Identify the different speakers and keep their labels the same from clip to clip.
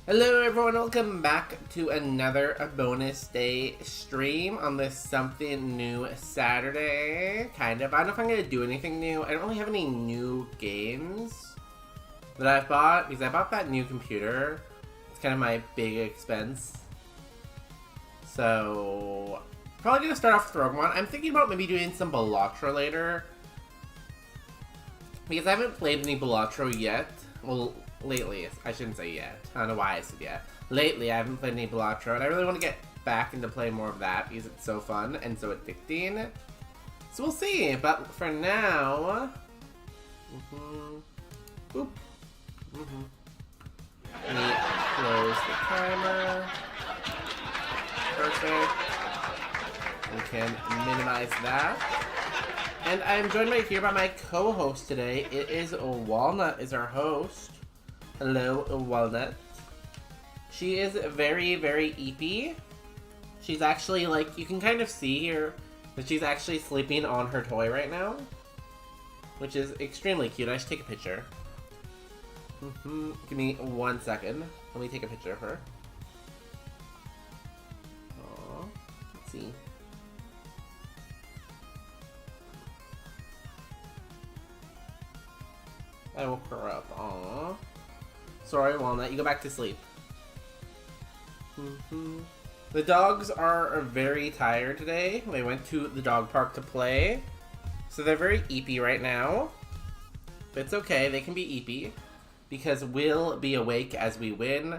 Speaker 1: Hello everyone, welcome back to another bonus day stream on this something new Saturday, kind of. I don't know if I'm going to do anything new. I don't really have any new games that I've bought, because I bought that new computer. It's kind of my big expense. So, probably going to start off with Roguemon. I'm thinking about maybe doing some Balatro later, because I haven't played any Balatro yet. Well, lately, I shouldn't say yet. I don't know why I said yet. Lately, I haven't played any Balatro, and I really want to get back into playing more of that because it's so fun and so addicting. So we'll see, but for now... Oop. Let me close the timer. Perfect. We can minimize that. And I'm joined right here by my co-host today. It is Walnut is our host. Hello, Walnut. She is very, very eepy. She's actually, like, you can kind of see here that she's actually sleeping on her toy right now, which is extremely cute. I should take a picture. Give me 1 second. Let me take a picture of her. Aww. Let's see. I woke her up. Aww. Sorry, Walnut. You go back to sleep. The dogs are very tired today. They went to the dog park to play. So they're very eepy right now. But it's okay. They can be eepy. Because we'll be awake as we win.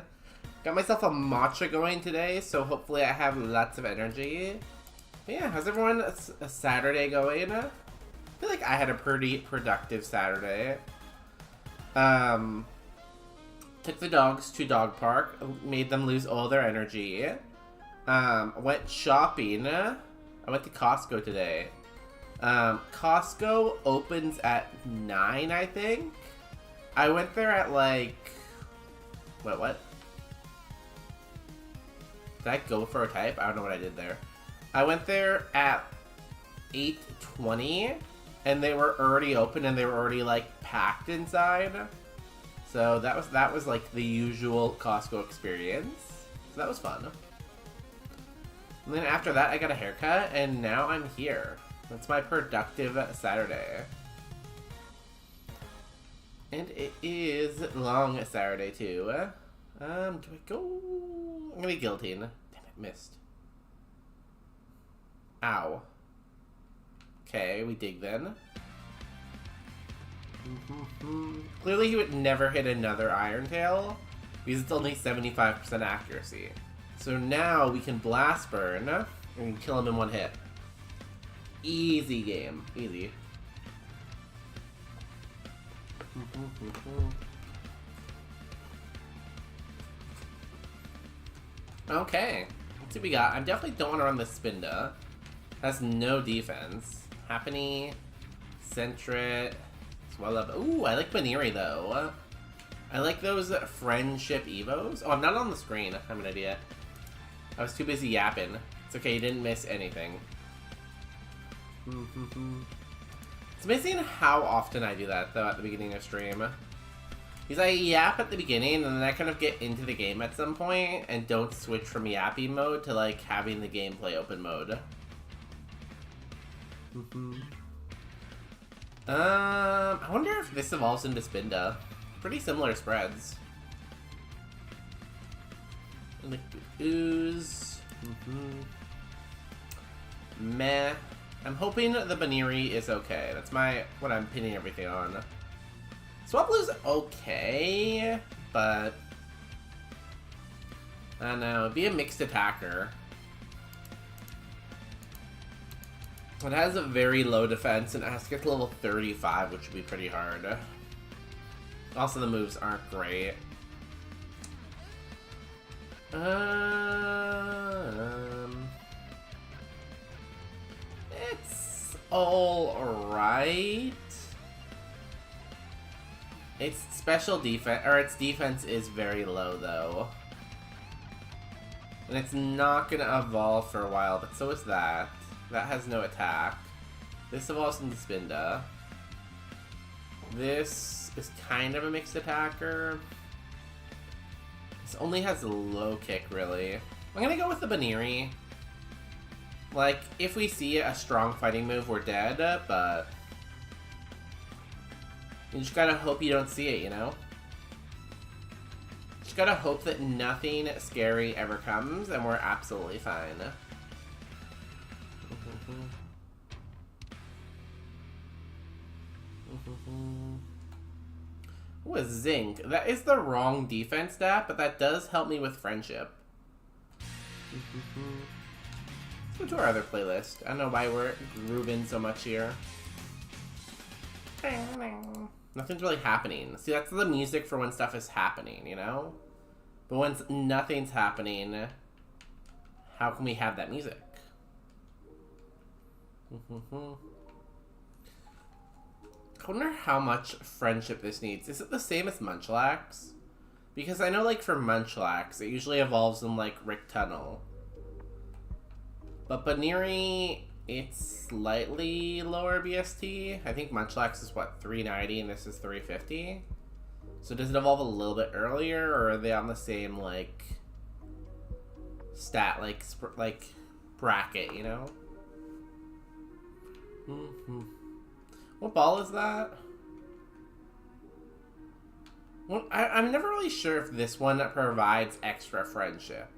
Speaker 1: Got myself a matcha going today. So hopefully I have lots of energy. But yeah, how's everyone a Saturday going? I feel like I had a pretty productive Saturday. Took the dogs to dog park, made them lose all their energy. Went shopping. I went to Costco today. Costco opens at 9, I think. I went there at like... What? Did I go for a type? I don't know what I did there. I went there at 8:20, and they were already open, and they were already like packed inside. So that was like the usual Costco experience. So that was fun. And then after that, I got a haircut, and now I'm here. That's my productive Saturday. And it is long Saturday too. Do I go? I'm gonna be guilty. Damn it, missed. Ow. Okay, we dig then. Clearly he would never hit another Iron Tail because it's only 75% accuracy. So now we can Blast Burn and kill him in one hit. Easy game. Easy. Okay. Let's see what we got. I definitely don't want to run the Spinda. Has no defense. Happiny, Sentret, Swell Up. Ooh, I like Baniri though. I like those friendship evos. Oh, I'm not on the screen. I'm an idiot. I was too busy yapping. It's okay, you didn't miss anything. It's amazing how often I do that though at the beginning of stream. Because I yap at the beginning and then I kind of get into the game at some point and don't switch from yappy mode to like having the gameplay open mode. I wonder if this evolves into Spinda. Pretty similar spreads. And the ooze. Meh. I'm hoping the Baniri is okay. That's what I'm pinning everything on. Swablu's okay, but I don't know. It'd be a mixed attacker. It has a very low defense and it has to get to level 35, which would be pretty hard. Also, the moves aren't great. It's alright. Its special defense, or its defense is very low though. And it's not gonna evolve for a while, but so is that. That has no attack. This evolves into Spinda. This is kind of a mixed attacker. This only has a low kick, really. I'm gonna go with the Baniri. Like, if we see a strong fighting move, we're dead, but you just gotta hope you don't see it, you know? Just gotta hope that nothing scary ever comes, and we're absolutely fine. Ooh, a Zinc. That is the wrong defense stat, but that does help me with friendship. Let's go to our other playlist. I don't know why we're grooving so much here. Nothing's really happening. See, that's the music for when stuff is happening, you know? But when nothing's happening, how can we have that music? I wonder how much friendship this needs. Is it the same as Munchlax? Because I know, like, for Munchlax, it usually evolves in, like, Rick Tunnel. But Baniri, it's slightly lower BST. I think Munchlax is, what, 390 and this is 350? So does it evolve a little bit earlier, or are they on the same, like, stat, like bracket, you know? What ball is that? Well, I'm never really sure if this one provides extra friendship.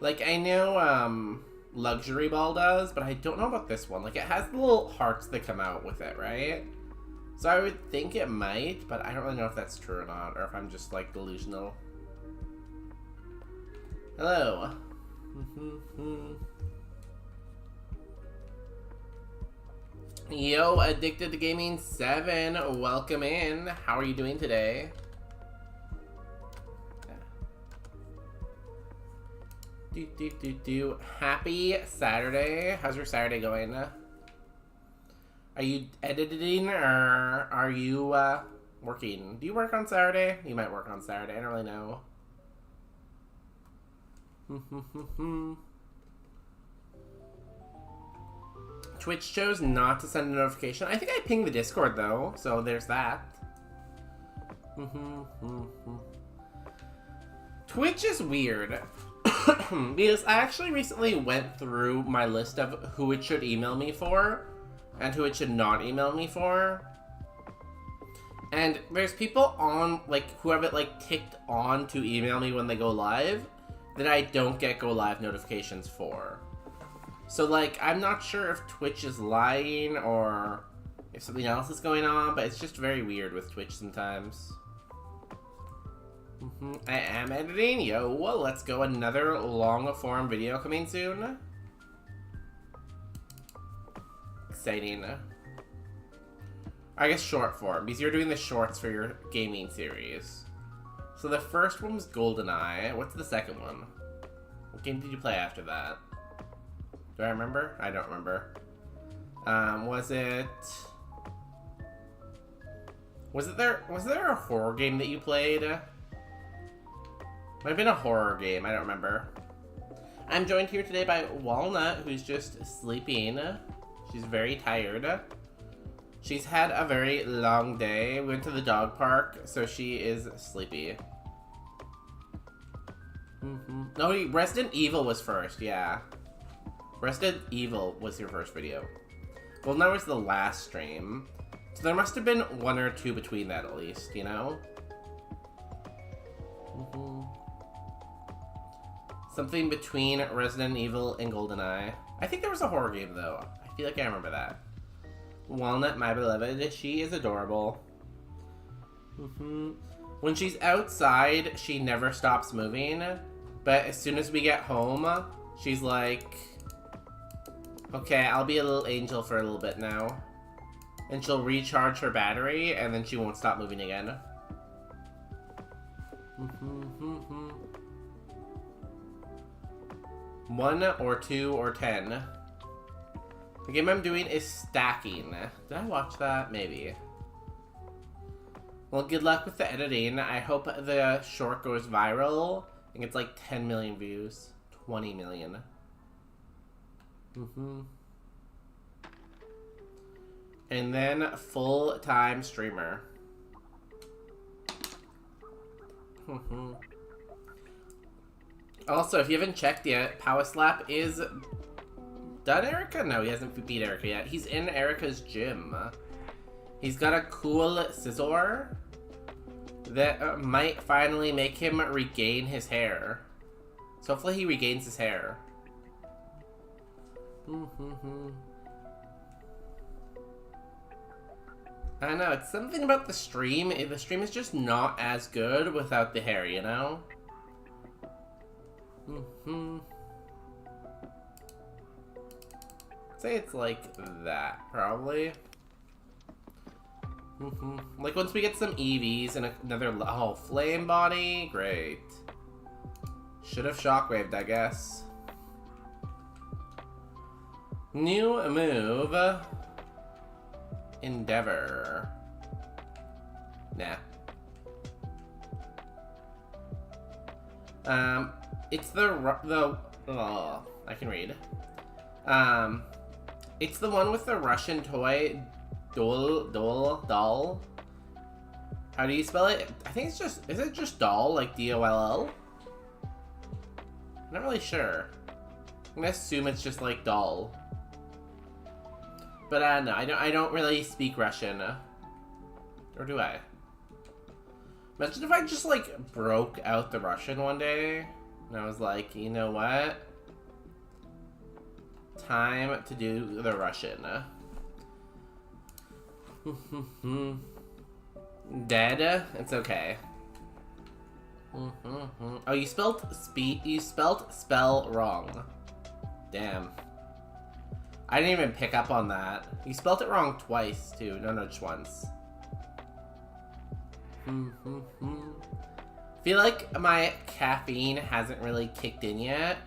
Speaker 1: Like, I know Luxury Ball does, but I don't know about this one. Like, it has the little hearts that come out with it, right? So I would think it might, but I don't really know if that's true or not, or if I'm just, like, delusional. Hello. Yo, Addicted to Gaming 7, welcome in. How are you doing today? Happy Saturday. How's your Saturday going? Are you editing or are you working? Do you work on Saturday? You might work on Saturday. I don't really know. Twitch chose not to send a notification. I think I pinged the Discord though, so there's that. Twitch is weird. Because I actually recently went through my list of who it should email me for and who it should not email me for. And there's people on, like, who have it, like, ticked on to email me when they go live that I don't get go live notifications for. So, like, I'm not sure if Twitch is lying or if something else is going on, but it's just very weird with Twitch sometimes. I am editing. Yo, well, let's go. Another long-form video coming soon. Exciting. I guess short form, because you're doing the shorts for your gaming series. So the first one was GoldenEye. What's the second one? What game did you play after that? Do I remember? I don't remember. Was there a horror game that you played? Might have been a horror game, I don't remember. I'm joined here today by Walnut, who's just sleeping. She's very tired. She's had a very long day. We went to the dog park, so she is sleepy. No, Resident Evil was first, yeah. Resident Evil was your first video. Well, that was the last stream. So there must have been one or two between that at least, you know? Something between Resident Evil and GoldenEye. I think there was a horror game though. I feel like I remember that. Walnut, my beloved, she is adorable. When she's outside, she never stops moving. But as soon as we get home, she's like, okay, I'll be a little angel for a little bit now. And she'll recharge her battery, and then she won't stop moving again. One or 2 or 10. The game I'm doing is Stacking. Did I watch that? Maybe. Well, good luck with the editing. I hope the short goes viral and gets like 10 million views. 20 million. And then full-time streamer. Also, if you haven't checked yet, Power Slap is done Erica? No, he hasn't beat Erica yet. He's in Erica's gym. He's got a cool scissor that might finally make him regain his hair. So hopefully he regains his hair. I don't know, it's something about the stream. The stream is just not as good without the hair, you know? Say it's like that, probably. Like once we get some EVs and another flame body, great. Should have shockwaved, I guess. New move. Endeavor. Nah. It's I can read. It's the one with the Russian toy doll. How do you spell it? I think it's just, is it just doll, like D-O-L-L? I'm not really sure. I'm gonna assume it's just like doll. But no, I don't really speak Russian. Or do I? Imagine if I just like broke out the Russian one day and I was like, you know what? Time to do the Russian. Dead? It's okay. Oh, you spelled spell wrong. Damn. I didn't even pick up on that. You spelled it wrong twice, too. No, just once. Feel like my caffeine hasn't really kicked in yet,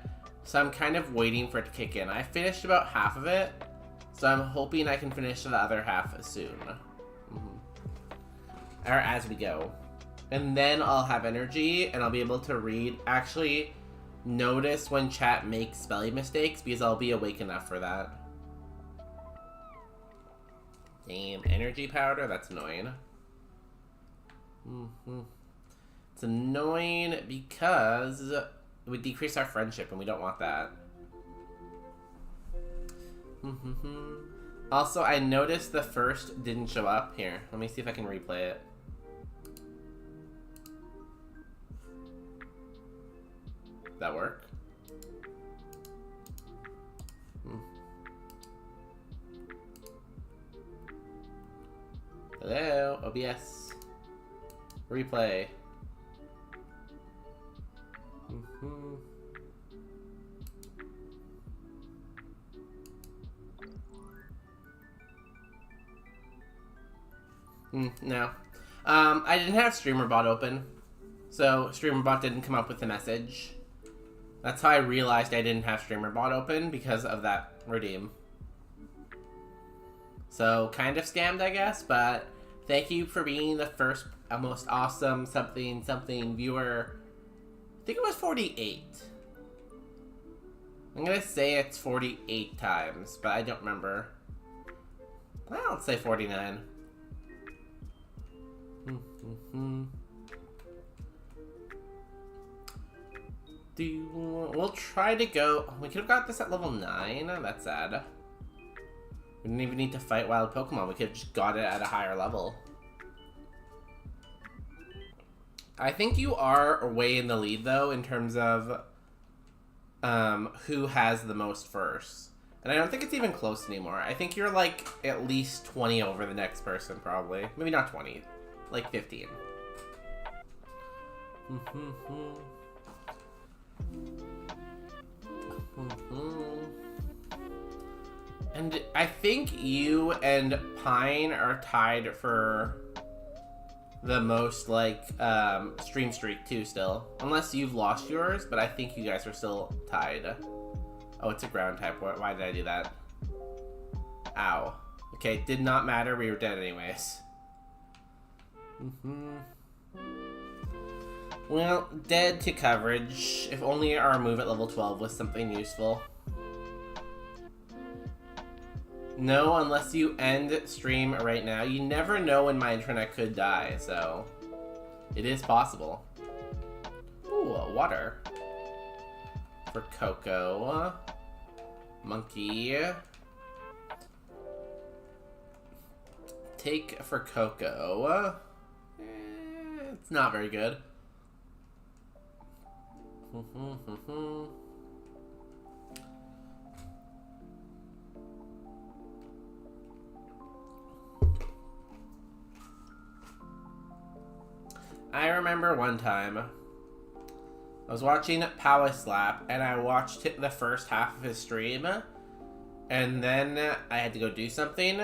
Speaker 1: so I'm kind of waiting for it to kick in. I finished about half of it, so I'm hoping I can finish the other half soon. Or as we go. And then I'll have energy, and I'll be able to actually notice when chat makes spelling mistakes, because I'll be awake enough for that. Damn, energy powder? That's annoying. It's annoying because it would decrease our friendship, and we don't want that. Also, I noticed the first didn't show up. Here, let me see if I can replay it. That work? Hello, OBS. Replay. No. I didn't have StreamerBot open, so StreamerBot didn't come up with the message. That's how I realized I didn't have StreamerBot open, because of that redeem. So, kind of scammed, I guess, but thank you for being the first most awesome something viewer. I think it was 48. I'm gonna say it's 48 times, but I don't remember. Well, let's say 49. We'll try to go. We could have got this at level 9. That's sad. We didn't even need to fight wild Pokemon. We could have just got it at a higher level. I think you are way in the lead, though, in terms of who has the most first. And I don't think it's even close anymore. I think you're, like, at least 20 over the next person, probably. Maybe not 20. Like 15. And I think you and Pine are tied for the most, like, stream streak, too, still. Unless you've lost yours, but I think you guys are still tied. Oh, it's a ground type. Why did I do that? Ow. Okay, did not matter. We were dead anyways. Well, dead to coverage. If only our move at level 12 was something useful. No, unless you end stream right now. You never know when my internet could die, so it is possible. Ooh, water. For Coco. Monkey. Take for Coco. It's not very good. I remember one time I was watching Power Slap and I watched the first half of his stream and then I had to go do something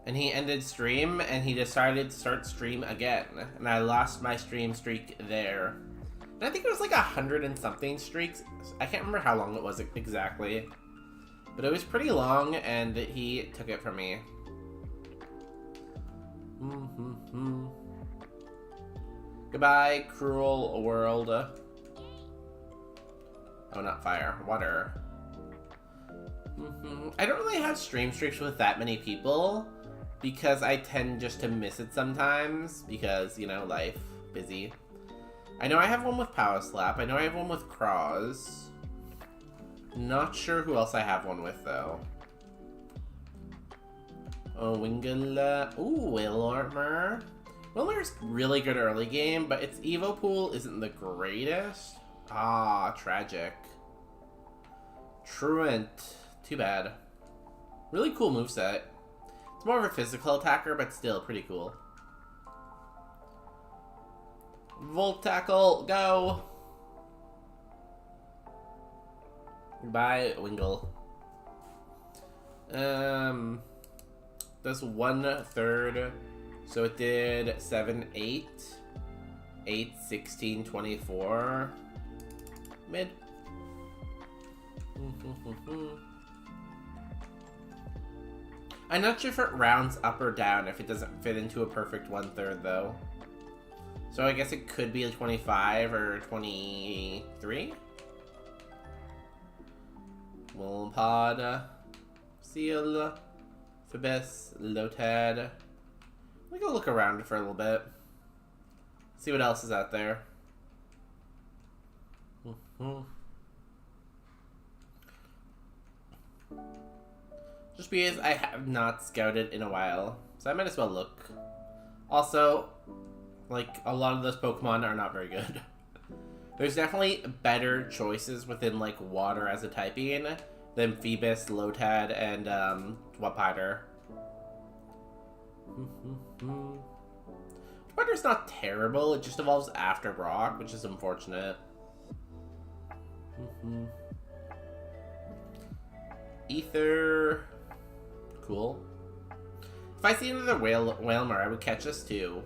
Speaker 1: and he ended stream and he decided to start stream again and I lost my stream streak there. And I think it was like 100 and something streaks. I can't remember how long it was exactly, but it was pretty long and he took it from me. Goodbye, cruel world. Oh, not fire. Water. I don't really have stream streaks with that many people because I tend just to miss it sometimes because, you know, life, busy. I know I have one with Power Slap. I know I have one with Cross. Not sure who else I have one with, though. Oh, Wingull. Ooh, Wilmer. Wilmer's really good early game, but its Evo pool isn't the greatest. Ah, tragic. Truant. Too bad. Really cool moveset. It's more of a physical attacker, but still pretty cool. Volt Tackle, go! Goodbye, Wingull. That's 1/3. So it did 7, 8, 8, 16, 24. Mid. I'm not sure if it rounds up or down if it doesn't fit into a perfect 1/3 though. So I guess it could be a 25 or 23. Willipod, Seal, Phoebus, Lotad. We go look around for a little bit. See what else is out there. Just because I have not scouted in a while, so I might as well look. Also, like, a lot of those Pokemon are not very good. There's definitely better choices within, like, water as a typing than Phoebus, Lotad, and, Wapader. Wapader's not terrible, it just evolves after Brock, which is unfortunate. Ether. Cool. If I see another Whalmer, I would catch this too.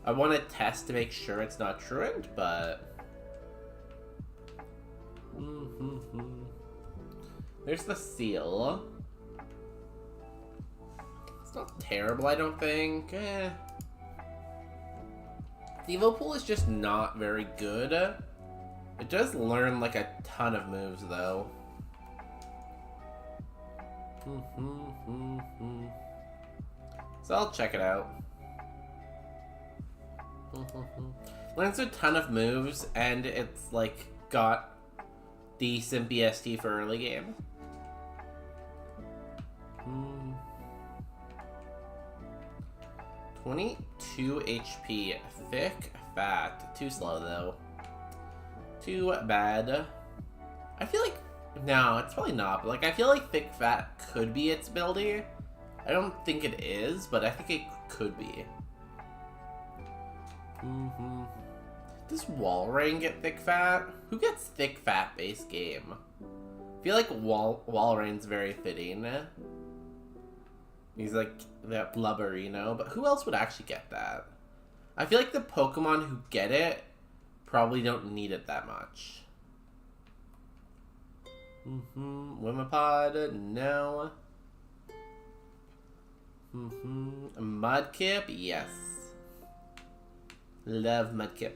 Speaker 1: I want to test to make sure it's not truant, but... There's the seal. It's not terrible, I don't think. The Evo Pool is just not very good. It does learn like a ton of moves, though. So I'll check it out. Learns a ton of moves, and it's like got decent BST for early game. 22 HP. Thick, fat. Too slow, though. Too bad. I feel like... No, it's probably not. But, like, I feel like thick, fat could be its ability. I don't think it is, but I think it could be. Does Walrein get thick, fat? Who gets thick, fat base game? I feel like Walrein's very fitting. He's like that Blubberino, but who else would actually get that? I feel like the Pokemon who get it probably don't need it that much. Wimpod, no. Mudkip, yes. Love Mudkip.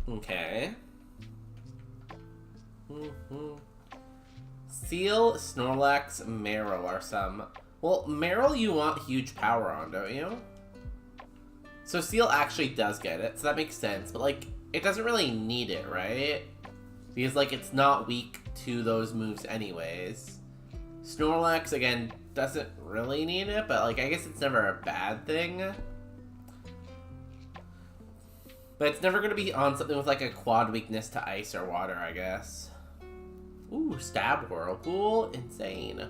Speaker 1: Okay. Seal, Snorlax, Marill are some. Well, Marill you want huge power on, don't you? So Seal actually does get it, so that makes sense. But, like, it doesn't really need it, right? Because, like, it's not weak to those moves anyways. Snorlax, again, doesn't really need it, but, like, I guess it's never a bad thing. But it's never going to be on something with, like, a quad weakness to ice or water, I guess. Ooh, Stab Whirlpool? Insane.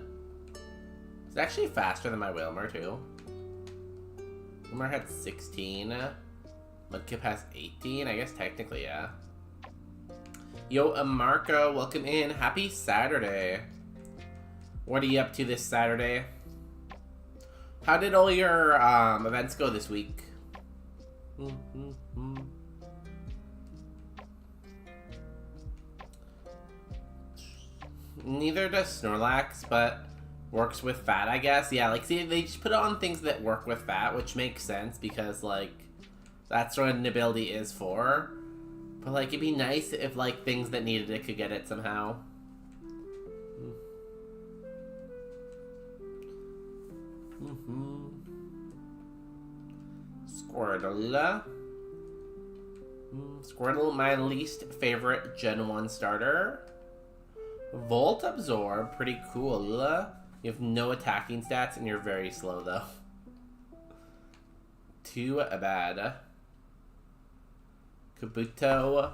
Speaker 1: It's actually faster than my Whalmer, too. Whalmer had 16. Mudkip has 18. I guess technically, yeah. Yo, Marco, welcome in. Happy Saturday. What are you up to this Saturday? How did all your events go this week? Neither does Snorlax, but works with fat, I guess. Yeah, like, see, they just put it on things that work with fat, which makes sense because, like, that's what an ability is for. But, like, it'd be nice if, like, things that needed it could get it somehow. Squirtle. Squirtle, my least favorite Gen 1 starter. Volt Absorb, pretty cool. You have no attacking stats and you're very slow, though. Too bad. Kabuto.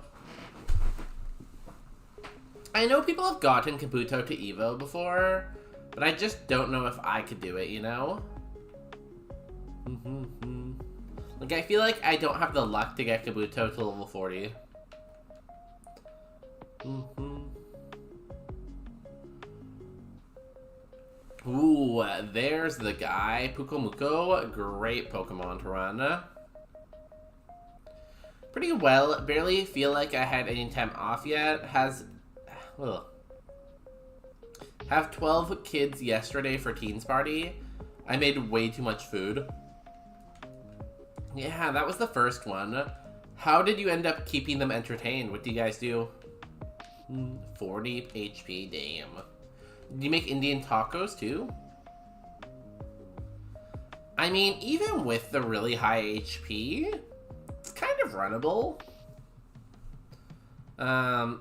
Speaker 1: I know people have gotten Kabuto to Evo before, but I just don't know if I could do it, you know? Like, I feel like I don't have the luck to get Kabuto to level 40. Ooh, there's the guy. Pukomuko, great Pokemon to run. Pretty well, barely feel like I had any time off yet. Have 12 kids yesterday for Teens Party. I made way too much food. Yeah, that was the first one. How did you end up keeping them entertained? What do you guys do? 40 HP, damn. Did you make Indian tacos too? I mean, even with the really high HP, it's kind of runnable.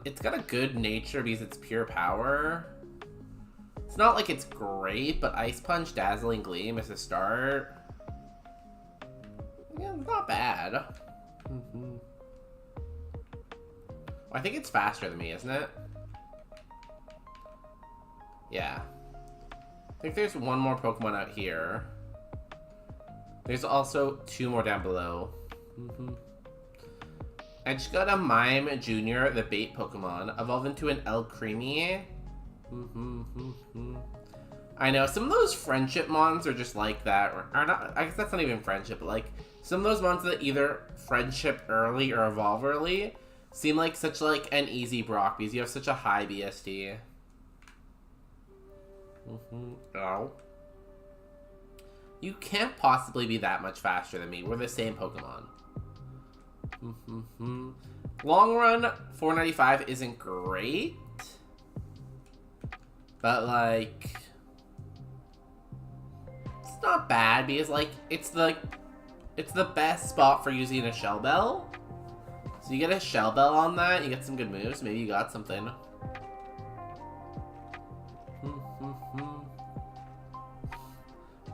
Speaker 1: It's got a good nature because it's pure power. It's not like it's great, but Ice Punch, Dazzling Gleam is a start. Yeah, not bad. I think it's faster than me, isn't it? Yeah. I think there's one more Pokemon out here. There's also 2 more down below. I just got a Mime Jr., the bait Pokemon, evolve into an El Creamy. I know, some of those friendship mons are just like that. Or not, I guess that's not even friendship, but like, some of those mons that either friendship early or evolve early seem like such like an easy Brock because you have such a high BST. Oh. You can't possibly be that much faster than me. We're the same Pokemon. Long run, 495 isn't great. But, like, it's not bad because, like, it's the best spot for using a Shell Bell. So you get a Shell Bell on that, you get some good moves. Maybe you got something.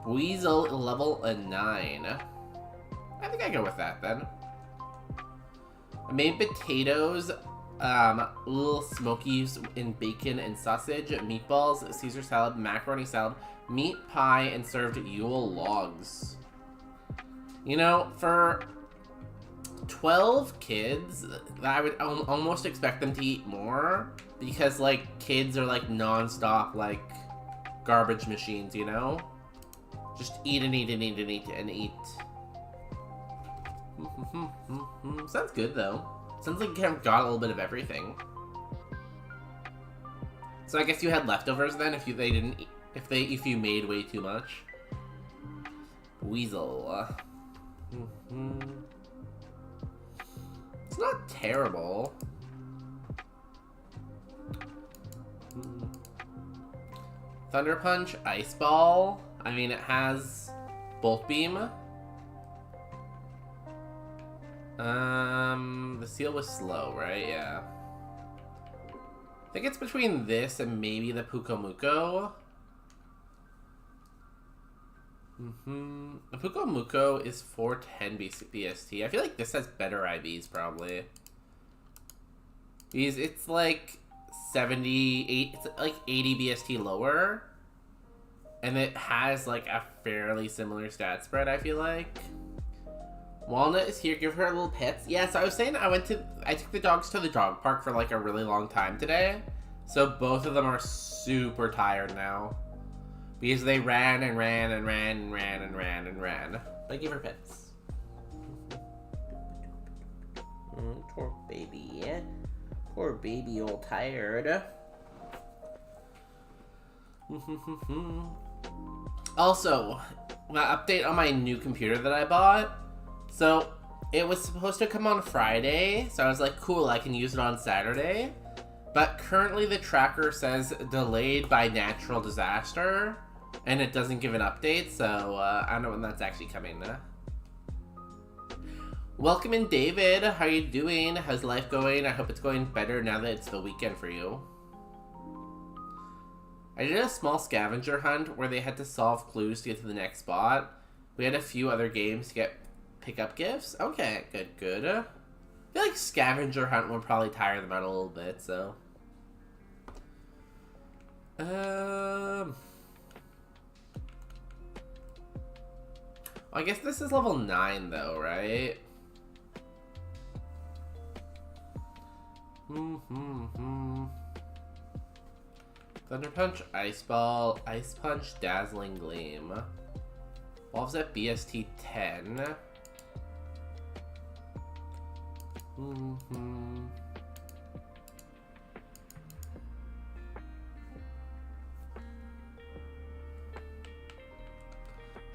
Speaker 1: Weasel level 9. I think I go with that then. I made potatoes, little smokies in bacon and sausage, meatballs, Caesar salad, macaroni salad, meat pie, and served Yule logs. You know, for 12 kids, I would almost expect them to eat more because, like, kids are, like, non-stop, like, garbage machines, you know? Just eat and eat and eat and eat and eat. Sounds good though. Sounds like you have got a little bit of everything. So I guess you had leftovers then if you made way too much. Weasel. It's not terrible. Thunder Punch, Ice Ball. I mean, it has Bolt Beam. The seal was slow, right? Yeah. I think it's between this and maybe the Pukomuko. The Pukomuko is 410 BST. I feel like this has better IVs, probably. Because it's like 78, it's like 80 BST lower. And it has, like, a fairly similar stat spread, I feel like. Walnut is here. Give her a little pets. Yeah, so I was saying I took the dogs to the dog park for, like, a really long time today. So both of them are super tired now. Because they ran and ran and ran and ran and ran and ran. But I give her pets. Poor baby. Poor baby all tired. Also, an update on my new computer that I bought. So, it was supposed to come on Friday, so I was like, cool, I can use it on Saturday. But currently the tracker says delayed by natural disaster, and it doesn't give an update, so I don't know when that's actually coming. Welcome in, David. How you doing? How's life going? I hope it's going better now that it's the weekend for you. I did a small scavenger hunt where they had to solve clues to get to the next spot. We had a few other games to pick up gifts. Okay, good. I feel like scavenger hunt would probably tire them out a little bit, so. I guess this is level 9 though, right? Thunder Punch, Ice Ball, Ice Punch, Dazzling Gleam. Evolves at BST 10.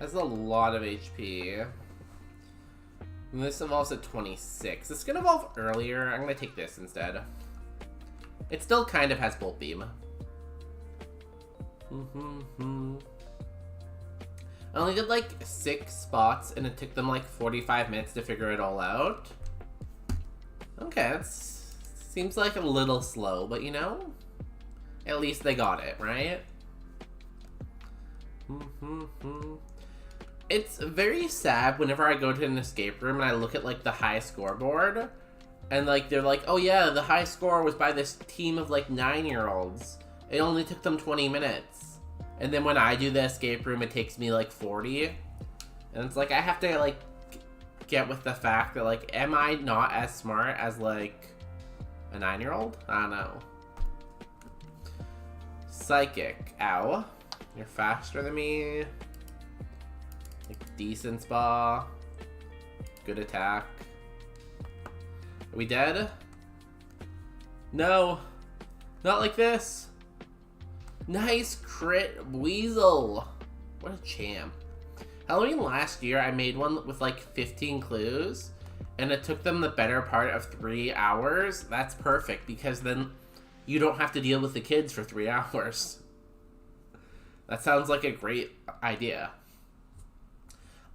Speaker 1: Has a lot of HP. And this evolves at 26. It's gonna evolve earlier. I'm gonna take this instead. It still kind of has Bolt Beam. I only did like 6 spots and it took them like 45 minutes to figure it all out. Okay, that seems like a little slow, but you know, at least they got it, right? It's very sad whenever I go to an escape room and I look at like the high scoreboard and like they're like, oh yeah, the high score was by this team of like 9-year-olds. It only took them 20 minutes. And then when I do the escape room, it takes me like 40. And it's like, I have to like get with the fact that like, am I not as smart as like a 9-year-old? I don't know. Psychic. Ow. You're faster than me. Like, decent spa. Good attack. Are we dead? No. Not like this. Nice crit weasel. What a champ. Halloween last year, I made one with like 15 clues, and it took them the better part of 3 hours. That's perfect, because then you don't have to deal with the kids for 3 hours. That sounds like a great idea.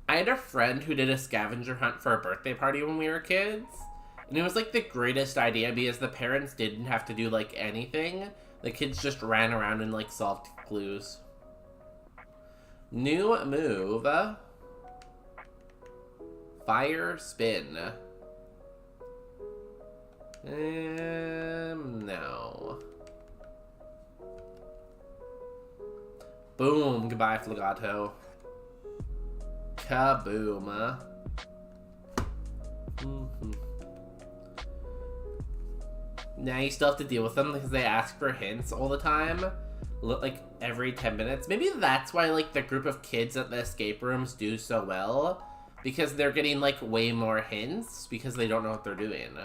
Speaker 1: I had a friend who did a scavenger hunt for a birthday party when we were kids, and it was like the greatest idea because the parents didn't have to do like anything. The kids just ran around and like solved clues. New move. Fire spin. No. Boom. Goodbye, Flagato. Kaboom. Now you still have to deal with them because they ask for hints all the time. Like every 10 minutes. Maybe that's why like the group of kids at the escape rooms do so well. Because they're getting like way more hints because they don't know what they're doing.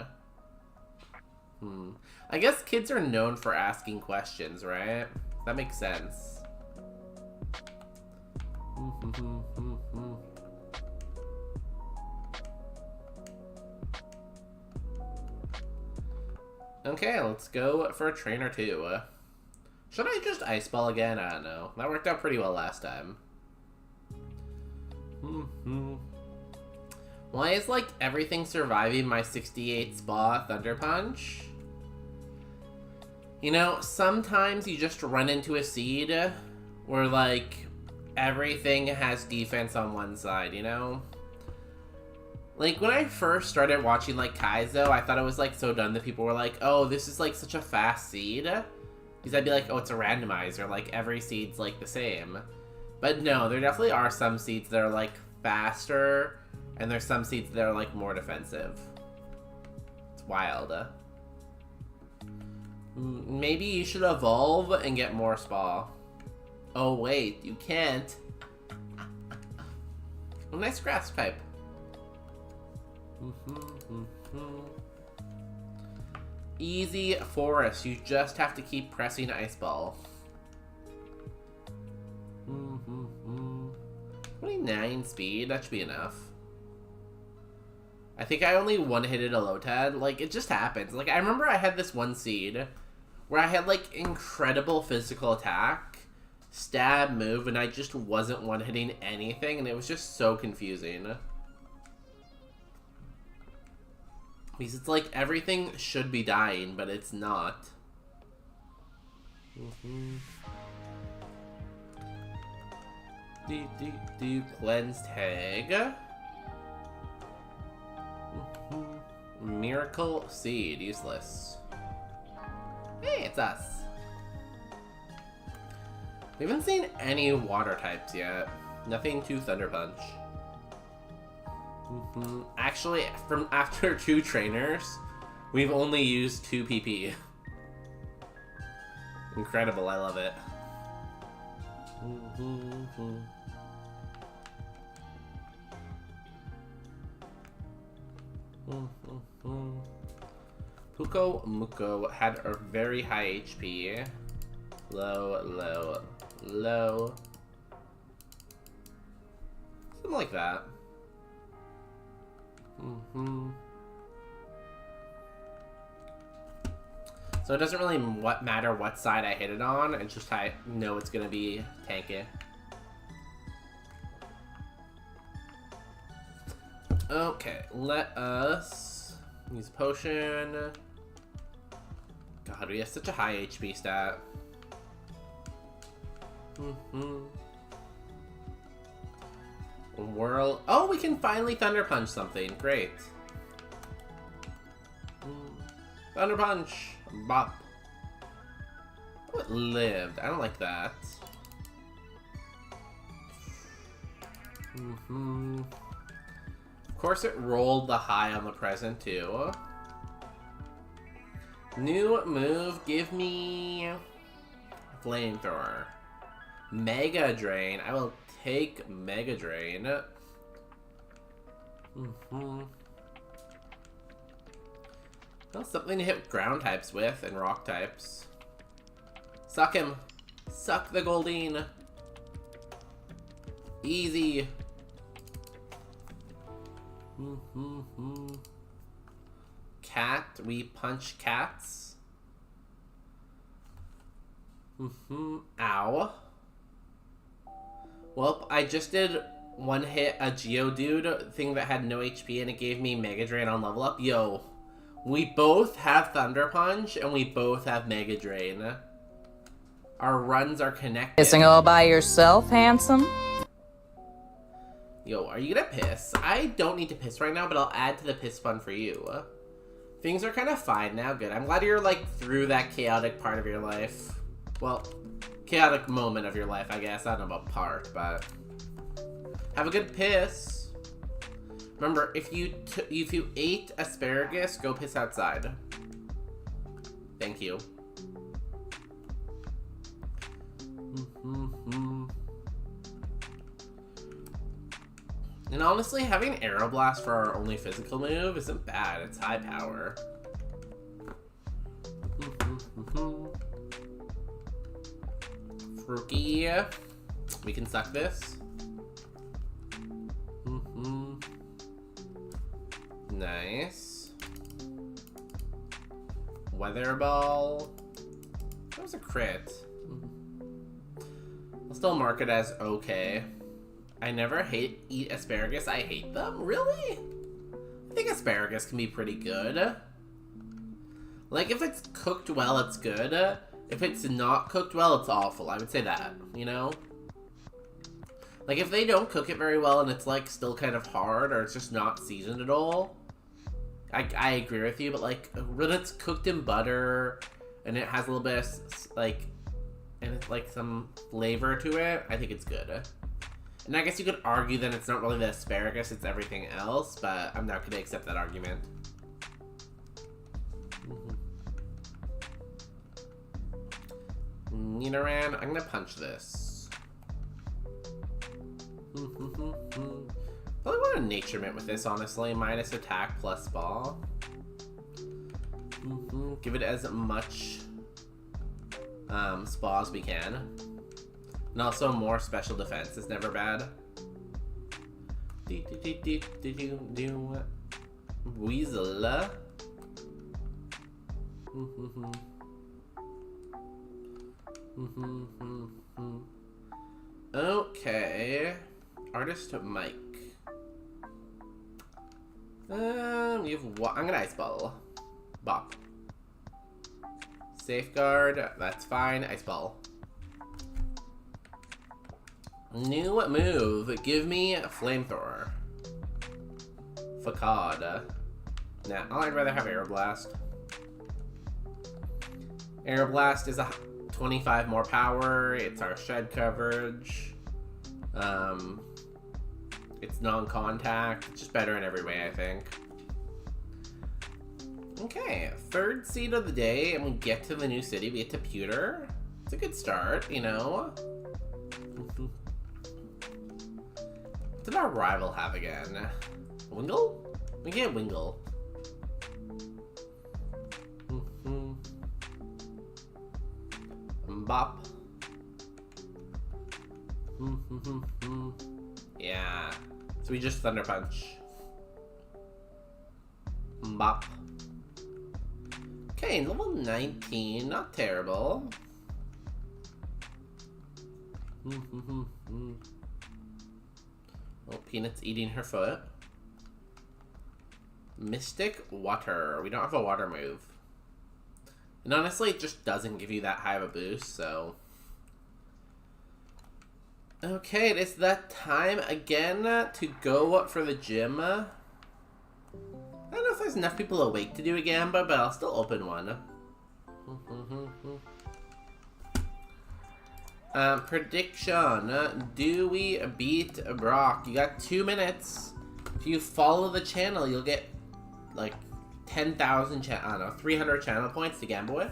Speaker 1: I guess kids are known for asking questions, right? That makes sense. Okay, let's go for a trainer 2. Should I just ice ball again? I don't know. That worked out pretty well last time. Why is like everything surviving my 68 spa Thunder Punch? You know, sometimes you just run into a seed where like everything has defense on one side, you know? Like when I first started watching like Kaizo, I thought it was like so done that people were like, oh, this is like such a fast seed. Because I'd be like, oh, it's a randomizer, like every seed's like the same. But no, there definitely are some seeds that are like faster, and there's some seeds that are like more defensive. It's wild. Maybe you should evolve and get more spa. Oh wait, you can't. Oh, nice grass pipe. Easy forest. You just have to keep pressing ice ball. 29 speed. That should be enough. I think I only one-hitted a Lotad. Like, it just happens. Like, I remember I had this one seed where I had, like, incredible physical attack, stab, move, and I just wasn't one-hitting anything, and it was just so confusing. Because it's like everything should be dying, but it's not. Do cleanse tag. Miracle seed, useless. Hey, it's us. We haven't seen any water types yet. Nothing to Thunder Punch. Actually, from after 2 trainers, we've only used 2 PP. Incredible, I love it. Puko Muko had a very high HP. Low, low, low. Something like that. So it doesn't really matter what side I hit it on, it's just I know it's gonna be tanky. Okay, let us use potion. God, we have such a high HP stat. Whirl. Oh, we can finally Thunder Punch something. Great. Thunder Punch. Bop. Oh, it lived. I don't like that. Of course, it rolled the high on the present, too. New move. Give me Flamethrower. Mega Drain. I will take Mega Drain. Well, something to hit ground types with and rock types. Suck him. Suck the Goldeen. Easy. Cat. We punch cats. Ow. Well, I just did one hit a Geodude thing that had no HP and it gave me Mega Drain on level up. Yo, we both have Thunder Punch and we both have Mega Drain. Our runs are connected.
Speaker 2: Pissing all by yourself, handsome?
Speaker 1: Yo, are you gonna piss? I don't need to piss right now, but I'll add to the piss fun for you. Things are kind of fine now. Good. I'm glad you're, like, through that chaotic part of your life. Well, chaotic moment of your life, I guess. I don't know about part, but have a good piss. Remember, if you ate asparagus, go piss outside. Thank you. And honestly, having Aeroblast for our only physical move isn't bad. It's high power. Fruki. We can suck this. Nice. Weather Ball. That was a crit. I'll still mark it as okay. I never eat asparagus. I hate them. Really? I think asparagus can be pretty good. Like, if it's cooked well, it's good. If it's not cooked well, it's awful. I would say that, you know? Like, if they don't cook it very well and it's, like, still kind of hard or it's just not seasoned at all, I agree with you. But, like, when it's cooked in butter and it has a little bit of, like, and it's, like, some flavor to it, I think it's good. And I guess you could argue that it's not really the asparagus, it's everything else, but I'm not going to accept that argument. Nidoran, I'm going to punch this. Probably want a Nature Mint with this, honestly. Minus attack plus ball. Give it as much spa as we can. And also more special defense is never bad. Weasel. Okay. Artist Mike. You have what? I'm gonna Ice Ball. Bop. Safeguard. That's fine. Ice Ball. New move. Give me a Flamethrower. Facade. Nah, I'd rather have Aeroblast. Aeroblast is a 25 more power. It's our shed coverage. It's non-contact. It's just better in every way, I think. Okay, third seed of the day, and we get to the new city. We get to Pewter. It's a good start, you know. What did our rival have again? Wingull? We get Wingull. Bop. Yeah. So we just Thunder Punch. Bop. Okay, level 19. Not terrible. Oh, Peanut's eating her foot. Mystic Water. We don't have a water move. And honestly, it just doesn't give you that high of a boost, so... Okay, it is that time again to go for the gym. I don't know if there's enough people awake to do a Gamba, but I'll still open one. Prediction. Do we beat Brock? You got 2 minutes. If you follow the channel, you'll get like 10,000 I don't know, 300 channel points to gamble with.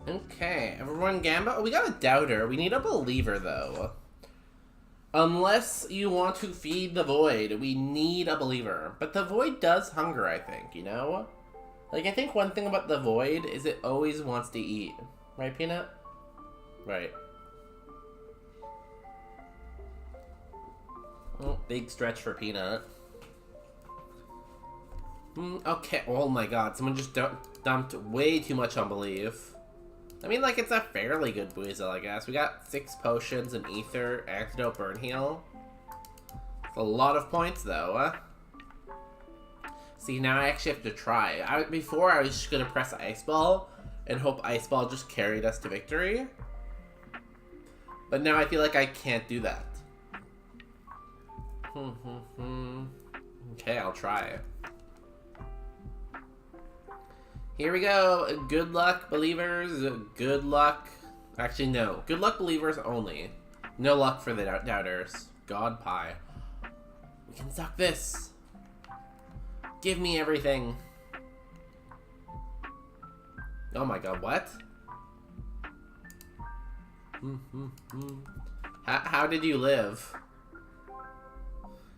Speaker 1: Okay, everyone Gamba. Oh, we got a doubter. We need a believer, though. Unless you want to feed the void, we need a believer. But the void does hunger, I think, you know? Like, I think one thing about the void is it always wants to eat. Right, Peanut? Right. Oh, big stretch for Peanut. Okay, oh my god, someone just dumped way too much on belief. I mean, like, it's a fairly good Buizel, I guess. We got 6 potions, an ether, antidote, burn heal. It's a lot of points, though. See, now I actually have to try. Before, I was just gonna press Ice Ball and hope Ice Ball just carried us to victory. But now I feel like I can't do that. Okay, I'll try. Here we go. Good luck, believers. Good luck. Actually, no. Good luck, believers only. No luck for the doubters. God pie. We can suck this. Give me everything. Oh my god, what? How did you live?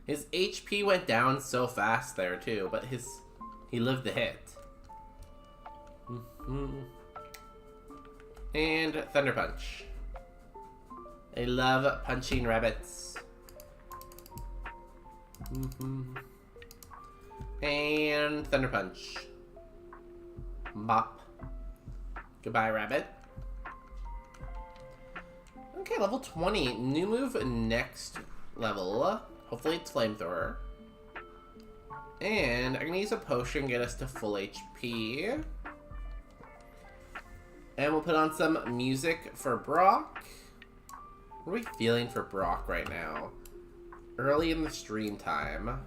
Speaker 1: His HP went down so fast there, too, but he lived the hit. And Thunder Punch. I love punching rabbits. And Thunder Punch. Bop. Goodbye, rabbit. Okay, level 20. New move next level. Hopefully it's Flamethrower. And I'm gonna use a potion, get us to full HP. And we'll put on some music for Brock. What are we feeling for Brock right now? Early in the stream time.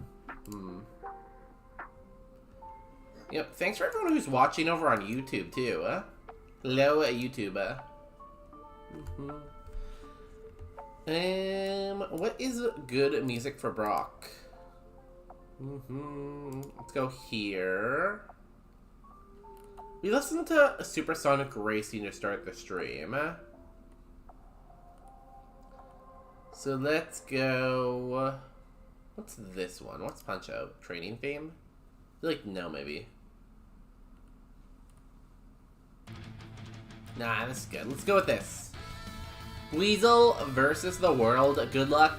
Speaker 1: Yep, thanks for everyone who's watching over on YouTube, too. Hello, YouTube. What is good music for Brock? Let's go here. We listened to Supersonic Racing to start the stream. So let's go... What's this one? What's Punch-Out? Training Theme? I feel like no, maybe. Nah, this is good. Let's go with this. Weasel versus the world. Good luck.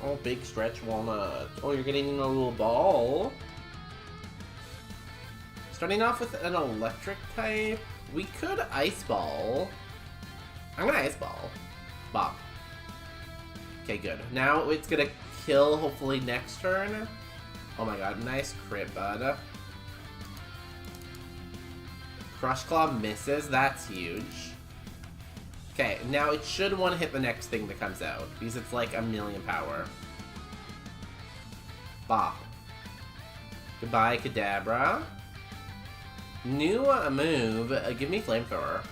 Speaker 1: Oh, big stretch walnut. Oh, you're getting a little ball. Starting off with an electric type. We could Ice Ball. I'm gonna Ice Ball. Bop. Okay, good. Now it's gonna kill, hopefully, next turn. Oh my god, nice crit, bud. Crush Claw misses. That's huge. Okay, now it should want to hit the next thing that comes out, because it's like 1,000,000 power. Bop. Goodbye, Kadabra. New move. Give me Flamethrower.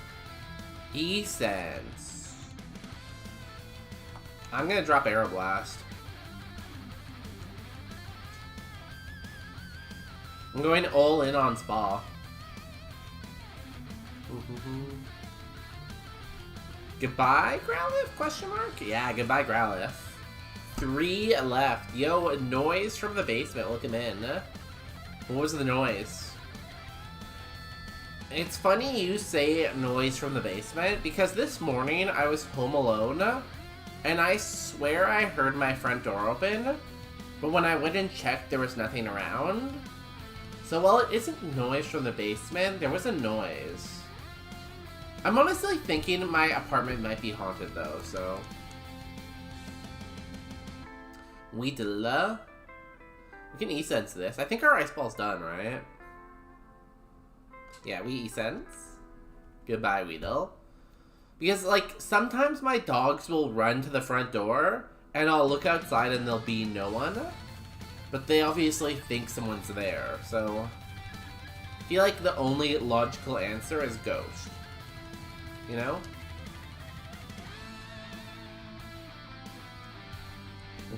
Speaker 1: E-Sense. I'm gonna drop Aeroblast. I'm going all in on Spa. Goodbye, Growlithe? Question mark? Yeah, goodbye, Growlithe. 3 left. Yo, noise from the basement. Look him in. What was the noise? It's funny you say noise from the basement, because this morning I was home alone, and I swear I heard my front door open, but when I went and checked, there was nothing around. So while it isn't noise from the basement, there was a noise. I'm honestly thinking my apartment might be haunted though, so... Weedle. We can E-Sense this. I think our Ice Ball's done, right? Yeah, we E-Sense. Goodbye, Weedle. Because, like, sometimes my dogs will run to the front door, and I'll look outside and there'll be no one. But they obviously think someone's there, so... I feel like the only logical answer is ghost. You know?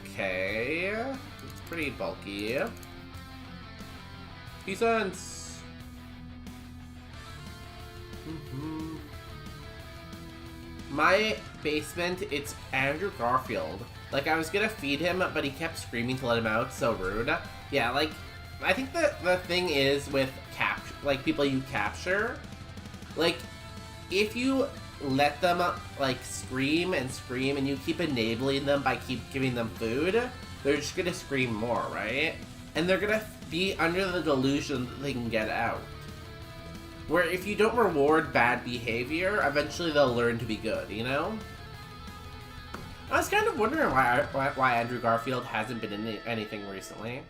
Speaker 1: Okay. It's pretty bulky. E-Sense! My basement, it's Andrew Garfield. Like, I was gonna feed him, but he kept screaming to let him out. So rude. Yeah, like, I think that the thing is with people you capture, like, if you let them, like, scream and scream and you keep enabling them by keep giving them food, they're just gonna scream more, right? And they're gonna be under the delusion that they can get out. Where if you don't reward bad behavior, eventually they'll learn to be good, you know? I was kind of wondering why Andrew Garfield hasn't been in anything recently.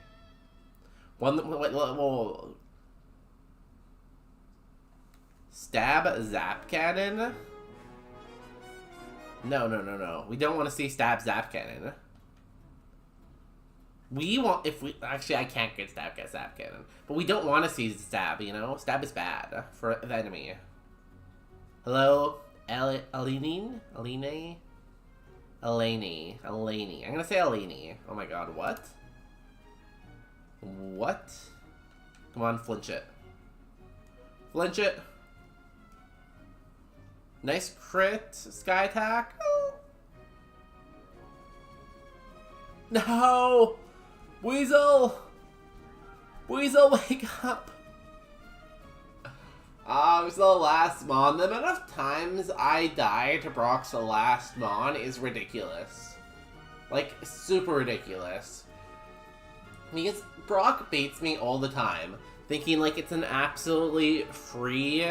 Speaker 1: Well, Stab Zap Cannon? No. We don't want to see Stab Zap Cannon. We want, actually I can't get Zap Cannon. But we don't want to see Stab, you know? Stab is bad for the enemy. Hello? Eleni? I'm gonna say Eleni. Oh my god, what? What? Come on, flinch it. Flinch it. Nice crit, Sky Attack. Oh. No! Weasel! Weasel, wake up! It was the last Mon. The amount of times I die to Brock's the last Mon is ridiculous. Like, super ridiculous. Because Brock baits me all the time, thinking like it's an absolutely free,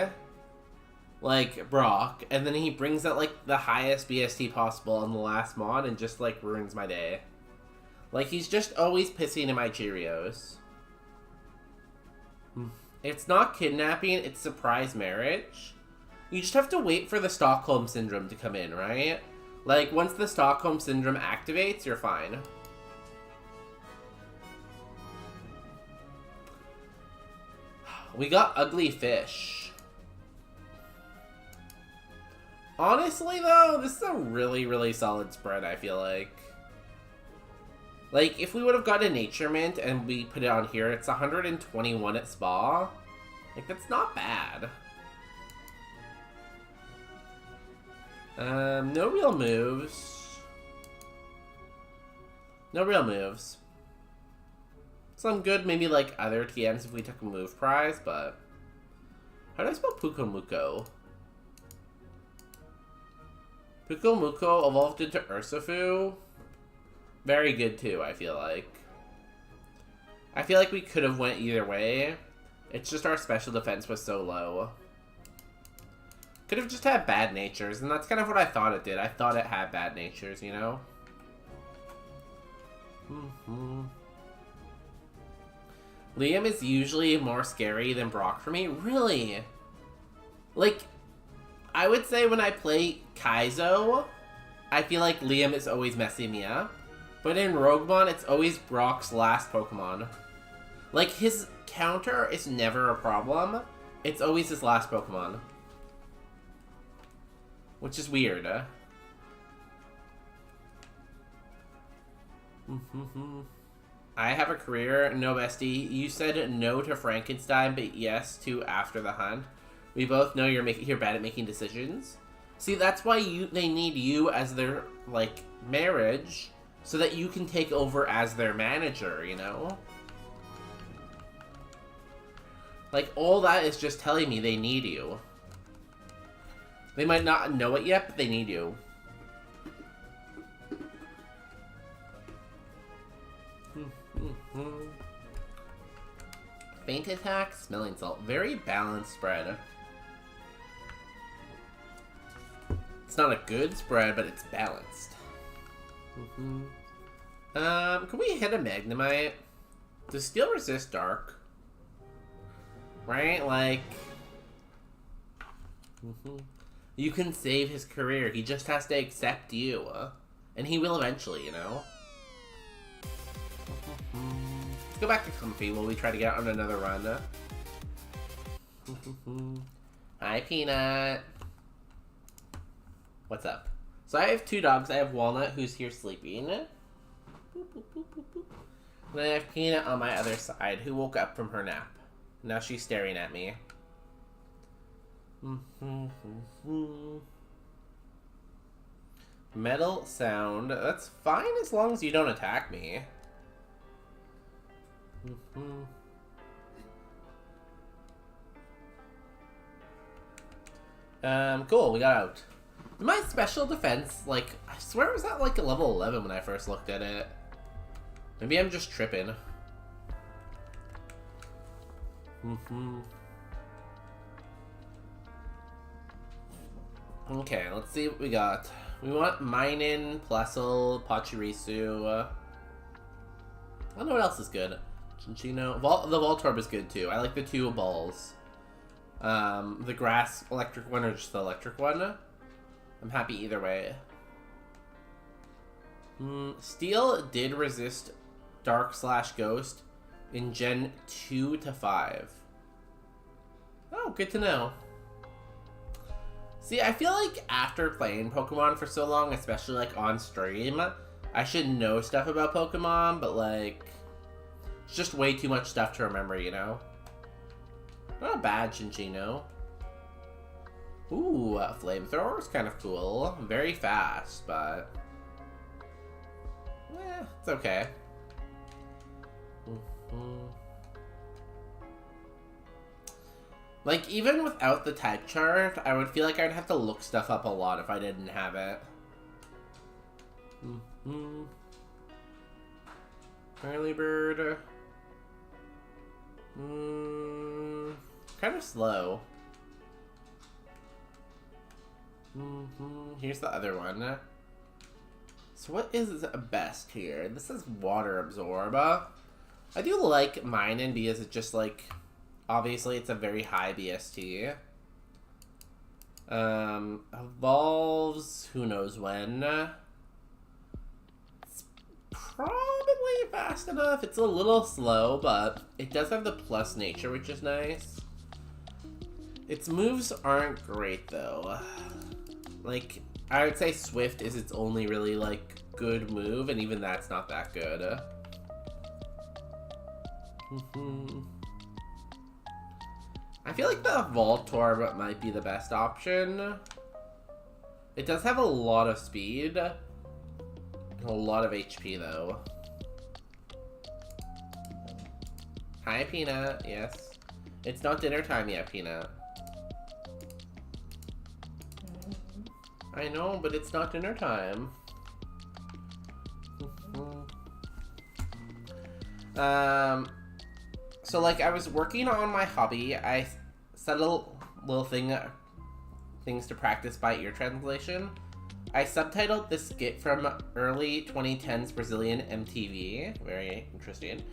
Speaker 1: like, Brock, and then he brings out like the highest BST possible on the last Mon and just like ruins my day. Like, he's just always pissing in my Cheerios. It's not kidnapping, it's surprise marriage. You just have to wait for the Stockholm Syndrome to come in, right? Like, once the Stockholm Syndrome activates, you're fine. We got Ugly Fish. Honestly, though, this is a really, really solid spread, I feel like. Like, if we would have got a Nature Mint and we put it on here, it's 121 at Spa. Like, that's not bad. No real moves. No real moves. Some good, maybe, like, other TMs if we took a move prize, but... How do I spell Pukomuko? Pukomuko evolved into Ursafu. Very good, too, I feel like. I feel like we could have went either way. It's just our special defense was so low. Could have just had bad natures, and that's kind of what I thought it did. I thought it had bad natures, you know? Liam is usually more scary than Brock for me. Really? Like, I would say when I play Kaizo, I feel like Liam is always messing me up. But in Roguemon, it's always Brock's last Pokemon. Like, his counter is never a problem. It's always his last Pokemon. Which is weird, I have a career. No, bestie. You said no to Frankenstein, but yes to After the Hunt. We both know you're bad at making decisions. See, that's why they need you as their, like, marriage, so that you can take over as their manager, you know? Like, all that is just telling me they need you. They might not know it yet, but they need you. Faint attack, smelling salt. Very balanced spread. It's not a good spread, but it's balanced. Can we hit a Magnemite? Does steel resist dark? Right? Like... You can save his career. He just has to accept you. And he will eventually, you know? Let's go back to Comfy while we try to get on another run. Hi, Peanut. What's up? So I have two dogs. I have Walnut, who's here sleeping. And I have Peanut on my other side, who woke up from her nap. Now she's staring at me. Metal sound. That's fine as long as you don't attack me. Cool, we got out. My special defense, like, I swear it was at like a level 11 when I first looked at it. Maybe I'm just tripping. Okay, let's see what we got. We want Minin, Plessel, Pachirisu. I don't know what else is good. Chinchino. The Voltorb is good too. I like the two balls. The grass electric one or just the electric one. I'm happy either way. Steel did resist Dark/Ghost in Gen 2 to 5. Oh, good to know. See, I feel like after playing Pokemon for so long, especially like on stream, I should know stuff about Pokemon, but like, it's just way too much stuff to remember, you know? Not a bad Chinchino. Ooh, a flamethrower is kind of cool. Very fast, but... it's okay. Like, even without the type chart, I would feel like I'd have to look stuff up a lot if I didn't have it. Early bird. Kind of slow. Here's the other one. So what is best here? This is Water Absorb. I do like Minin because it's just like... Obviously, it's a very high BST. Evolves, who knows when. It's probably fast enough. It's a little slow, but it does have the plus nature, which is nice. Its moves aren't great, though. Like, I would say Swift is its only really, like, good move, and even that's not that good. I feel like the Voltorb might be the best option. It does have a lot of speed. And a lot of HP, though. Hi, Peanut. Yes. It's not dinner time yet, Peanut. I know, but it's not dinner time. So, like, I was working on my hobby. I set a little things to practice by ear translation. I subtitled this skit from early 2010s Brazilian MTV. Very interesting.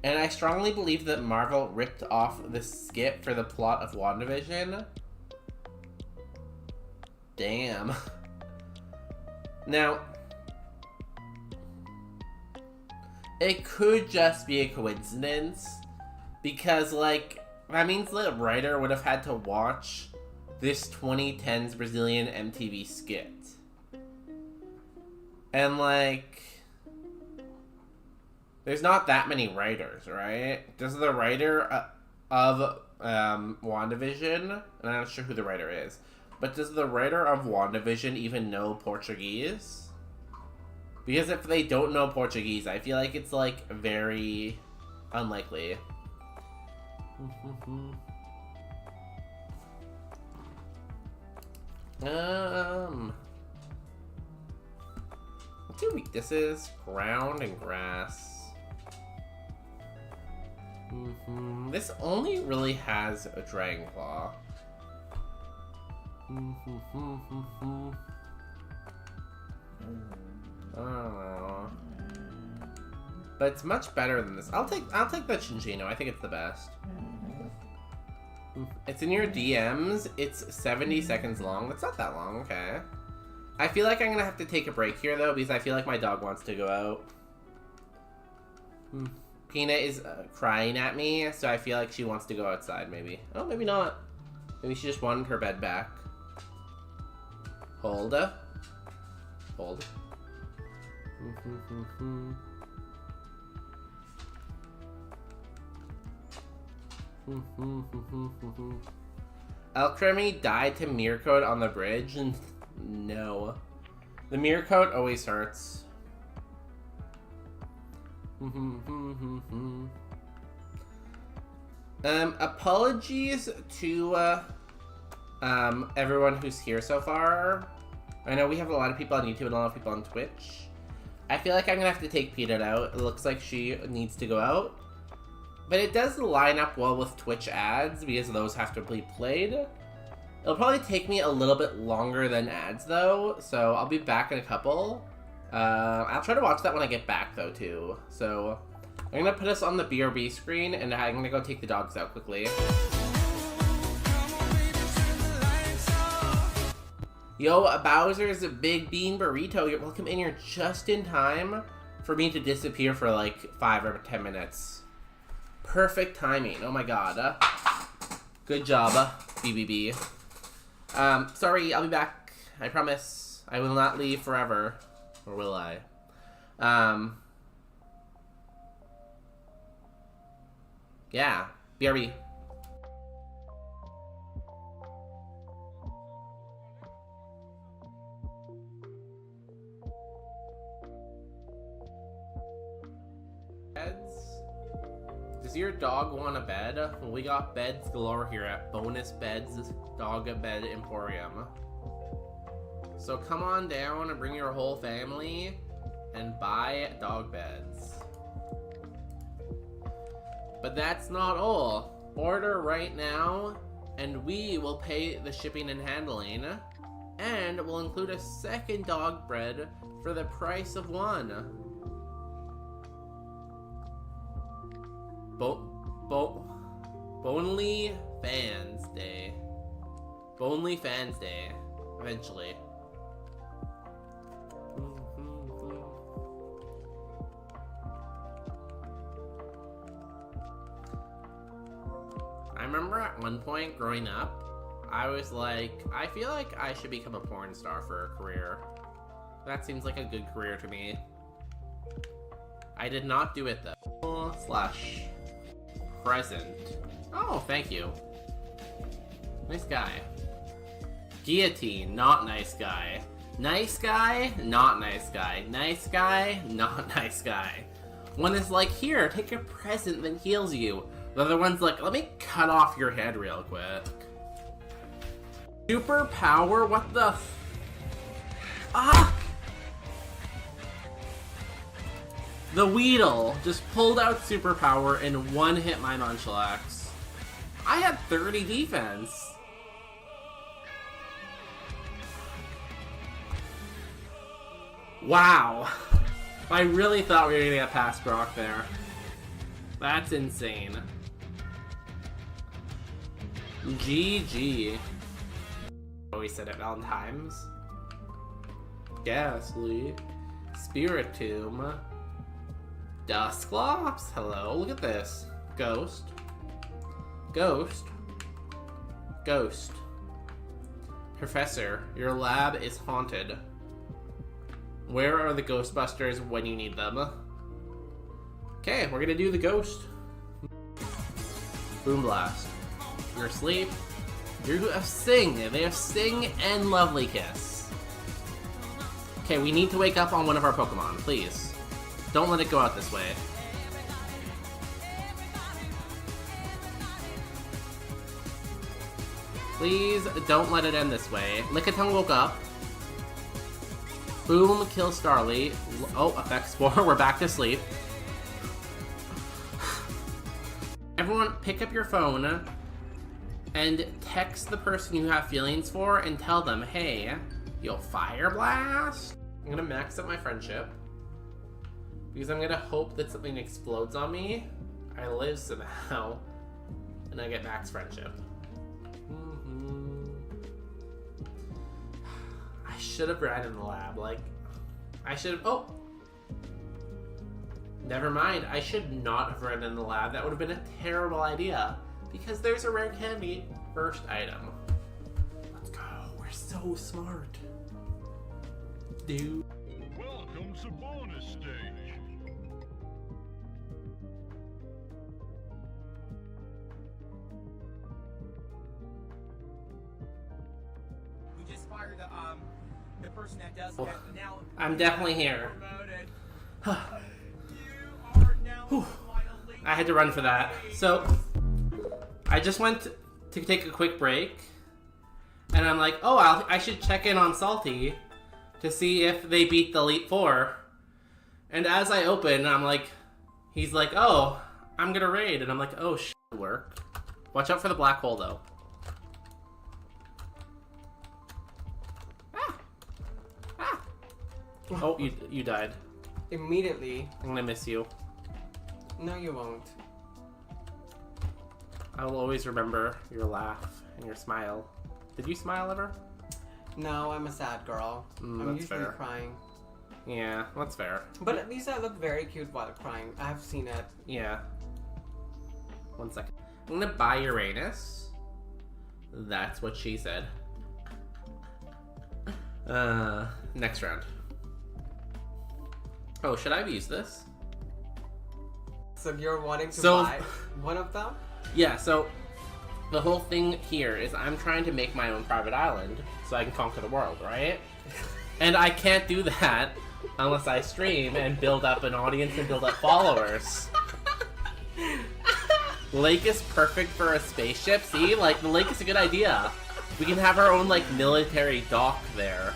Speaker 1: And I strongly believe that Marvel ripped off this skit for the plot of WandaVision. Damn. Now, it could just be a coincidence. Because, like, that means the writer would have had to watch this 2010s Brazilian MTV skit. And, like... There's not that many writers, right? Does the writer of WandaVision, and I'm not sure who the writer is, but does the writer of WandaVision even know Portuguese? Because if they don't know Portuguese, I feel like it's, like, very unlikely. What's your weaknesses? Ground and grass. This only really has a Dragon Claw. I don't know. But it's much better than this. I'll take the Chinchino. I think it's the best. It's in your DMs. It's 70 seconds long. That's not that long. Okay. I feel like I'm gonna have to take a break here though, because I feel like my dog wants to go out. Peanut is crying at me, so I feel like she wants to go outside, maybe. Oh, maybe not. Maybe she just wanted her bed back. Hold. Hold. Alcremie died to mirror coat on the bridge, and no. The mirror coat always hurts. Apologies to everyone who's here so far. I know we have a lot of people on YouTube and a lot of people on Twitch. I feel like I'm gonna have to take Peanut out. It looks like she needs to go out. But it does line up well with Twitch ads because those have to be played. It'll probably take me a little bit longer than ads though, so I'll be back in a couple. I'll try to watch that when I get back though too. So I'm gonna put us on the BRB screen and I'm gonna go take the dogs out quickly. Yo, Bowser's Big Bean Burrito, you're welcome in here just in time for me to disappear for like 5 or 10 minutes. Perfect timing, oh my god. Good job, BBB. Sorry, I'll be back. I promise. I will not leave forever. Or will I? Yeah, BRB. Does your dog want a bed? Well, we got beds galore here at Bonus Beds Dog Bed Emporium. So come on down and bring your whole family and buy dog beds. But that's not all. Order right now and we will pay the shipping and handling, and we'll include a second dog bed for the price of one. Bonely Fans Day. Bonely Fans Day. Eventually. I remember at one point growing up, I was like, I feel like I should become a porn star for a career. That seems like a good career to me. I did not do it though. Slash present. Oh, thank you. Nice guy. Guillotine, not nice guy. Nice guy, not nice guy. Nice guy, not nice guy. One is like, here, take a present that heals you. The other one's like, let me cut off your head real quick. Superpower? What the The Weedle just pulled out superpower and one hit my Nunchalax. I had 30 defense. Wow. I really thought we were gonna get past Brock there. That's insane. GG. Always said it Valentine's. Ghastly. Spiritomb. Dusclops? Hello, look at this. Ghost. Ghost. Ghost. Professor, your lab is haunted. Where are the Ghostbusters when you need them? Okay, we're gonna do the ghost. Boom blast. You're asleep. You have Sing. They have Sting and Lovely Kiss. Okay, we need to wake up on one of our Pokemon, please. Don't let it go out this way. Please don't let it end this way. Lickitung woke up. Boom, kill Starly. Oh, effect spore. We're back to sleep. Everyone, pick up your phone and text the person you have feelings for and tell them, hey, you'll Fire Blast? I'm gonna max up my friendship because I'm gonna hope that something explodes on me. I live somehow and I get max friendship. I should have ran in the lab. Like, I should have. Oh, never mind. I should not have run in the lab. That would have been a terrible idea because there's a rare candy first item. Let's go. We're so smart, dude.
Speaker 3: Welcome to bonus stage.
Speaker 4: We just fired the person that does that. Now
Speaker 1: I'm definitely here.
Speaker 4: you are now finally.
Speaker 1: I had to run for that. So I just went to take a quick break, and I'm like, oh, I should check in on Salty to see if they beat the Elite Four. And as I open, I'm like, he's like, oh, I'm gonna raid, and I'm like, oh, shit, worked. Watch out for the black hole, though. Oh, you died.
Speaker 5: Immediately.
Speaker 1: I'm gonna miss you.
Speaker 5: No, you won't.
Speaker 1: I will always remember your laugh and your smile. Did you smile ever?
Speaker 5: No, I'm a sad girl. I'm
Speaker 1: That's
Speaker 5: usually
Speaker 1: fair.
Speaker 5: crying.
Speaker 1: Yeah, that's fair.
Speaker 5: But at least I look very cute while crying. I have seen it.
Speaker 1: Yeah. 1 second. I'm gonna buy Uranus. That's what she said. Next round. Oh, should I have used this?
Speaker 5: So you're wanting to
Speaker 1: So-
Speaker 5: buy one of them?
Speaker 1: Yeah, so the whole thing here is I'm trying to make my own private island so I can conquer the world, right? And I can't do that unless I stream and build up an audience and build up followers. Lake is perfect for a spaceship. See, like, the lake is a good idea. We can have our own, like, military dock there.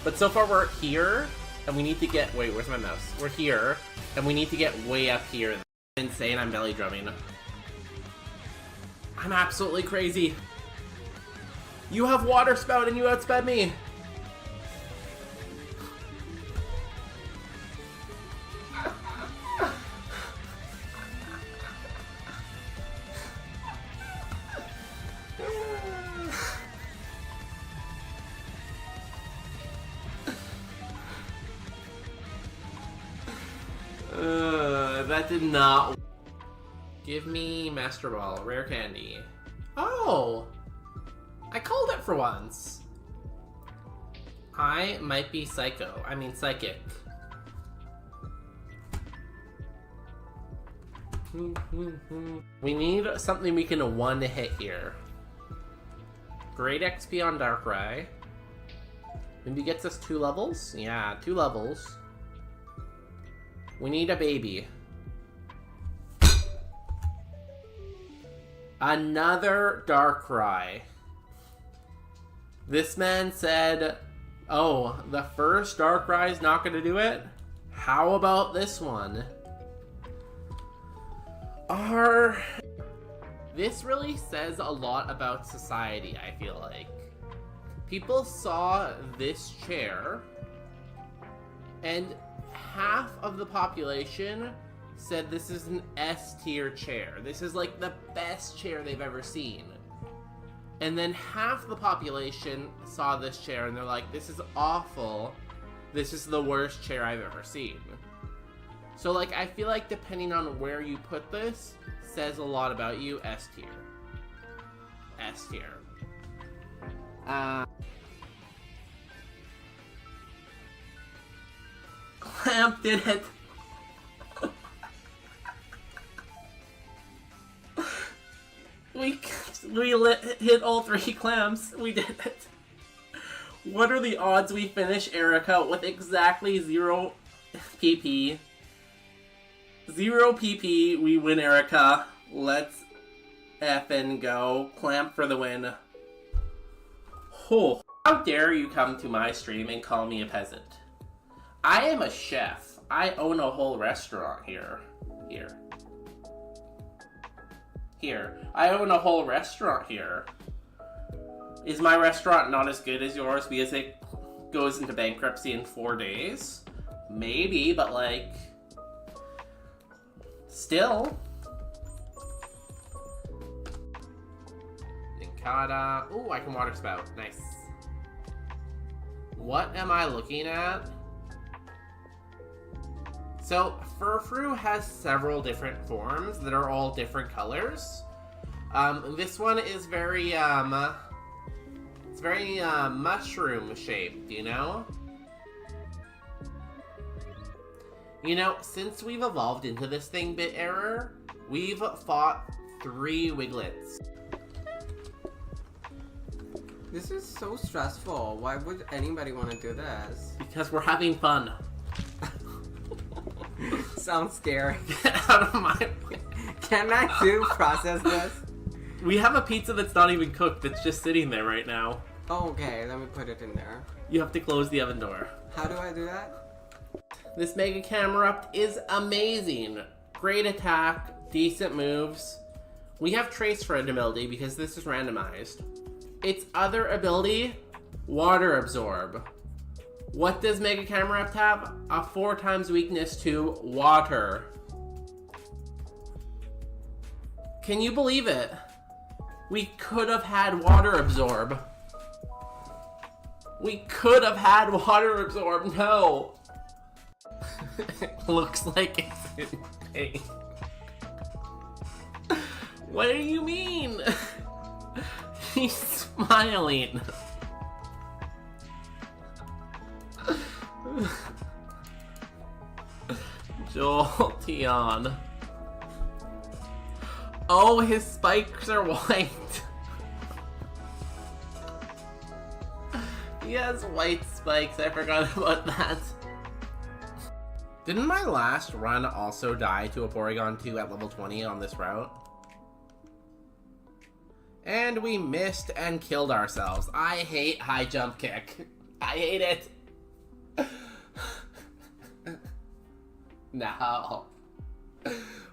Speaker 1: But so far we're here, and we need to get... Wait, where's my mouse? We're here, and we need to get way up here. Insane, I'm belly drumming. I'm absolutely crazy. You have water spout and you outsped me. That did not. Give me Master Ball, rare candy. Oh! I called it for once. I might be psychic. We need something we can one hit here. Great XP on Darkrai. Maybe gets us 2 levels? Yeah, 2 levels. We need a baby. Another Darkrai. This man said, oh, the first Darkrai is not going to do it? How about this one? This really says a lot about society, I feel like. People saw this chair, and half of the population said this is an S-tier chair. This is like the best chair they've ever seen. And then half the population saw this chair and they're like, this is awful. This is the worst chair I've ever seen. So like, I feel like depending on where you put this, says a lot about you. S-tier. S-tier. Clamp did it. We hit all 3 clams. We did it. What are the odds we finish Erica with exactly 0 PP? 0 PP, we win Erica. Let's effing go. Clamp for the win. Oh, how dare you come to my stream and call me a peasant? I am a chef. I own a whole restaurant here. Here. I own a whole restaurant here. Is my restaurant not as good as yours because it goes into bankruptcy in 4 days? Maybe, but like... Still. Ninkata. Ooh, I can water spout. Nice. What am I looking at? So, Furfru has several different forms that are all different colors. This one is very, it's very, mushroom shaped, you know? You know, since we've evolved into this thing, Bit Error, we've fought 3 Wiglets.
Speaker 5: This is so stressful. Why would anybody want to do this?
Speaker 1: Because we're having fun.
Speaker 5: Sounds scary.
Speaker 1: Get out of my way.
Speaker 5: Can I process this?
Speaker 1: We have a pizza that's not even cooked that's just sitting there right now.
Speaker 5: Oh, okay. Let me put it in there.
Speaker 1: You have to close the oven door.
Speaker 5: How do I do that?
Speaker 1: This Mega Camerupt is amazing. Great attack, decent moves. We have Trace for an ability because this is randomized. Its other ability, Water Absorb. What does Mega Camerupt have? A 4 times weakness to water. Can you believe it? We could have had Water Absorb. We could have had Water Absorb. No. Looks like it's in pain. What do you mean? He's smiling. Jolteon. Oh, his spikes are white. He has white spikes. I forgot about that. Didn't my last run also die to a Porygon 2 at level 20 on this route? And we missed and killed ourselves. I hate high jump kick. I hate it. No.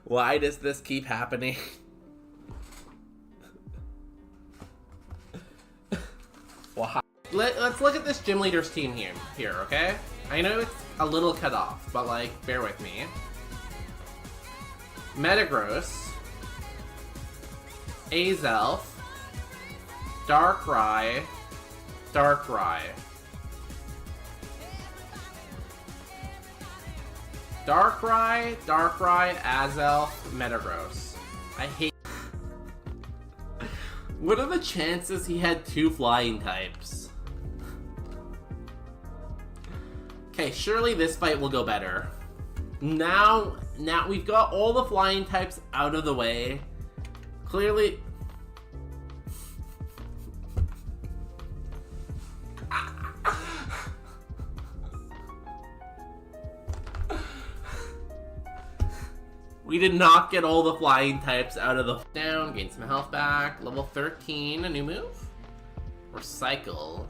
Speaker 1: Why does this keep happening? Why? Let's look at this gym leader's team here, okay? I know it's a little cut off, but like, bear with me. Metagross, Azelf, Darkrai, Darkrai, Azelf, Metagross. I hate. What are the chances he had 2 flying types? Okay, surely this fight will go better. Now we've got all the flying types out of the way. Clearly... We did not get all the flying types out of the... Down, gain some health back. Level 13, a new move? Recycle.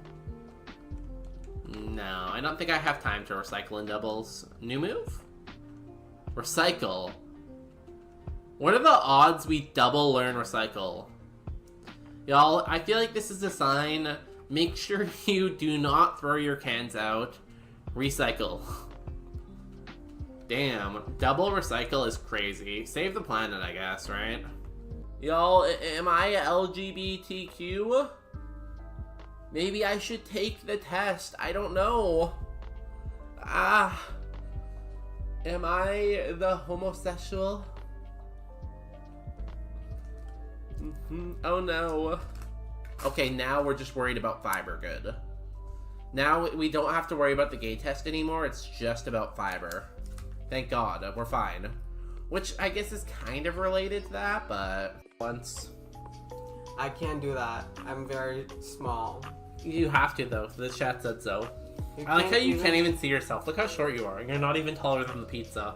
Speaker 1: No, I don't think I have time to recycle in doubles. New move? Recycle. What are the odds we double learn recycle? Y'all, I feel like this is a sign. Make sure you do not throw your cans out. Recycle. Damn, double recycle is crazy. Save the planet, I guess, right? Y'all, am I LGBTQ? Maybe I should take the test. I don't know. Am I the homosexual? Oh no. Okay, now we're just worried about fiber. Good. Now we don't have to worry about the gay test anymore. It's just about fiber. Thank God. We're fine. Which I guess is kind of related to that, but once.
Speaker 5: I can't do that. I'm very small.
Speaker 1: You have to though. The chat said so.
Speaker 5: You
Speaker 1: I like how you can't even see yourself. Look how short you are. You're not even taller than the pizza.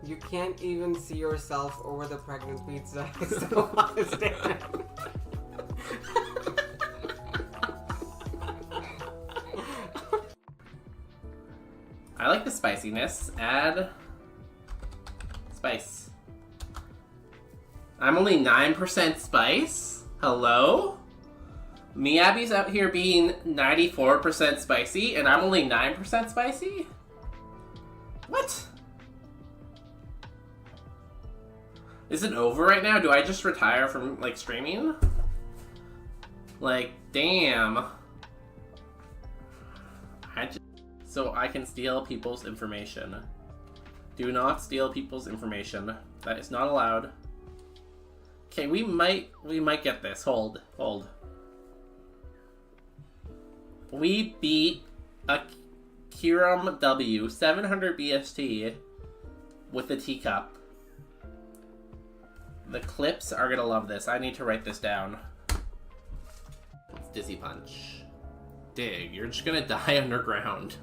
Speaker 5: You can't even see yourself over the pregnant pizza. I still want to stand.
Speaker 1: I like the spiciness. Add spice. I'm only 9% spice? Hello? Miyabi's out here being 94% spicy, and I'm only 9% spicy? What? Is it over right now? Do I just retire from, like, streaming? Like, damn. So I can steal people's information. Do not steal people's information. That is not allowed. Okay, we might get this. Hold. We beat a Kiram W 700 BST with the teacup. The clips are gonna love this. I need to write this down. It's Dizzy Punch. Dig, you're just gonna die underground.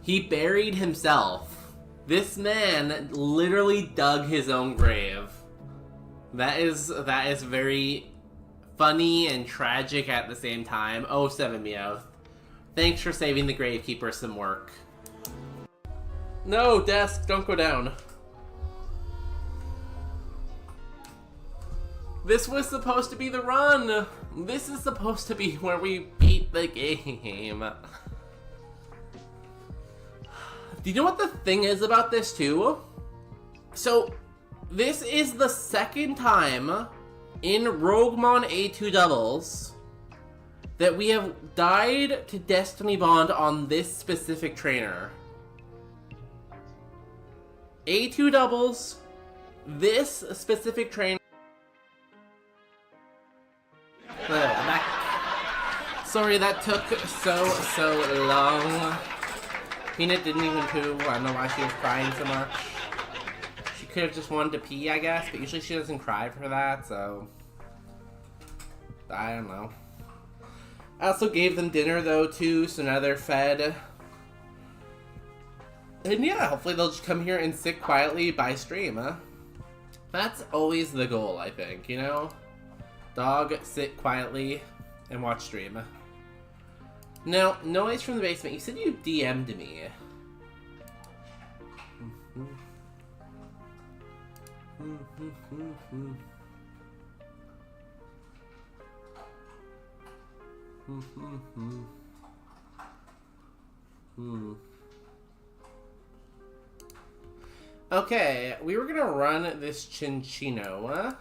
Speaker 1: He buried himself. This man literally dug his own grave. That is very funny and tragic at the same time. Oh, 7 Meowth. Thanks for saving the Gravekeeper some work. No, desk, don't go down. This was supposed to be the run. This is supposed to be where we beat the game. Do you know what the thing is about this too? So, this is the second time in Roguemon A2 doubles that we have died to Destiny Bond on this specific trainer. A2 doubles, this specific trainer. Sorry, that took so long. Peanut didn't even poo. I don't know why she was crying so much. She could have just wanted to pee, I guess, but usually she doesn't cry for that, so I don't know. I also gave them dinner though too, so now they're fed. And yeah, hopefully they'll just come here and sit quietly by stream, huh? That's always the goal, I think, you know? Dog, sit quietly and watch stream. No, noise from the basement. You said you DM'd me. Okay, we were gonna run this Chinchino.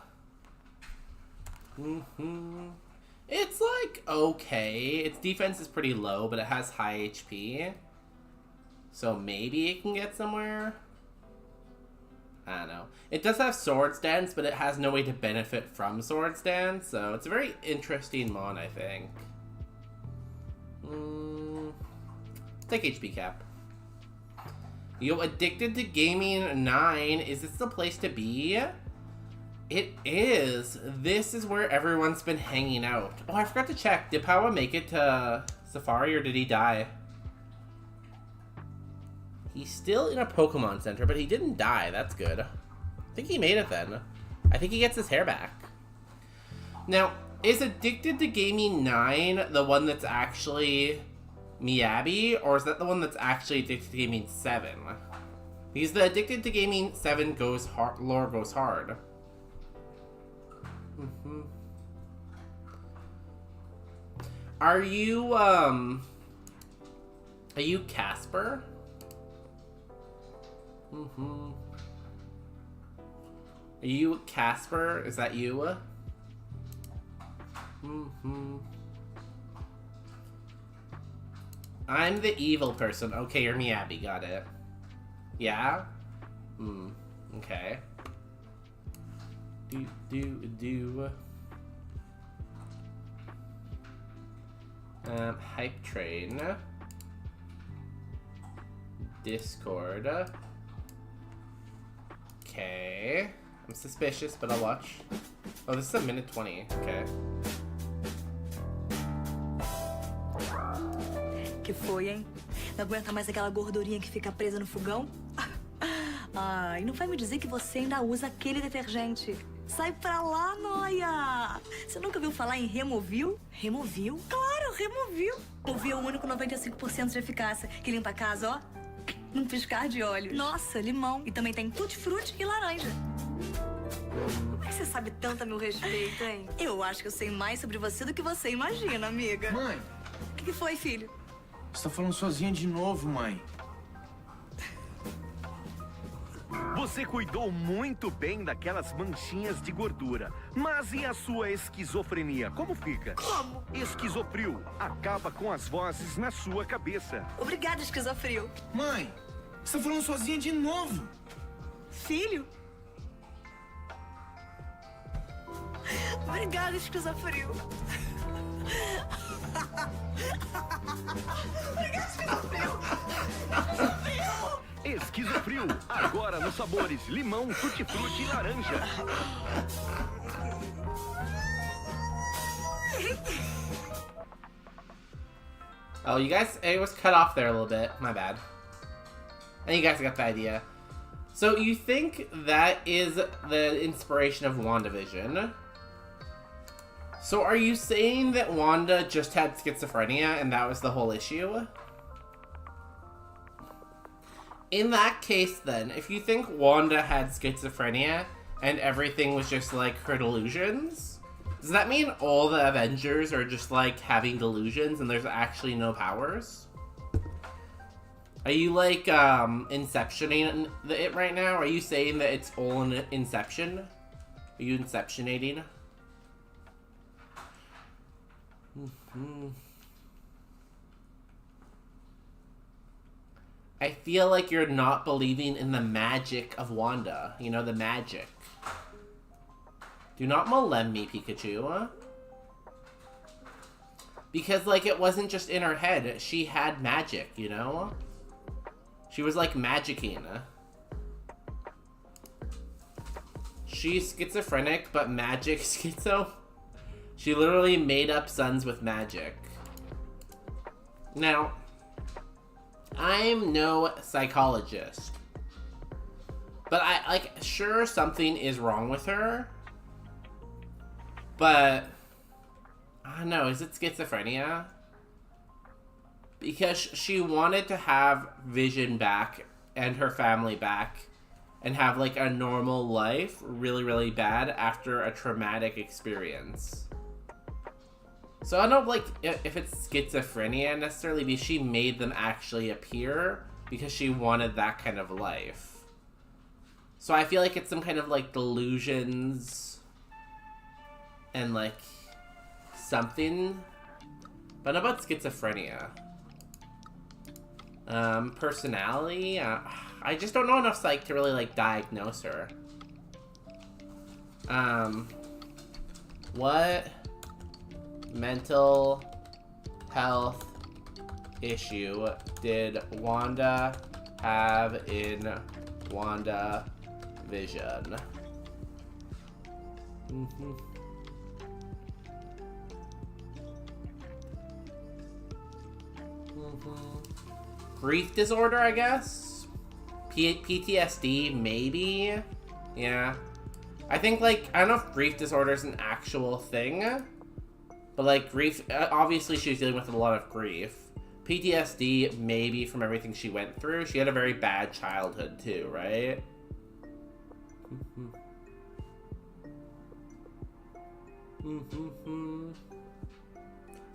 Speaker 1: It's like okay. Its defense is pretty low, but it has high HP. So maybe it can get somewhere. I don't know. It does have Swords Dance, but it has no way to benefit from Swords Dance, so it's a very interesting mon, I think. Take HP cap. Yo, Addicted to Gaming 9. Is this the place to be? It is. This is where everyone's been hanging out. Oh, I forgot to check. Did Pawa make it to Safari or did he die? He's still in a Pokemon Center, but he didn't die. That's good. I think he made it then. I think he gets his hair back. Now, is Addicted to Gaming 9 the one that's actually Miyabi, or is that the one that's actually Addicted to Gaming 7? Because the Addicted to Gaming 7 goes hard, lore goes hard. Are you Casper? Are you Casper? Is that you? I'm the evil person. Okay, you're Miyabi. Got it. Yeah? Okay. Hype train. Discord. Okay. I'm suspicious, but I'll watch. Oh, this is a minute 20. Okay.
Speaker 6: Que foi, hein? Não aguenta mais aquela gordurinha que fica presa no fogão? Ai, não vai me dizer que você ainda usa aquele detergente. Sai pra lá, noia! Você nunca ouviu falar em Removil? Removil? Claro, Removil! Removil é o único 95% de eficácia que limpa a casa, ó. Num piscar de olhos. Nossa, limão. E também tem tutti-frutti e laranja. Como é que você sabe tanto a meu respeito, hein? Eu acho que eu sei mais sobre você do que você imagina, amiga.
Speaker 7: Mãe,
Speaker 6: O que foi, filho?
Speaker 7: você tá falando sozinha de novo, mãe.
Speaker 8: Você cuidou muito bem daquelas manchinhas de gordura. Mas e a sua esquizofrenia? Como fica?
Speaker 6: Como?
Speaker 8: Esquizofrio acaba com as vozes na sua cabeça.
Speaker 6: Obrigada, esquizofrio.
Speaker 7: Mãe, você tá falando sozinha de novo.
Speaker 6: Filho? Obrigada, esquizofrio.
Speaker 8: Esquizofrio, agora nos sabores limão, tutti-frutti e laranja.
Speaker 1: Oh, you guys, it was cut off there a little bit. My bad. And you guys got the idea. So you think that is the inspiration of WandaVision? So are you saying that Wanda just had schizophrenia and that was the whole issue? In that case then, if you think Wanda had schizophrenia and everything was just like her delusions, does that mean all the Avengers are just like having delusions and there's actually no powers? Are you like inceptioning it right now? Are you saying that it's all an inception? Are you inceptionating? I feel like you're not believing in the magic of Wanda. You know, the magic. Do not malem me, Pikachu. Because, like, it wasn't just in her head. She had magic, you know? She was, like, magicking. She's schizophrenic, but magic schizo. She literally made up sons with magic. Now, I'm no psychologist, but sure, something is wrong with her, but I don't know, is it schizophrenia? Because she wanted to have Vision back and her family back and have like a normal life really, really bad after a traumatic experience. So I don't know, like, if it's schizophrenia necessarily, because she made them actually appear because she wanted that kind of life. So I feel like it's some kind of, like, delusions and, like, something. But not about schizophrenia. Personality? I just don't know enough psych to really, like, diagnose her. What mental health issue did Wanda have in WandaVision? Grief disorder, I guess? PTSD, maybe? Yeah. I think, like, I don't know if grief disorder is an actual thing. But, like, grief, obviously she was dealing with a lot of grief. PTSD, maybe from everything she went through. She had a very bad childhood, too, right?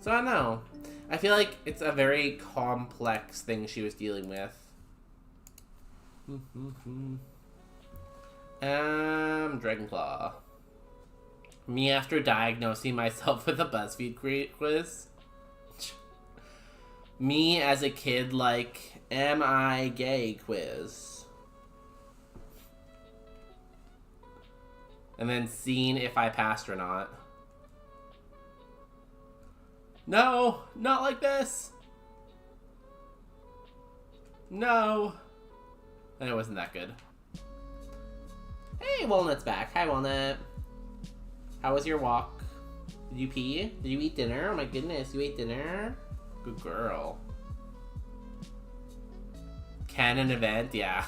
Speaker 1: So, I don't know. I feel like it's a very complex thing she was dealing with. Dragonclaw. Me after diagnosing myself with a BuzzFeed quiz. Me as a kid, like, am I gay quiz. And then seeing if I passed or not. No, not like this. No. And it wasn't that good. Hey, Walnut's back. Hi, Walnut. How was your walk? Did you pee? Did you eat dinner? Oh my goodness, you ate dinner? Good girl. Canon event? Yeah.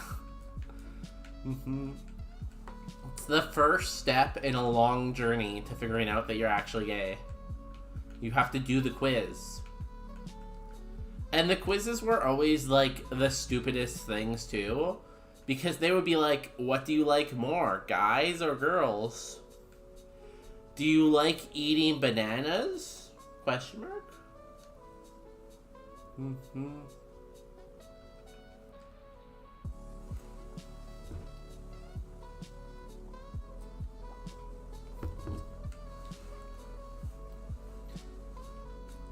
Speaker 1: It's the first step in a long journey to figuring out that you're actually gay. You have to do the quiz. And the quizzes were always, like, the stupidest things, too. Because they would be like, what do you like more, guys or girls? Do you like eating bananas? Question mark?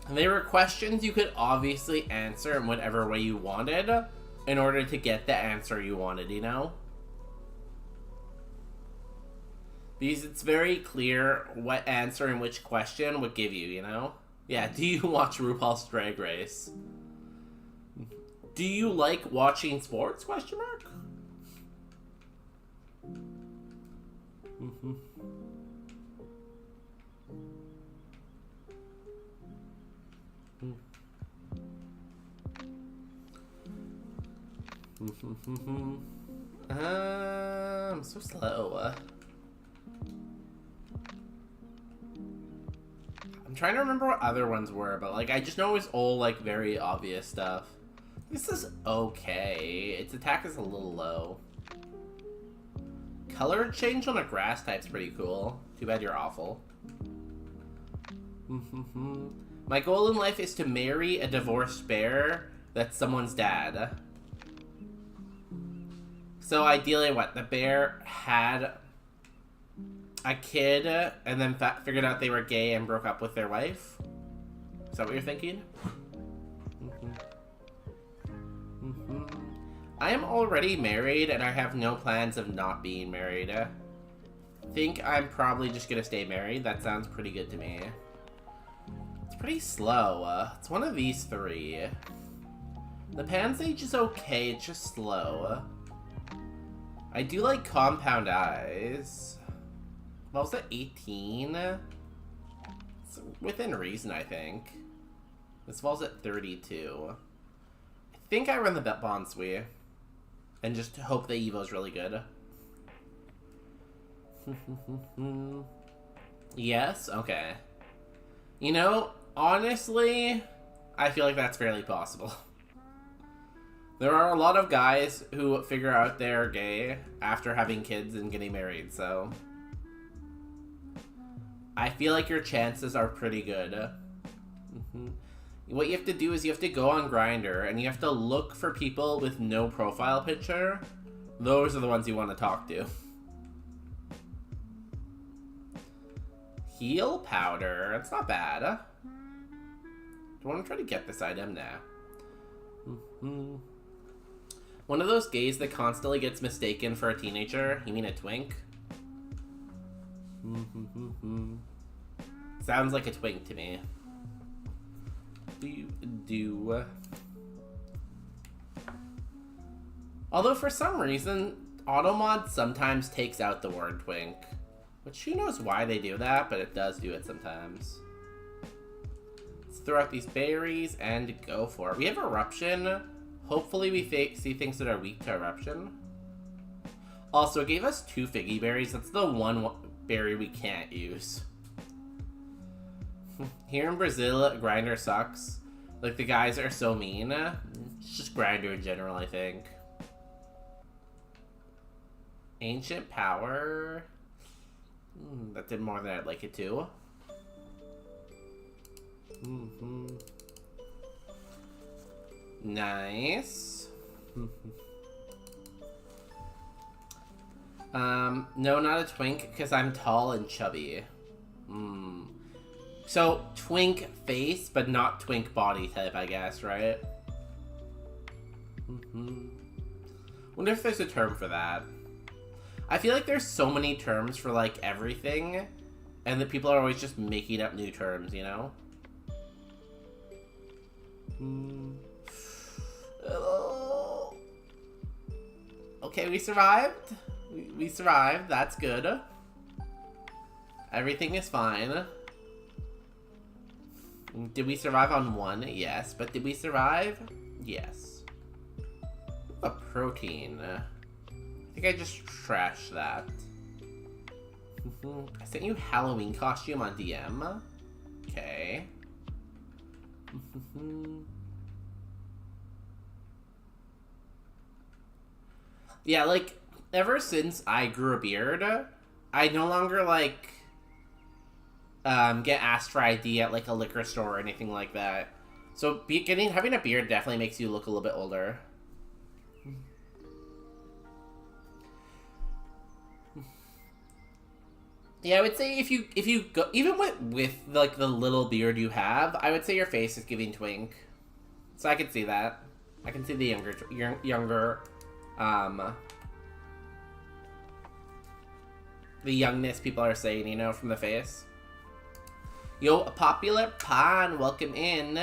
Speaker 1: And they were questions you could obviously answer in whatever way you wanted in order to get the answer you wanted, you know? Because it's very clear what answer and which question would give you, you know? Yeah, do you watch RuPaul's Drag Race? Do you like watching sports? Question mark? I'm so slow. I'm trying to remember what other ones were, but like I just know it was all like very obvious stuff. This is okay. Its attack is a little low. Color change on a grass type's pretty cool. Too bad you're awful. My goal in life is to marry a divorced bear that's someone's dad. So ideally, what? The bear had a kid and then figured out they were gay and broke up with their wife? Is that what you're thinking? I am already married and I have no plans of not being married. I think I'm probably just gonna stay married. That sounds pretty good to me. It's pretty slow. It's one of these three. The Pansage is okay, it's just slow. I do like Compound Eyes. What was it, 18? It's within reason, I think. This falls at 32. I think I run the Bon Sui. And just hope the Evo's really good. Yes? Okay. You know, honestly, I feel like that's fairly possible. There are a lot of guys who figure out they're gay after having kids and getting married, so I feel like your chances are pretty good. What you have to do is you have to go on Grindr and you have to look for people with no profile picture. Those are the ones you want to talk to. Heal powder. It's not bad. Do you want to try to get this item now? One of those gays that constantly gets mistaken for a teenager. You mean a twink? Sounds like a twink to me. Although for some reason, Automod sometimes takes out the word twink. Which who knows why they do that, but it does do it sometimes. Let's throw out these berries and go for it. We have Eruption. Hopefully we see things that are weak to Eruption. Also, it gave us 2 Figgy Berries. That's the one berry we can't use. Here in Brazil, Grindr sucks. Like, the guys are so mean. It's just Grindr in general, I think. Ancient Power. That did more than I'd like it to. Nice. No, not a twink, because I'm tall and chubby. So, twink face, but not twink body type, I guess, right? Wonder if there's a term for that. I feel like there's so many terms for, like, everything, and that people are always just making up new terms, you know? Okay, we survived. We survived. That's good. Everything is fine. Did we survive on one? Yes. But did we survive? Yes. A protein. I think I just trashed that. I sent you Halloween costume on DM. Okay. Yeah, like, ever since I grew a beard, I no longer, like, get asked for ID at, like, a liquor store or anything like that. So, having a beard definitely makes you look a little bit older. Yeah, I would say if you go, even with like the little beard you have, I would say your face is giving twink. So I can see that. I can see the younger, the youngness people are saying, you know, from the face. Yo, a popular Pan, welcome in.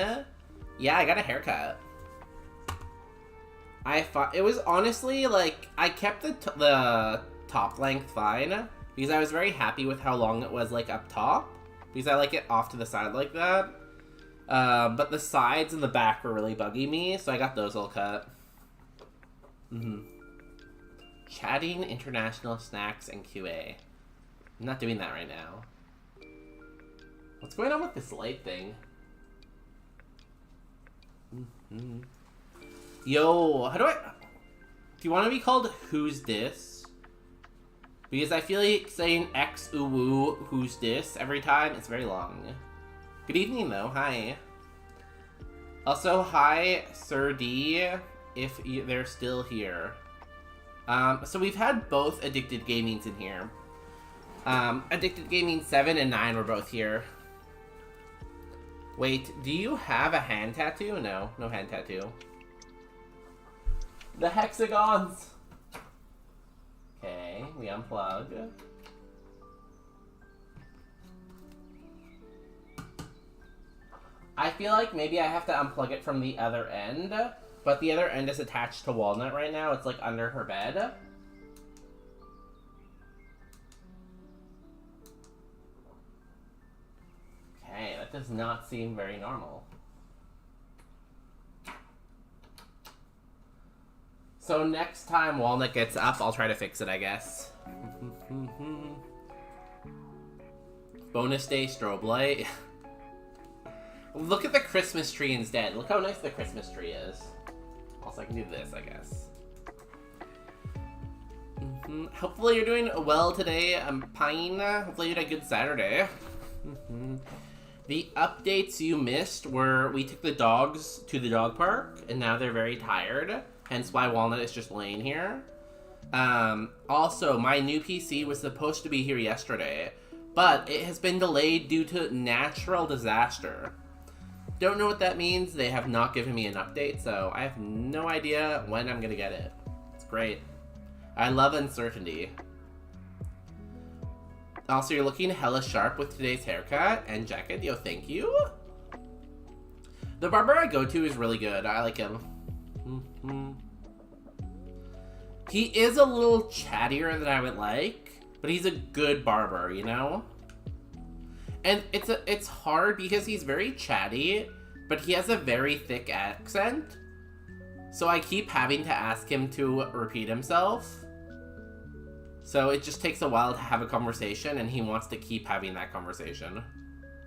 Speaker 1: Yeah, I got a haircut. It was honestly like I kept the top length fine. Because I was very happy with how long it was, like, up top. Because I like it off to the side like that. But the sides and the back were really bugging me, so I got those all cut. Chatting, international snacks, and QA. I'm not doing that right now. What's going on with this light thing? Yo, how do I... Do you want to be called Who's This? Because I feel like saying X uwu who's this every time, it's very long. Good evening though, hi. Also, hi Sir D, if they're still here. So we've had both Addicted Gamings in here. Addicted Gaming 7 and 9 were both here. Wait, do you have a hand tattoo? No, no hand tattoo. The hexagons! Okay, we unplug. I feel like maybe I have to unplug it from the other end, but the other end is attached to Walnut right now. It's like under her bed. Okay, that does not seem very normal. So next time Walnut gets up, I'll try to fix it, I guess. Bonus day strobe light. Look at the Christmas tree instead. Look how nice the Christmas tree is. Also, I can do this, I guess. Hopefully you're doing well today, Pine. Hopefully you had a good Saturday. The updates you missed were we took the dogs to the dog park, and now they're very tired. Hence why Walnut is just laying here. Also, my new PC was supposed to be here yesterday, but it has been delayed due to natural disaster. Don't know what that means. They have not given me an update, so I have no idea when I'm gonna get it. It's great. I love uncertainty. Also, you're looking hella sharp with today's haircut and jacket. Yo, thank you. The barber I go to is really good. I like him. He is a little chattier than I would like, but he's a good barber, you know? And it's hard because he's very chatty, but he has a very thick accent. So I keep having to ask him to repeat himself. So it just takes a while to have a conversation, and he wants to keep having that conversation.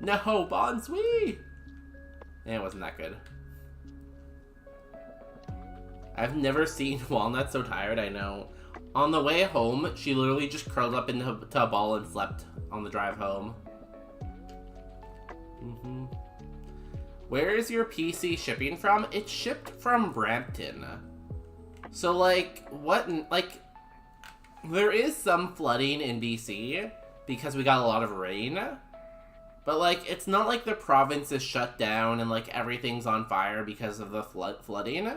Speaker 1: No, Bon Sweet! It wasn't that good. I've never seen Walnut so tired, I know. On the way home, she literally just curled up into a ball and slept on the drive home. Where is your PC shipping from? It's shipped from Brampton. So, like, what, like, there is some flooding in BC because we got a lot of rain. But, like, it's not like the province is shut down and, like, everything's on fire because of the flooding.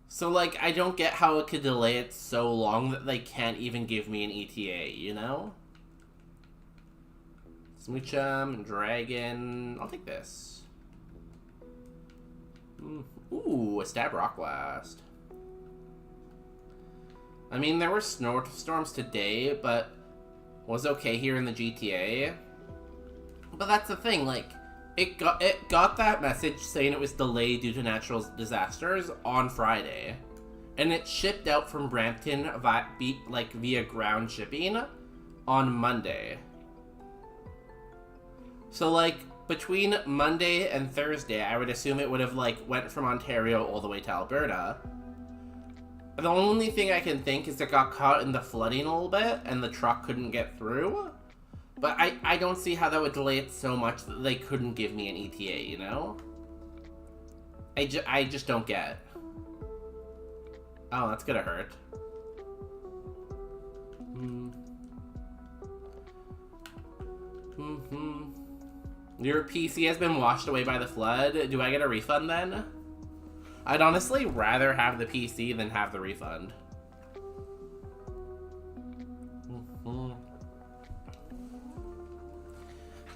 Speaker 1: So, like, I don't get how it could delay it so long that they can't even give me an ETA, you know? Smoochum, Dragon... I'll take this. Ooh, a Stab Rock Blast. I mean, there were snowstorms today, but was okay here in the GTA. But that's the thing, like, it got that message saying it was delayed due to natural disasters on Friday. And it shipped out from Brampton via ground shipping on Monday. So, like, between Monday and Thursday, I would assume it would have, like, went from Ontario all the way to Alberta. The only thing I can think is it got caught in the flooding a little bit, and the truck couldn't get through. But I don't see how that would delay it so much that they couldn't give me an ETA, you know? I just don't get. Oh, that's gonna hurt. Your PC has been washed away by the flood. Do I get a refund then? I'd honestly rather have the PC than have the refund.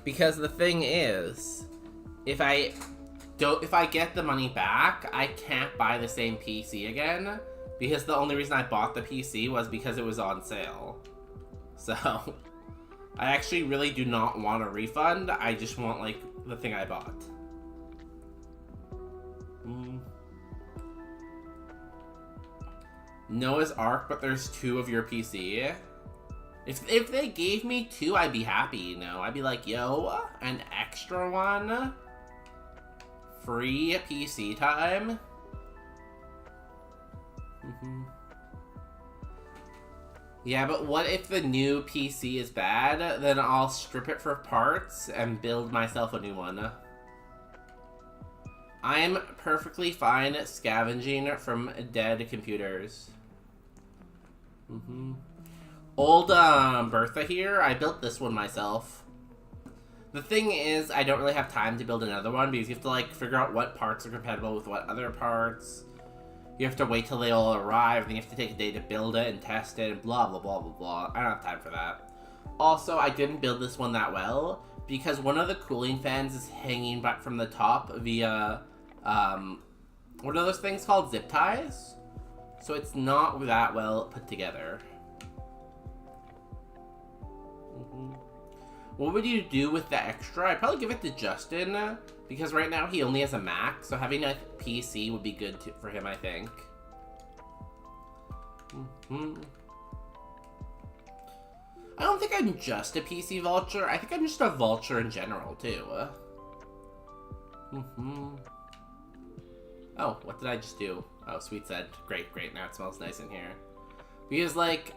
Speaker 1: Because the thing is, if I get the money back, I can't buy the same PC again, because the only reason I bought the PC was because it was on sale. So, I actually really do not want a refund. I just want, like, the thing I bought. Noah's Ark, but there's 2 of your PC. If they gave me 2, I'd be happy, you know? I'd be like, yo, an extra one? Free PC time? Yeah, but what if the new PC is bad? Then I'll strip it for parts and build myself a new one. I'm perfectly fine scavenging from dead computers. Old Bertha here, I built this one myself. The thing is, I don't really have time to build another one because you have to, like, figure out what parts are compatible with what other parts. You have to wait till they all arrive, then you have to take a day to build it and test it and blah blah blah blah blah. I don't have time for that. Also, I didn't build this one that well because one of the cooling fans is hanging back from the top via, what are those things called? Zip ties? So it's not that well put together. What would you do with the extra? I'd probably give it to Justin, because right now he only has a Mac, so having a PC would be good for him, I think. I don't think I'm just a PC vulture. I think I'm just a vulture in general, too. Oh, what did I just do? Oh, sweet scent. Great, great. Now it smells nice in here. Because, like...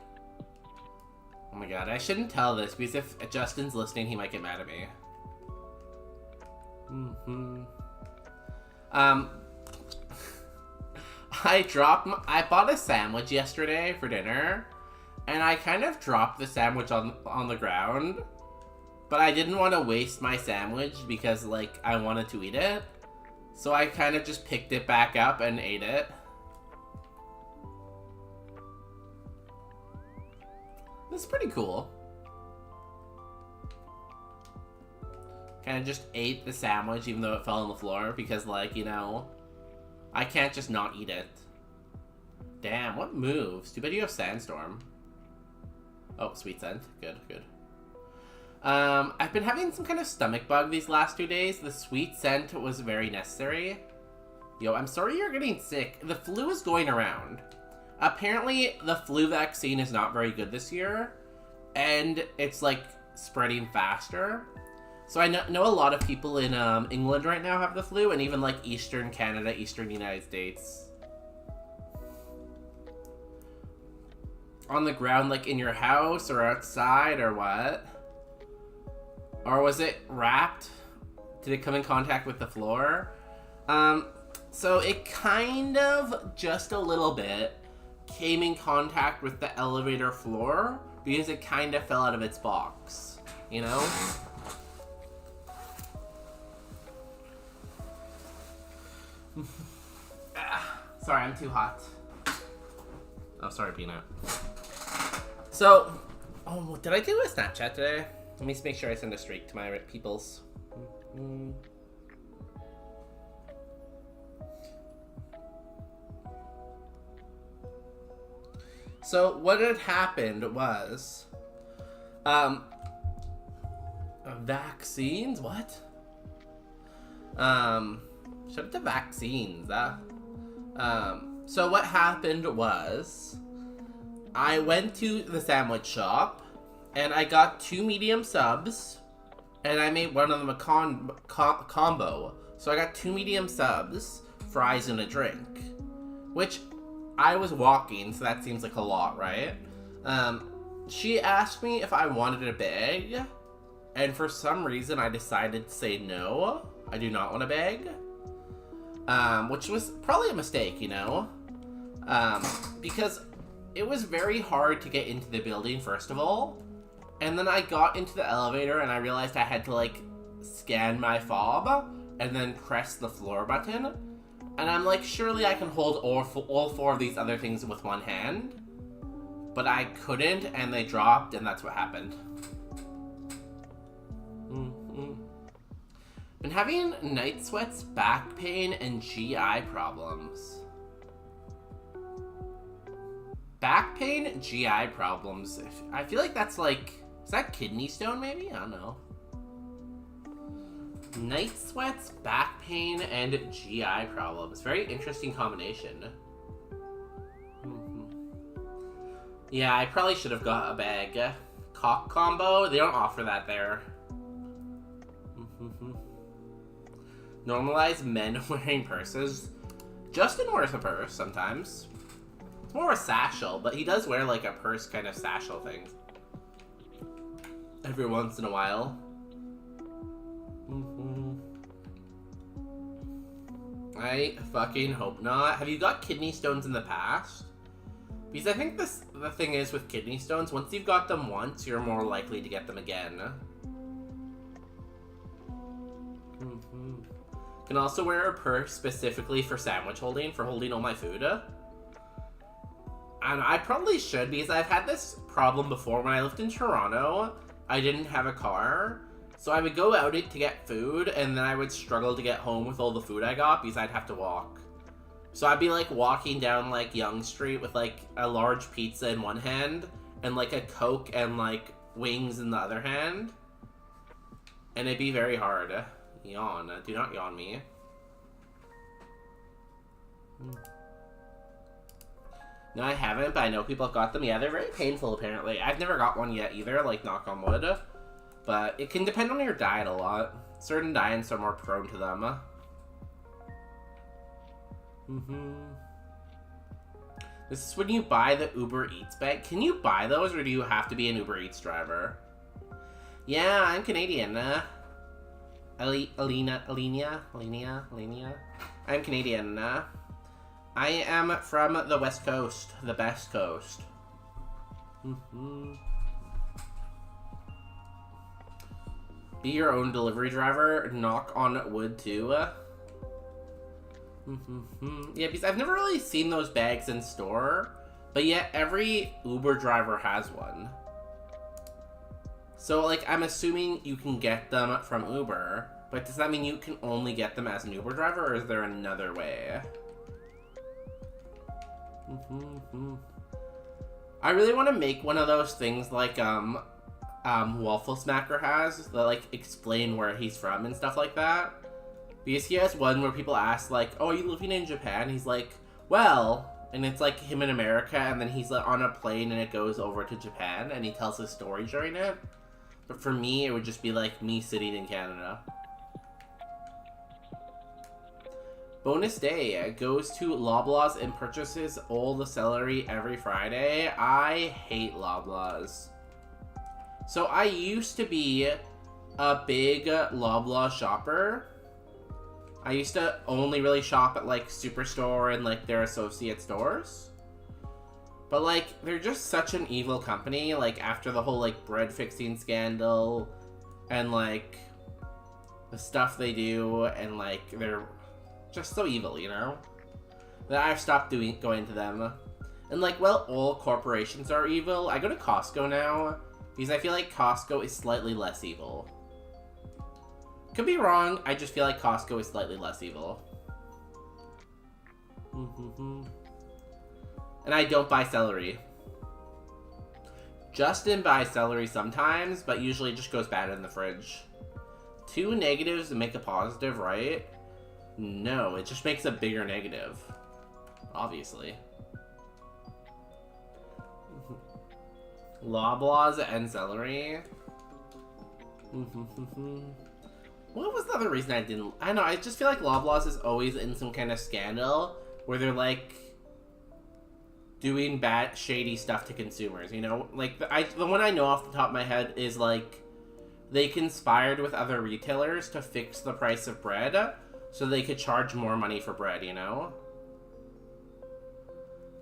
Speaker 1: Oh my god, I shouldn't tell this, because if Justin's listening, he might get mad at me. I bought a sandwich yesterday for dinner, and I kind of dropped the sandwich on the ground, but I didn't want to waste my sandwich because, like, I wanted to eat it, so I kind of just picked it back up and ate it. It's pretty cool. Kind of just ate the sandwich even though it fell on the floor because, like, you know, I can't just not eat it. Damn, what moves? Too bad you have Sandstorm. Oh, sweet scent. Good, good. I've been having some kind of stomach bug these last 2 days. The sweet scent was very necessary. Yo, I'm sorry you're getting sick. The flu is going around. Apparently, the flu vaccine is not very good this year, and it's, like, spreading faster. So I know a lot of people in England right now have the flu, and even, like, Eastern Canada, Eastern United States. On the ground, like, in your house, or outside, or what? Or was it wrapped? Did it come in contact with the floor? So it kind of, just a little bit, came in contact with the elevator floor because it kind of fell out of its box, you know? Sorry, I'm too hot. Oh, sorry, Peanut. So, oh, did I do a Snapchat today? Let me make sure I send a streak to my peoples. So what had happened was, vaccines? What? Shut up the vaccines. So what happened was, I went to the sandwich shop, and I got 2 medium subs, and I made one of them a combo. So I got 2 medium subs, fries, and a drink, which I was walking, so that seems like a lot, right? She asked me if I wanted a bag, and for some reason I decided to say no. I do not want a bag, which was probably a mistake, you know, because it was very hard to get into the building, first of all, and then I got into the elevator and I realized I had to, like, scan my fob and then press the floor button, and I'm like, surely I can hold all 4 of these other things with one hand, but I couldn't, and they dropped, and that's what happened. Been having night sweats, back pain, and GI problems. Back pain, GI problems. I feel like that's like, is that kidney stone maybe? I don't know. Night sweats, back pain, and GI problems. Very interesting combination. Yeah, I probably should have got a bag. Cock combo, they don't offer that there. Normalize men wearing purses. Justin wears a purse sometimes. It's more a satchel, but he does wear like a purse kind of satchel thing every once in a while. I fucking hope not. Have you got kidney stones in the past? Because I think the thing is with kidney stones, once you've got them once, you're more likely to get them again. Can also wear a purse specifically for sandwich holding, for holding all my food. And I probably should, because I've had this problem before. When I lived in Toronto, I didn't have a car, so I would go out to get food, and then I would struggle to get home with all the food I got, because I'd have to walk. So I'd be like walking down like Yonge Street with like a large pizza in one hand, and like a Coke and like wings in the other hand. And it'd be very hard. Yawn. Do not yawn me. No, I haven't, but I know people have got them. Yeah, they're very painful, apparently. I've never got one yet either, like, knock on wood. But it can depend on your diet a lot. Certain diets are more prone to them. This is when you buy the Uber Eats bag. Can you buy those, or do you have to be an Uber Eats driver? Yeah, I'm Canadian. Alenia. I'm Canadian. I am from the West Coast, the best coast. Be your own delivery driver. Knock on wood too. Yeah, because I've never really seen those bags in store, but yet every Uber driver has one. So, like, I'm assuming you can get them from Uber, but does that mean you can only get them as an Uber driver, or is there another way? I really want to make one of those things like, Waffle Smacker has, that, like, explain where he's from and stuff like that. Because he has one where people ask, like, oh, are you living in Japan? He's like, well, and it's like him in America, and then he's like on a plane and it goes over to Japan, and he tells his story during it. But for me, it would just be like me sitting in Canada. Bonus day goes to Loblaws and purchases all the celery every Friday. I hate Loblaws. So I used to be a big Loblaw shopper. I used to only really shop at like Superstore and like their associate stores. But like, they're just such an evil company, like after the whole like bread fixing scandal and like the stuff they do, and like they're just so evil, you know? That I've stopped going to them. And like, well, all corporations are evil. I go to Costco now because I feel like Costco is slightly less evil. Could be wrong, I just feel like Costco is slightly less evil. And I don't buy celery. Justin buys celery sometimes, but usually it just goes bad in the fridge. 2 negatives make a positive, right? No, it just makes a bigger negative. Obviously. Loblaws and celery. What was the other reason I didn't... I don't know, I just feel like Loblaws is always in some kind of scandal where they're like doing bad, shady stuff to consumers, you know? Like, the one I know off the top of my head is like they conspired with other retailers to fix the price of bread so they could charge more money for bread, you know?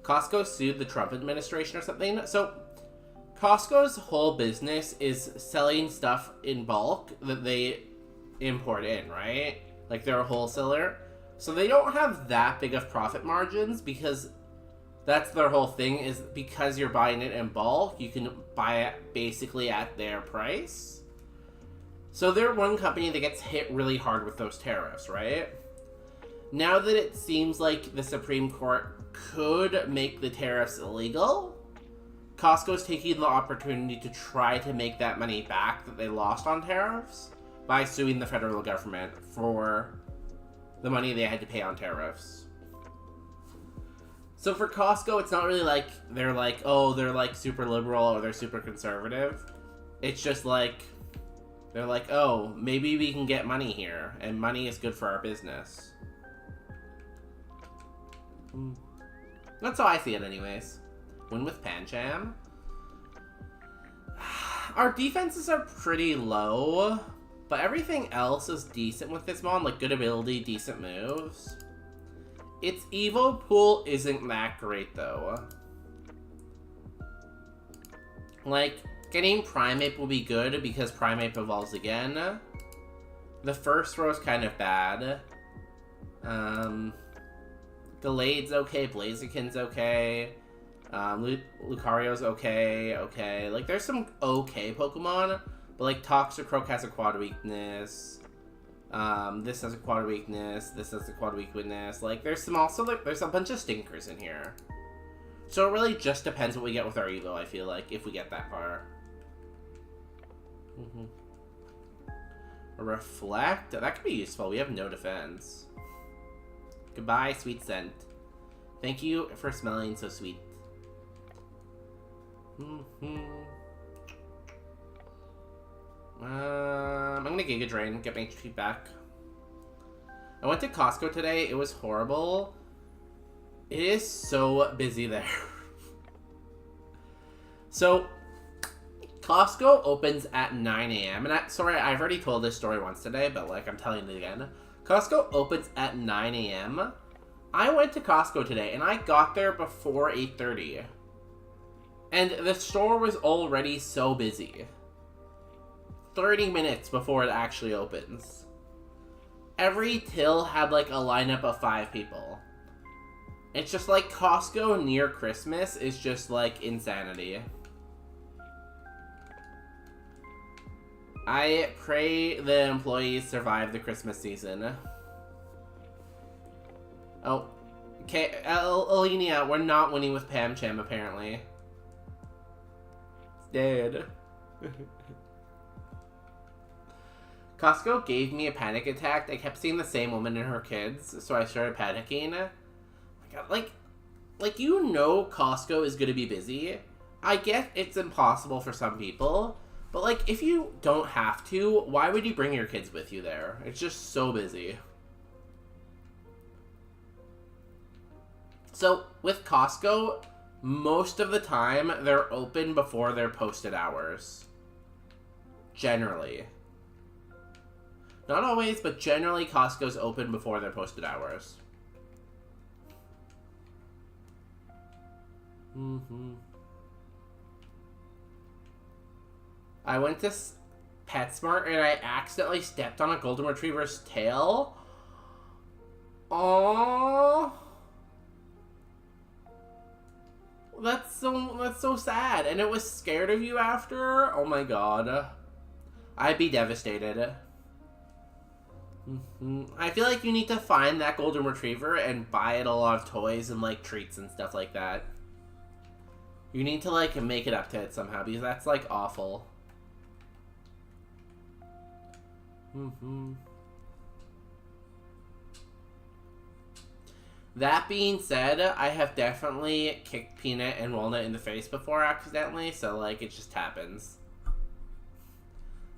Speaker 1: Costco sued the Trump administration or something. So Costco's whole business is selling stuff in bulk that they import in, right? Like, they're a wholesaler. So they don't have that big of profit margins because that's their whole thing, is because you're buying it in bulk, you can buy it basically at their price. So they're one company that gets hit really hard with those tariffs, right? Now that it seems like the Supreme Court could make the tariffs illegal, Costco's taking the opportunity to try to make that money back that they lost on tariffs by suing the federal government for the money they had to pay on tariffs. So for Costco, it's not really like they're like, oh, they're like super liberal or they're super conservative. It's just like, they're like, oh, maybe we can get money here, and money is good for our business. That's how I see it anyways. Win with Pancham. Our defenses are pretty low, but everything else is decent with this mon, like good ability, decent moves. Its Evo pool isn't that great though. Like, getting Primeape will be good because Primeape evolves again. The first row is kind of bad. Gallade's okay, Blaziken's okay. Lucario's okay. Like, there's some okay Pokemon, but like Toxicroak has a quad weakness. This has a quad weakness. This has a quad weakness. Like, there's some also, like, there's a bunch of stinkers in here. So it really just depends what we get with our Evo, I feel like, if we get that far. A Reflect? That could be useful. We have no defense. Goodbye, sweet scent. Thank you for smelling so sweet. I'm gonna Giga Drain, get my HP back. I went to Costco today. It was horrible. It is so busy there. So, Costco opens at 9 a.m. And sorry, I've already told this story once today, but like, I'm telling it again. Costco opens at 9 a.m. I went to Costco today, and I got there before 8:30. And the store was already so busy. 30 minutes before it actually opens. Every till had like a lineup of 5 people. It's just like Costco near Christmas is just like insanity. I pray the employees survive the Christmas season. Oh, okay, Alenia, we're not winning with Pam Cham apparently. It's dead. Costco gave me a panic attack. I kept seeing the same woman and her kids, so I started panicking. Oh my god, like you know Costco is gonna be busy. I get it's impossible for some people, but like if you don't have to, why would you bring your kids with you there? It's just so busy. So with Costco, most of the time they're open before their posted hours. Generally. Not always, but generally Costco's open before their posted hours. I went to PetSmart and I accidentally stepped on a golden retriever's tail. Aww. That's so sad. And it was scared of you after? Oh my god. I'd be devastated. I feel like you need to find that golden retriever and buy it a lot of toys and like treats and stuff like that. You need to, like, make it up to it somehow, because that's, like, awful. That being said, I have definitely kicked Peanut and Walnut in the face before accidentally, so, like, it just happens.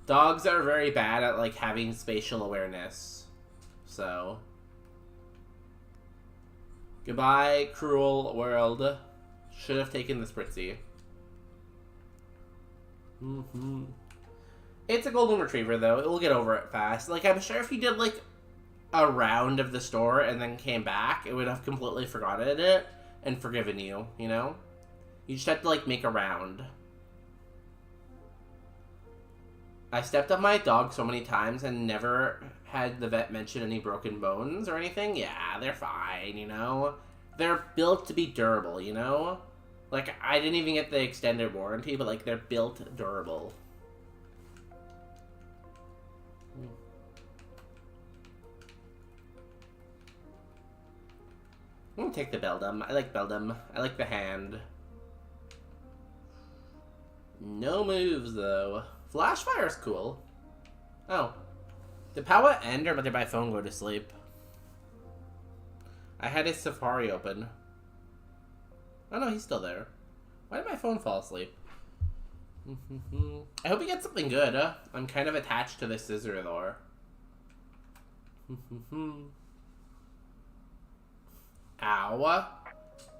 Speaker 1: Dogs are very bad at, like, having spatial awareness. So. Goodbye, cruel world. Should have taken the Spritzy. It's a golden retriever, though. It will get over it fast. Like, I'm sure if you did, like, a round of the store and then came back, it would have completely forgotten it and forgiven you, you know? You just have to, like, make a round. I stepped on my dog so many times and never had the vet mention any broken bones or anything. Yeah, they're fine, you know? They're built to be durable, you know? Like, I didn't even get the extended warranty, but, like, they're built durable. I'm gonna take the Beldum. I like Beldum. I like the hand. No moves, though. Flashfire's cool. Oh. Did Powa end, or did my phone go to sleep? I had his Safari open. Oh no, he's still there. Why did my phone fall asleep? I hope he gets something good. I'm kind of attached to this scissor lore. Ow.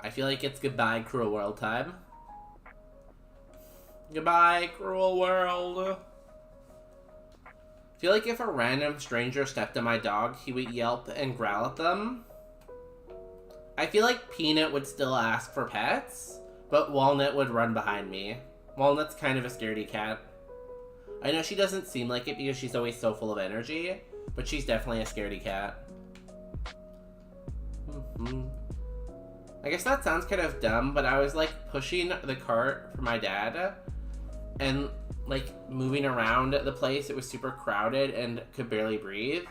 Speaker 1: I feel like it's goodbye, cruel world time. Goodbye, cruel world. I feel like if a random stranger stepped on my dog, he would yelp and growl at them. I feel like Peanut would still ask for pets, but Walnut would run behind me. Walnut's kind of a scaredy cat. I know she doesn't seem like it because she's always so full of energy, but she's definitely a scaredy cat. I guess that sounds kind of dumb, but I was like pushing the cart for my dad and like moving around the place. It was super crowded and could barely breathe.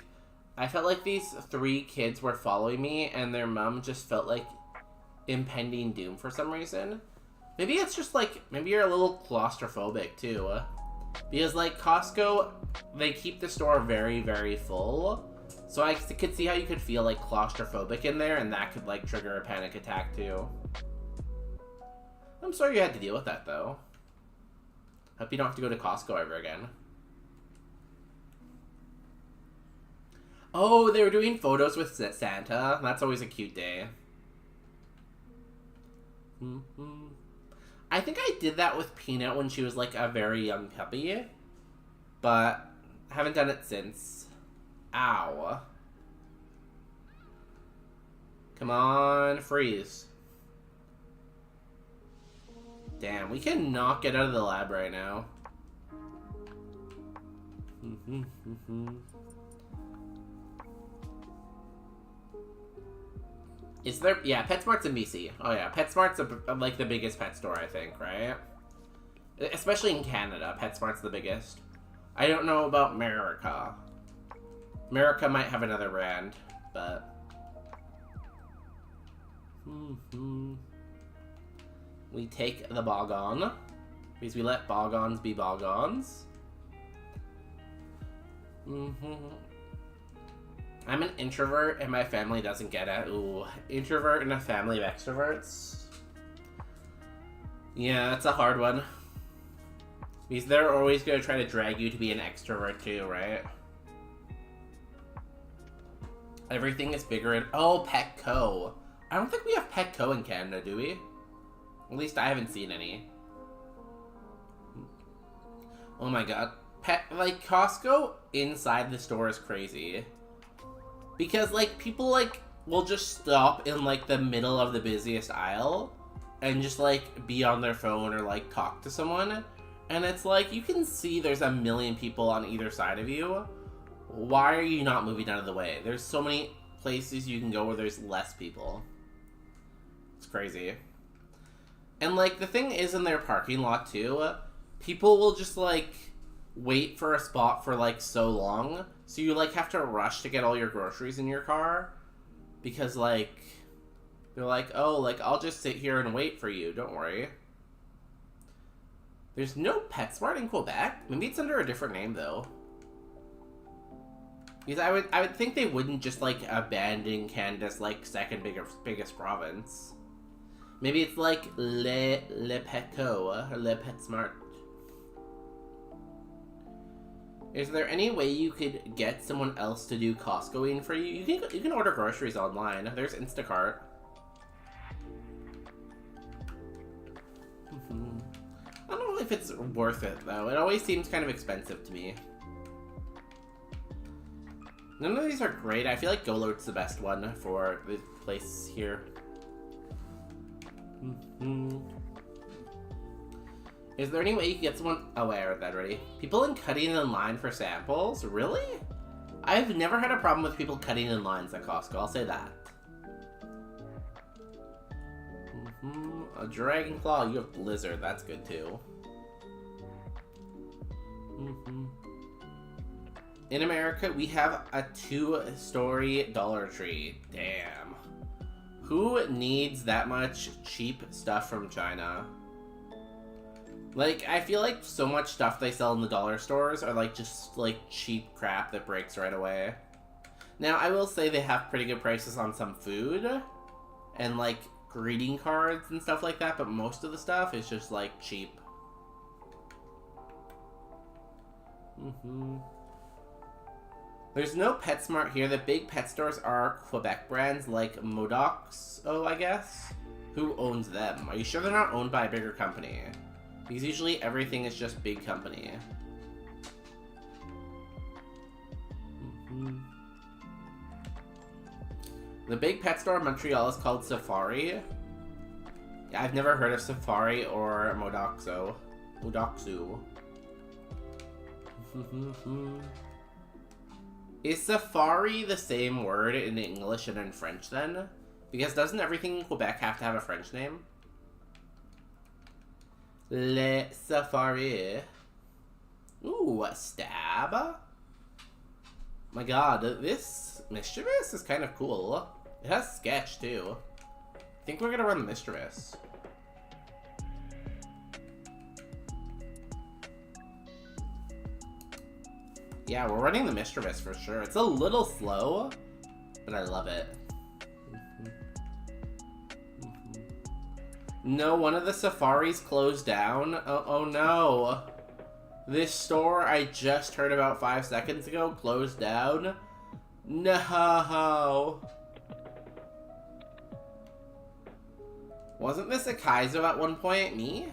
Speaker 1: I felt like these 3 kids were following me and their mom just felt like impending doom for some reason. Maybe it's just like, maybe you're a little claustrophobic too. Because like Costco, they keep the store very, very full. So I could see how you could feel like claustrophobic in there, and that could like trigger a panic attack too. I'm sorry you had to deal with that though. Hope you don't have to go to Costco ever again. Oh, they were doing photos with Santa. That's always a cute day. I think I did that with Peanut when she was like a very young puppy, but I haven't done it since. Ow. Come on, freeze. Damn, we cannot get out of the lab right now. Is there... Yeah, PetSmart's in BC. Oh yeah, PetSmart's like the biggest pet store, I think, right? Especially in Canada, PetSmart's the biggest. I don't know about America. America might have another brand, but... We take the Boggon, because we let Boggons be Boggons. I'm an introvert and my family doesn't get it. Ooh, introvert in a family of extroverts? Yeah, that's a hard one. Because they're always going to try to drag you to be an extrovert too, right? Everything is bigger in... Oh, Petco. I don't think we have Petco in Canada, do we? At least I haven't seen any. Oh my god. Like, Costco inside the store is crazy. Because, like, people, like, will just stop in, like, the middle of the busiest aisle and just, like, be on their phone or, like, talk to someone. And it's like, you can see there's a million people on either side of you. Why are you not moving out of the way? There's so many places you can go where there's less people. It's crazy. And, like, the thing is in their parking lot, too, people will just, like, wait for a spot for, like, so long. So you, like, have to rush to get all your groceries in your car. Because, like, they're like, oh, like, I'll just sit here and wait for you. Don't worry. There's no PetSmart in Quebec? Maybe it's under a different name, though. Because I would think they wouldn't just, like, abandon Canada's, like, second biggest province. Maybe it's like Le Petco, or Le PetSmart. Is there any way you could get someone else to do Costcoing for you? You can order groceries online. There's Instacart. I don't know if it's worth it, though. It always seems kind of expensive to me. None of these are great. I feel like GoLoad's the best one for the place here. Is there any way you can get someone... Oh, wait, I read that already. People in cutting in line for samples? Really? I've never had a problem with people cutting in lines at Costco, I'll say that. A Dragon Claw, you have Blizzard, that's good too. In America, we have a 2-story Dollar Tree. Damn. Who needs that much cheap stuff from China? Like, I feel like so much stuff they sell in the dollar stores are like just like cheap crap that breaks right away. Now, I will say they have pretty good prices on some food and like greeting cards and stuff like that, but most of the stuff is just like cheap. There's no PetSmart here. The big pet stores are Quebec brands like Modocs, I guess. Who owns them? Are you sure they're not owned by a bigger company? Because usually everything is just big company. The big pet store in Montreal is called Safari. Yeah, I've never heard of Safari or Modoxo. Is Safari the same word in English and in French then? Because doesn't everything in Quebec have to have a French name? Le Safari. Ooh, a stab? My god, this Mischievous is kind of cool. It has sketch too. I think we're gonna run the Mischievous. Yeah, we're running the Mischievous for sure. It's a little slow, but I love it. No, one of the safaris closed down. Oh no. This store I just heard about 5 seconds ago closed down. No. Wasn't this a Kaizo at one point? Me?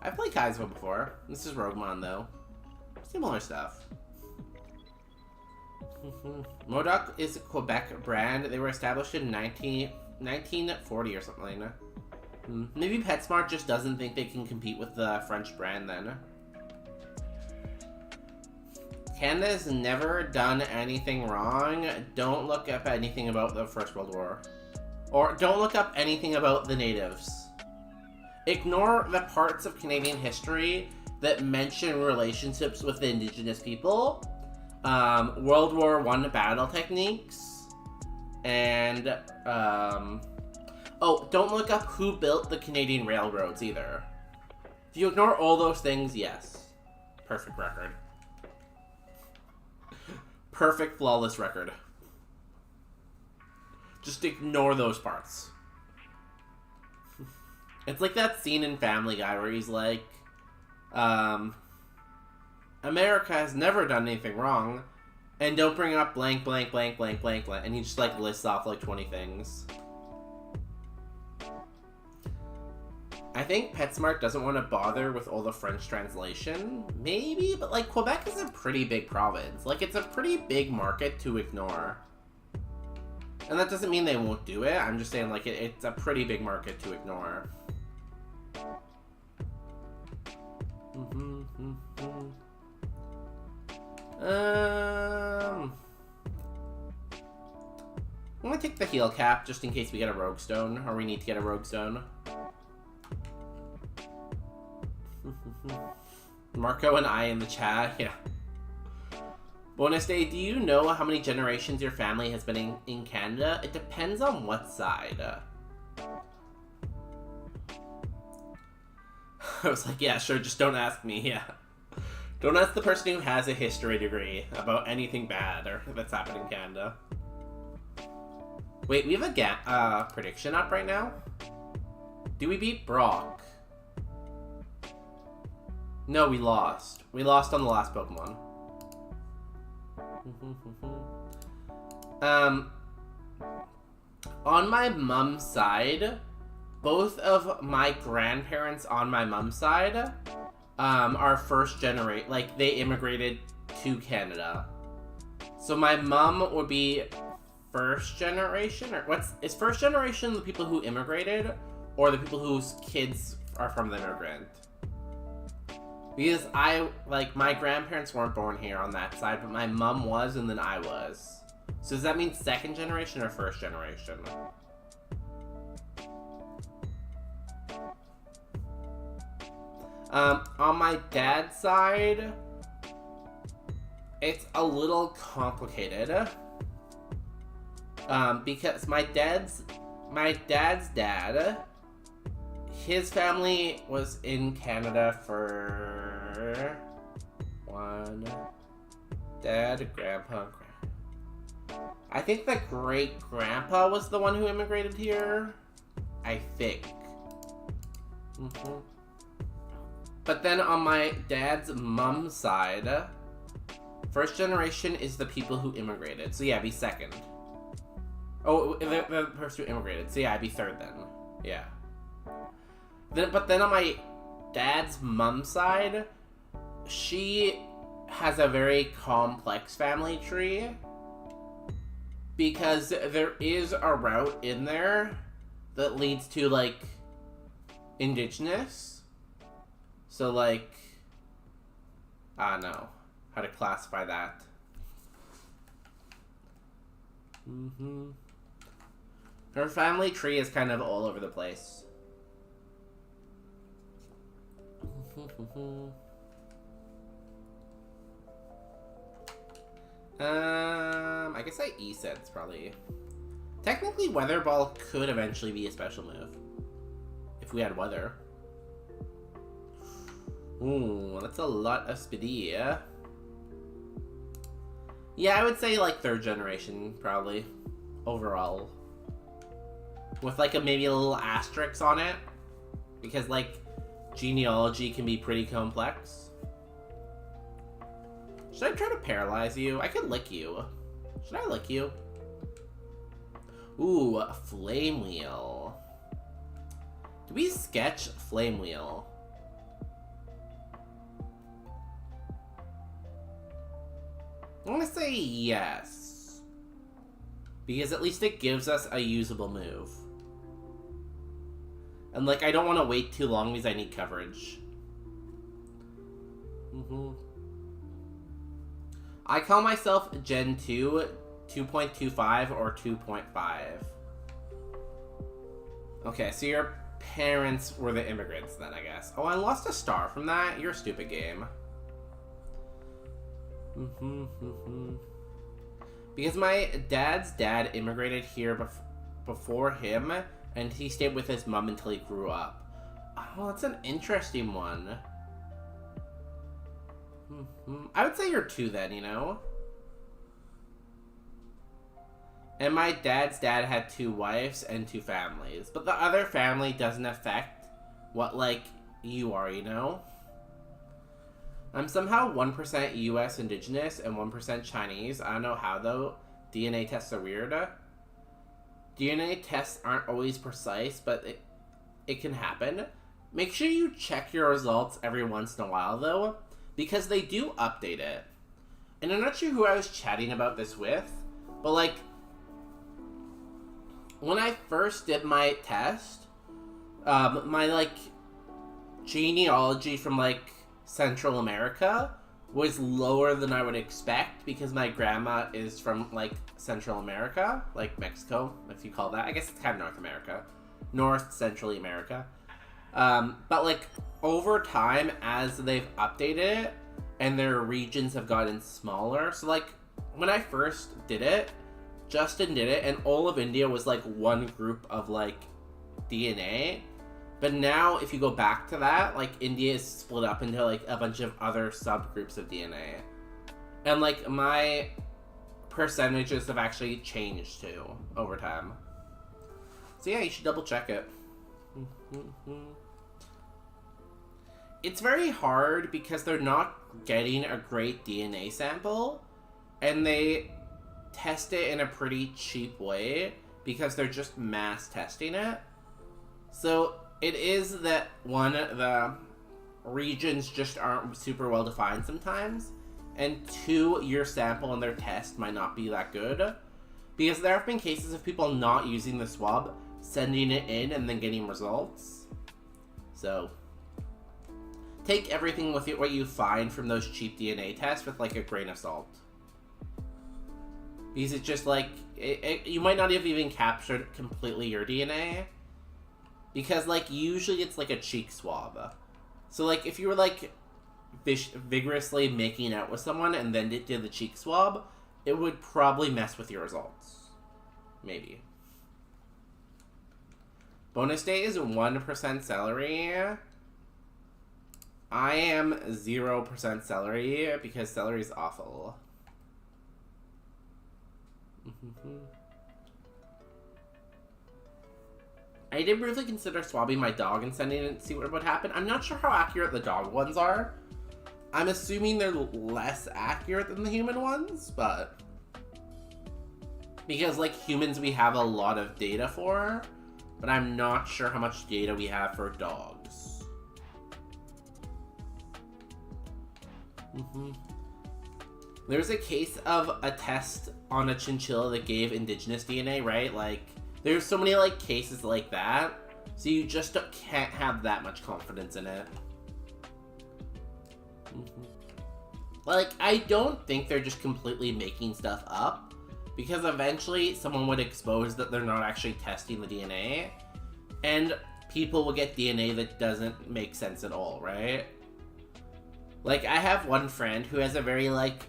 Speaker 1: I've played Kaizo before. This is Roguemon though. Similar stuff. Modoc is a Quebec brand. They were established in 1940 or something like that. Maybe PetSmart just doesn't think they can compete with the French brand then. Canada's never done anything wrong. Don't look up anything about the First World War. Or don't look up anything about the natives. Ignore the parts of Canadian history that mention relationships with the Indigenous people, World War I battle techniques, and, oh, don't look up who built the Canadian railroads either. If you ignore all those things, yes. Perfect record. Perfect, flawless record. Just ignore those parts. It's like that scene in Family Guy where he's like, America has never done anything wrong, and don't bring up blank, blank, blank, blank, blank, blank, and he just, like, lists off, like, 20 things. I think PetSmart doesn't want to bother with all the French translation. Maybe, but, like, Quebec is a pretty big province. Like, it's a pretty big market to ignore. And that doesn't mean they won't do it. I'm just saying, like, it's a pretty big market to ignore. I'm gonna take the heal cap just in case we get a rogue stone, or we need to get a rogue stone. Marco and I in the chat, yeah. Bonus day, do you know how many generations your family has been in Canada? It depends on what side. I was like, yeah, sure, just don't ask me, yeah. Don't ask the person who has a history degree about anything bad or that's happened in Canada. Wait, we have a prediction up right now? Do we beat Brock? No, we lost. We lost on the last Pokemon. On my mom's side, both of my grandparents on my mom's side are first generation, like they immigrated to Canada. So my mom would be first generation, or is first generation the people who immigrated, or the people whose kids are from the immigrant? Because my grandparents weren't born here on that side, but my mom was, and then I was. So does that mean second generation or first generation? On my dad's side, it's a little complicated. Because my dad's dad, his family was in Canada for grandpa. I think the great grandpa was the one who immigrated here. I think. But then on my dad's mom's side, first generation is the people who immigrated. So yeah, be second. Oh, the person who immigrated. So yeah, I'd be third then. Yeah. But then on my dad's mom's side, she has a very complex family tree. Because there is a route in there that leads to, like, indigenous. So, like, I don't know how to classify that. Her family tree is kind of all over the place. I guess E-Sense probably. Technically, Weather Ball could eventually be a special move. If we had weather. Ooh, that's a lot of speedy, yeah? Yeah, I would say, like, third generation, probably. Overall. With, like, maybe a little asterisk on it. Because, like, genealogy can be pretty complex. Should I try to paralyze you? I could lick you. Should I lick you? Ooh, Flame Wheel. Do we sketch Flame Wheel? I'm gonna say yes. Because at least it gives us a usable move. And, like, I don't want to wait too long because I need coverage. I call myself Gen 2, 2.25, or 2.5. Okay, so your parents were the immigrants then, I guess. Oh, I lost a star from that? You're a stupid game. Because my dad's dad immigrated here before him, and he stayed with his mom until he grew up. Oh, that's an interesting one. I would say you're 2 then, you know? And my dad's dad had 2 wives and 2 families. But the other family doesn't affect what, like, you are, you know? I'm somehow 1% US indigenous and 1% Chinese. I don't know how, though. DNA tests are weird. DNA tests aren't always precise, but it can happen. Make sure you check your results every once in a while, though, because they do update it. And I'm not sure who I was chatting about this with, but, like, when I first did my test, my, like, genealogy from, like, Central America was lower than I would expect because my grandma is from, like, Central America, like Mexico, if you call that. I guess it's kind of North America. North Central America. But, like, over time, as they've updated it, and their regions have gotten smaller, so, like, when I first did it, Justin did it, and all of India was, like, one group of, like, DNA. But now, if you go back to that, like, India is split up into, like, a bunch of other subgroups of DNA. And, like, my percentages have actually changed, too, over time. So, yeah, you should double check it. It's very hard because they're not getting a great DNA sample, and they test it in a pretty cheap way because they're just mass testing it. So it is that, one, the regions just aren't super well defined sometimes, and two, your sample and their test might not be that good, because there have been cases of people not using the swab, sending it in, and then getting results. So take everything with what you find from those cheap DNA tests with, like, a grain of salt. Because it's just, like, you might not have even captured completely your DNA. Because, like, usually it's, like, a cheek swab. So, like, if you were, like, vigorously making out with someone and then did the cheek swab, it would probably mess with your results. Maybe. Bonus day is 1% celery. I am 0% celery because celery is awful. I did briefly consider swabbing my dog and sending it to see what would happen. I'm not sure how accurate the dog ones are. I'm assuming they're less accurate than the human ones, but because, like, humans we have a lot of data for, but I'm not sure how much data we have for dogs. There's a case of a test on a chinchilla that gave indigenous DNA, right? Like, there's so many, like, cases like that, so you just can't have that much confidence in it. Like, I don't think they're just completely making stuff up, because eventually someone would expose that they're not actually testing the DNA, and people will get DNA that doesn't make sense at all, right? Like, I have one friend who has a very, like,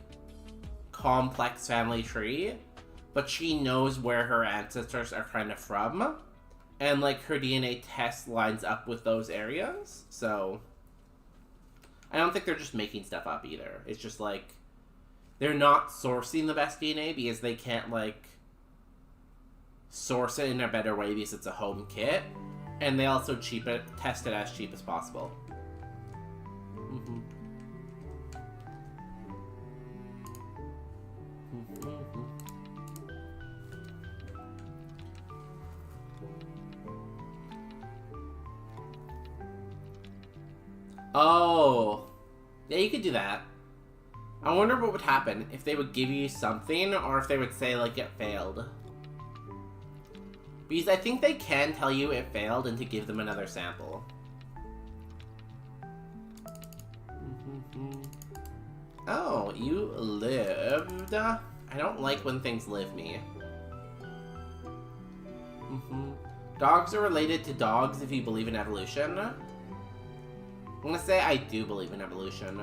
Speaker 1: complex family tree, but she knows where her ancestors are kind of from, and, like, her DNA test lines up with those areas, so I don't think they're just making stuff up either. It's just, like, they're not sourcing the best DNA because they can't, like, source it in a better way because it's a home kit, and they also test it as cheap as possible. Oh, yeah, you could do that. I wonder what would happen if they would give you something, or if they would say, like, it failed. Because I think they can tell you it failed and to give them another sample. Oh, you lived. I don't like when things live me. Dogs are related to dogs if you believe in evolution. I'm gonna say I do believe in evolution.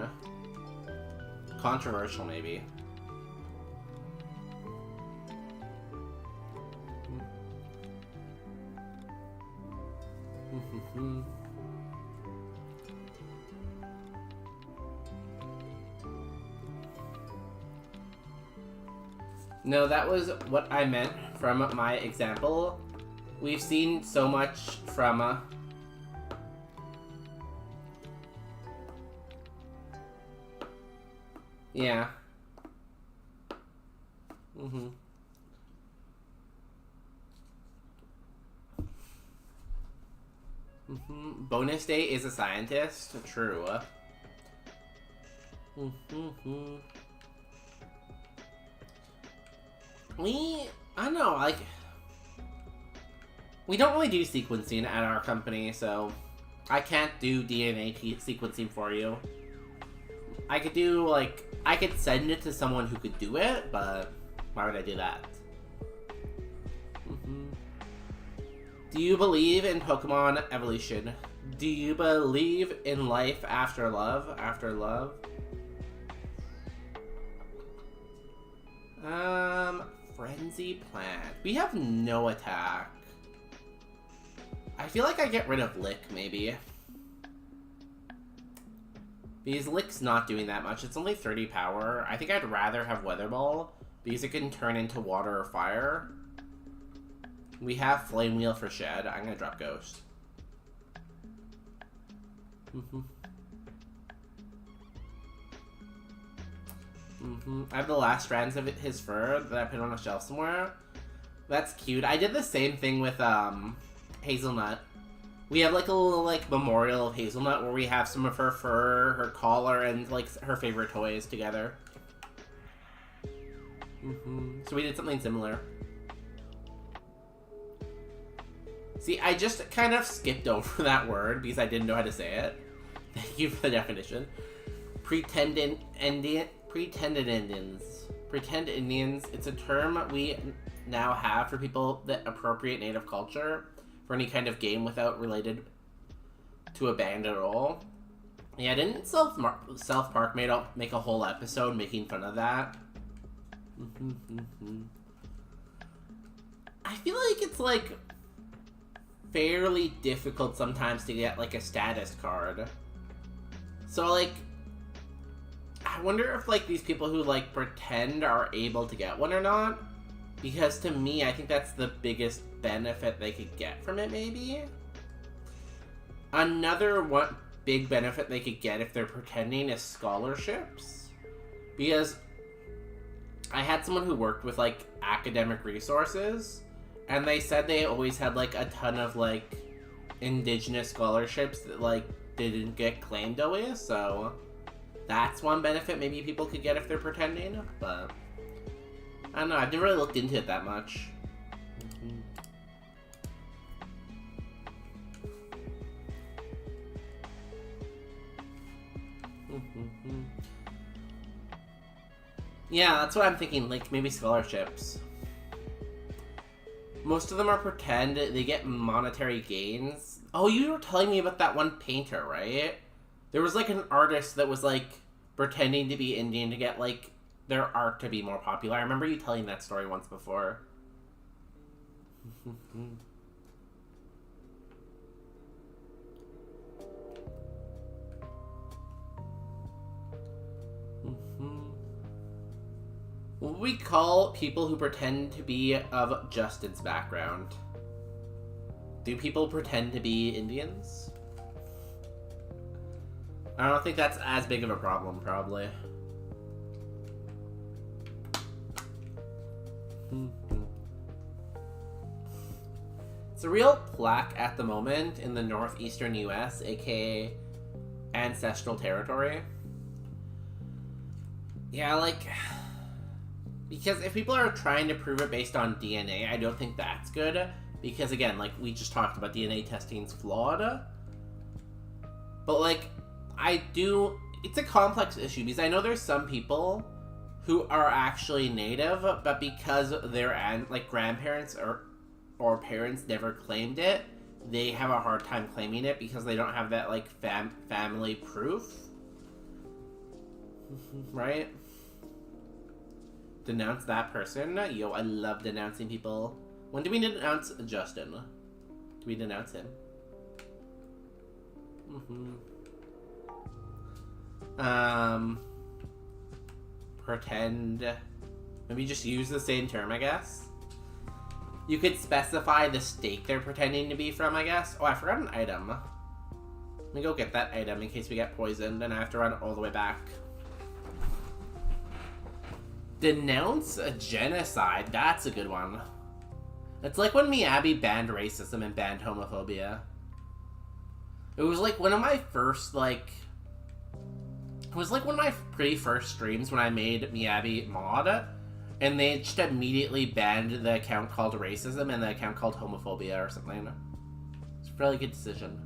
Speaker 1: Controversial, maybe. No, that was what I meant from my example. We've seen so much from yeah. Bonus day is a scientist. True. I don't know, like, we don't really do sequencing at our company, so I can't do DNA sequencing for you. I could do, like, I could send it to someone who could do it, but why would I do that? Do you believe in Pokemon evolution? Do you believe in life after love? Frenzy plant. We have no attack. I feel like I get rid of Lick, maybe. Because Lick's not doing that much. It's only 30 power. I think I'd rather have Weather Ball, because it can turn into water or fire. We have Flame Wheel for Shed. I'm gonna drop Ghost. I have the last strands of his fur that I put on a shelf somewhere. That's cute. I did the same thing with Hazelnut. We have like a little like memorial of Hazelnut where we have some of her fur, her collar, and like her favorite toys together. So we did something similar. See, I just kind of skipped over that word because I didn't know how to say it. Thank you for the definition. Pretend Indians. Pretend Indians. It's a term we now have for people that appropriate native culture for any kind of game without related to a band at all. Yeah, didn't South Park make a whole episode making fun of that? I feel like it's like fairly difficult sometimes to get like a status card. So like, I wonder if like these people who like pretend are able to get one or not. Because to me, I think that's the biggest benefit they could get from it, maybe? Another one big benefit they could get if they're pretending is scholarships. Because I had someone who worked with, like, academic resources, and they said they always had, like, a ton of, like, indigenous scholarships that, like, didn't get claimed always, so that's one benefit maybe people could get if they're pretending, but I don't know, I've never really looked into it that much. Yeah, that's what I'm thinking, like, maybe scholarships. Most of them are pretend, they get monetary gains. Oh, you were telling me about that one painter, right? There was, like, an artist that was, like, pretending to be Indian to get, like, their art to be more popular. I remember you telling that story once before. What we call people who pretend to be of Justin's background? Do people pretend to be Indians? I don't think that's as big of a problem, probably. It's a real plaque at the moment in the northeastern US, aka ancestral territory. Yeah, like, because if people are trying to prove it based on DNA, I don't think that's good. Because again, like we just talked about, DNA testing's flawed. But like, it's a complex issue because I know there's some people who are actually native, but because their like grandparents or parents never claimed it, they have a hard time claiming it because they don't have that like family proof. Right? Denounce that person. Yo, I love denouncing people. When do we denounce Justin? Do we denounce him? Pretend. Maybe just use the same term, I guess. You could specify the state they're pretending to be from, I guess. Oh, I forgot an item. Let me go get that item in case we get poisoned and I have to run all the way back. Denounce a genocide. That's a good one. It's like when Miyabi banned racism and banned homophobia. It was like one of my first, like... It was like one of my pretty first streams when I made Miyabi mod. And they just immediately banned the account called racism and the account called homophobia or something. It's a really good decision.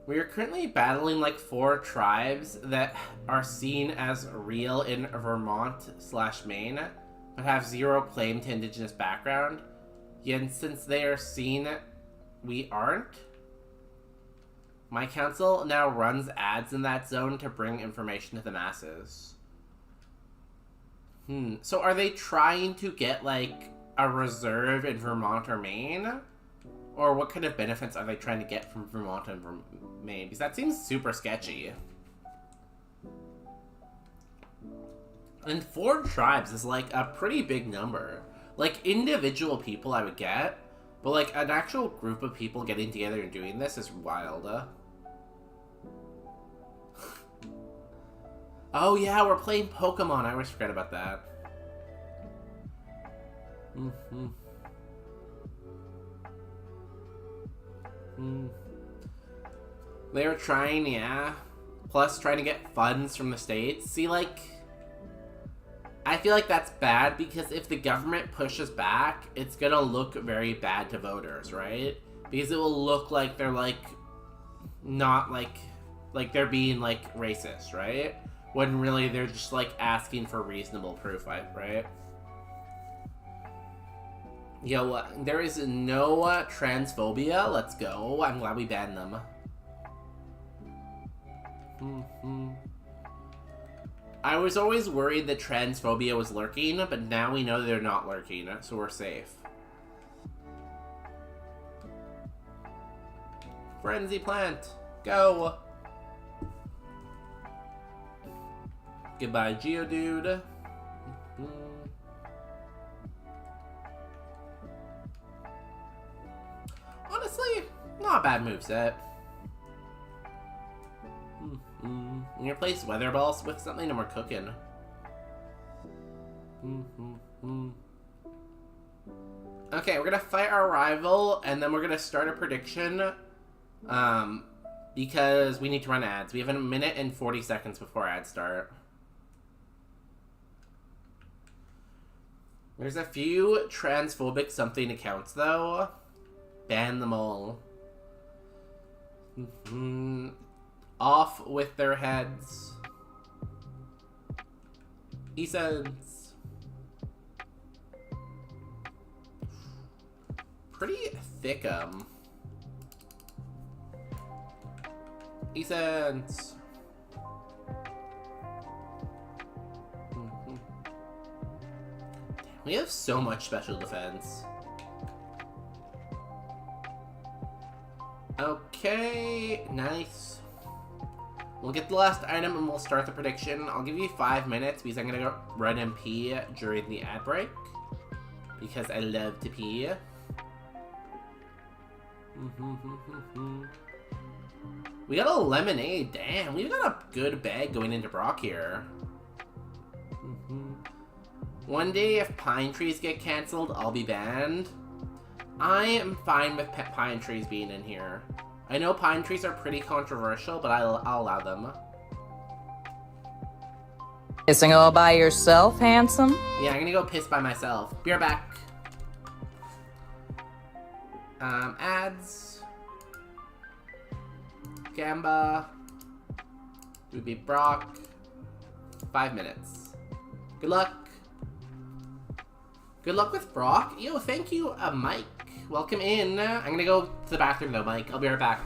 Speaker 1: We are currently battling like 4 tribes that are seen as real in Vermont/Maine, but have zero claim to indigenous background. Yet since they are seen, we aren't. My council now runs ads in that zone to bring information to the masses. So are they trying to get, like, a reserve in Vermont or Maine? Or what kind of benefits are they trying to get from Vermont and Maine? Because that seems super sketchy. And 4 tribes is, like, a pretty big number. Like, individual people I would get, but, like, an actual group of people getting together and doing this is wild. Oh, yeah, we're playing Pokemon. I always forget about that. They were trying, yeah. Plus, trying to get funds from the states. See, like, I feel like that's bad because if the government pushes back, it's gonna look very bad to voters, right? Because it will look like they're, like, not, like they're being, like, racist, right? When really they're just, like, asking for reasonable proof, right? Yo, there is no transphobia. Let's go. I'm glad we banned them. I was always worried that transphobia was lurking, but now we know they're not lurking, so we're safe. Frenzy plant, go! Goodbye, Geodude. Honestly, not a bad moveset. I'm gonna replace Weather Balls with something and we're cooking. Okay, we're gonna fight our rival and then we're gonna start a prediction. Because we need to run ads. We have a minute and 40 seconds before ads start. There's a few transphobic something accounts though. Ban them all. Off with their heads. He says. Pretty thick, He says. We have so much special defense. Okay, nice. We'll get the last item and we'll start the prediction. I'll give you 5 minutes because I'm gonna go run and pee during the ad break. Because I love to pee. We got a lemonade. Damn, we've got a good bag going into Brock here. One day, if pine trees get cancelled, I'll be banned. I am fine with pine trees being in here. I know pine trees are pretty controversial, but I'll allow them.
Speaker 2: Pissing all by yourself, handsome?
Speaker 1: Yeah, I'm gonna go piss by myself. Be right back. Ads. Gamba. Would be Brock. 5 minutes. Good luck. Good luck with Brock. Yo, thank you, Mike. Welcome in. I'm gonna go to the bathroom though, Mike. I'll be right back.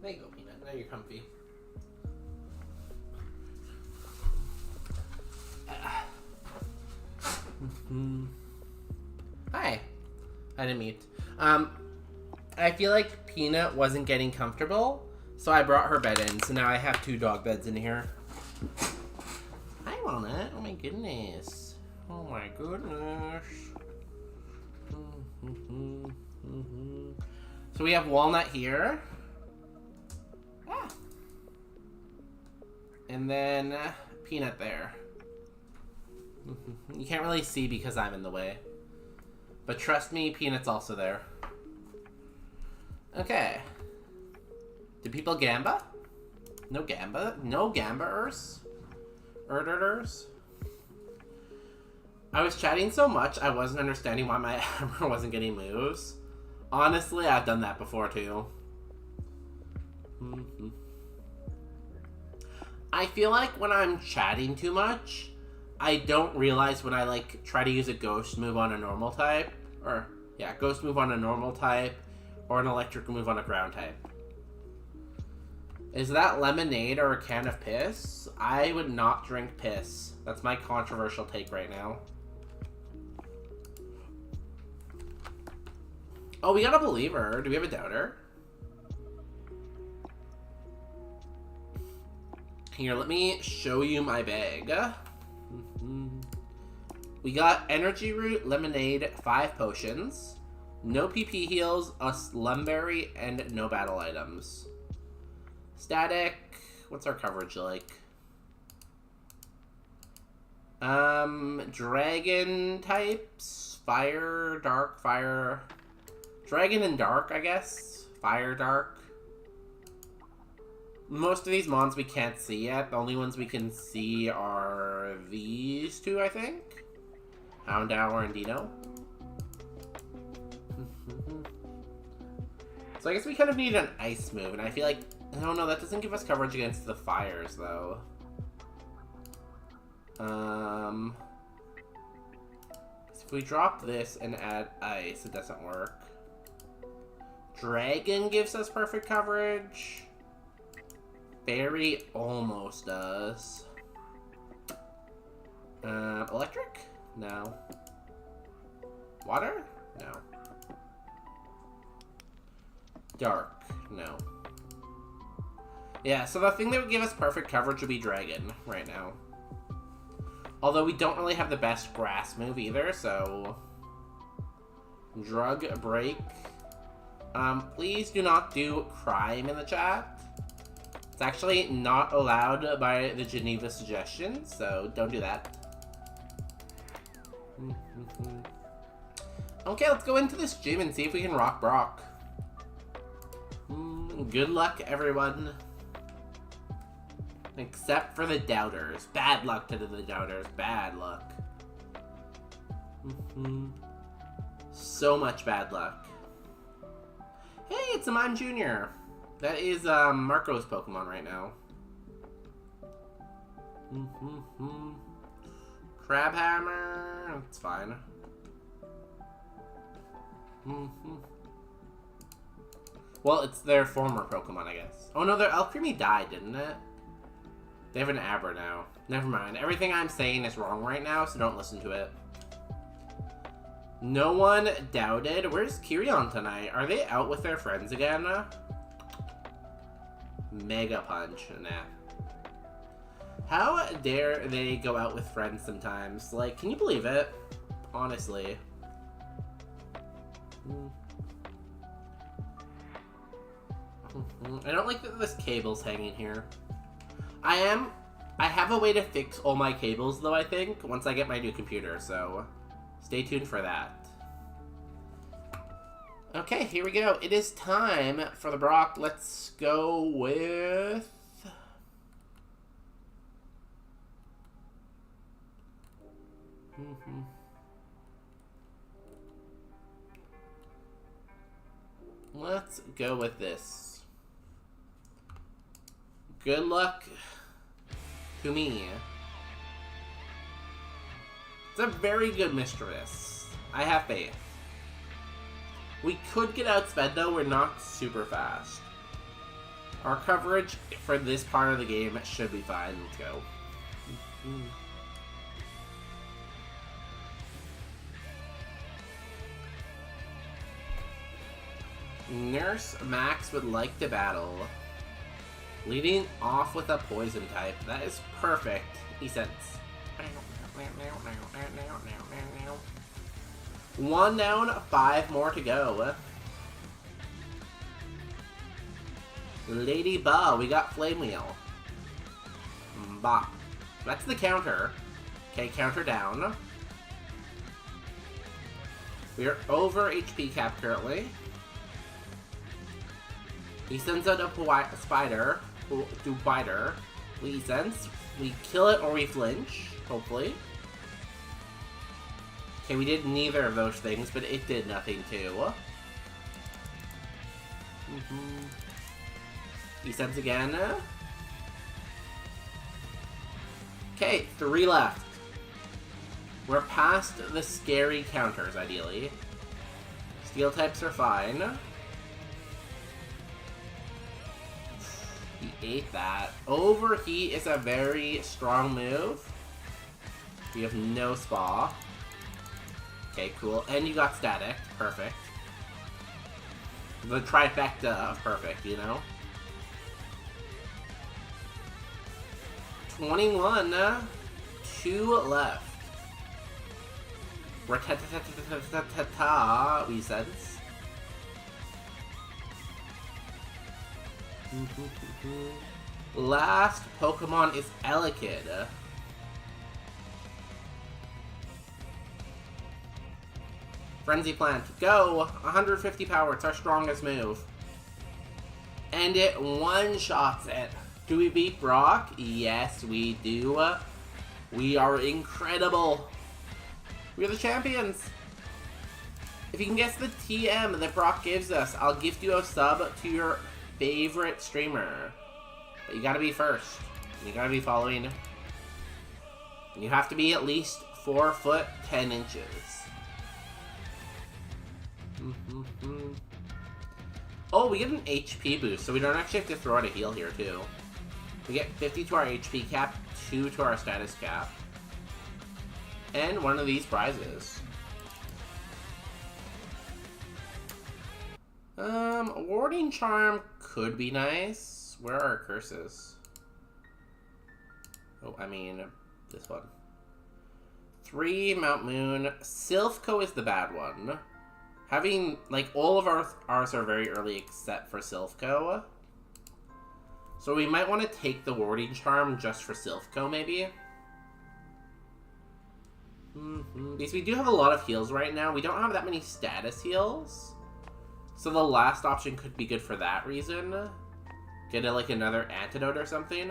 Speaker 1: There you go, Peanut. Now you're comfy. Hi. I didn't meet. I feel like Peanut wasn't getting comfortable, so I brought her bed in. So now I have 2 dog beds in here. Hi, Walnut. Oh my goodness. Oh my goodness. So we have Walnut here. Ah. And then Peanut there. You can't really see because I'm in the way. But trust me, Peanut's also there. Okay. Do people gamba? No gamba? No gamba-ers? Erders? I was chatting so much, I wasn't understanding why my camera wasn't getting moves. Honestly, I've done that before too. I feel like when I'm chatting too much, I don't realize when I like try to use a ghost move on a normal type, or yeah, ghost move on a normal type, or an electric move on a ground type. Is that lemonade or a can of piss? I would not drink piss. That's my controversial take right now. Oh, we got a believer. Do we have a doubter? Here, let me show you my bag. We got energy root, lemonade, 5 potions, no PP heals, a slumberry, and no battle items. Static. What's our coverage like? Dragon types. Fire, dark, fire. Dragon and dark, I guess. Fire, dark. Most of these mons we can't see yet. The only ones we can see are these 2, I think. Houndour and Dino. So I guess we kind of need an ice move, and I feel like... I don't know, that doesn't give us coverage against the fires, though. So if we drop this and add ice, it doesn't work. Dragon gives us perfect coverage. Fairy almost does. Electric? No. Water? No. Dark? No. Yeah, so the thing that would give us perfect coverage would be Dragon right now. Although we don't really have the best grass move either, so... Drug break. Please do not do crime in the chat. It's actually not allowed by the Geneva suggestions, so don't do that. Okay, let's go into this gym and see if we can rock Brock. Good luck, everyone. Except for the doubters. Bad luck to the doubters. Bad luck. So much bad luck. Hey, it's a Mime Jr. That is Marco's Pokemon right now. Crabhammer. That's fine. Well, it's their former Pokemon, I guess. Oh no, their Alcremie died, didn't it? They have an Abra now. Never mind. Everything I'm saying is wrong right now, so don't listen to it. No one doubted. Where's Kirion tonight? Are they out with their friends again? Mega Punch. Nah. How dare they go out with friends sometimes? Like, can you believe it? Honestly. I don't like that this cable's hanging here. I have a way to fix all my cables, though, I think, once I get my new computer, so stay tuned for that. Okay, here we go. It is time for the Brock. Let's go with... Let's go with this. Good luck to me. It's a very good Mistress. I have faith. We could get outsped though, we're not super fast. Our coverage for this part of the game should be fine. Let's go. Nurse Max would like to battle. Leading off with a poison type. That is perfect. E-sense. 1 down, 5 more to go. Lady Ba, we got Flame Wheel. Bop. That's the counter. Okay, counter down. We are over HP cap currently. He sends out a spider to biter. We sense. We kill it or we flinch, hopefully. Okay, we did neither of those things, but it did nothing too. He sends again. Okay, 3 left. We're past the scary counters, ideally. Steel types are fine. He ate that. Overheat is a very strong move. We have no spa. Okay, cool. And you got static. Perfect. The trifecta of perfect, you know? 21. 2 left. Rat-ta-ta-ta-ta-ta-ta-ta, we sense. Last Pokemon is Elekid. Frenzy Plant, go! 150 power, it's our strongest move. And it one-shots it. Do we beat Brock? Yes, we do. We are incredible. We're the champions. If you can guess the TM that Brock gives us, I'll gift you a sub to your favorite streamer. But you gotta be first. You gotta be following. And you have to be at least 4 foot 10 inches. Oh, we get an HP boost, so we don't actually have to throw out a heal here, too. We get 50 to our HP cap, 2 to our status cap. And one of these prizes. Warding Charm could be nice. Where are our curses? Oh, I mean, this one. 3, Mount Moon. Silphco is the bad one. Having, like, all of ours are very early except for Silphco. So we might want to take the Warding Charm just for Silphco, maybe. Because we do have a lot of heals right now. We don't have that many status heals. So the last option could be good for that reason. Get like another antidote or something.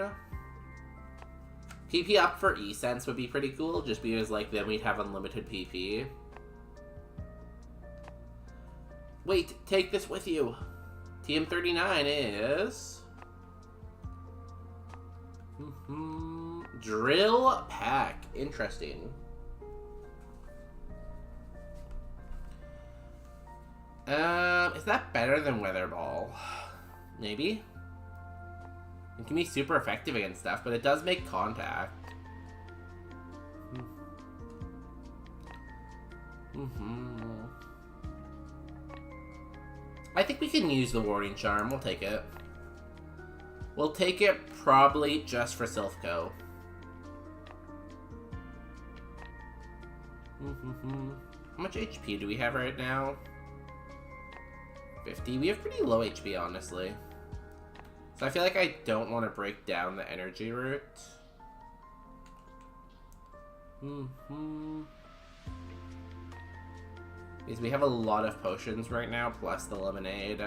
Speaker 1: PP up for E-Sense would be pretty cool, just because like then we'd have unlimited PP. Wait, take this with you. TM39 is... Drill Pack. Interesting. Is that better than Weather Ball? Maybe? It can be super effective against stuff, but it does make contact. I think we can use the Warding Charm. We'll take it. We'll take it probably just for Silphco. How much HP do we have right now? 50. We have pretty low HP, honestly. So I feel like I don't want to break down the energy route. Because we have a lot of potions right now, plus the lemonade.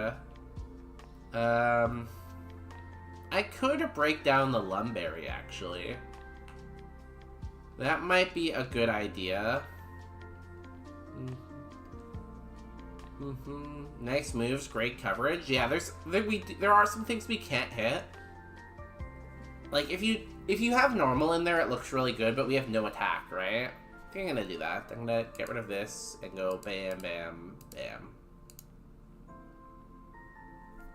Speaker 1: I could break down the Lumberry, actually. That might be a good idea. Nice moves, great coverage. Yeah, there are some things we can't hit. Like if you have normal in there, it looks really good, but we have no attack, right? I think I'm gonna do that. I'm gonna get rid of this and go bam, bam,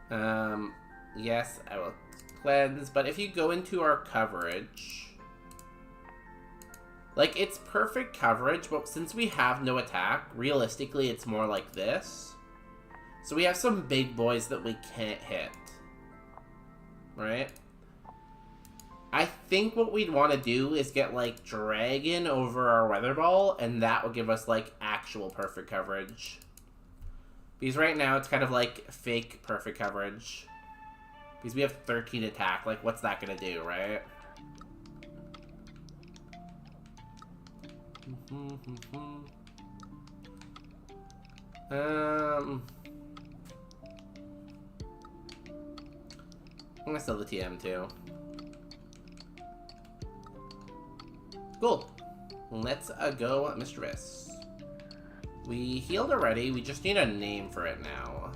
Speaker 1: bam. Yes, I will cleanse, but if you go into our coverage... Like, it's perfect coverage, but since we have no attack, realistically it's more like this. So we have some big boys that we can't hit. Right? I think what we'd want to do is get, like, Dragon over our Weather Ball, and that will give us, like, actual perfect coverage. Because right now it's kind of like fake perfect coverage. Because we have 13 attack, like, what's that gonna do, right? I'm gonna sell the TM too. Cool. Let's go, Mistress. We healed already. We just need a name for it now.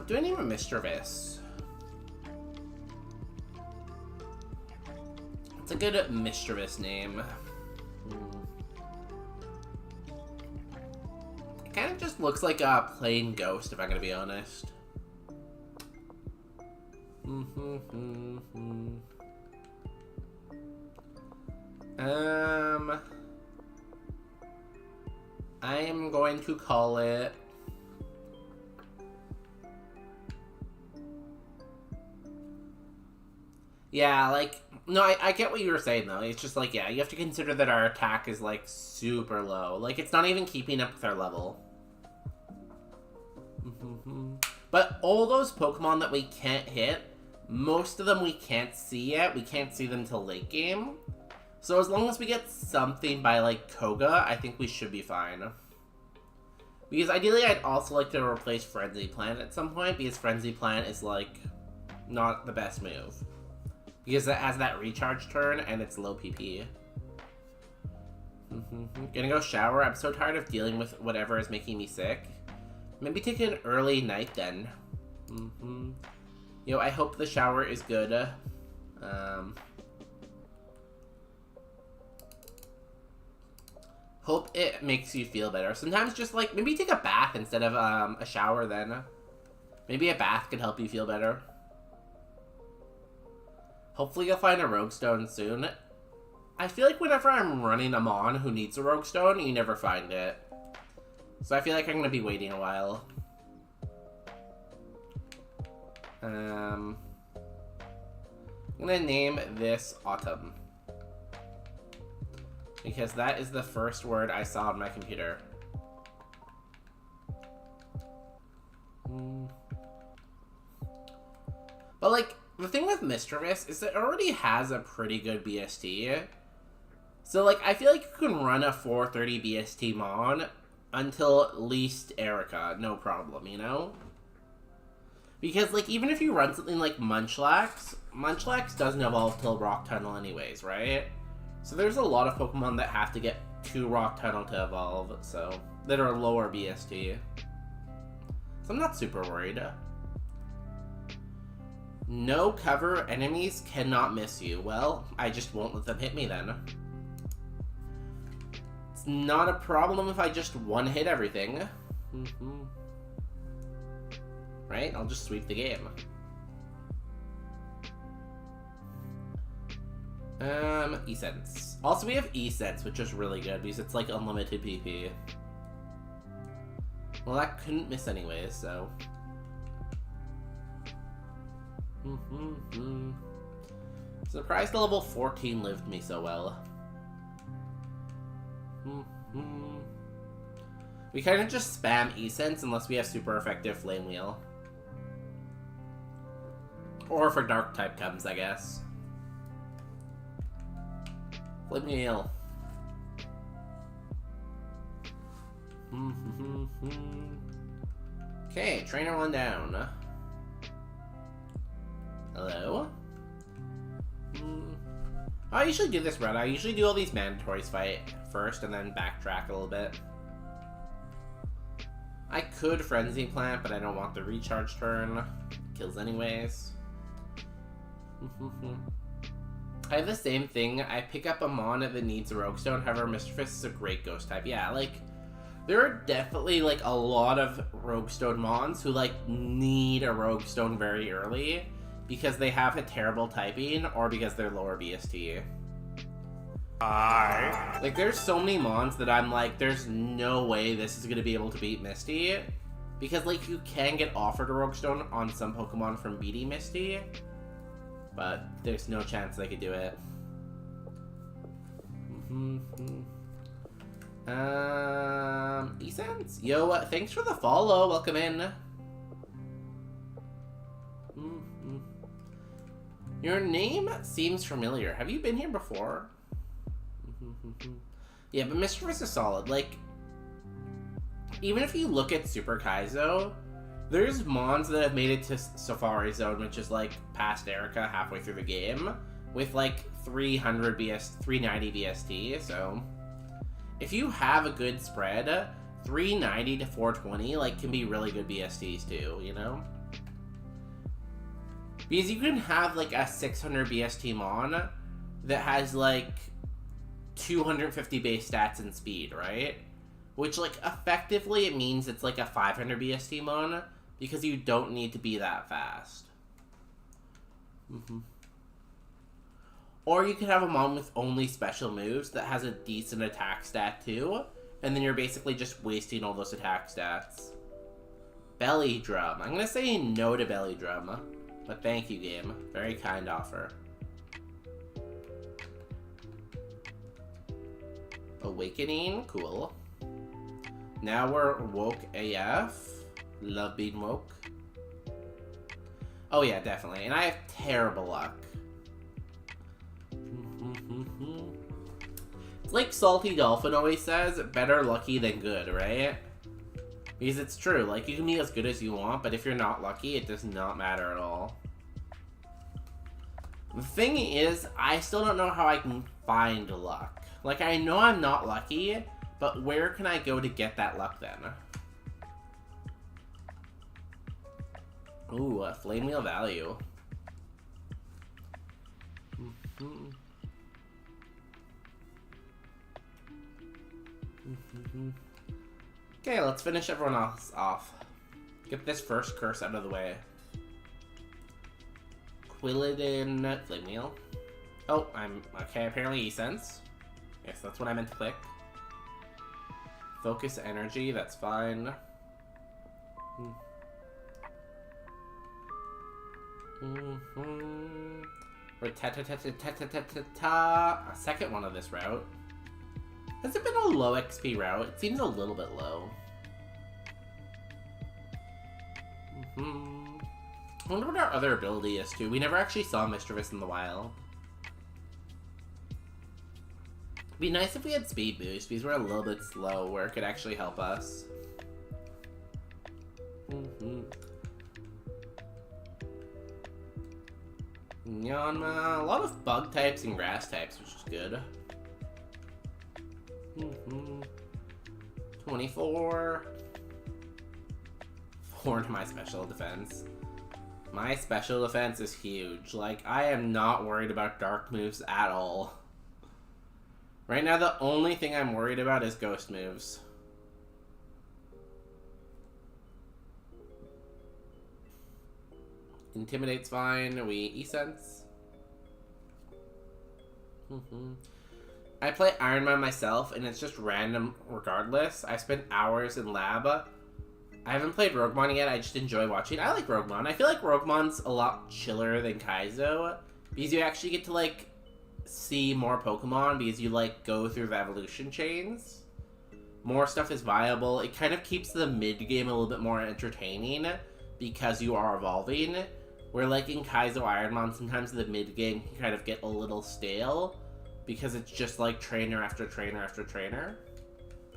Speaker 1: Do I name a Mischievous? It's a good Mischievous name. It kind of just looks like a plain ghost, if I'm gonna be honest. I am going to call it... Yeah, like... No, I get what you were saying, though. It's just like, yeah, you have to consider that our attack is, like, super low. Like, it's not even keeping up with our level. But all those Pokemon that we can't hit, most of them we can't see yet. We can't see them till late game. So as long as we get something by, like, Koga, I think we should be fine. Because ideally, I'd also like to replace Frenzy Plant at some point, because Frenzy Plant is, like, not the best move. Because it has that recharge turn, and it's low PP. Gonna go shower. I'm so tired of dealing with whatever is making me sick. Maybe take an early night, then. You know, I hope the shower is good. Hope it makes you feel better. Sometimes just, like, maybe take a bath instead of a shower then. Maybe a bath could help you feel better. Hopefully you'll find a Rogue Stone soon. I feel like whenever I'm running a Mon who needs a Rogue Stone, you never find it. So I feel like I'm going to be waiting a while. I'm going to name this Autumn. Because that is the first word I saw on my computer. But, like, the thing with Mischievous is that it already has a pretty good BST. So, like, I feel like you can run a 430 BST Mon until at least Erica, no problem, you know? Because, like, even if you run something like Munchlax, Munchlax doesn't evolve till Rock Tunnel anyways, right? So there's a lot of Pokemon that have to get to Rock Tunnel to evolve, so, that are lower BST. So I'm not super worried. No cover, enemies cannot miss you. Well, I just won't let them hit me then. It's not a problem if I just one-hit everything. Right? I'll just sweep the game. E-Sense. Also, we have E-Sense, which is really good because it's like unlimited PP. Well, that couldn't miss anyways, so... Surprised the level 14 lived me so well. We kind of just spam E-Sense unless we have super effective Flame Wheel. Or if a Dark type comes, I guess. Flame Wheel. Okay, trainer 1 down. Hello? I usually do this run. I usually do all these mandatories fight first and then backtrack a little bit. I could Frenzy Plant, but I don't want the recharge turn. Kills anyways. I have the same thing. I pick up a Mon that needs a Rogue Stone. However, Mischievous is a great Ghost type. Yeah, like, There are definitely, like, a lot of Roguestone Mons who, like, need a Roguestone very early because they have a terrible typing or because they're lower BST. Like, there's so many Mons that I'm like, there's no way this is going to be able to beat Misty. Because, like, you can get offered a Roguestone on some Pokemon from beating Misty. But there's no chance they could do it. Esense? Yo, thanks for the follow. Welcome in. Your name seems familiar. Have you been here before? Yeah, but Mischievous is solid. Like, even if you look at Super Kaizo, there's Mons that have made it to Safari Zone, which is like past Erica halfway through the game, with like 390 BST. So if you have a good spread, 390 to 420 like can be really good BSTs too, you know? Because you can have like a 600 BST Mon that has like 250 base stats and speed, right? Which, like, effectively it means it's like a 500 BST Mon because you don't need to be that fast. Or you could have a Mon with only special moves that has a decent attack stat too, and then you're basically just wasting all those attack stats. Belly Drum. I'm gonna say no to Belly Drum, but thank you, game. Very kind offer. Awakening, cool. Now we're woke AF. Love being woke. Oh yeah, definitely. And I have terrible luck. It's like Salty Dolphin always says, better lucky than good, right? Because it's true, like, you can be as good as you want, but if you're not lucky, it does not matter at all. The thing is, I still don't know how I can find luck. Like, I know I'm not lucky, but where can I go to get that luck then? Ooh, a Flame Wheel value. Okay, let's finish everyone else off. Get this first curse out of the way. Quilladin Flame Wheel. Oh, I'm okay. Apparently E-Sense. Yes, that's what I meant to click. Focus Energy. That's fine. Or a second one of this route. Has it been a low XP route? It seems a little bit low. I wonder what our other ability is too. We never actually saw Mischievous in the wild. It'd be nice if we had speed boost because we're a little bit slow where it could actually help us. Yanma, a lot of bug types and grass types, which is good. 24. 4 to my special defense. My special defense is huge. Like, I am not worried about dark moves at all. Right now, the only thing I'm worried about is ghost moves. Intimidate's fine. We E-Sense. I play Iron Man myself, and it's just random regardless. I spent hours in lab. I haven't played Roguemon yet. I just enjoy watching. I like Roguemon. I feel like Roguemon's a lot chiller than Kaizo because you actually get to, like, see more Pokemon because you, like, go through the evolution chains. More stuff is viable. It kind of keeps the mid-game a little bit more entertaining because you are evolving. Where, like, in Kaizo Ironmon, sometimes the mid-game can kind of get a little stale because it's just, like, trainer after trainer after trainer.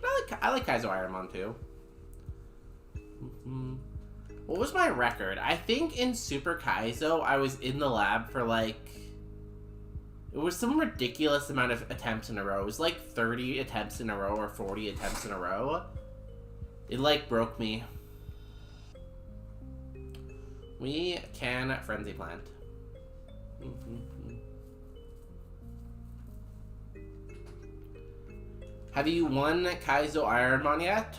Speaker 1: But I like Kaizo Ironmon, too. What was my record? I think in Super Kaizo, I was in the lab for, like... It was some ridiculous amount of attempts in a row. It was, like, 30 attempts in a row or 40 attempts in a row. It, like, broke me. We can Frenzy Plant. Have you won Kaizo Ironmon yet?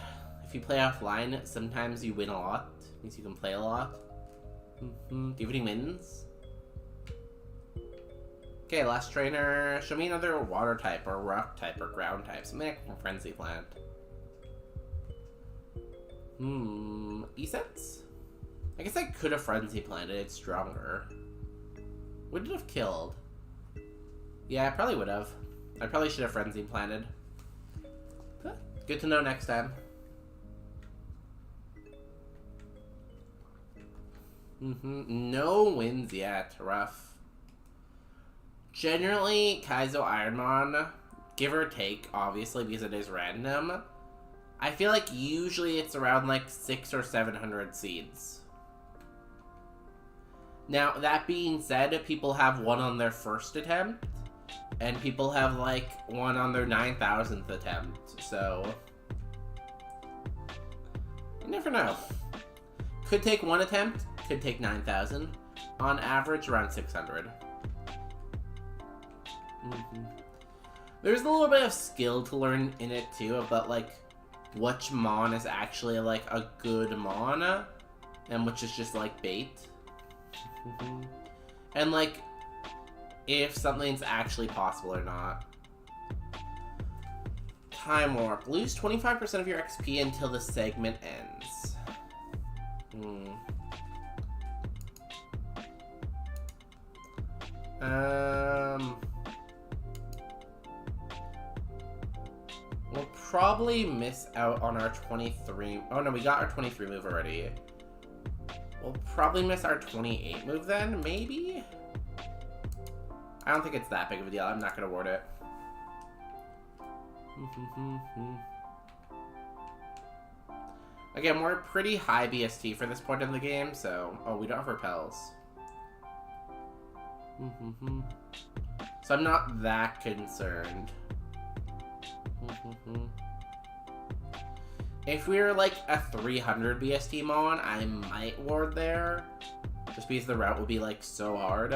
Speaker 1: if you play offline, sometimes you win a lot. Means you can play a lot. Do you have any wins? Okay, last trainer. Show me another water type, or rock type, or ground type. Something like a frenzy plant. E-sense? I guess I could have frenzy planted. It's stronger. Would it have killed? Yeah, I probably would have. I probably should have frenzy planted. But good to know next time. No wins yet. Rough. Generally, Kaizo Ironmon, give or take, obviously, because it is random, I feel like usually it's around like 600 or 700 seeds. Now, that being said, people have one on their first attempt, and people have like one on their 9,000th attempt, so you never know. Could take one attempt, could take 9,000. On average, around 600. There's a little bit of skill to learn in it too, about like which mon is actually like a good mon, and which is just like bait. And like if something's actually possible or not. Time warp. Lose 25% of your XP until the segment ends. We'll probably miss out on our 23... Oh no, we got our 23 move already. We'll probably miss our 28 move then, maybe? I don't think it's that big of a deal. I'm not going to ward it. Again, we're pretty high BST for this point in the game, so... Oh, we don't have repels. So I'm not that concerned. If we were like a 300 BST mon, I might ward there. Just because the route would be like so hard.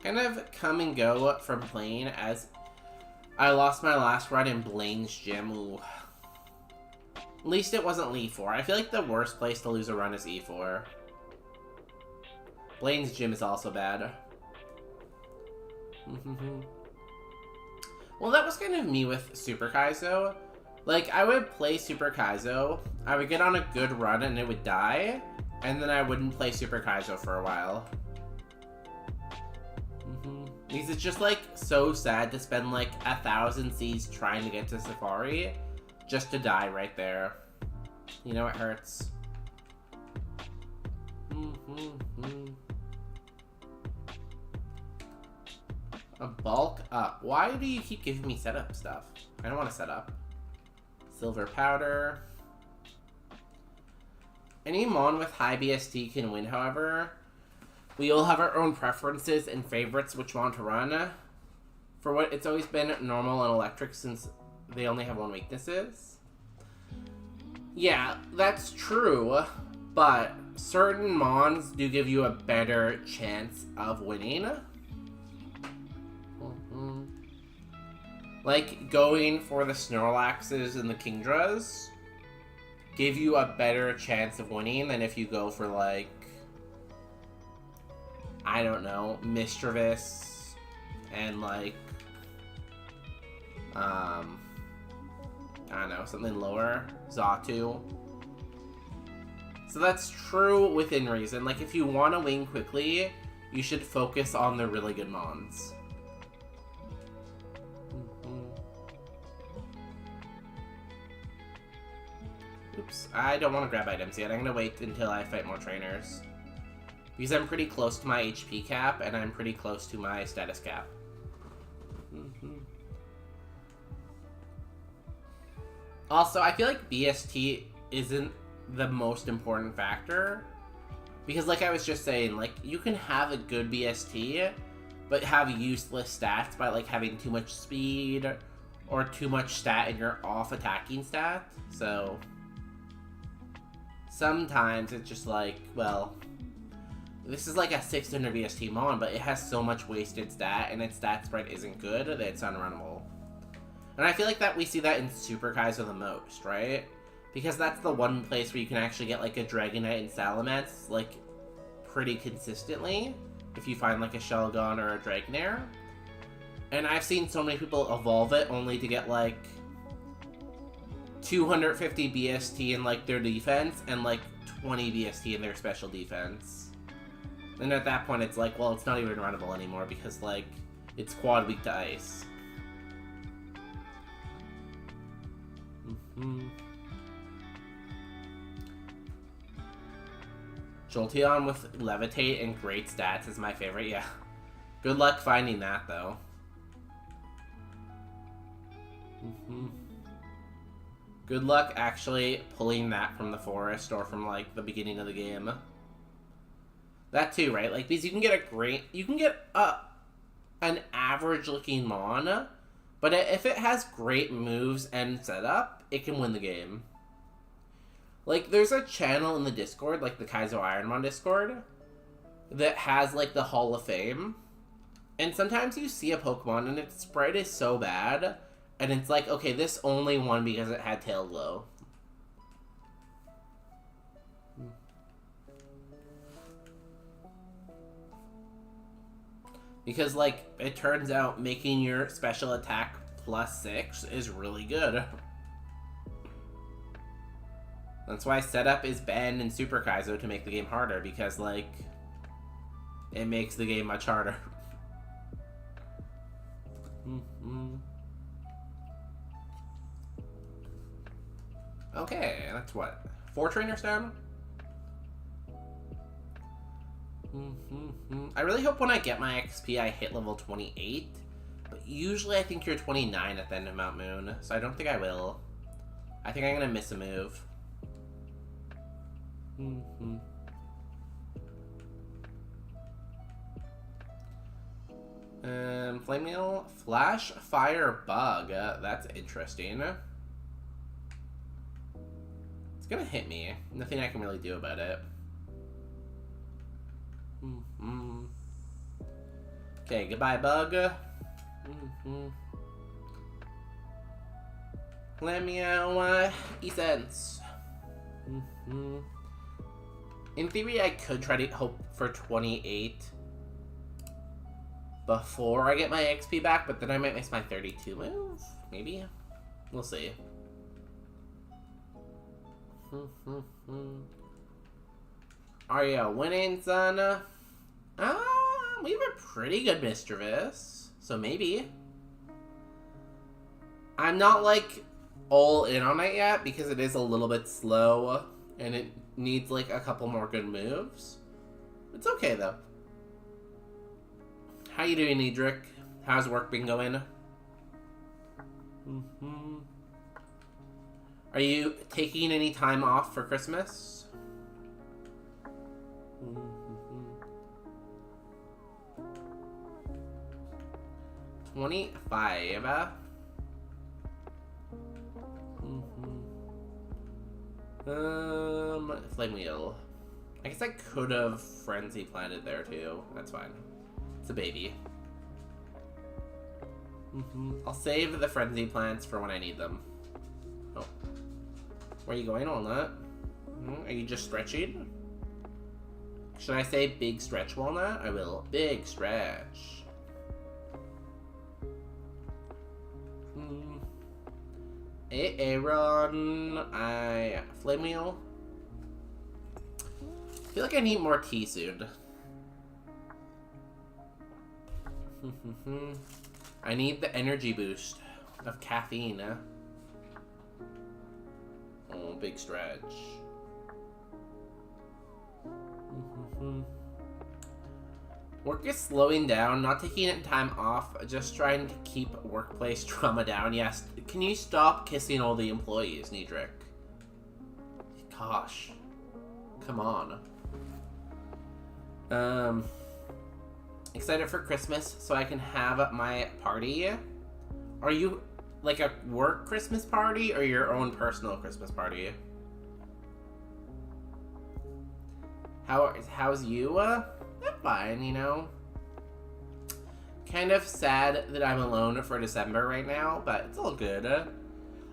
Speaker 1: Kind of come and go from playing, as I lost my last run in Blaine's gym. Ooh. At least it wasn't E4. I feel like the worst place to lose a run is E4. Blaine's gym is also bad. Well, that was kind of me with Super Kaizo. Like, I would play Super Kaizo, I would get on a good run and it would die, and then I wouldn't play Super Kaizo for a while. Because it's just, like, so sad to spend, like, 1,000 Cs trying to get to Safari, just to die right there. You know, it hurts. A bulk up. Why do you keep giving me setup stuff? I don't want to set up. Silver powder. Any mon with high BST can win, however. We all have our own preferences and favorites which mon to run. For what it's always been normal and electric, since they only have one weaknesses. Yeah, that's true, but certain mons do give you a better chance of winning. Like, going for the Snorlaxes and the Kingdras give you a better chance of winning than if you go for, like, I don't know, Mischievous and, like, I don't know, something lower, Xatu. So that's true within reason. Like, if you want to win quickly, you should focus on the really good mons. Oops, I don't want to grab items yet. I'm going to wait until I fight more trainers. Because I'm pretty close to my HP cap, and I'm pretty close to my status cap. Also, I feel like BST isn't the most important factor. Because like I was just saying, like, you can have a good BST, but have useless stats by like having too much speed, or too much stat in your off attacking stat. So sometimes it's just like, well, This is like a 600 BST Mon, but it has so much wasted stat, and its stat spread isn't good that it's unrunnable. And I feel like that we see that in Super Kaizo the most, right? Because that's the one place where you can actually get like a Dragonite and Salamence, like, pretty consistently. If you find like a Shelgon or a Dragonair. And I've seen so many people evolve it only to get like 250 BST in like their defense and like 20 BST in their special defense. And at that point it's like, well, it's not even runnable anymore because like it's quad weak to ice. Jolteon with Levitate and great stats is my favorite, yeah. Good luck finding that, though. Good luck actually pulling that from the forest or from, like, the beginning of the game. That too, right? Like, because you can get an average-looking Mon, but if it has great moves and setup, it can win the game. Like, there's a channel in the Discord, like the Kaizo Ironmon Discord, that has, like, the Hall of Fame. And sometimes you see a Pokemon and its sprite is so bad, and it's like, okay, this only won because it had Tail Glow. Because, like, it turns out making your special attack +6 is really good. That's why setup is banned in Super Kaizo to make the game harder, because, like, it makes the game much harder. Okay, that's what? 4 trainers down? I really hope when I get my XP I hit level 28, but usually I think you're 29 at the end of Mount Moon, so I don't think I will. I think I'm gonna miss a move. Flamemeal, Flash, Fire, Bug. That's interesting. It's gonna hit me. Nothing I can really do about it. Okay, goodbye, Bug. Flamemeal, E-Sense. In theory, I could try to hope for 28 before I get my XP back, but then I might miss my 32 move. Maybe? We'll see. Are you winning, son? We have a pretty good Mischievous, so maybe. I'm not, like, all in on it yet, because it is a little bit slow, and it needs, like, a couple more good moves. It's okay, though. How you doing, Edric? How's work been going? Are you taking any time off for Christmas? 25. Flame Wheel. I guess I could have Frenzy planted there too. That's fine. It's a baby. I'll save the Frenzy plants for when I need them. Oh. Where are you going, Walnut? Are you just stretching? Should I say big stretch, Walnut? I will. Big stretch. Aaron, Flame Wheel. I feel like I need more tea soon. I need the energy boost of caffeine. Oh, big stretch. Work is slowing down, not taking any time off, just trying to keep workplace trauma down. Yes, can you stop kissing all the employees, Nedrick? Gosh. Come on. Excited for Christmas so I can have my party. Are you like a work Christmas party or your own personal Christmas party? How's you? I'm fine, you know. Kind of sad that I'm alone for December right now, but it's all good.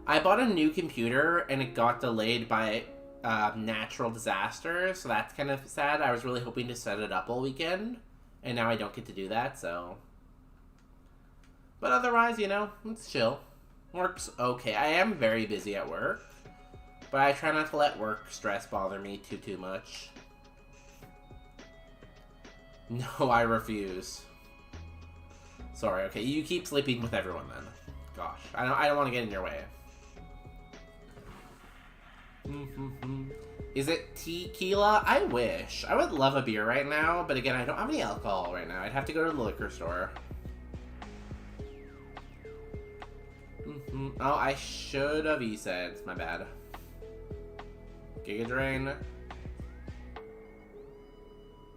Speaker 1: I bought a new computer and it got delayed by natural disaster, so that's kind of sad. I was really hoping to set it up all weekend, and now I don't get to do that, so. But otherwise, you know, it's chill. Work's okay. I am very busy at work, but I try not to let work stress bother me too much. No, I refuse. Sorry, okay, you keep sleeping with everyone then. Gosh, I don't want to get in your way. Is it tequila? I wish. I would love a beer right now, but again, I don't have any alcohol right now. I'd have to go to the liquor store. Oh, I should have said. My bad. Giga Drain.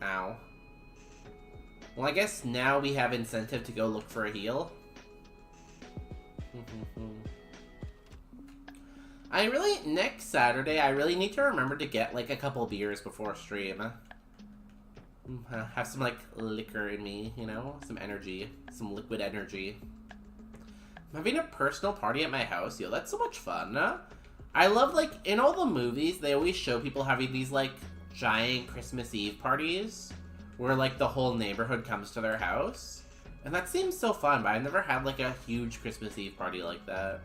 Speaker 1: Ow. Well, I guess now we have incentive to go look for a heal. Next Saturday, I really need to remember to get, like, a couple beers before stream. Have some, like, liquor in me, you know? Some energy. Some liquid energy. I'm having a personal party at my house. Yo, that's so much fun. I love, like, in all the movies, they always show people having these, like, giant Christmas Eve parties where, like, the whole neighborhood comes to their house. And that seems so fun, but I've never had, like, a huge Christmas Eve party like that.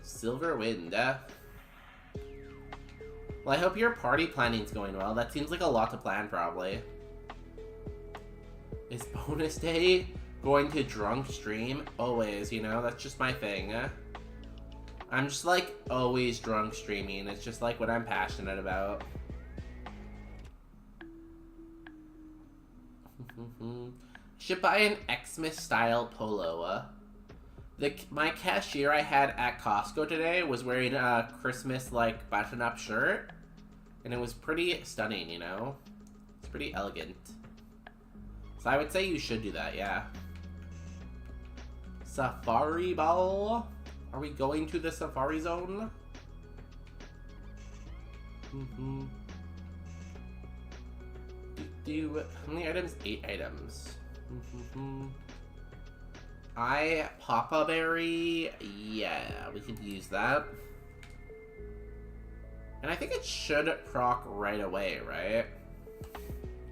Speaker 1: Silver Wind. Well, I hope your party planning's going well. That seems like a lot to plan, probably. Is bonus day going to drunk stream? Always, you know? That's just my thing. I'm just, like, always drunk streaming. It's just, like, what I'm passionate about. Should buy an Xmas style polo. My cashier I had at Costco today was wearing a Christmas, like, button-up shirt. And it was pretty stunning, you know? It's pretty elegant. So I would say you should do that, yeah. Safari Ball? Are we going to the Safari Zone? How many items? 8 items. Papa Berry. Yeah, we could use that. And I think it should proc right away, right?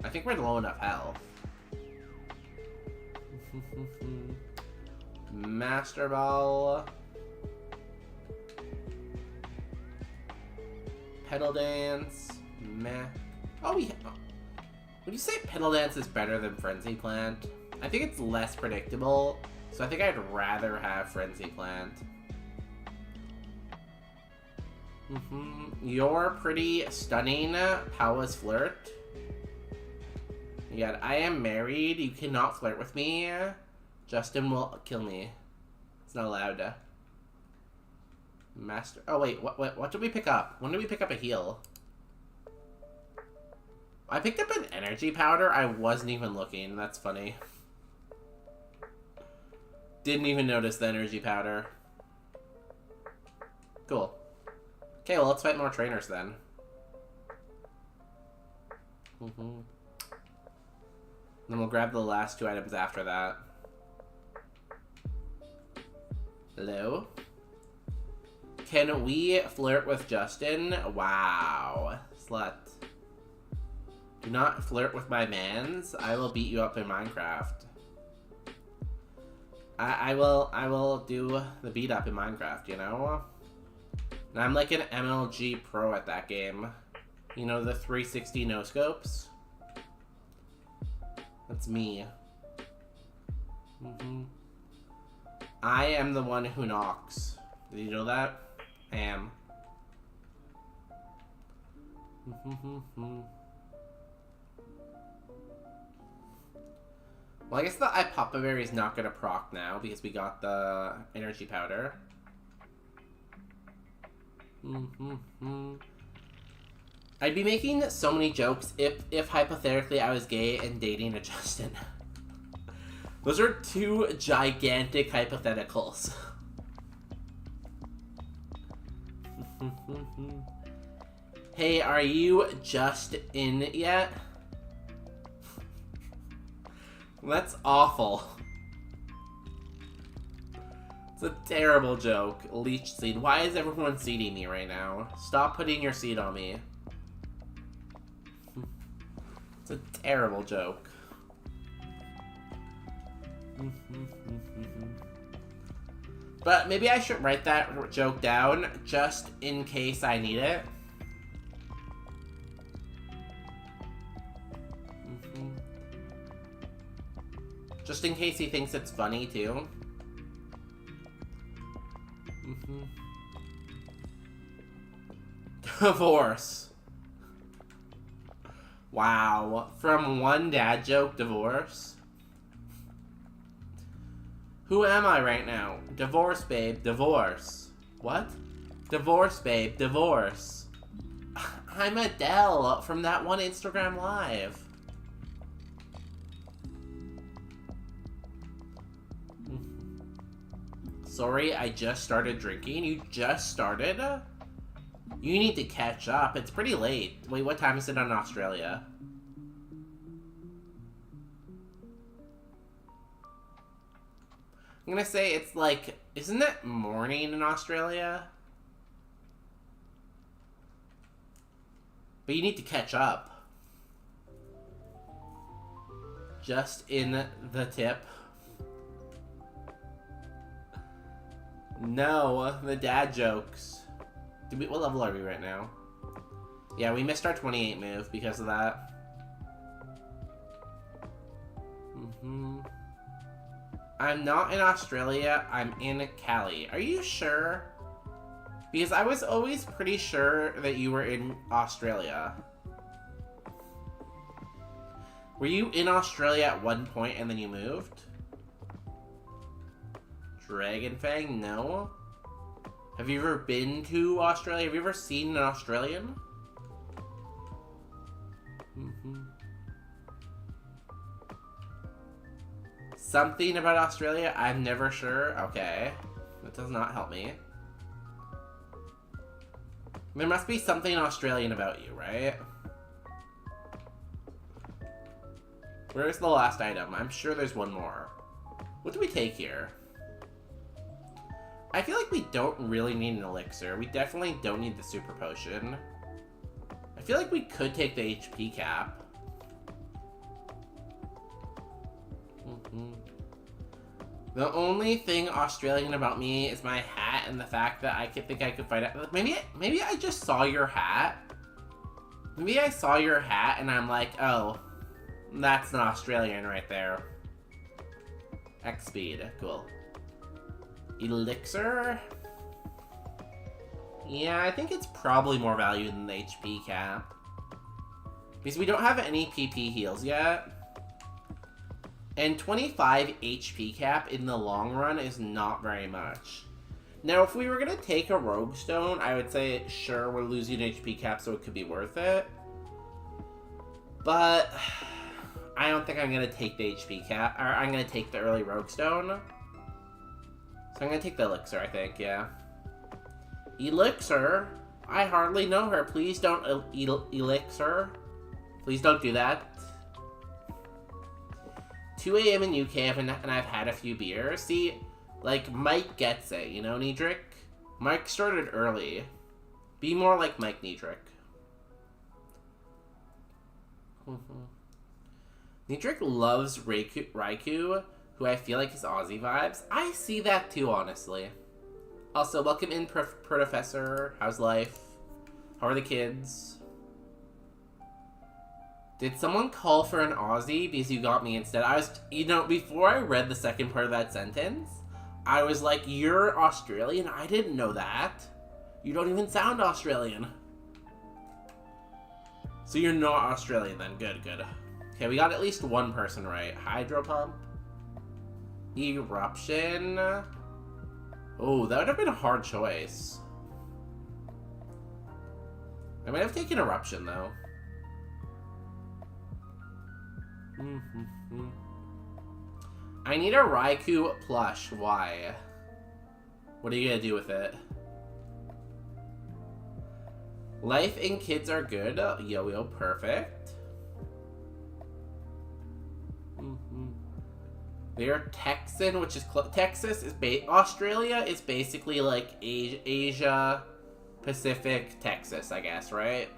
Speaker 1: I think we're low enough health. Master Ball. Pedal Dance. Meh. Oh, would you say Pedal Dance is better than Frenzy Plant? I think it's less predictable, so I think I'd rather have Frenzy Plant. You're pretty stunning, Paula's Flirt. Yeah, I am married. You cannot flirt with me. Justin will kill me. It's not allowed. Master. Oh wait, what did we pick up? When did we pick up a heal? I picked up an energy powder. I wasn't even looking. That's funny. Didn't even notice the energy powder. Cool. Okay, well, let's fight more trainers then. Then we'll grab the last 2 items after that. Hello? Can we flirt with Justin? Wow. Slut. Do not flirt with my mans. I will beat you up in Minecraft. I will do the beat up in Minecraft, you know? And I'm like an MLG pro at that game. You know, the 360 no-scopes? That's me. I am the one who knocks. Did you know that? I am. Well, I guess the Papa Berry is not gonna proc now because we got the energy powder. I'd be making so many jokes if hypothetically I was gay and dating a Justin. Those are 2 gigantic hypotheticals. Hey, are you just in yet? That's awful. It's a terrible joke. Leech seed. Why is everyone seeding me right now? Stop putting your seed on me. It's a terrible joke. But maybe I should write that joke down just in case I need it. Just in case he thinks it's funny too. Divorce. Wow. From one dad joke, divorce. Who am I right now? Divorce, babe, divorce. What? Divorce, babe, divorce. I'm Adele from that one Instagram Live. Sorry, I just started drinking. You just started? You need to catch up. It's pretty late. Wait, what time is it in Australia? I'm gonna say it's like, isn't it morning in Australia? But you need to catch up. Just in the tip. No, the dad jokes. What level are we right now? Yeah, we missed our 28 move because of that. I'm not in Australia, I'm in Cali. Are you sure? Because I was always pretty sure that you were in Australia. Were you in Australia at one point and then you moved? Dragonfang? No. Have you ever been to Australia? Have you ever seen an Australian? Something about Australia? I'm never sure. Okay. That does not help me. There must be something Australian about you, right? Where's the last item? I'm sure there's one more. What do we take here? I feel like we don't really need an elixir. We definitely don't need the super potion. I feel like we could take the HP cap. The only thing Australian about me is my hat and the fact that I could think I could find out. Maybe I just saw your hat. Maybe I saw your hat and I'm like, oh, that's an Australian right there. X speed, cool. Elixir? Yeah, I think it's probably more value than the HP cap. Because we don't have any PP heals yet. And 25 HP cap in the long run is not very much. Now, if we were going to take a Rogue Stone, I would say, sure, we're losing HP cap, so it could be worth it. But I don't think I'm going to take the HP cap, or I'm going to take the early Rogue Stone. So I'm going to take the Elixir, I think, yeah. Elixir? I hardly know her. Please don't Elixir. Please don't do that. 2 a.m. in UK, and I've had a few beers. See, like, Mike gets it, you know, Niedrick? Mike started early. Be more like Mike Niedrick. Niedrick loves Raikou, who I feel like is Aussie vibes. I see that too, honestly. Also, welcome in, Professor. How's life? How are the kids? Did someone call for an Aussie? Because you got me instead. I was, you know, before I read the second part of that sentence, I was like, you're Australian? I didn't know that. You don't even sound Australian. So you're not Australian then. Good, good. Okay, we got at least one person right. Hydro Pump. Eruption. Oh, that would have been a hard choice. I might have taken Eruption, though. I need a Raikou plush. Why? What are you gonna do with it? Life and kids are good. Yo-yo, perfect. They're Texan, which is Texas is Australia is basically like Asia, Pacific, Texas, I guess, right?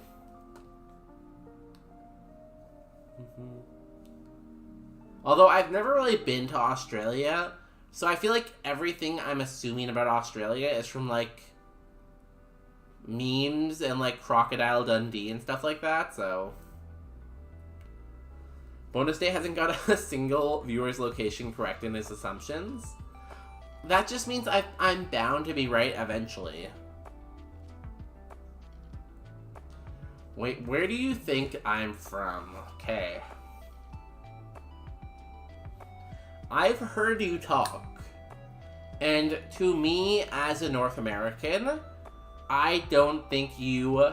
Speaker 1: Although I've never really been to Australia, so I feel like everything I'm assuming about Australia is from like memes and like Crocodile Dundee and stuff like that, so Bonus Day hasn't got a single viewer's location correct in his assumptions. That just means I'm bound to be right eventually. Wait, where do you think I'm from? Okay. I've heard you talk, and to me, as a North American, I don't think you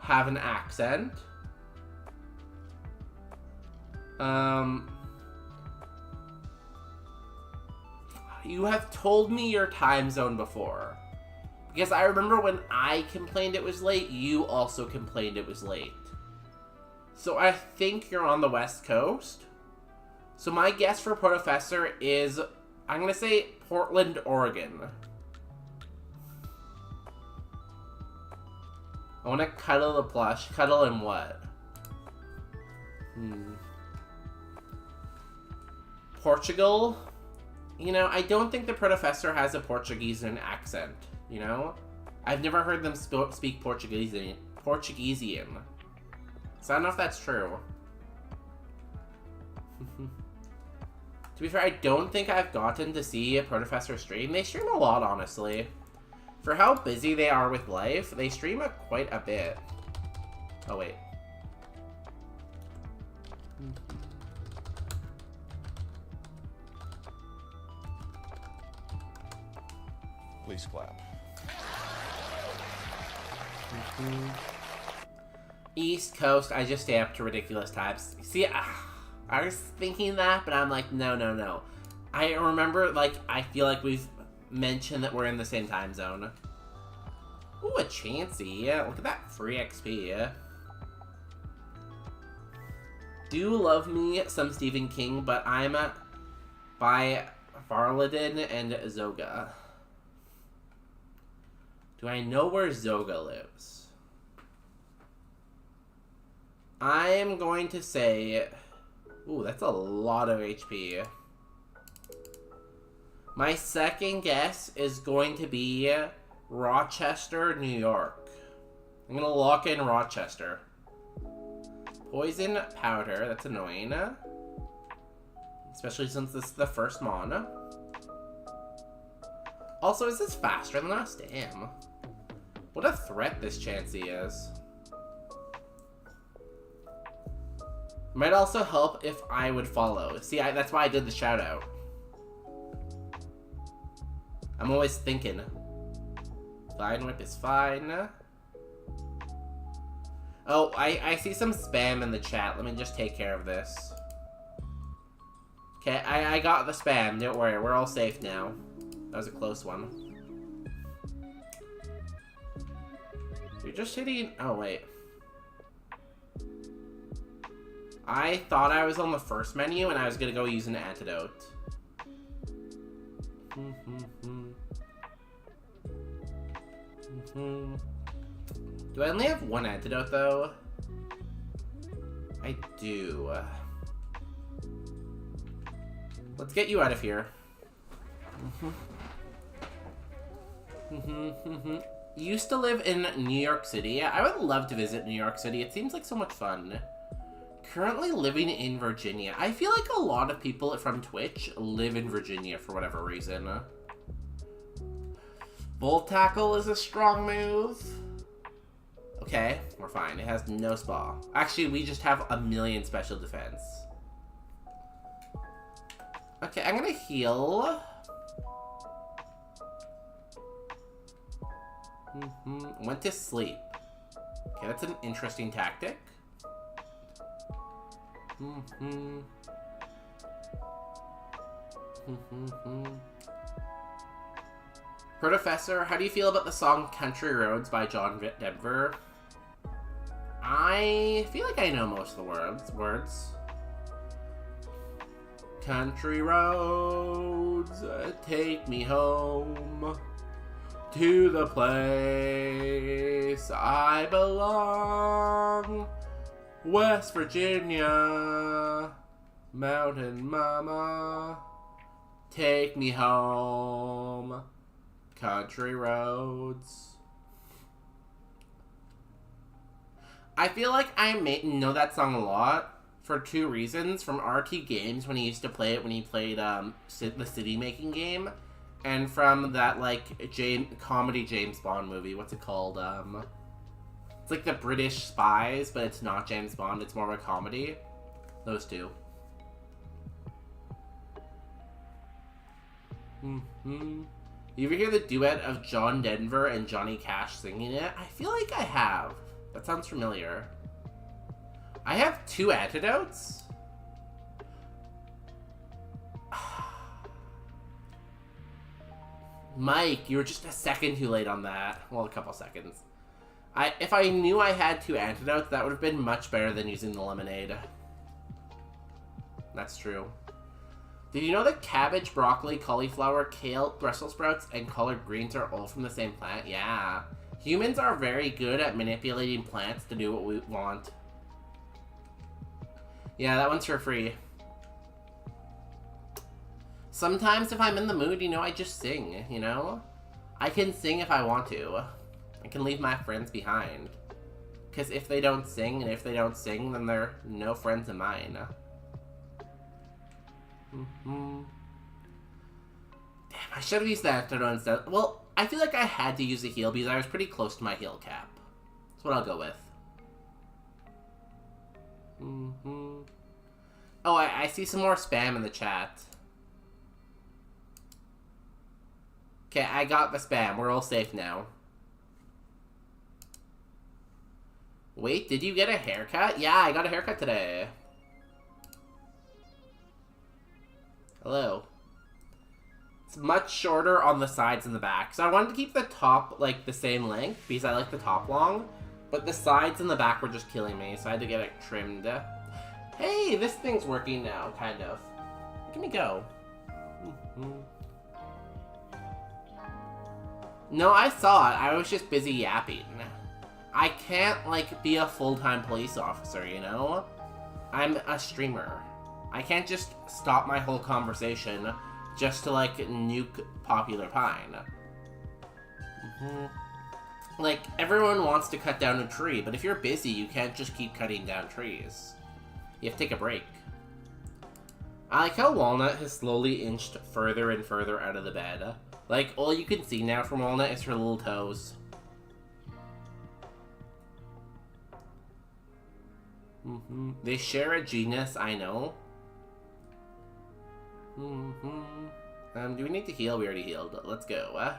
Speaker 1: have an accent. You have told me your time zone before. Because I remember when I complained it was late, you also complained it was late. So I think you're on the West Coast. So my guess for Professor is, I'm going to say Portland, Oregon. I want to cuddle the plush. Cuddle and what? Portugal? You know, I don't think the Professor has a Portuguese accent, you know? I've never heard them speak Portuguesian. So I don't know if that's true. To be fair, I don't think I've gotten to see a Professor stream. They stream a lot, honestly. For how busy they are with life, they stream quite a bit. Oh, wait.
Speaker 9: Please clap.
Speaker 1: East Coast, I just stay up to ridiculous times. See, I was thinking that, but I'm like, no. I remember, like, I feel like we've mentioned that we're in the same time zone. Ooh, a Chansey. Yeah, look at that free XP, yeah. Do love me some Stephen King, but I'm by Varladin and Zoga. Do I know where Zoga lives? I'm going to say... Ooh, that's a lot of HP. My second guess is going to be Rochester, New York. I'm gonna lock in Rochester. Poison powder, that's annoying. Especially since this is the first mon. Also, is this faster than us? Damn. What a threat this Chansey is. Might also help if I would follow. See, that's why I did the shout out. I'm always thinking. Fine Whip is fine. Oh, I see some spam in the chat. Let me just take care of this. Okay, I got the spam. Don't worry, we're all safe now. That was a close one. You're just hitting... Oh, wait. I thought I was on the first menu and I was gonna go use an antidote. Do I only have one antidote, though? I do. Let's get you out of here. Used to live in New York City. I would love to visit New York City. It seems like so much fun. Currently living in Virginia. I feel like a lot of people from Twitch live in Virginia for whatever reason. Bull Tackle is a strong move. Okay, we're fine. It has no spa. Actually, we just have a million special defense. Okay, I'm gonna heal. Went to sleep. Okay, that's an interesting tactic. Professor, how do you feel about the song Country Roads by John Denver? I feel like I know most of the words. Country roads, take me home to the place I belong. West Virginia, Mountain Mama, take me home. Country roads. I feel like I know that song a lot for two reasons. From RT Games, when he used to play it when he played the city making game, and from that like comedy James Bond movie. What's it called? It's like the British Spies, but it's not James Bond. It's more of a comedy. Those two. You ever hear the duet of John Denver and Johnny Cash singing it? I feel like I have. That sounds familiar. I have 2 antidotes? Mike, you were just a second too late on that. Well, a couple seconds. If I knew I had 2 antidotes, that would have been much better than using the lemonade. That's true. Did you know that cabbage, broccoli, cauliflower, kale, Brussels sprouts, and collard greens are all from the same plant? Yeah. Humans are very good at manipulating plants to do what we want. Yeah, that one's for free. Sometimes if I'm in the mood, you know, I just sing, you know? I can sing if I want to. I can leave my friends behind. Because if they don't sing, and if they don't sing, then they're no friends of mine. Damn, I should have used that instead. Well, I feel like I had to use a heal because I was pretty close to my heal cap. That's what I'll go with. Oh, I see some more spam in the chat. Okay, I got the spam. We're all safe now. Wait, did you get a haircut? Yeah, I got a haircut today. Hello. It's much shorter on the sides and the back. So I wanted to keep the top, like, the same length because I like the top long. But the sides and the back were just killing me, so I had to get it trimmed. Hey, this thing's working now, kind of. Let me go. No, I saw it. I was just busy yapping. I can't, like, be a full-time police officer, you know? I'm a streamer. I can't just stop my whole conversation just to, like, nuke Popular Pine. Like, everyone wants to cut down a tree, but if you're busy, you can't just keep cutting down trees. You have to take a break. I like how Walnut has slowly inched further and further out of the bed. Like, all you can see now from Walnut is her little toes. They share a genus, I know. Do we need to heal? We already healed. Let's go.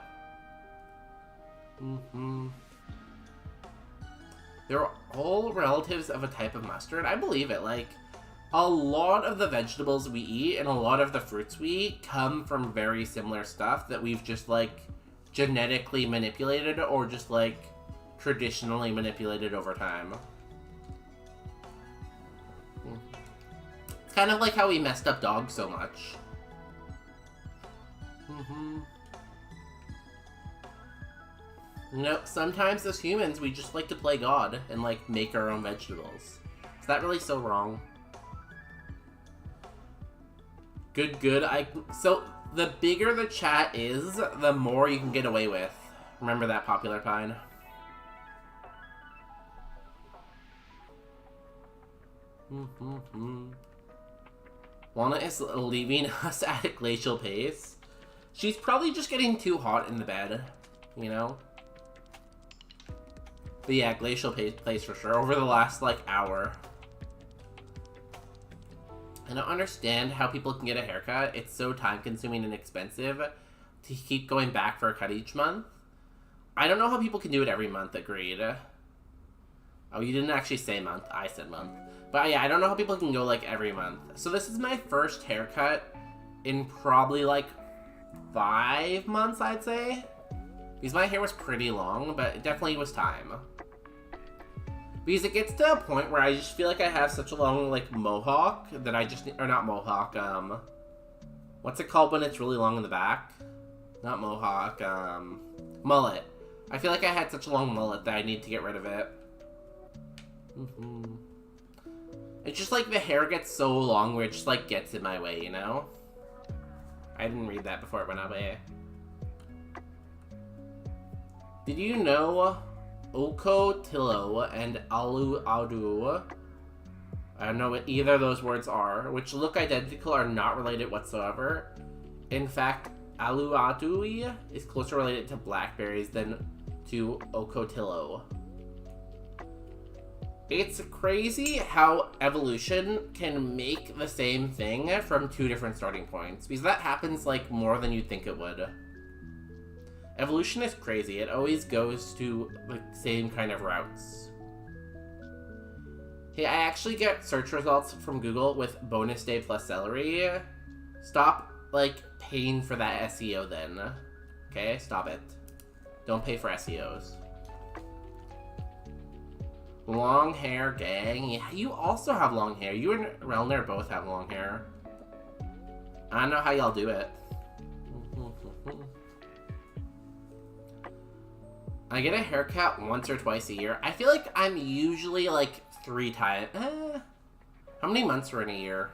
Speaker 1: They're all relatives of a type of mustard. I believe it. Like, a lot of the vegetables we eat and a lot of the fruits we eat come from very similar stuff that we've just, like, genetically manipulated or just, like, traditionally manipulated over time. It's kind of like how we messed up dogs so much. You know, sometimes as humans, we just like to play God and, like, make our own vegetables. Is that really so wrong? Good. So, the bigger the chat is, the more you can get away with. Remember that, Popular Pine. Walnut is leaving us at a glacial pace. She's probably just getting too hot in the bed, you know? But yeah, glacial pace for sure, over the last, like, hour. I don't understand how people can get a haircut. It's so time-consuming and expensive to keep going back for a cut each month. I don't know how people can do it every month, agreed. Oh, you didn't actually say month. I said month. But yeah, I don't know how people can go, like, every month. So this is my first haircut in probably, like, 5 months, I'd say. Because my hair was pretty long, but it definitely was time. Because it gets to a point where I just feel like I have such a long, like, mohawk that I just... Or not mohawk, what's it called when it's really long in the back? Not mohawk, mullet. I feel like I had such a long mullet that I need to get rid of it. It's just like the hair gets so long where it just, like, gets in my way, you know? I didn't read that before it went away. Did you know Okotillo and Alu Adu, I don't know what either of those words are, which look identical, are not related whatsoever? In fact, Alu Adu is closer related to blackberries than to Okotillo. It's crazy how evolution can make the same thing from two different starting points, because that happens, like, more than you'd think it would. Evolution is crazy. It always goes to the same kind of routes. Hey, I actually get search results from Google with bonus day plus celery. Stop, like, paying for that SEO then. Okay? Stop it. Don't pay for SEOs. Long hair gang. Yeah, you also have long hair. You and Relner both have long hair. I don't know how y'all do it. I get a haircut once or twice a year. I feel like I'm usually like 3 times. How many months are in a year?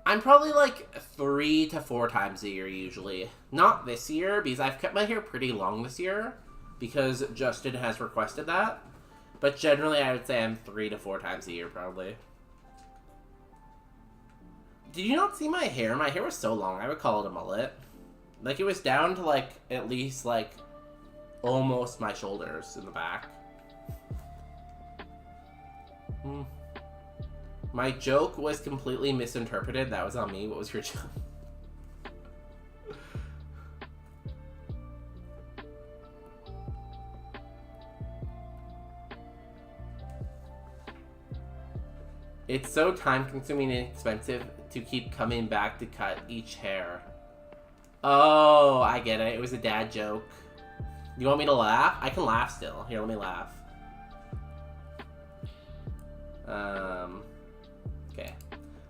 Speaker 1: I'm probably like 3 to 4 times a year usually. Not this year, because I've kept my hair pretty long this year, because Justin has requested that. But generally I would say I'm 3 to 4 times a year probably. Did you not see my hair? My hair was so long, I would call it a mullet. Like, it was down to like, at least like, almost my shoulders in the back. My joke was completely misinterpreted. That was on me. What was your joke? It's so time-consuming and expensive to keep coming back to cut each hair. Oh, I get it. It was a dad joke. You want me to laugh? I can laugh still. Here, let me laugh. Okay.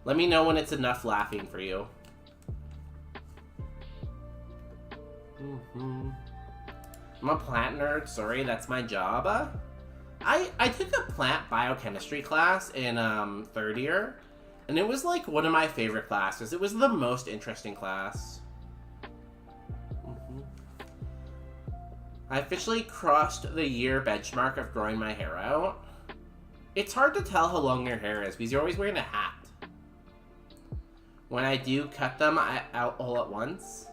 Speaker 1: Let me know when it's enough laughing for you. I'm a plant nerd. Sorry, that's my job. I took a plant biochemistry class in 3rd year, and it was like one of my favorite classes. It was the most interesting class. I officially crossed the year benchmark of growing my hair out. It's hard to tell how long your hair is because you're always wearing a hat. When I do cut them out all at once.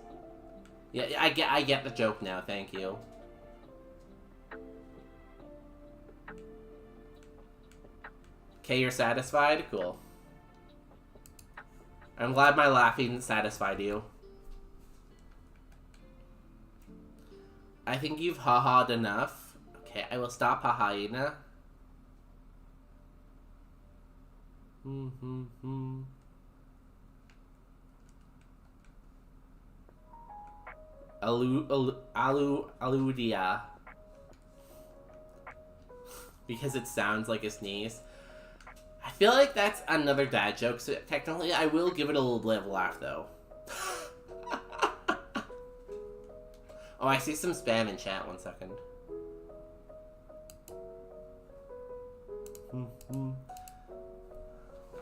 Speaker 1: Yeah, I get the joke now, thank you. Okay, you're satisfied? Cool. I'm glad my laughing satisfied you. I think you've ha-ha'd enough. Okay, I will stop ha-ha'ing. Aludia. Because it sounds like a sneeze. I feel like that's another dad joke, so technically I will give it a little bit of a laugh, though. Oh, I see some spam in chat. 1 second.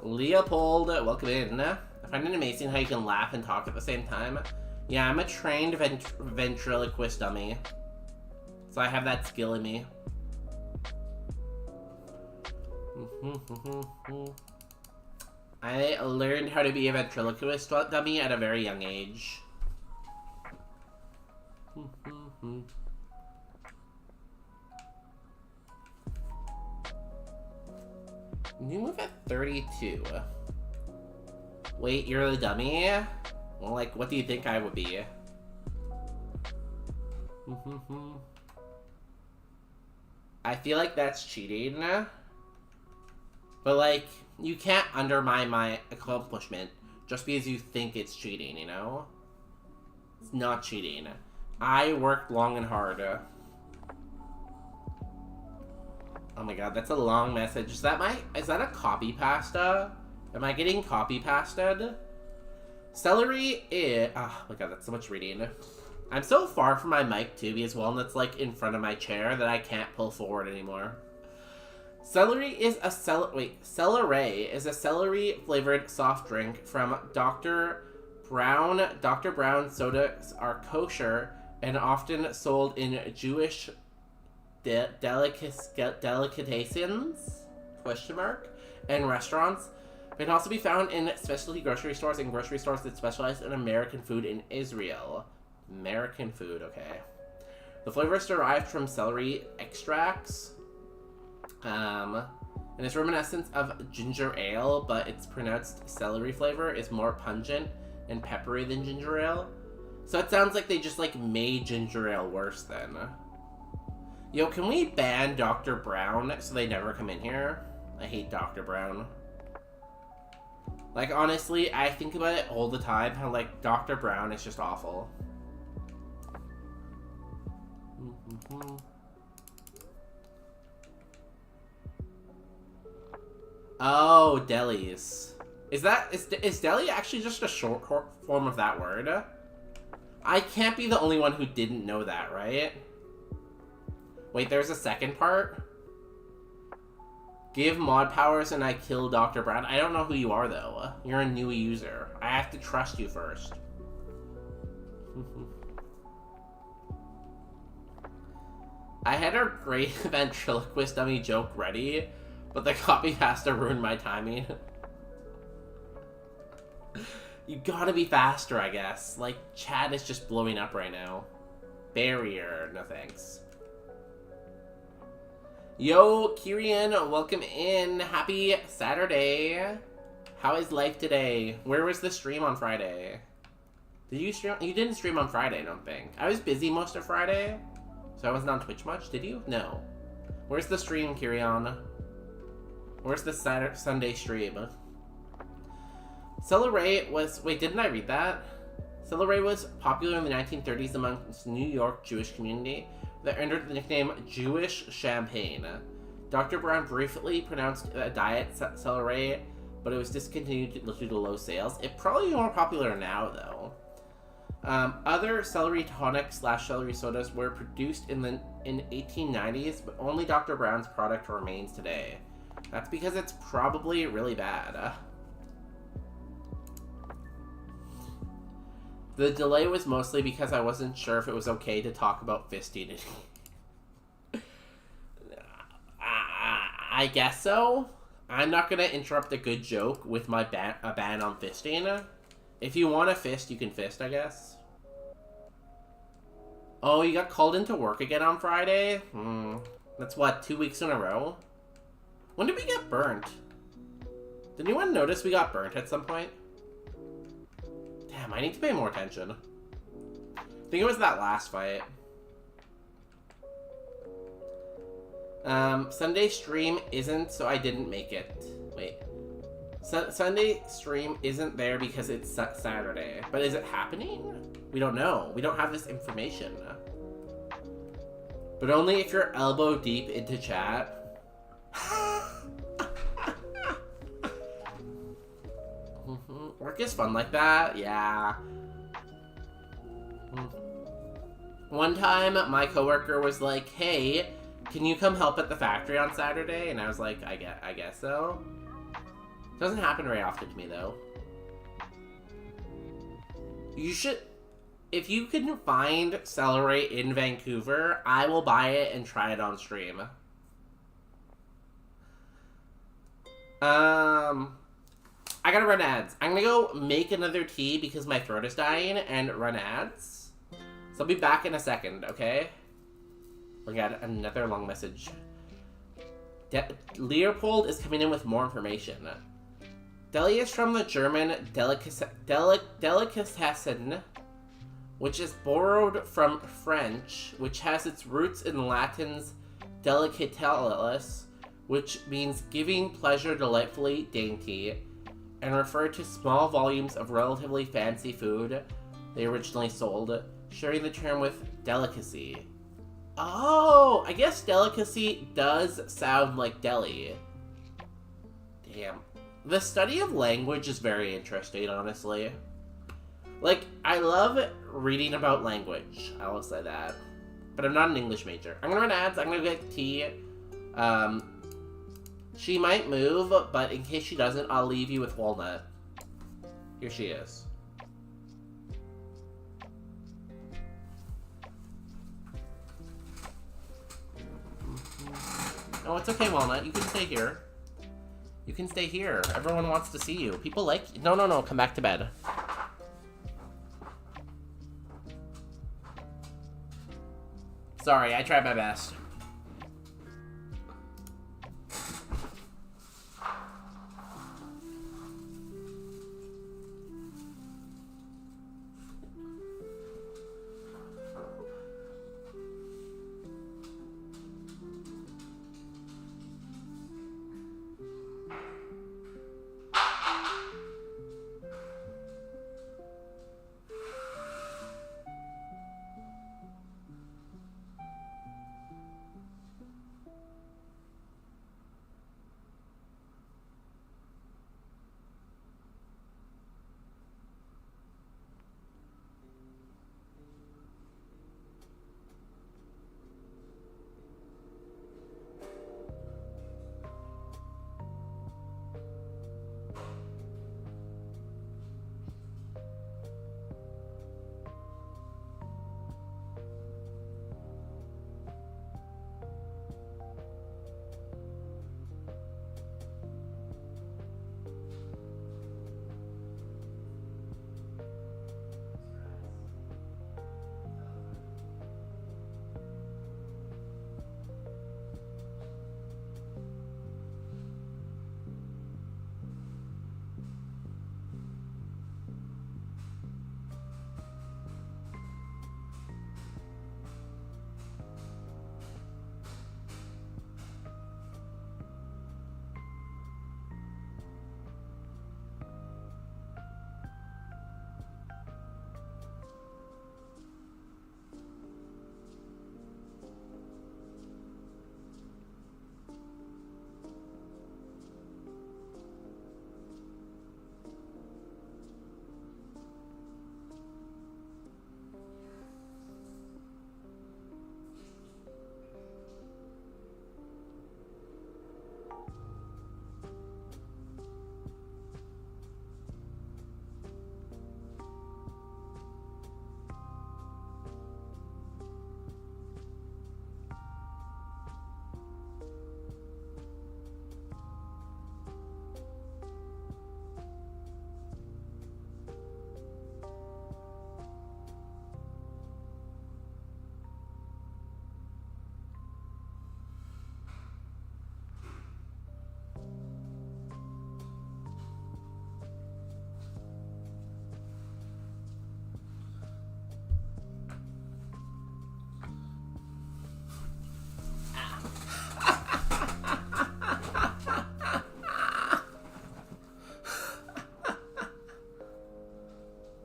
Speaker 1: Leopold, welcome in. I find it amazing how you can laugh and talk at the same time. Yeah, I'm a trained ventriloquist dummy. So I have that skill in me. I learned how to be a ventriloquist dummy at a very young age. You move at 32. Wait, you're the dummy? Well, like, what do you think I would be? I feel like that's cheating. But, like, you can't undermine my accomplishment just because you think it's cheating, you know? It's not cheating. I worked long and hard. Oh my god, that's a long message. Is that a copy pasta? Am I getting copy pasted? Celery is... Oh my god, that's so much reading. I'm so far from my mic too, as well, and it's like in front of my chair that I can't pull forward anymore. Celery is a Celery is a celery-flavored soft drink from Dr. Brown. Dr. Brown sodas are kosher and often sold in Jewish delicatessens, and restaurants. It can also be found in specialty grocery stores and grocery stores that specialize in American food in Israel. American food, okay. The flavor is derived from celery extracts. And it's reminiscent of ginger ale, but its pronounced celery flavor is more pungent and peppery than ginger ale. So it sounds like they just like made ginger ale worse then. Yo, can we ban Dr. Brown so they never come in here? I hate Dr. Brown. Like, honestly, I think about it all the time, how like Dr. Brown is just awful. Oh, delis. Is deli actually just a short form of that word? I can't be the only one who didn't know that, right? Wait, there's a second part? Give mod powers and I kill Dr. Brown. I don't know who you are, though. You're a new user. I have to trust you first. I had a great ventriloquist dummy joke ready, but the copy has to ruin my timing. You gotta be faster, I guess. Like, chat is just blowing up right now. Barrier, no thanks. Yo, Kirian, welcome in. Happy Saturday. How is life today? Where was the stream on Friday? Did you stream? You didn't stream on Friday, I don't think. I was busy most of Friday, so I wasn't on Twitch much. Did you? No. Where's the stream, Kirian? Where's the Sunday stream? Celery was... Wait, didn't I read that? Celery was popular in the 1930s amongst New York Jewish community that earned the nickname Jewish Champagne. Dr. Brown briefly pronounced a diet celery, but it was discontinued due to low sales. It probably more popular now, though. Other celery tonics / celery sodas were produced in 1890s, but only Dr. Brown's product remains today. That's because it's probably really bad. The delay was mostly because I wasn't sure if it was okay to talk about fisting. I guess so. I'm not gonna interrupt a good joke with my a ban on fisting. If you want to fist, you can fist, I guess. Oh, you got called into work again on Friday? That's what, 2 weeks in a row? When did we get burnt? Did anyone notice we got burnt at some point? Damn, I need to pay more attention. I think it was that last fight. Sunday stream isn't, so I didn't make it. Wait. Sunday stream isn't there because it's Saturday. But is it happening? We don't know. We don't have this information. But only if you're elbow deep into chat. Work is fun like that, yeah. One time, my coworker was like, hey, can you come help at the factory on Saturday? And I was like, I guess so. Doesn't happen very often to me, though. You should... If you can find celery in Vancouver, I will buy it and try it on stream. I gotta run ads. I'm gonna go make another tea because my throat is dying and run ads. So I'll be back in a second, okay? We got another long message. Leopold is coming in with more information. Deli is from the German delicatessen, which is borrowed from French, which has its roots in Latin's delicatellus, which means giving pleasure delightfully dainty, and referred to small volumes of relatively fancy food they originally sold, sharing the term with delicacy. Oh, I guess delicacy does sound like deli. Damn. The study of language is very interesting, honestly. Like, I love reading about language. I will say that. But I'm not an English major. I'm gonna run ads. I'm gonna get tea. She might move, but in case she doesn't, I'll leave you with Walnut. Here she is. Oh, it's okay, Walnut. You can stay here. You can stay here. Everyone wants to see you. People like you. No, no, no. Come back to bed. Sorry, I tried my best.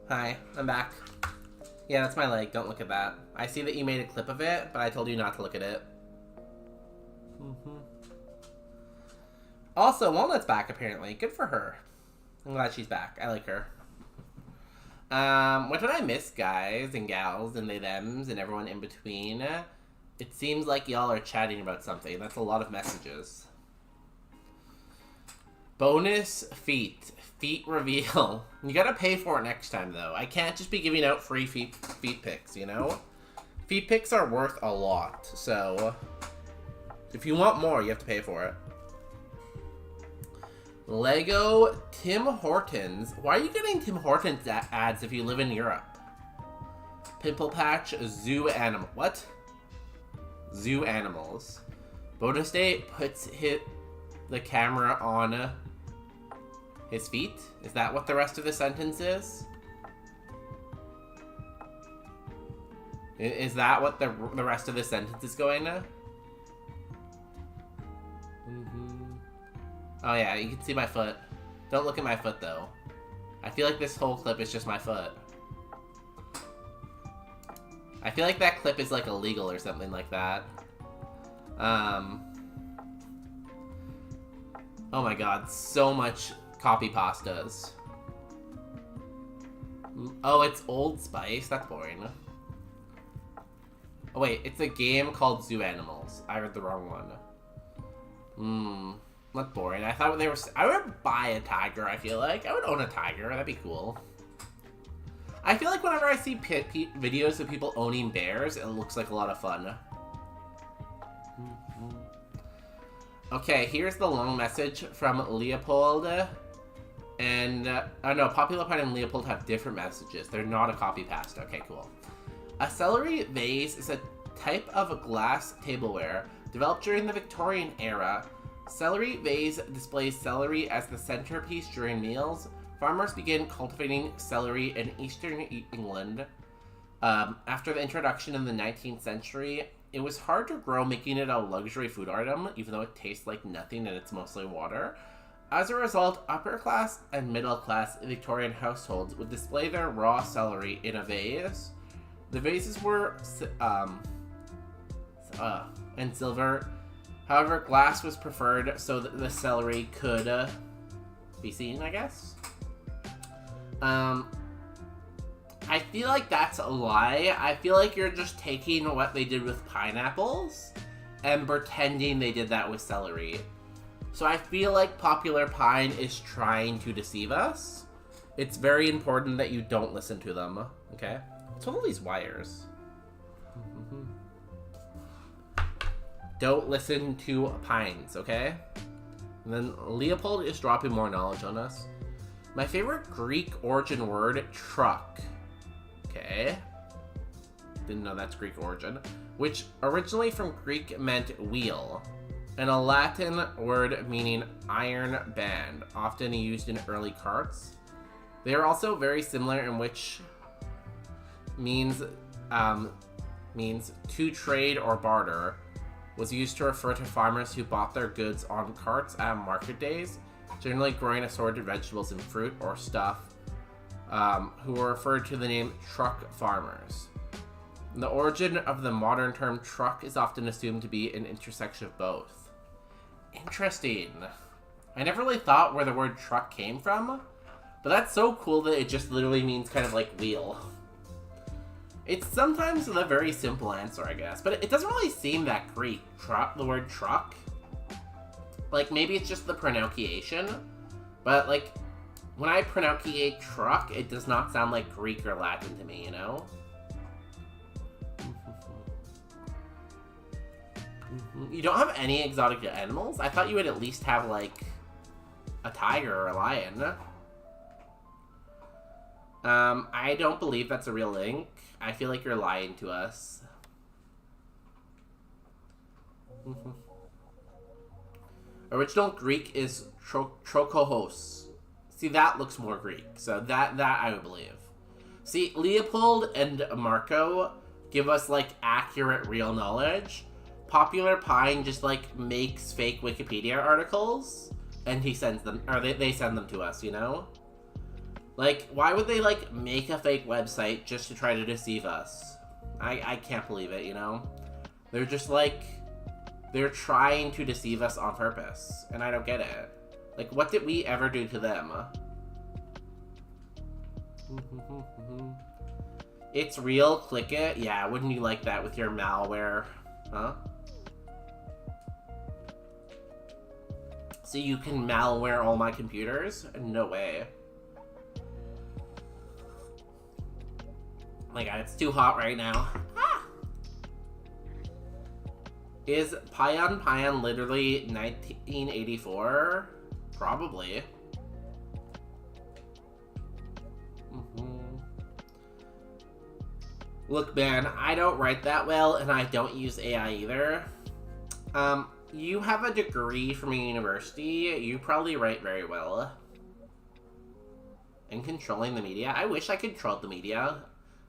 Speaker 1: Hi, I'm back. Yeah, that's my leg. Don't look at that. I see that you made a clip of it, but I told you not to look at it. Also, Walnut's back, apparently. Good for her. I'm glad she's back. I like her. What did I miss, guys and gals and they thems and everyone in between? It seems like y'all are chatting about something. That's a lot of messages. Bonus feet. Feet reveal. You gotta pay for it next time, though. I can't just be giving out free feet pics, you know? Feet pics are worth a lot, so if you want more, you have to pay for it. Lego Tim Hortons. Why are you getting Tim Hortons ads if you live in Europe? Pimple Patch Zoo Animal. What? Zoo Animals. Bonus Day puts the camera on his feet? Is that what the rest of the sentence is? Is that what the rest of the sentence is going to? Oh yeah, you can see my foot. Don't look at my foot though. I feel like this whole clip is just my foot. I feel like that clip is like illegal or something like that. Oh my god, so much copy pastas. Oh, it's Old Spice? That's boring. Oh wait, it's a game called Zoo Animals. I read the wrong one. Not boring. I thought they were... I would buy a tiger, I feel like. I would own a tiger. That'd be cool. I feel like whenever I see videos of people owning bears, it looks like a lot of fun. Okay, here's the long message from Leopold. And, no, Popular Pine and Leopold have different messages. They're not a copy pasta. Okay, cool. A celery vase is a type of glass tableware developed during the Victorian era. Celery vase displays celery as the centerpiece during meals. Farmers began cultivating celery in eastern England. After the introduction in the 19th century, it was hard to grow, making it a luxury food item, even though it tastes like nothing and it's mostly water. As a result, upper-class and middle-class Victorian households would display their raw celery in a vase. The vases were and silver. However, glass was preferred so that the celery could be seen, I guess. I feel like that's a lie. I feel like you're just taking what they did with pineapples and pretending they did that with celery. So I feel like Popular Pine is trying to deceive us. It's very important that you don't listen to them, okay? What's with all these wires? Don't listen to pines, okay? And then Leopold is dropping more knowledge on us. My favorite Greek origin word, truck. Okay. Didn't know that's Greek origin. Which originally from Greek meant wheel. And a Latin word meaning iron band, often used in early carts. They are also very similar in which means to trade or barter, was used to refer to farmers who bought their goods on carts at market days, generally growing assorted vegetables and fruit or stuff, who were referred to the name truck farmers. The origin of the modern term truck is often assumed to be an intersection of both. Interesting. I never really thought where the word truck came from, but that's so cool that it just literally means kind of like wheel. It's sometimes a very simple answer, I guess, but it doesn't really seem that Greek, the word truck. Like, maybe it's just the pronunciation, but, like, when I pronunciate truck, it does not sound like Greek or Latin to me, you know? You don't have any exotic animals? I thought you would at least have, like, a tiger or a lion. I don't believe that's a real link. I feel like you're lying to us. Original Greek is trochohos. See, that looks more Greek, so that I would believe. See, Leopold and Marco give us, like, accurate, real knowledge. Popular Pine just, like, makes fake Wikipedia articles, and he sends them, or they send them to us, you know? Like, why would they, like, make a fake website just to try to deceive us? I can't believe it, you know? They're just, like, they're trying to deceive us on purpose, and I don't get it. Like, what did we ever do to them? It's real, click it? Yeah, wouldn't you like that with your malware? Huh? So you can malware all my computers? No way. My god, it's too hot right now. Ah! Is Payan Payan literally 1984? Probably. Look, man, I don't write that well, and I don't use AI either. You have a degree from a university. You probably write very well. And controlling the media. I wish I controlled the media.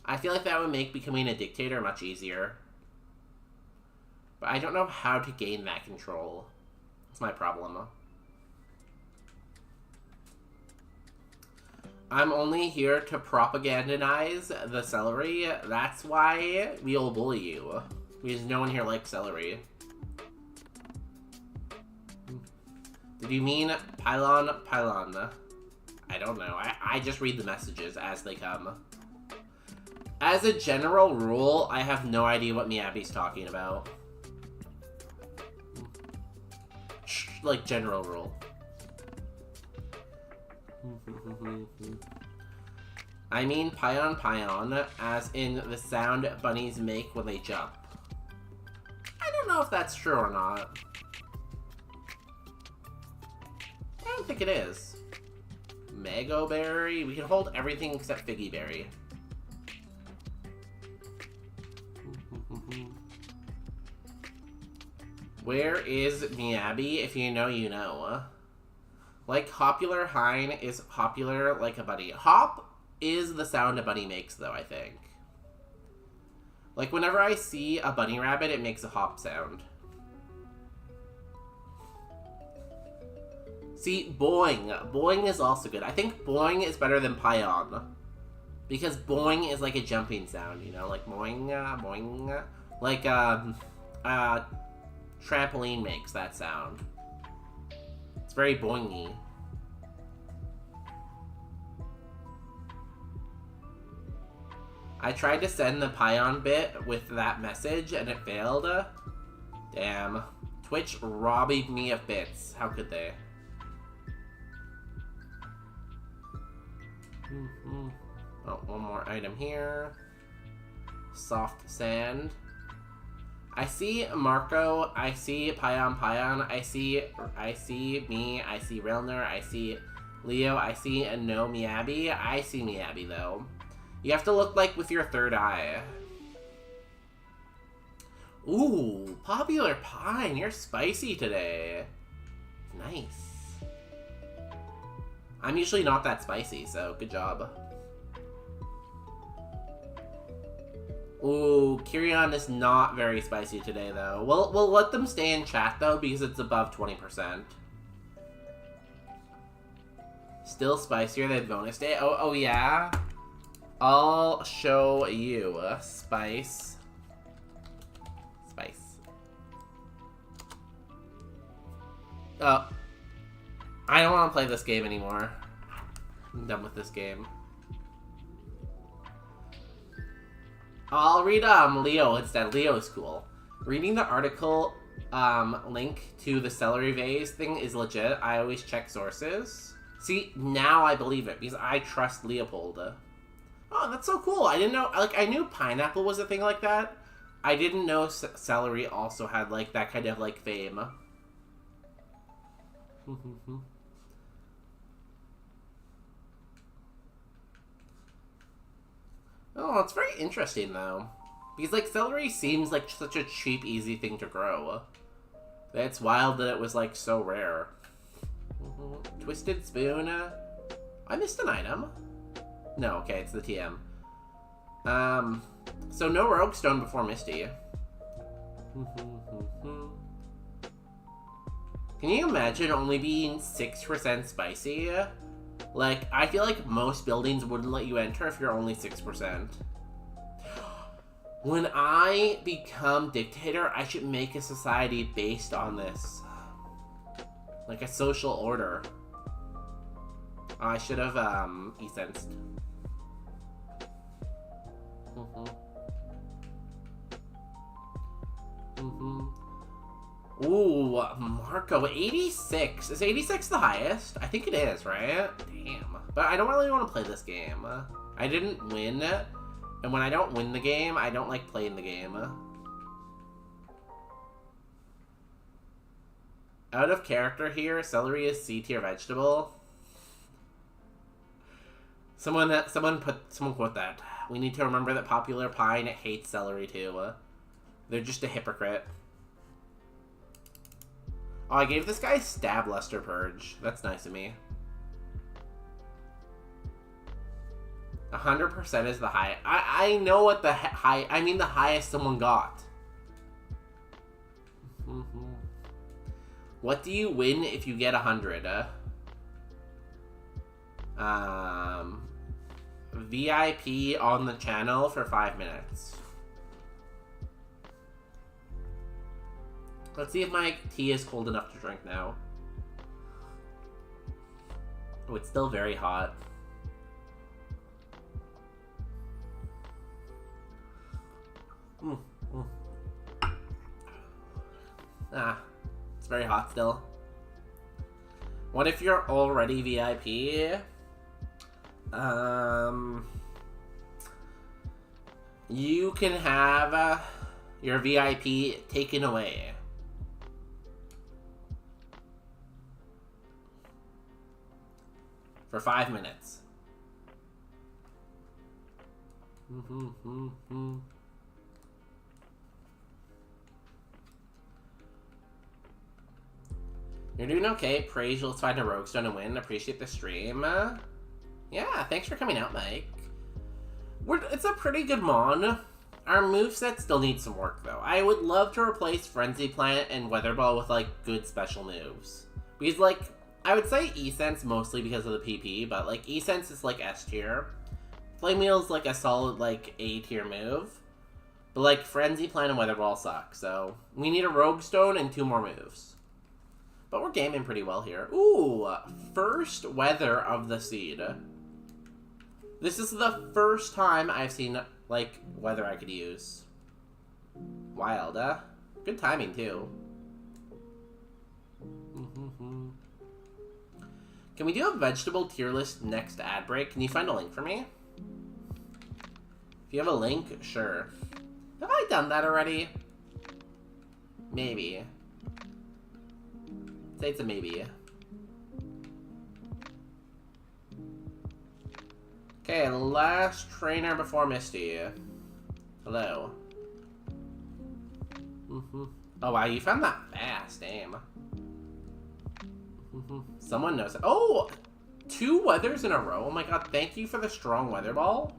Speaker 1: I feel like that would make becoming a dictator much easier. But I don't know how to gain that control. That's my problem. I'm only here to propagandize the celery. That's why we'll bully you. Because no one here likes celery. Did you mean pylon? Pylon. I don't know. I just read the messages as they come. As a general rule, I have no idea what Miyabi's talking about. Like, general rule. I mean pion pion, as in the sound bunnies make when they jump. I don't know if that's true or not. I don't think it is. Mango berry? We can hold everything except figgy berry. Where is Miyabi? If you know, you know. Like Hopular Hein is popular like a bunny. Hop is the sound a bunny makes, though, I think. Like, whenever I see a bunny rabbit, it makes a hop sound. See, boing. Boing is also good. I think boing is better than pion. Because boing is like a jumping sound, you know? Like boing, boing. Like, trampoline makes that sound. It's very boingy. I tried to send the pion bit with that message and it failed. Damn. Twitch robbing me of bits. How could they? Oh, one more item here. Soft sand. I see Marco, I see Pion, I see me, I see Rilner, I see Leo, I see no Miyabi. I see Miyabi, though. You have to look like with your third eye. Ooh, Popular Pine, you're spicy today. Nice. I'm usually not that spicy, so good job. Ooh, Kirion is not very spicy today, though. We'll let them stay in chat, though, because it's above 20%. Still spicier than bonus day? Oh yeah? I'll show you. Spice. Spice. Oh. I don't want to play this game anymore. I'm done with this game. I'll read Leo instead. Leo's cool. Reading the article link to the celery vase thing is legit. I always check sources. See, now I believe it because I trust Leopold. Oh, that's so cool. I didn't know, like, I knew pineapple was a thing like that. I didn't know celery also had, like, that kind of, like, fame. Oh, it's very interesting, though. Because, like, celery seems like such a cheap, easy thing to grow. It's wild that it was, like, so rare. Twisted spoon. I missed an item. No, okay, it's the TM. So no Rogue Stone before Misty. Can you imagine only being 6% spicy? Like, I feel like most buildings wouldn't let you enter if you're only 6%. When I become dictator, I should make a society based on this. Like a social order. I should have, e-sensed. Ooh, Marco, 86. Is 86 the highest? I think it is, right? Damn. But I don't really want to play this game. I didn't win, and when I don't win the game, I don't like playing the game. Out of character here, celery is C tier vegetable. Someone quote that. We need to remember that Popular Pine hates celery too. They're just a hypocrite. Oh, I gave this guy Stab Luster Purge. That's nice of me. 100% is the high. I know what the high. I mean the highest someone got. What do you win if you get 100? VIP on the channel for 5 minutes. Let's see if my tea is cold enough to drink now. Oh, it's still very hot. Ah, it's very hot still. What if you're already VIP? You can have your VIP taken away. For 5 minutes. You're doing okay. Praise, let's find a rogue stone and win. Appreciate the stream. Yeah, thanks for coming out, Mike. It's a pretty good mon. Our moveset still needs some work, though. I would love to replace Frenzy Plant and Weather Ball with, like, good special moves. Because, like, I would say E-Sense mostly because of the PP, but, like, E-Sense is, like, S tier. Flame Wheel's, like, a solid, like, A tier move. But, like, Frenzy Plant and Weather Ball suck, so we need a Rogue Stone and 2 more moves. But we're gaming pretty well here. Ooh, first Weather of the Seed. This is the first time I've seen, like, Weather I could use. Wild, good timing, too. Can we do a vegetable tier list next ad break? Can you find a link for me? If you have a link, sure. Have I done that already? Maybe. Say it's a maybe. Okay, last trainer before Misty. Hello. Oh wow, you found that fast, damn. Someone knows it. Oh! 2 weathers in a row? Oh my god, thank you for the strong weather ball.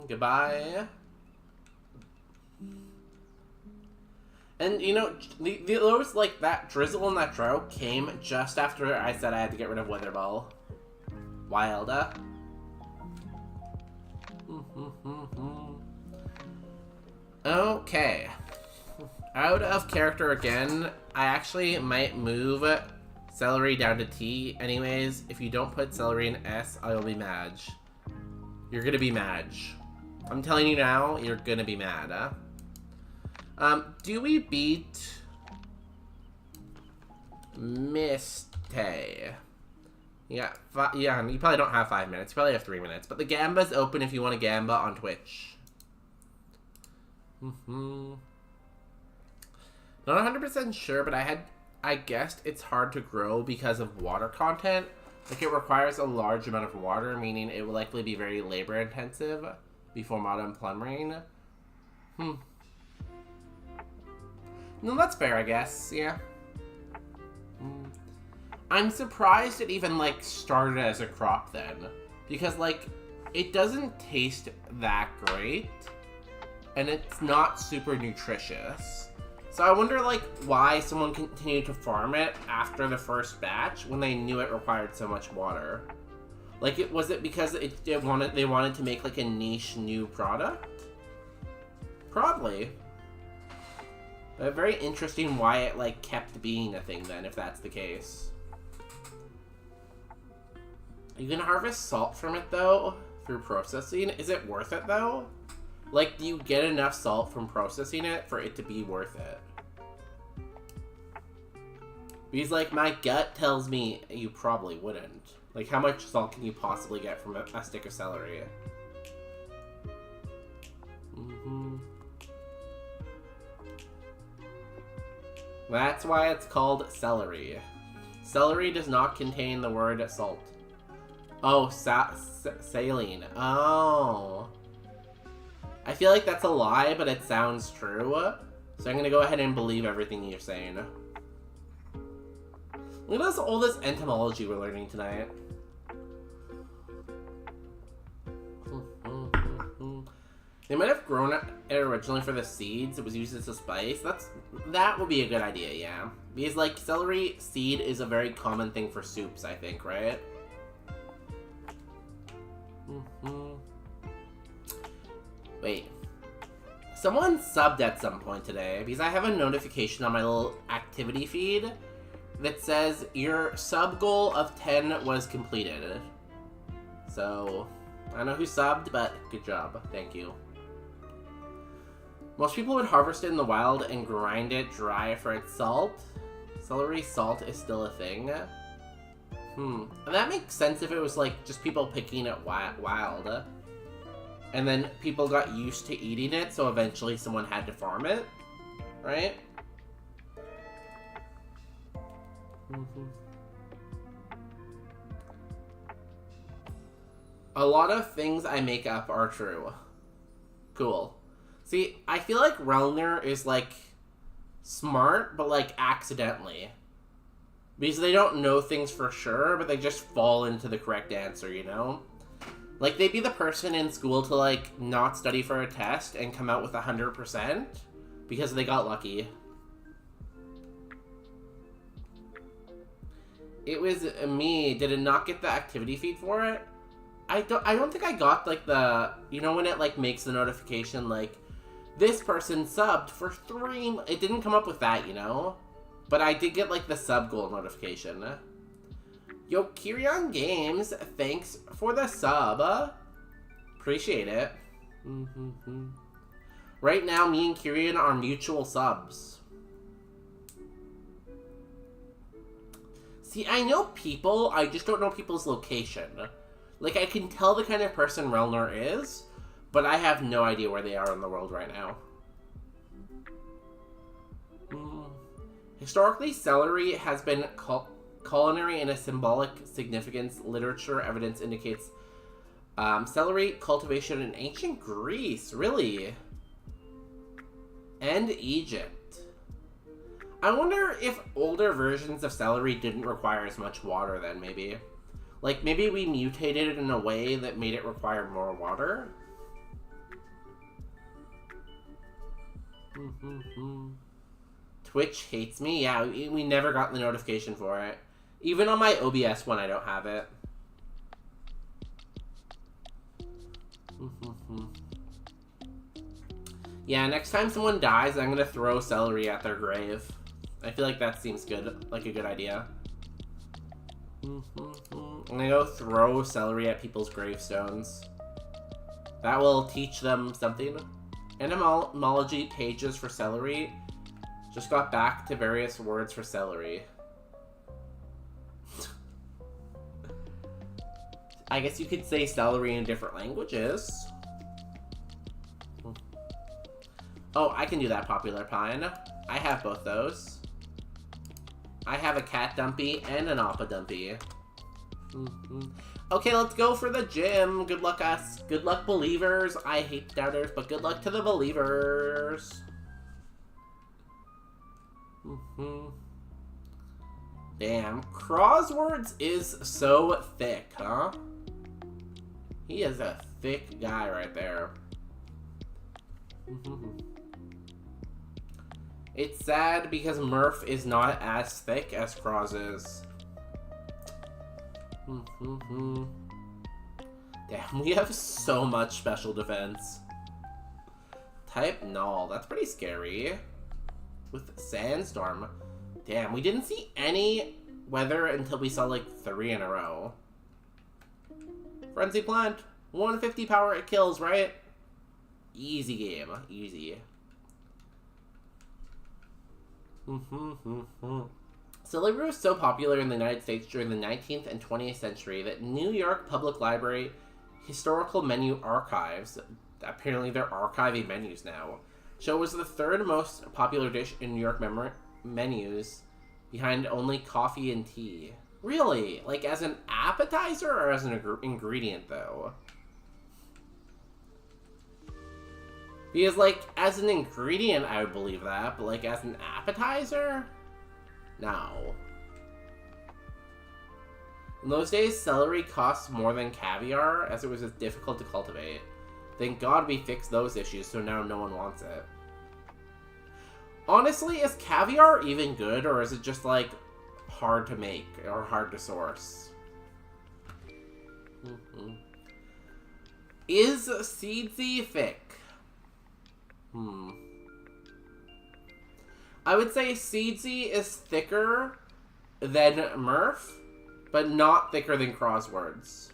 Speaker 1: Goodbye. And, you know, those, like, that drizzle in that drought came just after I said I had to get rid of Weather Ball. Wild, Okay. Out of character again. I actually might move celery down to T. Anyways, if you don't put celery in S, I will be mad. You're gonna be mad. I'm telling you now, you're gonna be mad, do we beat Misty? Yeah, yeah, you probably don't have 5 minutes. You probably have 3 minutes. But the Gamba's open if you want a Gamba on Twitch. Not 100% sure, but I guessed it's hard to grow because of water content. Like, it requires a large amount of water, meaning it will likely be very labor intensive before Modern Plum Rain. No, that's fair, I guess. Yeah. I'm surprised it even, like, started as a crop then. Because, like, it doesn't taste that great. And it's not super nutritious. So I wonder, like, why someone continued to farm it after the first batch when they knew it required so much water. Like, was it because they wanted to make, like, a niche new product? Probably. But very interesting why it, like, kept being a thing then, if that's the case. You can harvest salt from it, though, through processing. Is it worth it, though? Like, do you get enough salt from processing it for it to be worth it? Because, like, my gut tells me you probably wouldn't. Like, how much salt can you possibly get from a stick of celery? That's why it's called celery. Celery does not contain the word salt. Oh, saline. Oh. I feel like that's a lie, but it sounds true. So I'm gonna go ahead and believe everything you're saying. Look at all this entomology we're learning tonight. They might have grown it originally for the seeds. It was used as a spice. That would be a good idea, yeah. Because, like, celery seed is a very common thing for soups, I think, right? Wait. Someone subbed at some point today because I have a notification on my little activity feed that says your sub goal of 10 was completed. So, I don't know who subbed, but good job. Thank you. Most people would harvest it in the wild and grind it dry for its salt. Celery salt is still a thing. And that makes sense if it was like just people picking it wild. And then people got used to eating it, so eventually someone had to farm it. Right? A lot of things I make up are true. Cool. See, I feel like Relner is, like, smart, but, like, accidentally. Because they don't know things for sure, but they just fall into the correct answer, you know? Like, they'd be the person in school to, like, not study for a test and come out with 100% because they got lucky. It was me. Did it not get the activity feed for it? I don't think I got, like, the... You know when it, like, makes the notification, like, this person subbed for 3... It didn't come up with that, you know? But I did get, like, the sub goal notification. Yo, Kirion Games, thanks for the sub. Appreciate it. Right now, me and Kirion are mutual subs. See, I know people, I just don't know people's location. Like, I can tell the kind of person Relnor is, but I have no idea where they are in the world right now. Historically, celery has been culinary in a symbolic significance. Literature evidence indicates celery cultivation in ancient Greece, really? And Egypt. I wonder if older versions of celery didn't require as much water then, maybe. Like, maybe we mutated it in a way that made it require more water? Twitch hates me? Yeah, we never got the notification for it. Even on my OBS one, I don't have it. Yeah, next time someone dies, I'm gonna throw celery at their grave. I feel like that seems good, like a good idea. I'm gonna go throw celery at people's gravestones. That will teach them something. Etymology pages for celery just got back to various words for celery. I guess you could say celery in different languages. Oh, I can do that, Popular Pine. I have both those. I have a cat dumpy and an appa dumpy. Okay, let's go for the gym. Good luck, us. Good luck, believers. I hate doubters, but good luck to the believers. Damn, Crosswords is so thick, huh? He is a thick guy right there. It's sad because Murph is not as thick as Cross is. Damn, we have so much special defense. Type null, that's pretty scary. With Sandstorm. Damn, we didn't see any weather until we saw like 3 in a row. Frenzy Plant, 150 power it kills, right? Easy game, easy. Celery was so popular in the United States during the 19th and 20th century that New York Public Library Historical Menu Archives, apparently they're archiving menus now, show it was the 3rd most popular dish in New York menus, behind only coffee and tea. Really? Like as an appetizer or as an ingredient though? Because like as an ingredient I would believe that, but like as an appetizer? No. In those days, celery cost more than caviar as it was difficult to cultivate. Thank God we fixed those issues, so now no one wants it. Honestly, is caviar even good, or is it just, like, hard to make, or hard to source? Is Seedsy thick? I would say Seedsy is thicker than Murph, but not thicker than Crosswords.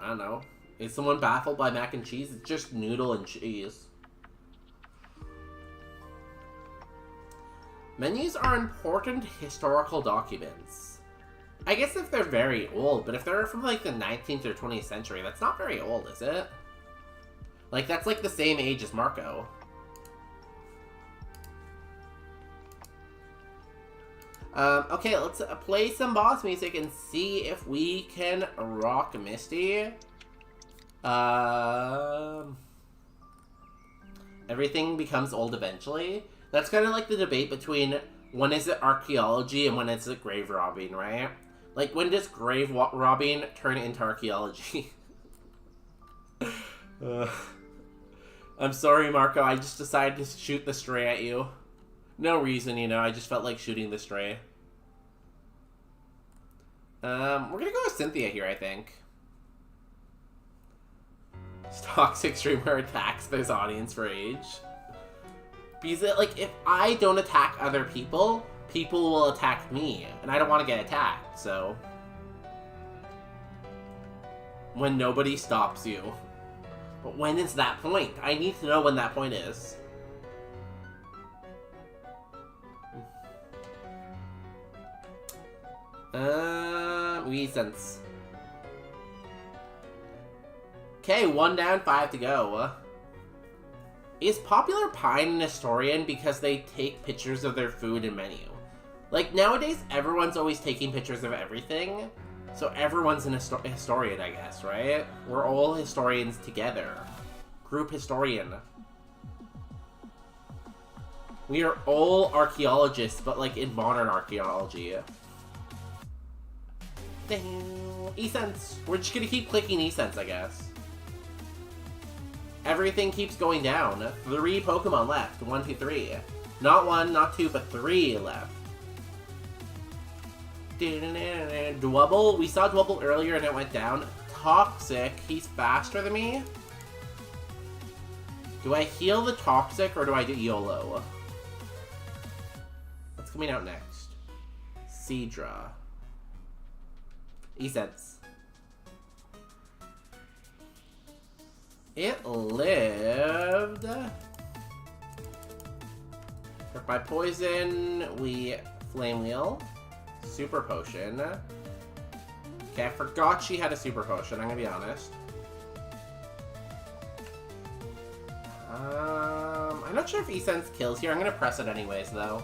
Speaker 1: I don't know. Is someone baffled by mac and cheese? It's just noodle and cheese. Menus are important historical documents. I guess if they're very old, but if they're from like the 19th or 20th century, that's not very old, is it? Like, that's like the same age as Marco. Okay, let's play some boss music and see if we can rock Misty. Everything becomes old eventually. That's kind of like the debate between when is it archaeology and when is it grave robbing, right? Like, when does grave robbing turn into archaeology? I'm sorry, Marco. I just decided to shoot the stray at you. No reason, you know. I just felt like shooting the stray. We're gonna go with Cynthia here, I think. This toxic streamer attacks this audience for age. Because, like, if I don't attack other people, people will attack me. And I don't want to get attacked, so... When nobody stops you. But when is that point? I need to know when that point is. Reasons. Okay, 1 down, 5 to go. Is Popular Pine an historian because they take pictures of their food and menu? Like, nowadays, everyone's always taking pictures of everything. So everyone's an historian, I guess, right? We're all historians together. Group historian. We are all archaeologists, but like in modern archaeology. E-Sense. We're just gonna keep clicking E-Sense, I guess. Everything keeps going down. 3 Pokemon left. 1, 2, 3. Not 1, not 2, but 3 left. Dwubble. We saw Dwubble earlier and it went down. Toxic. He's faster than me. Do I heal the Toxic or do I do YOLO? What's coming out next? Seadra. E-Sense. It lived. Hurt by poison. We Flame Wheel. Super Potion. Okay, I forgot she had a Super Potion, I'm gonna be honest. I'm not sure if E-Sense kills here. I'm gonna press it anyways, though.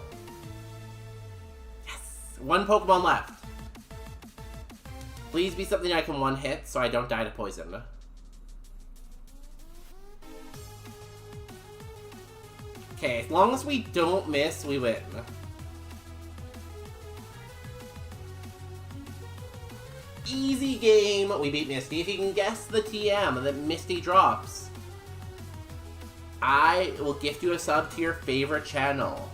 Speaker 1: Yes! 1 Pokemon left. Please be something I can one-hit so I don't die to poison. Okay, as long as we don't miss, we win. Easy game. We beat Misty. If you can guess the TM that Misty drops, I will gift you a sub to your favorite channel.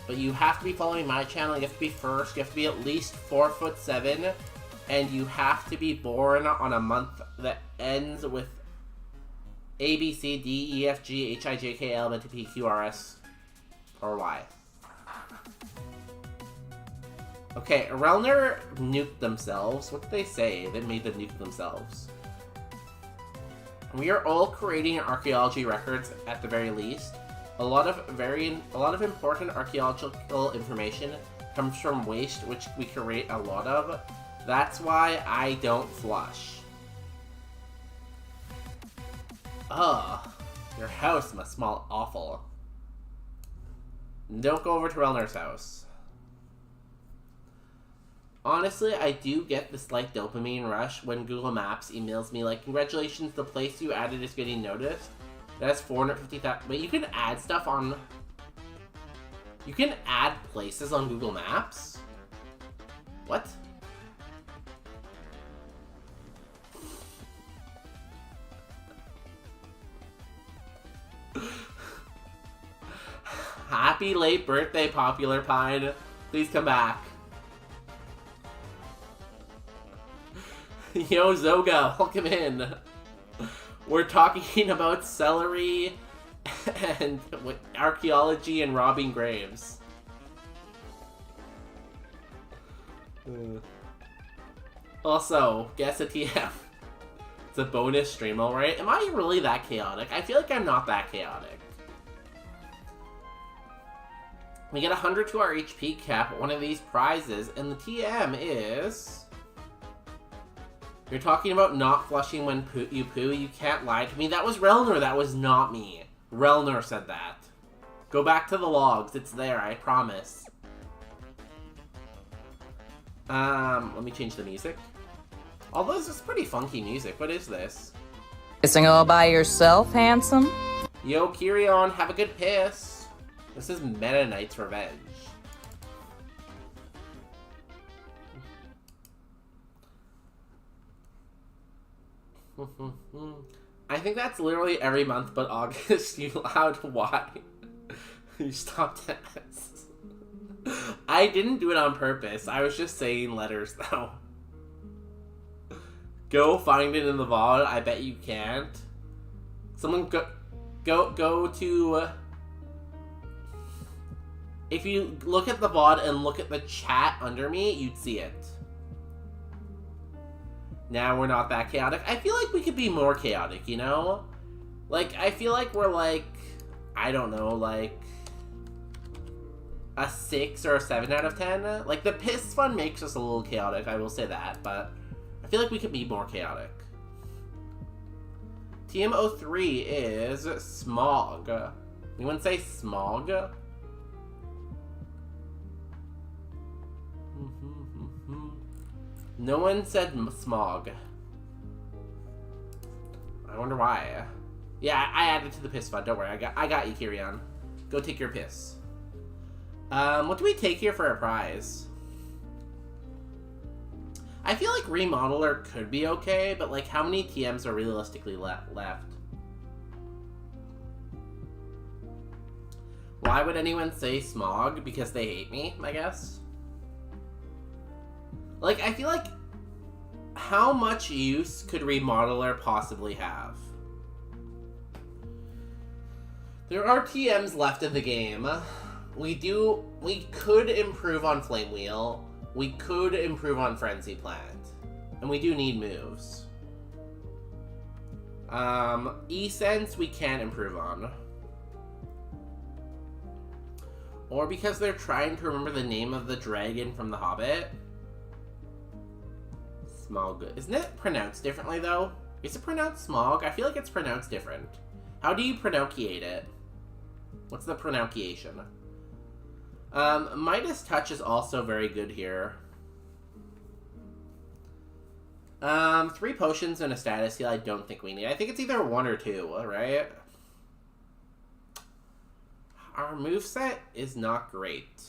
Speaker 1: But you have to be following my channel. You have to be first. You have to be at least 4'7", and you have to be born on a month that ends with A, B, C, D, E, F, G, H, I, J, K, L, M, N, P, Q, R, S, or Y. Okay, Relner nuked themselves. What did they say that made them nuke themselves? We are all creating archaeology records at the very least. A lot of important archaeological information comes from waste, which we create a lot of. That's why I don't flush. Ugh, your house must smell awful. Don't go over to Relner's house. Honestly, I do get the slight dopamine rush when Google Maps emails me like, congratulations, the place you added is getting noticed. That's 450,000. But you can add stuff on... You can add places on Google Maps? What? Happy late birthday, Popular Pine. Please come back. Yo, Zoga, welcome in. We're talking about celery and archaeology and robbing graves. Also, guess a TM. It's a bonus stream, alright? Am I really that chaotic? I feel like I'm not that chaotic. We get 100 to our HP cap at one of these prizes, and the TM is... You're talking about not flushing when you poo. You can't lie to me. That was Relnor. That was not me. Relnor said that. Go back to the logs. It's there, I promise. Let me change the music. Although this is pretty funky music. What is this?
Speaker 2: Pissing all by yourself, handsome?
Speaker 1: Yo, Kyrion, have a good piss. This is Meta Knight's Revenge. I think that's literally every month but August. You allowed why? You stopped at S. I didn't do it on purpose. I was just saying letters though. Go find it in the VOD. I bet you can't. Someone go to... If you look at the VOD and look at the chat under me, you'd see it. Now we're not that chaotic. I feel like we could be more chaotic, you know? Like, I feel like we're like, I don't know, like a 6 or a 7 out of 10. Like, the piss fun makes us a little chaotic, I will say that, but I feel like we could be more chaotic. TM03 is smog. Anyone say smog? No one said smog. I wonder why. Yeah, I added to the piss fund. Don't worry, I got you, Kyrion. Go take your piss. What do we take here for a prize? I feel like Remodeler could be okay, but like, how many TMs are realistically left? Why would anyone say smog? Because they hate me, I guess. Like, I feel like, how much use could Remodeler possibly have? There are TMs left in the game. We could improve on Flame Wheel. We could improve on Frenzy Plant. And we do need moves. E-Sense we can't improve on. Or because they're trying to remember the name of the dragon from The Hobbit. Smog. Isn't it pronounced differently, though? Is it pronounced smog? I feel like it's pronounced different. How do you pronunciate it? What's the pronunciation? Midas Touch is also very good here. 3 potions and a status heal I don't think we need. I think it's either 1 or 2, right? Our moveset is not great.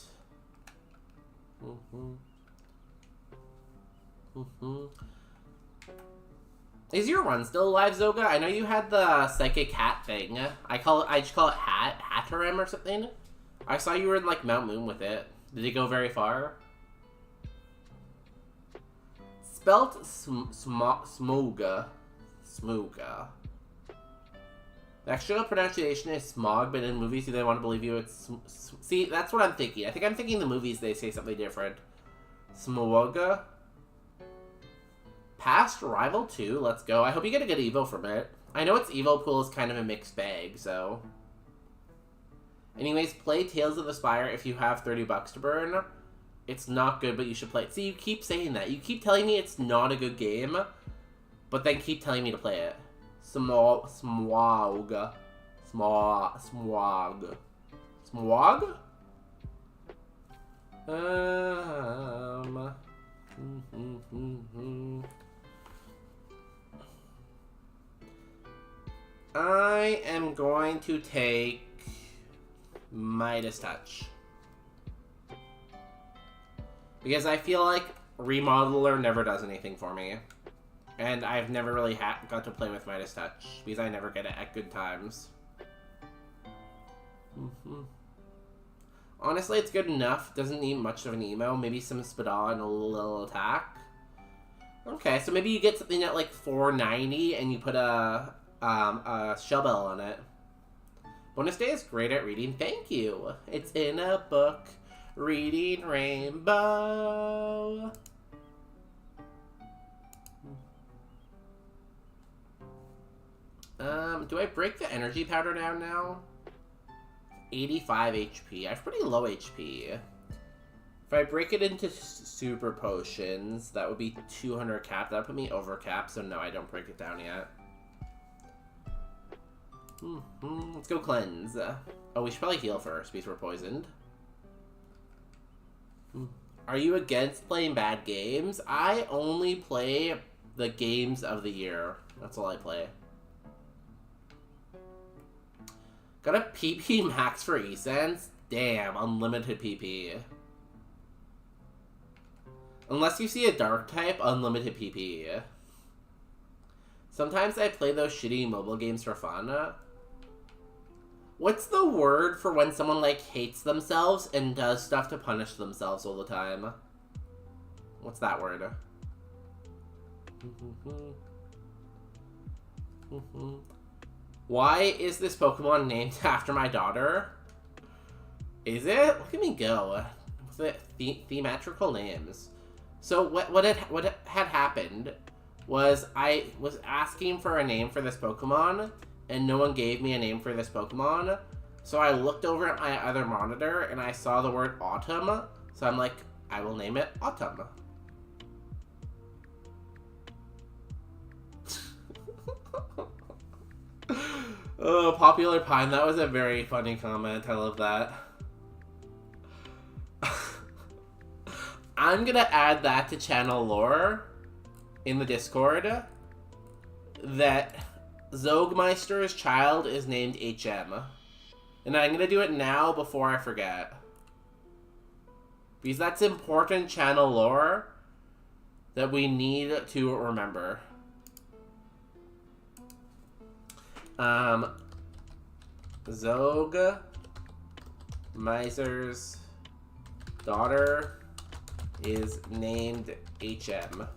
Speaker 1: Is your run still alive, Zoga? I know you had the psychic hat thing. I just call it Hatterim or something. I saw you were in like Mount Moon with it. Did it go very far? Spelt Smooga. The actual pronunciation is smog, but in movies, do they want to believe you it's... See, that's what I'm thinking. I think I'm thinking the movies, they say something different. Smoga. Past Rival 2, let's go. I hope you get a good Evo from it. I know its Evo pool is kind of a mixed bag, so... Anyways, play Tales of the Spire if you have $30 to burn. It's not good, but you should play it. See, you keep saying that. You keep telling me it's not a good game, but then keep telling me to play it. Smog. I am going to take Midas Touch. Because I feel like Remodeler never does anything for me. And I've never really got to play with Midas Touch, because I never get it at good times. Honestly, it's good enough. Doesn't need much of an emo. Maybe some Spada and a little attack. Okay, so maybe you get something at like $4.90 and you put a shell bell on it. Bonus day is great at reading. Thank you. It's in a book. Reading Rainbow. Do I break the energy powder down now? 85 HP. I have pretty low HP. If I break it into super potions, that would be 200 cap. That would put me over cap, so no, I don't break it down yet. Let's go cleanse. Oh, we should probably heal first because we're poisoned. Are you against playing bad games? I only play the games of the year. That's all I play. Got a PP max for E-Sense? Damn, unlimited PP. Unless you see a dark type, unlimited PP. Sometimes I play those shitty mobile games for fun. What's the word for when someone, like, hates themselves and does stuff to punish themselves all the time? What's that word? Why is this Pokemon named after my daughter? Is it? Look at me go. What's it? Thematrical names. So what had happened was I was asking for a name for this Pokemon, and no one gave me a name for this Pokemon. So I looked over at my other monitor, and I saw the word Autumn. So I'm like, I will name it Autumn. Oh, Popular Pine. That was a very funny comment. I love that. I'm gonna add that to channel lore in the Discord. That Zogmeister's child is named HM. And I'm gonna do it now before I forget. Because that's important channel lore that we need to remember. Zogmeister's daughter is named HM.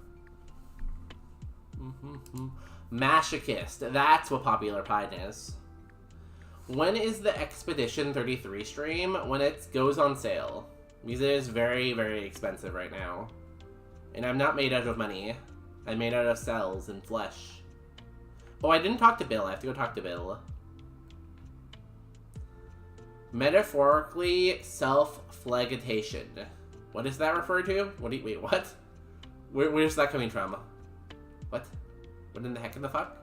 Speaker 1: Masochist. That's what Popular Pine is. When is the Expedition 33 stream? When it goes on sale. Because it is very, very expensive right now. And I'm not made out of money. I'm made out of cells and flesh. Oh, I didn't talk to Bill. I have to go talk to Bill. Metaphorically, self-flagellation. What does that refer to? Wait, what? Where's that coming from? What? What in the heck in the fuck?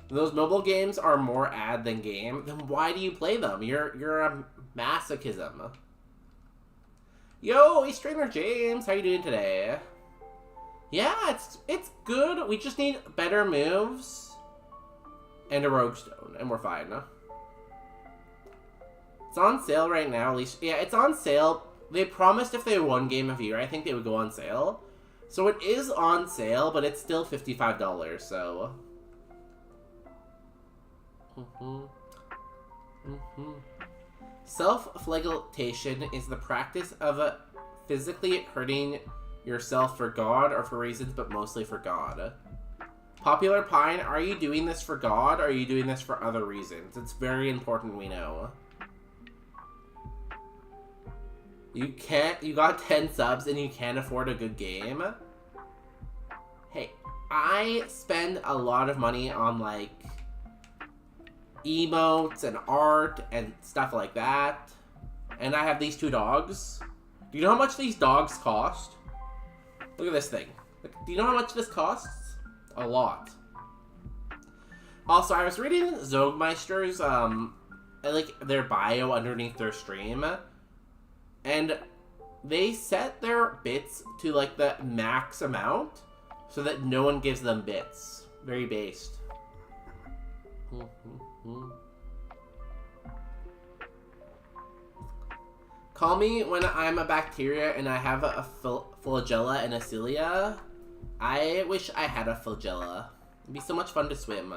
Speaker 1: Those mobile games are more ad than game. Then why do you play them? You're a masochism. Yo, East Trainer James, how you doing today? Yeah, it's good. We just need better moves and a Rogue Stone, and we're fine. It's on sale right now, at least. Yeah, it's on sale. They promised if they won Game of Year, I think they would go on sale. So it is on sale, but it's still $55, so... Self-flagellation is the practice of physically hurting yourself for God or for reasons, but mostly for God. Popular Pine, are you doing this for God or are you doing this for other reasons? It's very important we know. You got 10 subs and you can't afford a good game? Hey, I spend a lot of money on, like, emotes and art and stuff like that. And I have these 2 dogs. Do you know how much these dogs cost? Look at this thing. Do you know how much this costs? A lot. Also, I was reading Zogmeister's, like, their bio underneath their stream. And they set their bits to, like, the max amount so that no one gives them bits. Very based. Call me when I'm a bacteria and I have a flagella and a cilia. I wish I had a flagella. It'd be so much fun to swim.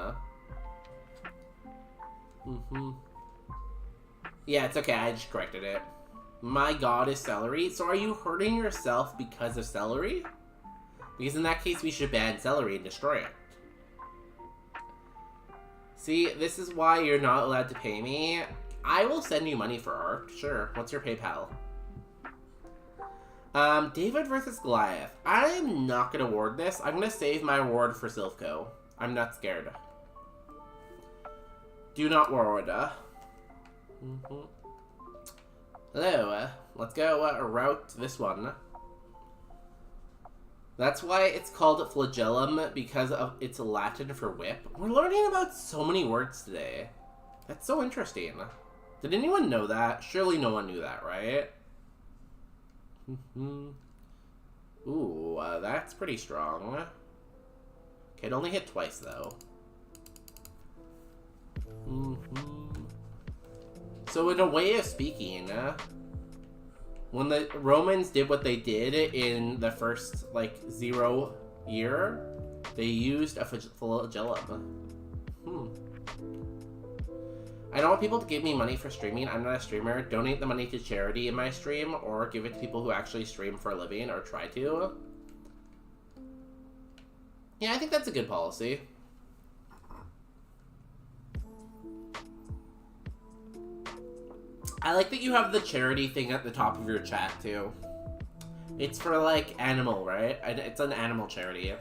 Speaker 1: Yeah, it's okay. I just corrected it. My god is celery. So are you hurting yourself because of celery? Because in that case, we should ban celery and destroy it. See, this is why you're not allowed to pay me. I will send you money for art. Sure. What's your PayPal? David versus Goliath. I'm not gonna award this. I'm gonna save my award for Silphco. I'm not scared. Do not award. Hello. Let's go route this one. That's why it's called flagellum, because of its Latin for whip. We're learning about so many words today. That's so interesting. Did anyone know that? Surely no one knew that, right? Ooh, that's pretty strong. Okay, it only hit twice, though. So in a way of speaking, when the Romans did what they did in the first, 0 year, they used a flagellum. I don't want people to give me money for streaming. I'm not a streamer. Donate the money to charity in my stream, or give it to people who actually stream for a living, or try to. Yeah, I think that's a good policy. I like that you have the charity thing at the top of your chat, too. It's for, animal, right? It's an animal charity.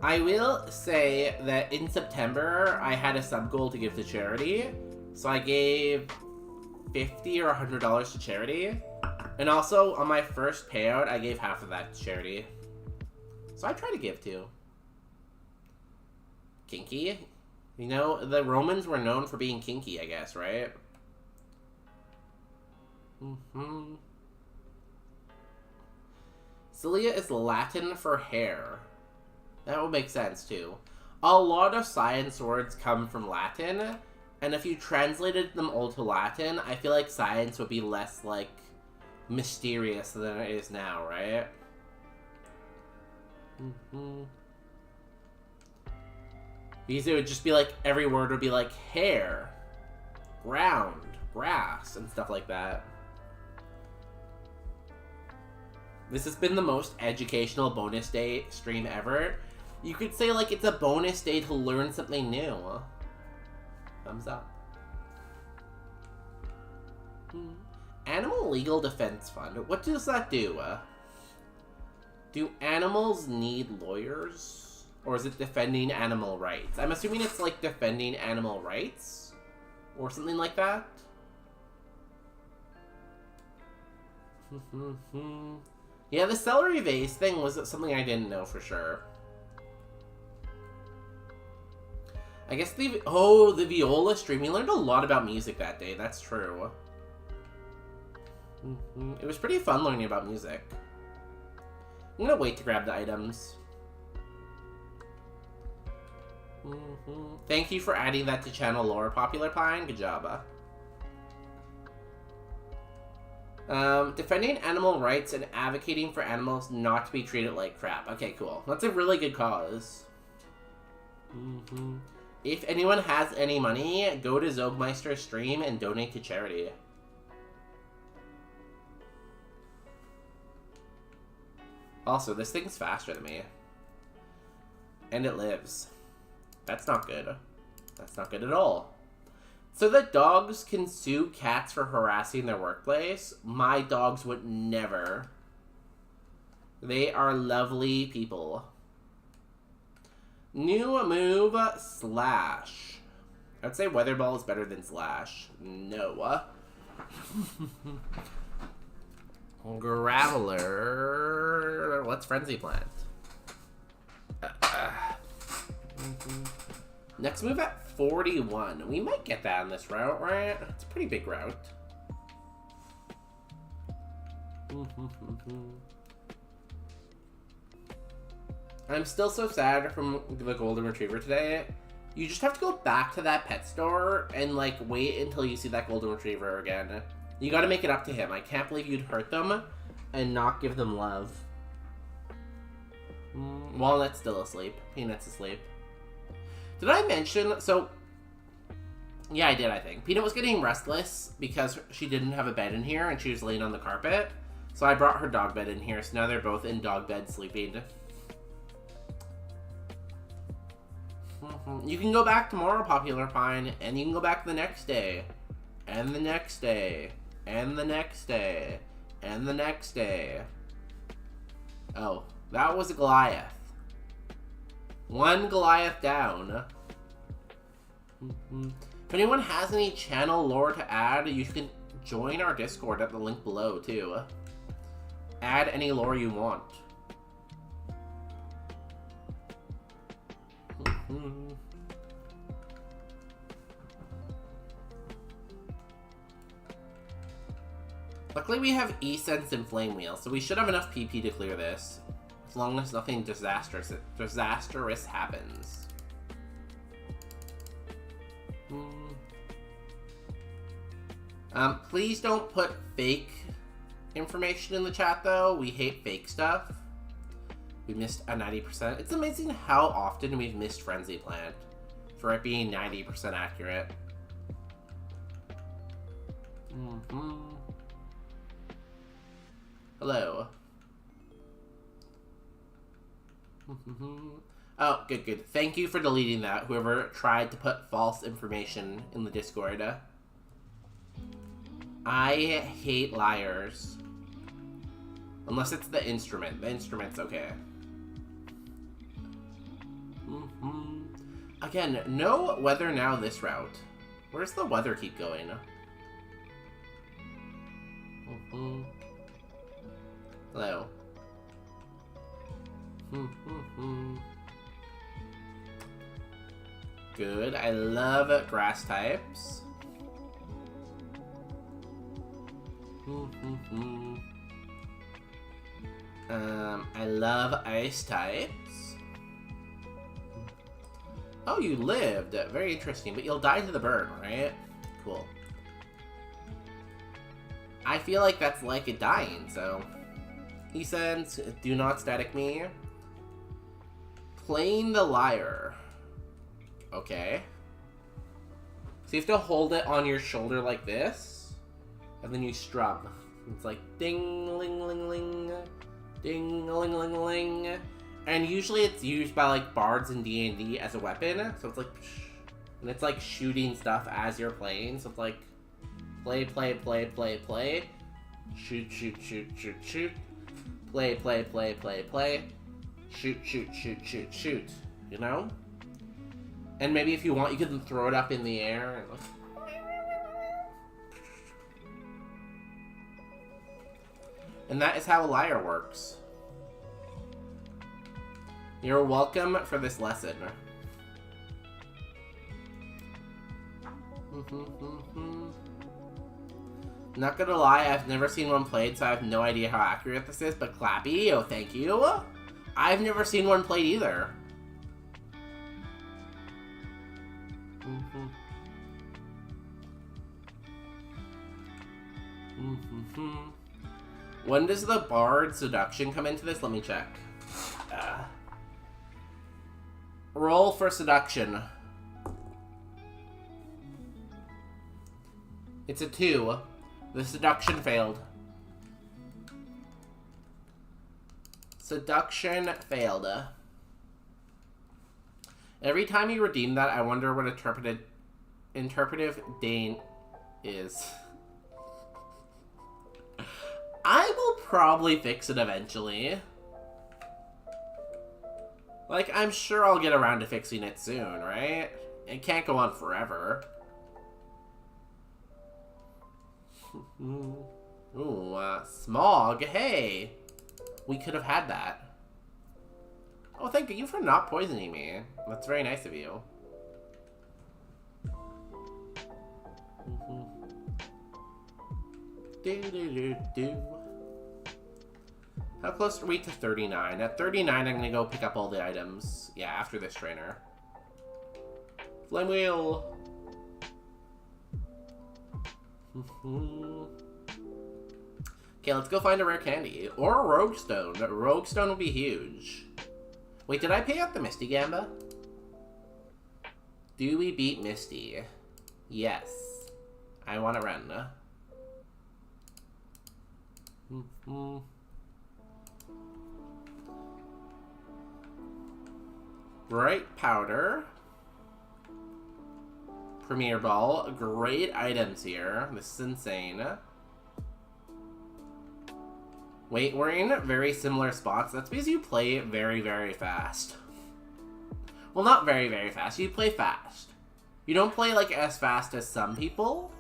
Speaker 1: I will say that in September, I had a sub goal to give to charity. So I gave $50 or $100 to charity. And also, on my first payout, I gave half of that to charity. So I try to give, too. Kinky? You know, the Romans were known for being kinky, I guess, right? Cilia is Latin for hair. That would make sense, too. A lot of science words come from Latin, and if you translated them all to Latin, I feel like science would be less, mysterious than it is now, right? Because it would just be every word would be hair, ground, grass, and stuff like that. This has been the most educational bonus day stream ever. You could say, it's a bonus day to learn something new. Thumbs up. Animal Legal Defense Fund. What does that do? Do animals need lawyers? Or is it defending animal rights? I'm assuming it's, defending animal rights? Or something like that? Yeah, the celery vase thing was something I didn't know for sure. I guess the viola stream. We learned a lot about music that day. That's true. It was pretty fun learning about music. I'm gonna wait to grab the items. Thank you for adding that to channel lore, Popular Pine. Good job. Defending animal rights and advocating for animals not to be treated like crap. Okay, cool. That's a really good cause. If anyone has any money, go to Zogmeister's stream and donate to charity. Also, this thing's faster than me. And it lives. That's not good. That's not good at all. So that dogs can sue cats for harassing their workplace? My dogs would never. They are lovely people. New move, Slash. I'd say Weather Ball is better than Slash. No. Graveler. Let's Frenzy Plant. Next move at 41. We might get that on this route, right? It's a pretty big route. I'm still so sad from the Golden Retriever today. You just have to go back to that pet store and, wait until you see that Golden Retriever again. You gotta make it up to him. I can't believe you'd hurt them and not give them love. Walnut's still asleep. Peanut's asleep. Did I mention... So, Yeah, I did, I think. Peanut was getting restless because she didn't have a bed in here and she was laying on the carpet. So I brought her dog bed in here, so now they're both in dog bed sleeping. You can go back tomorrow, Popular Pine, and you can go back the next day, and the next day, and the next day, and the next day. Oh, that was a Goliath. One Goliath down. If anyone has any channel lore to add, you can join our Discord at the link below, too. Add any lore you want. Luckily we have E-Sense and Flame Wheel, so we should have enough PP to clear this. As long as nothing disastrous happens. Please don't put fake information in the chat, though. We hate fake stuff. We missed a 90%. It's amazing how often we've missed Frenzy Plant for it being 90% accurate. Hello. Oh, good. Thank you for deleting that, whoever tried to put false information in the Discord. I hate liars. Unless it's the instrument. The instrument's okay. Again, no weather now this route. Where's the weather keep going? Hello. Good. I love grass types. I love ice types. Oh, you lived. Very interesting. But you'll die to the burn, right? Cool. I feel like that's like it dying, so... He says, do not static me. Playing the lyre. Okay. So you have to hold it on your shoulder like this. And then you strum. It's like ding-ling-ling-ling. Ding-ling-ling-ling. And usually it's used by like bards in D&D as a weapon. So it's like... And it's like shooting stuff as you're playing. So it's like... Play, play, play, play, play. Shoot, shoot, shoot, shoot, shoot. Play, play, play, play, play. Shoot, shoot, shoot, shoot, shoot. You know? And maybe if you want, you can throw it up in the air. And like... And that is how a lyre works. You're welcome for this lesson. Not gonna lie, I've never seen one played, so I have no idea how accurate this is, but Clappy, oh thank you. I've never seen one played either. When does the Bard Seduction come into this? Let me check. Roll for Seduction. It's a 2. The seduction failed. Seduction failed. Every time you redeem that, I wonder what interpretive Dane is. I will probably fix it eventually. Like, I'm sure I'll get around to fixing it soon, right? It can't go on forever. Ooh, Smog, hey! We could have had that. Oh, thank you for not poisoning me. That's very nice of you. How close are we to 39? At 39, I'm gonna go pick up all the items. Yeah, after this trainer. Flame wheel! Okay, let's go find a rare candy. Or a rogue stone. Rogue stone will be huge. Wait, did I pay out the Misty Gamba? Do we beat Misty? Yes. I want to run. Bright powder. Premier ball. Great items here. This is insane. Wait, we're in very similar spots. That's because you play very, very fast. Well, not very, very fast. You play fast. You don't play, like, as fast as some people,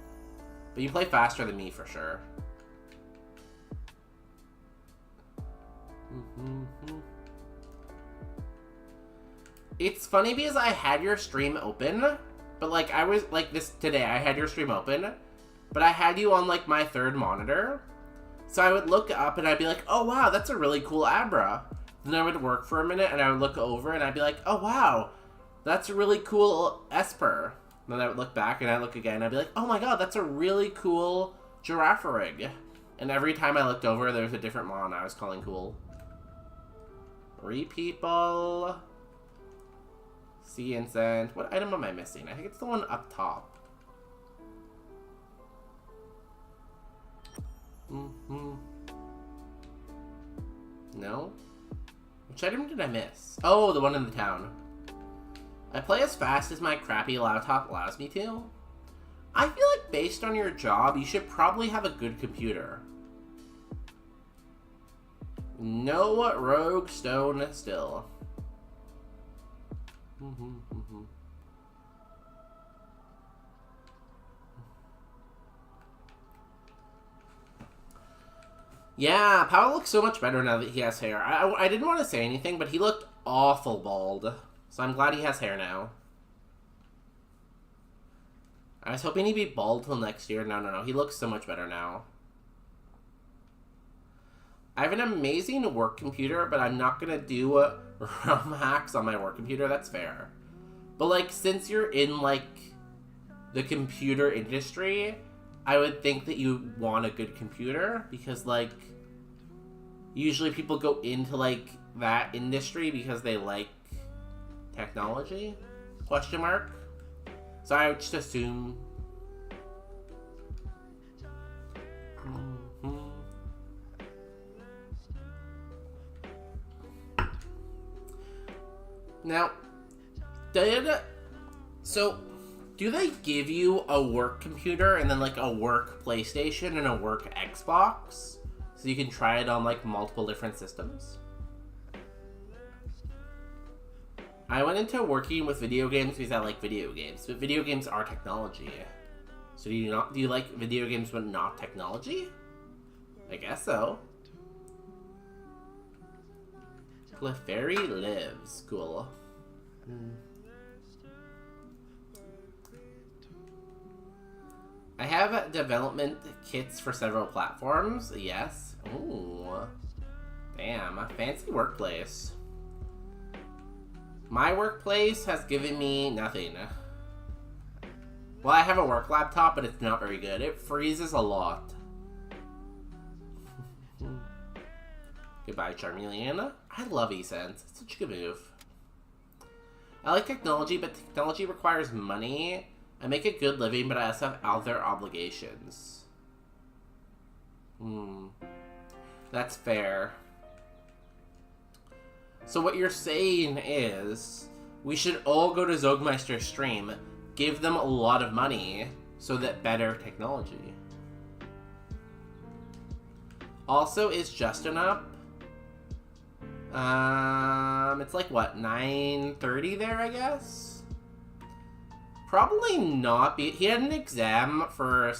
Speaker 1: but you play faster than me for sure. It's funny because I had your stream open, but, like, I was, like, today, I had your stream open, but I had you on, like, my third monitor. So I would look up and I'd be like, oh wow, that's a really cool Abra. Then I would work for a minute and I would look over and I'd be like, oh wow, that's a really cool Esper. Then I would look back and I'd look again and I'd be like, oh my god, that's a really cool Giraffarig. And every time I looked over, there was a different mon I was calling cool. Repeople. Sea Incense. What item am I missing? I think it's the one up top. No? Which item did I miss? Oh, the one in the town. I play as fast as my crappy laptop allows me to. I feel like based on your job, you should probably have a good computer. No rogue stone still. Yeah, Powell looks so much better now that he has hair. I didn't want to say anything, but he looked awful bald. So I'm glad he has hair now. I was hoping he'd be bald till next year. No. He looks so much better now. I have an amazing work computer, but I'm not going to do ROM hacks on my work computer. That's fair. But, like, since you're in, like, the computer industry, I would think that you want a good computer because, like, usually people go into, like, that industry because they like technology? Question mark? So I would just assume. Now, do they give you a work computer and then, like, a work PlayStation and a work Xbox? So you can try it on, like, multiple different systems? I went into working with video games because I like video games, but video games are technology. So do you like video games but not technology? I guess so. Clefairy lives. Cool. I have development kits for several platforms. Yes. Ooh. Damn, a fancy workplace. My workplace has given me nothing. Well, I have a work laptop, but it's not very good. It freezes a lot. Goodbye, Charmeleon. I love eSense. It's such a good move. I like technology, but technology requires money. I make a good living, but I also have other obligations. That's fair. So what you're saying is, we should all go to Zogmeister's stream, give them a lot of money, so that better technology. Also, is Justin up? It's like, what, 9:30 there, I guess? Probably not. He had an exam for...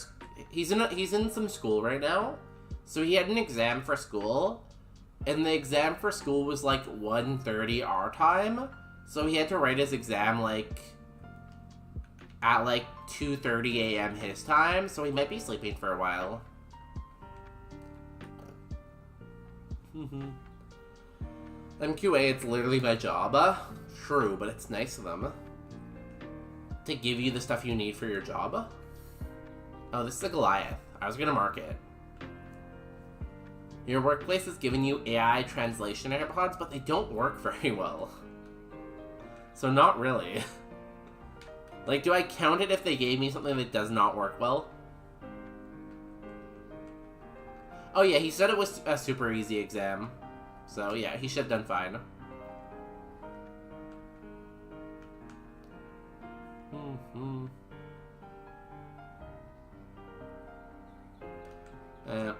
Speaker 1: He's in some school right now. So he had an exam for school. And the exam for school was like 1:30 our time. So he had to write his exam like at like 2:30 a.m. his time. So he might be sleeping for a while. MQA, it's literally my job. True, but it's nice of them to give you the stuff you need for your job. Oh, this is a Goliath. I was gonna mark it. Your workplace is giving you AI translation AirPods, but they don't work very well. So not really. Like, do I count it if they gave me something that does not work well? Oh yeah, he said it was a super easy exam. So yeah, he should have done fine.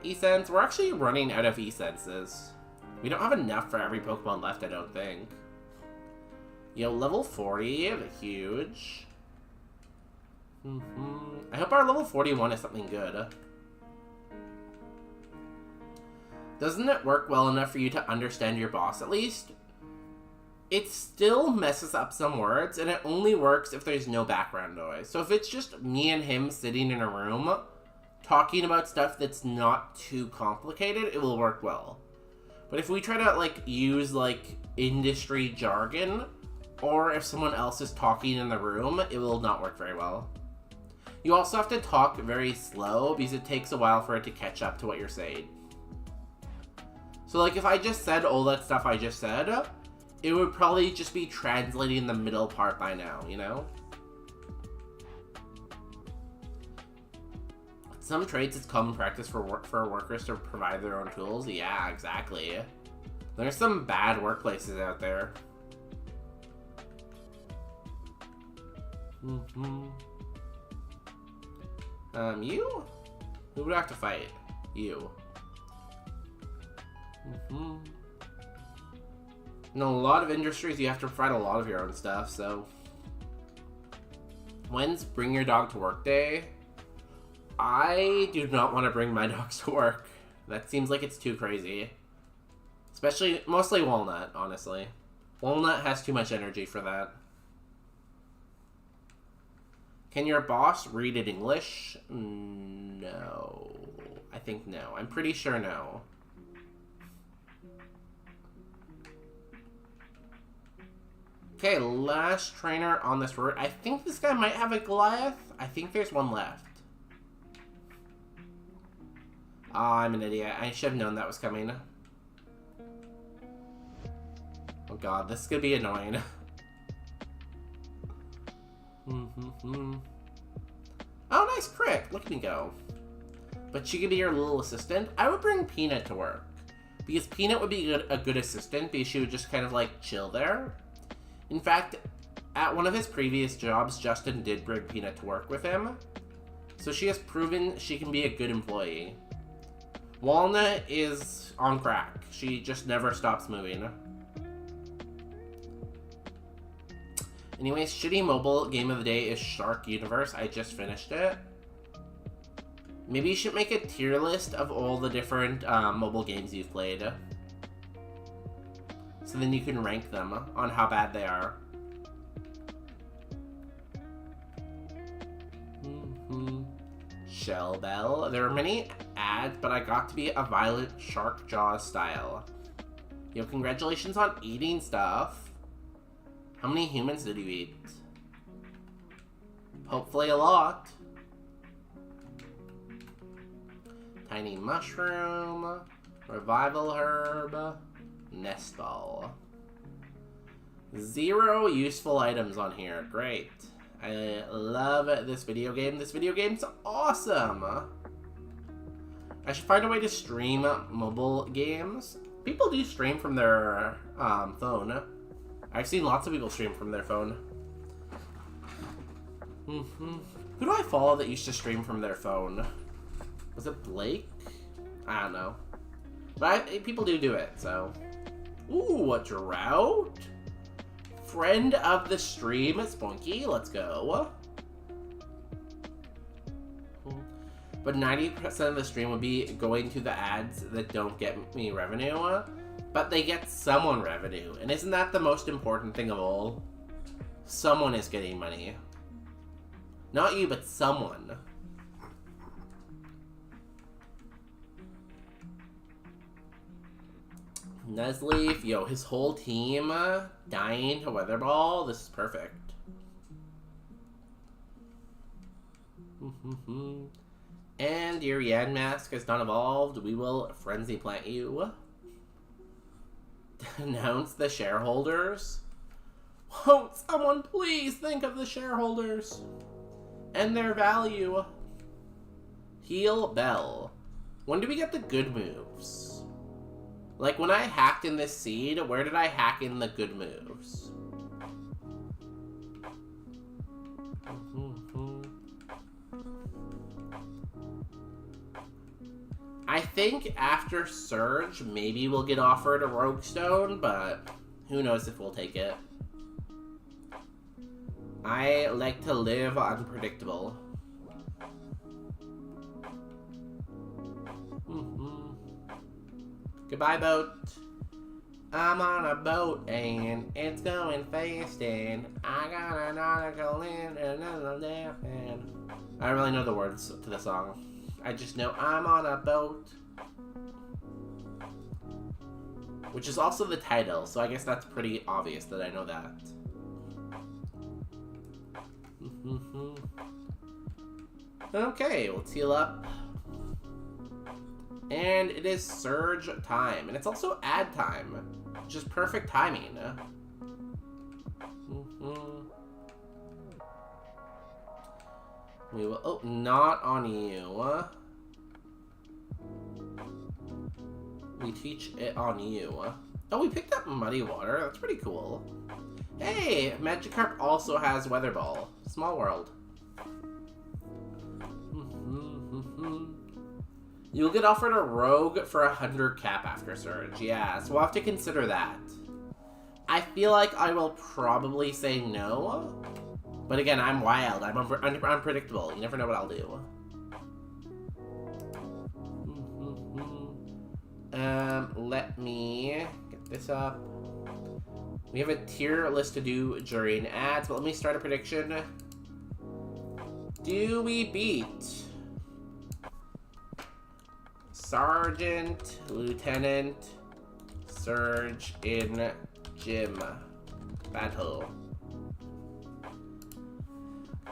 Speaker 1: E-Sense. We're actually running out of E-Senses. We don't have enough for every Pokemon left, I don't think. Yo, level 40, huge. I hope our level 41 is something good. Doesn't it work well enough for you to understand your boss, at least? It still messes up some words, and it only works if there's no background noise. So if it's just me and him sitting in a room, talking about stuff that's not too complicated, it will work well. But if we try to, like, use, like, industry jargon, or if someone else is talking in the room, it will not work very well. You also have to talk very slow, because it takes a while for it to catch up to what you're saying. So, like, if I just said all that stuff I just said, it would probably just be translating the middle part by now, you know? Some traits, it's common practice for workers to provide their own tools. Yeah, exactly. There's some bad workplaces out there. You? Who would I have to fight? You. In a lot of industries, you have to provide a lot of your own stuff, so... When's Bring Your Dog to Work Day? I do not want to bring my dogs to work. That seems like it's too crazy. Especially, mostly Walnut, honestly. Walnut has too much energy for that. Can your boss read in English? No. I think no. I'm pretty sure no. Okay, last trainer on this route. I think this guy might have a Goliath. I think there's one left. Oh, I'm an idiot. I should have known that was coming. Oh god, this is gonna be annoying. Oh, nice crit. Look at me go. But she could be your little assistant. I would bring Peanut to work. Because Peanut would be a good assistant, because she would just kind of like chill there. In fact, at one of his previous jobs, Justin did bring Peanut to work with him. So she has proven she can be a good employee. Walnut is on crack. She just never stops moving. Anyways, shitty mobile game of the day is Shark Universe. I just finished it. Maybe you should make a tier list of all the different mobile games you've played. So then you can rank them on how bad they are. Shell Bell. There are many ads, but I got to be a Violet Shark Jaws style. Yo, congratulations on eating stuff. How many humans did you eat? Hopefully a lot. Tiny Mushroom. Revival Herb. Nest Ball. 0 useful items on here. Great. I love this video game. This video game's awesome. I should find a way to stream mobile games. People do stream from their phone. I've seen lots of people stream from their phone. Who do I follow that used to stream from their phone? Was it Blake? I don't know. But people do it, so... Ooh, a Drought? Friend of the stream, Spunky. Let's go. But 90% of the stream would be going to the ads that don't get me revenue. But they get someone revenue. And isn't that the most important thing of all? Someone is getting money. Not you, but someone. Nuzleaf, yo, his whole team dying to Weather Ball. This is perfect. And your Yanmask has not evolved. We will Frenzy Plant you. Announce the shareholders. Won't someone please think of the shareholders and their value? Heal Bell. When do we get the good moves? Like, when I hacked in this seed, where did I hack in the good moves? I think after Surge, maybe we'll get offered a Rogue Stone, but who knows if we'll take it. I like to live unpredictable. Goodbye, boat. I'm on a boat and it's going fast and I got an article in another day and I don't really know the words to the song. I just know I'm on a boat. Which is also the title, so I guess that's pretty obvious that I know that. Okay, let's heal up. And it is Surge time. And it's also ad time, which is perfect timing. We will... Oh, not on you. We teach it on you. Oh, we picked up Muddy Water. That's pretty cool. Hey, Magikarp also has Weather Ball. Small world. You'll get offered a Rogue for 100 cap after Surge. Yeah, so we'll have to consider that. I feel like I will probably say no. But again, I'm wild. I'm unpredictable. You never know what I'll do. Let me get this up. We have a tier list to do during ads, but let me start a prediction. Do we beat Sergeant, Lieutenant, Surge in Gym Battle?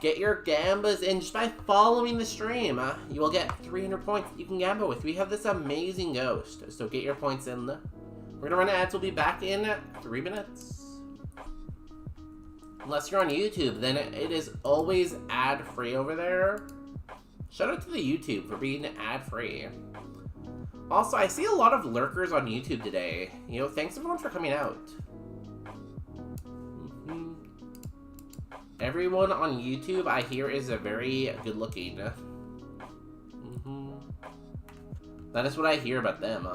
Speaker 1: Get your Gambas in just by following the stream. You will get 300 points that you can Gamba with. We have this amazing ghost, so get your points in. We're gonna run ads. We'll be back in 3 minutes. Unless you're on YouTube, then it is always ad-free over there. Shout out to the YouTube for being ad-free. Also, I see a lot of lurkers on YouTube today. You know, thanks everyone for coming out. Everyone on YouTube, I hear, is a very good-looking. That is what I hear about them.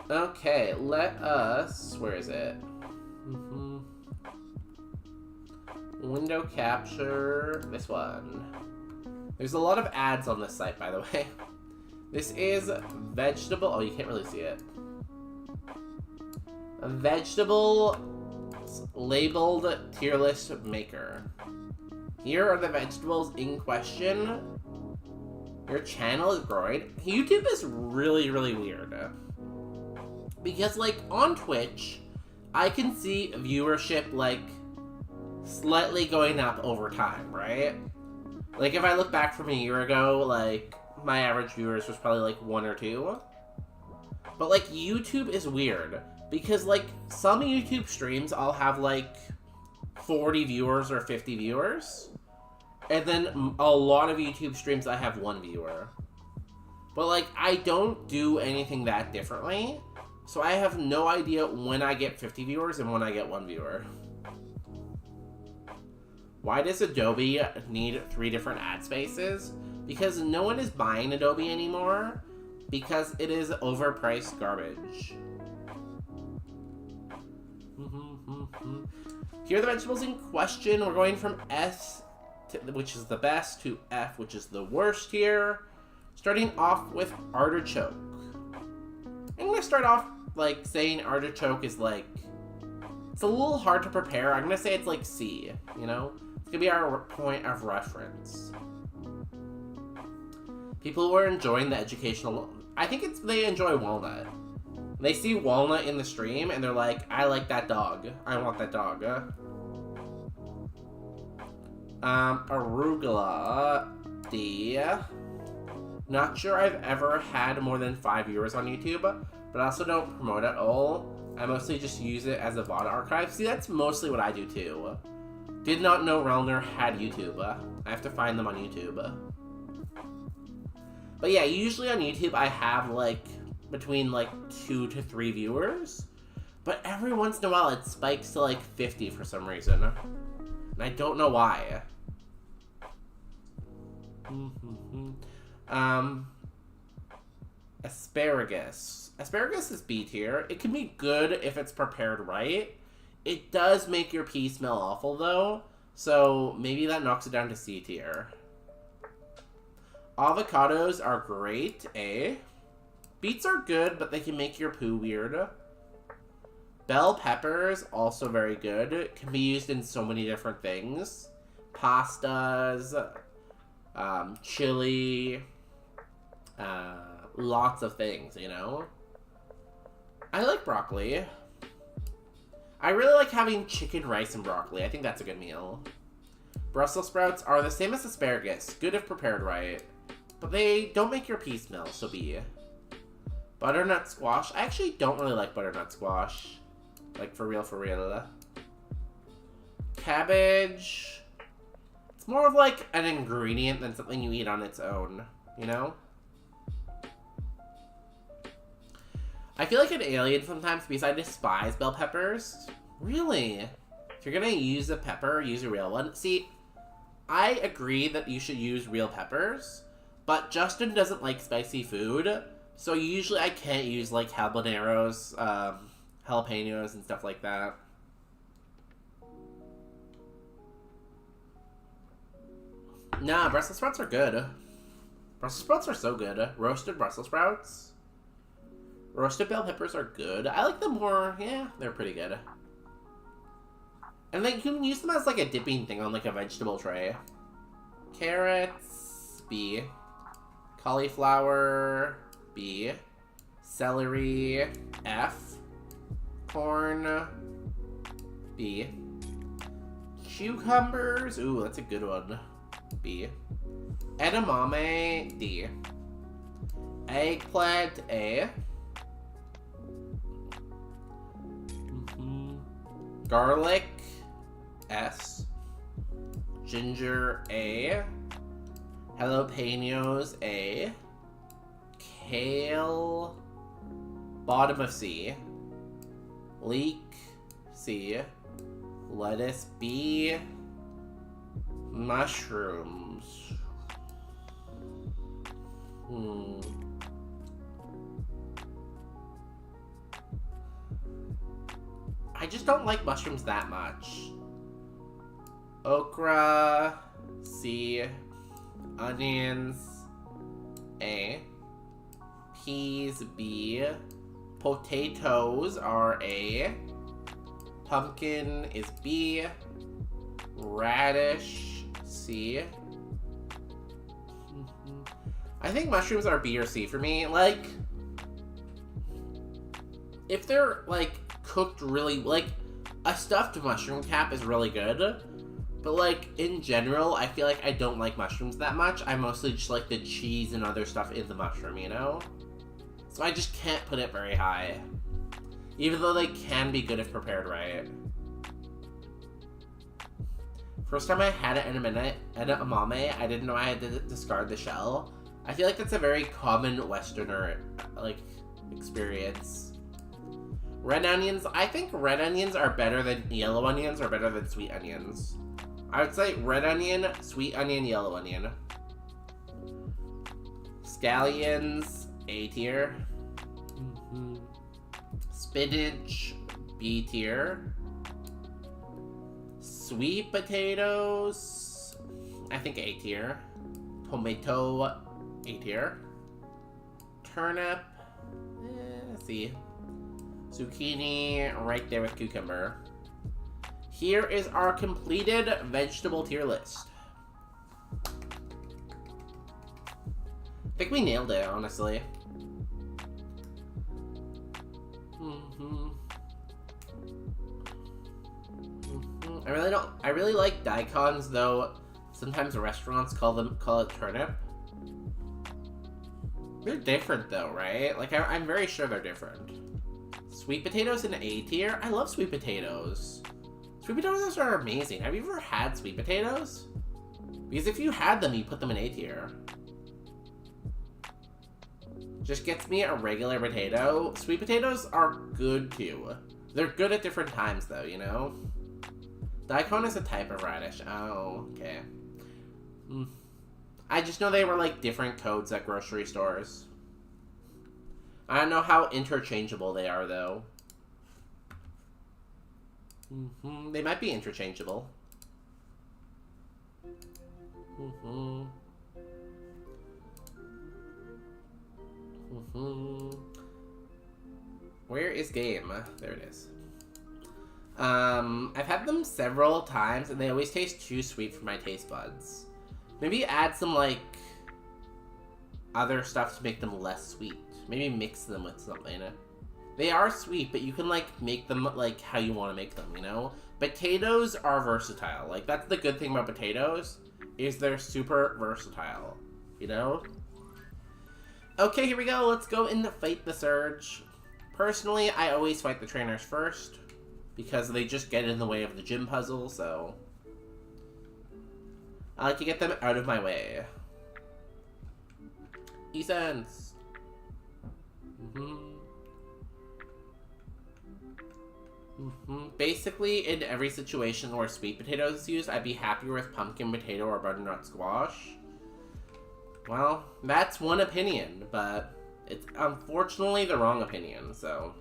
Speaker 1: Okay, let us... Where is it? Window capture... This one. There's a lot of ads on this site, by the way. This is vegetable... Oh, you can't really see it. A vegetable labeled tier list maker. Here are the vegetables in question. Your channel is growing. YouTube is really, really weird. Because, like, on Twitch, I can see viewership, like, slightly going up over time, right? Like, if I look back from a year ago, like, my average viewers was probably, like, 1 or 2. But, like, YouTube is weird. Because, like, some YouTube streams I'll have, like, 40 viewers or 50 viewers. And then a lot of YouTube streams I have 1 viewer. But, like, I don't do anything that differently. So I have no idea when I get 50 viewers and when I get 1 viewer. Why does Adobe need 3 different ad spaces? Because no one is buying Adobe anymore. Because it is overpriced garbage. Here are the vegetables in question. We're going from S, which is the best, to F, which is the worst here. Starting off with artichoke. I'm going to start off, like, saying artichoke is, like... It's a little hard to prepare. I'm going to say it's, like, C, you know? It's going to be our point of reference. People who are enjoying the educational... I think they enjoy walnut. They see walnut in the stream, and they're like, I like that dog. I want that dog. Arugula. D. Not sure I've ever had more than 5 viewers on YouTube. but I also don't promote it all. I mostly just use it as a VOD archive. See, that's mostly what I do too. Did not know Relner had YouTube. I have to find them on YouTube. But yeah, usually on YouTube I have like between like 2 to 3 viewers. But every once in a while it spikes to like 50 for some reason. And I don't know why. Asparagus. Asparagus is B tier. It can be good if it's prepared right. It does make your pea smell awful though, so maybe that knocks it down to C tier. Avocados are great, A. Beets are good, but they can make your poo weird. Bell peppers, also very good. Can be used in so many different things. Pastas, chili, lots of things, you know? I like broccoli. I really like having chicken, rice, and broccoli. I think that's a good meal. Brussels sprouts are the same as asparagus. Good if prepared right. But they don't make your pea smell, so B. Butternut squash. I actually don't really like butternut squash. Like, for real, for real. Cabbage. It's more of like an ingredient than something you eat on its own, you know? I feel like an alien sometimes because I despise bell peppers. Really? If you're gonna use a pepper, use a real one. See, I agree that you should use real peppers, but Justin doesn't like spicy food, so usually I can't use like habaneros, jalapenos, and stuff like that. Nah, Brussels sprouts are good. Brussels sprouts are so good. Roasted Brussels sprouts. Roasted bell peppers are good. I like them more, yeah, they're pretty good. And then you can use them as like a dipping thing on like a vegetable tray. Carrots, B. Cauliflower, B. Celery, F. Corn, B. Cucumbers, ooh, that's a good one, B. Edamame, D. Eggplant, A. Garlic, S. Ginger, A. Jalapenos, A. Kale, bottom of C. Leek, C. Lettuce, B. Mushrooms. I just don't like mushrooms that much. Okra, C. Onions, A. Peas, B. Potatoes are A. Pumpkin is B. Radish, C. I think mushrooms are B or C for me. Like, if they're, like, cooked really, like, a stuffed mushroom cap is really good, but, like, in general, I feel like I don't like mushrooms that much. I mostly just like the cheese and other stuff in the mushroom, you know? So I just can't put it very high, even though they can be good if prepared right. First time I had it in a minute, edamame, I didn't know I had to discard the shell. I feel like that's a very common Westerner, like, experience. Red onions, I think red onions are better than yellow onions or better than sweet onions. I would say red onion, sweet onion, yellow onion. Scallions, A tier. Spinach, B tier. Sweet potatoes, I think A tier. Tomato, A tier. Turnip, C. Zucchini, right there with cucumber. Here is our completed vegetable tier list. I think we nailed it, honestly. I really like daikons, though sometimes restaurants call it turnip. They're different though, right? Like, I'm very sure they're different. Sweet potatoes in A tier? I love sweet potatoes. Sweet potatoes are amazing. Have you ever had sweet potatoes? Because if you had them, you put them in A tier. Just gets me a regular potato. Sweet potatoes are good too. They're good at different times though, you know? Daikon is a type of radish. Oh, okay. I just know they were like different codes at grocery stores. I don't know how interchangeable they are though. They might be interchangeable. Where is game? There it is. I've had them several times and they always taste too sweet for my taste buds. Maybe add some like other stuff to make them less sweet. Maybe mix them with something. They are sweet, but you can like make them like how you want to make them, you know? Potatoes are versatile. Like that's the good thing about potatoes is they're super versatile, you know? Okay, here we go. Let's go and fight the Surge. Personally, I always fight the trainers first because they just get in the way of the gym puzzle, so I like to get them out of my way. E-Sense. Basically, in every situation where sweet potatoes is used, I'd be happier with pumpkin potato or butternut squash. Well, that's one opinion, but it's unfortunately the wrong opinion, so.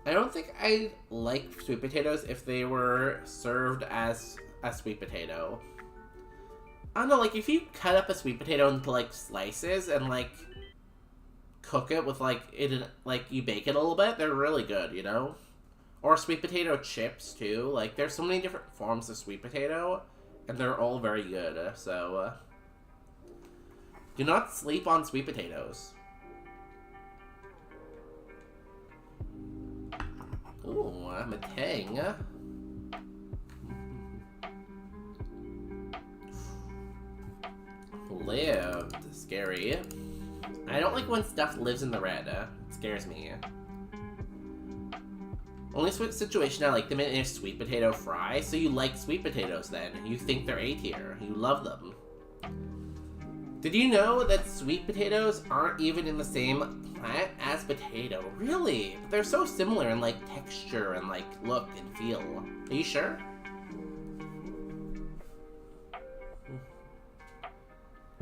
Speaker 1: I don't think I like sweet potatoes if they were served as a sweet potato. I don't know, like if you cut up a sweet potato into like slices and like cook it with like you bake it a little bit, they're really good, you know? Or sweet potato chips too. Like there's so many different forms of sweet potato and they're all very good. So do not sleep on sweet potatoes. Ooh, I'm a tang. Lived. Scary. I don't like when stuff lives in the red. It scares me. Only situation I like them in is sweet potato fry. So you like sweet potatoes then. You think they're A tier. You love them. Did you know that sweet potatoes aren't even in the same plant as potato? Really? They're so similar in like texture and like look and feel. Are you sure?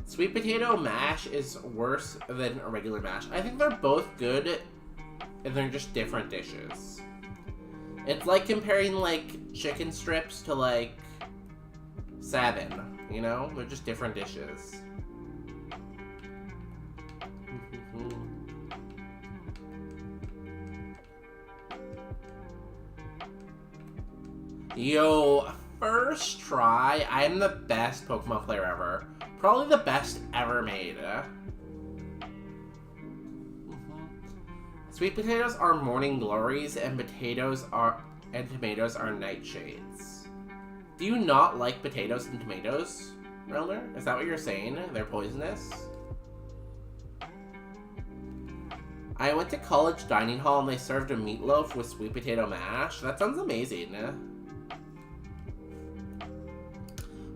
Speaker 1: Sweet potato mash is worse than a regular mash. I think they're both good and they're just different dishes. It's like comparing like chicken strips to like salmon, you know? They're just different dishes. Yo, first try, I am the best Pokemon player ever. Probably the best ever made. Sweet potatoes are morning glories, and tomatoes are nightshades. Do you not like potatoes and tomatoes, Relner? Is that what you're saying? They're poisonous? I went to college dining hall and they served a meatloaf with sweet potato mash. That sounds amazing.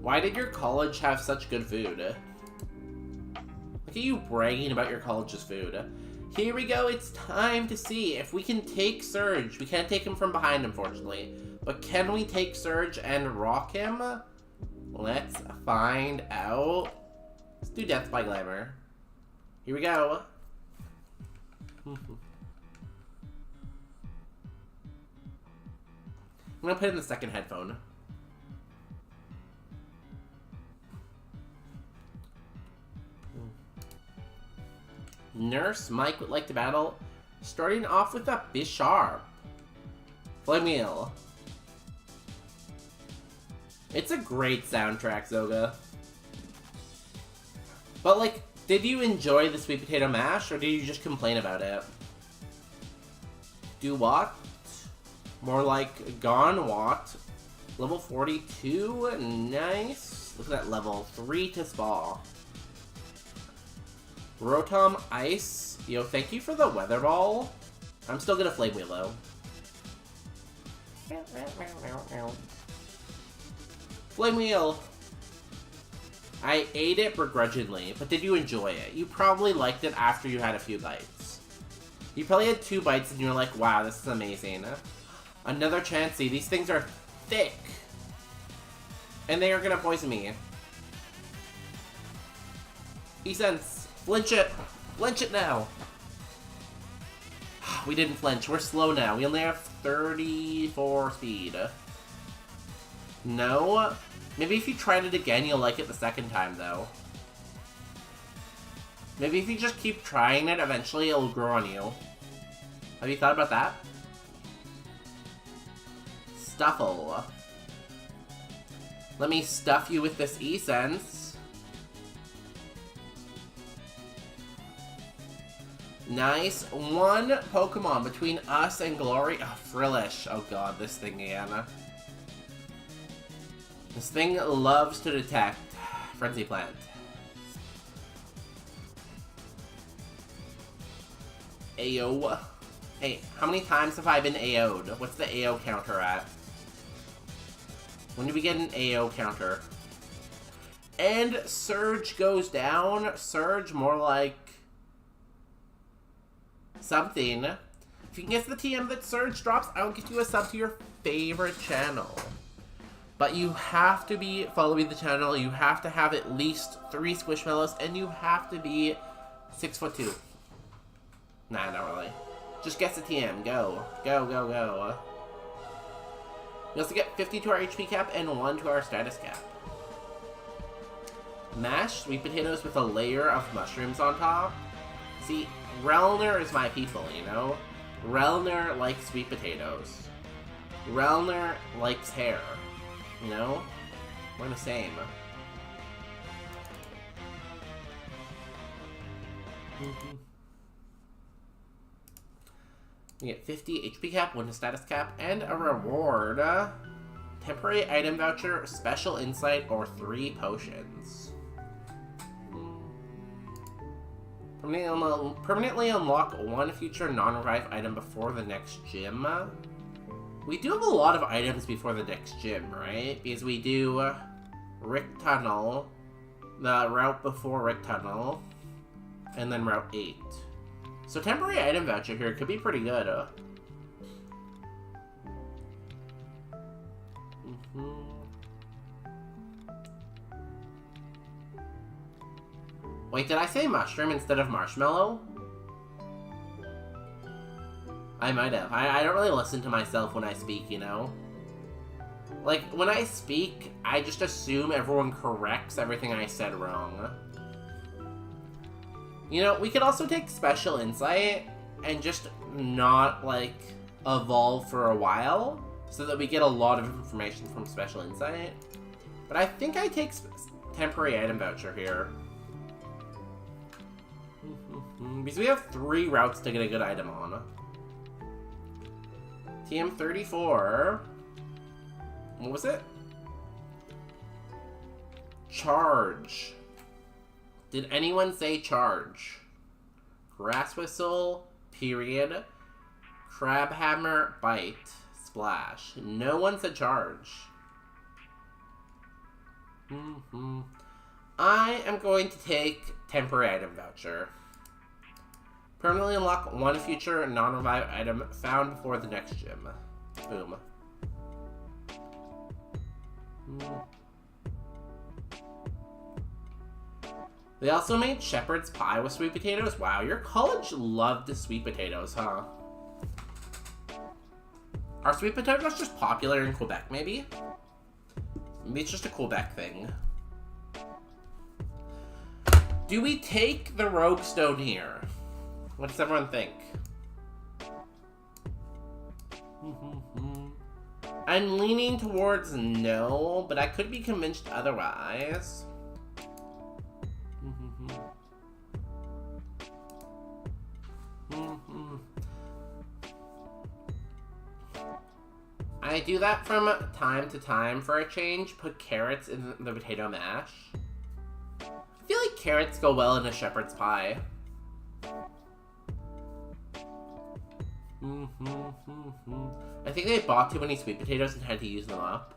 Speaker 1: Why did your college have such good food? Look at you bragging about your college's food. Here we go, it's time to see if we can take Surge. We can't take him from behind, unfortunately. But can we take Surge and rock him? Let's find out. Let's do Death by Glamour. Here we go. I'm gonna put in the second headphone. Nurse Mike would like to battle, starting off with a Bisharp. Flameel. It's a great soundtrack, Zoga. But like, did you enjoy the sweet potato mash, or did you just complain about it? Do what? More like gone what? Level 42, nice. Look at that level, 3 to spa. Rotom Ice, yo, thank you for the weather ball. I'm still gonna Flame Wheel though. Flame Wheel! I ate it begrudgingly, but did you enjoy it? You probably liked it after you had a few bites. You probably had 2 bites and you were like, wow, this is amazing. Another Chansey. These things are thick. And they are gonna poison me. E-Sense, flinch it! Flinch it now! We didn't flinch. We're slow now. We only have 34 speed. No? Maybe if you tried it again, you'll like it the second time, though. Maybe if you just keep trying it, eventually it'll grow on you. Have you thought about that? Stuffle. Let me stuff you with this E-Sense. Nice. 1 Pokemon between us and Glory. Oh, Frillish. Oh god, this thing again. This thing loves to detect. Frenzy Plant. AO. Hey, how many times have I been AO'd? What's the AO counter at? When do we get an AO counter? And Surge goes down. Surge, more like something. If you can guess the TM that Surge drops, I will give you a sub to your favorite channel. But you have to be following the channel, you have to have at least 3 Squishmallows, and you have to be 6'2". Nah, not really. Just guess the TM. Go. Go, go, go. We also get 50 to our HP cap and 1 to our status cap. Mashed sweet potatoes with a layer of mushrooms on top. See, Relner is my people, you know? Relner likes sweet potatoes. Relner likes hair. You know? We're the same. We get 50 HP cap, 1 to status cap, and a reward. Temporary item voucher, special insight, or 3 potions. Permanently unlock 1 future non-revive item before the next gym. We do have a lot of items before the next gym, right? Because we do Rick Tunnel, the route before Rick Tunnel, and then Route 8. So temporary item voucher here could be pretty good. Wait, did I say mushroom instead of marshmallow? I might have. I don't really listen to myself when I speak, you know? Like, when I speak, I just assume everyone corrects everything I said wrong. You know, we could also take Special Insight and just not, like, evolve for a while so that we get a lot of information from Special Insight. But I think I take Temporary Item Voucher here. Because we have 3 routes to get a good item on. TM34. What was it? Charge. Did anyone say charge? Grass Whistle, period. Crab Hammer, bite, splash. No one said charge. I am going to take temporary item voucher. Permanently unlock 1 future non-revive item found before the next gym. Boom. They also made shepherd's pie with sweet potatoes. Wow, your college loved the sweet potatoes, huh? Are sweet potatoes just popular in Quebec, maybe? Maybe it's just a Quebec thing. Do we take the Rogue Stone here? What does everyone think? I'm leaning towards no, but I could be convinced otherwise. I do that from time to time for a change. Put carrots in the potato mash. I feel like carrots go well in a shepherd's pie. I think they bought too many sweet potatoes and had to use them up.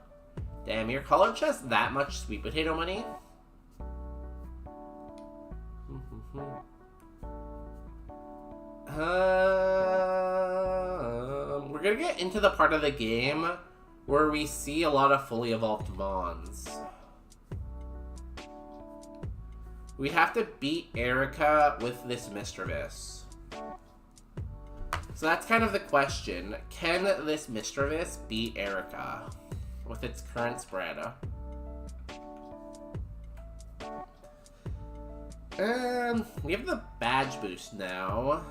Speaker 1: Damn, your college has that much sweet potato money? We're gonna get into the part of the game where we see a lot of fully evolved Mons. We have to beat Erica with this Mischievous. So that's kind of the question. Can this Mischievous beat Erica with its current spread? We have the badge boost now.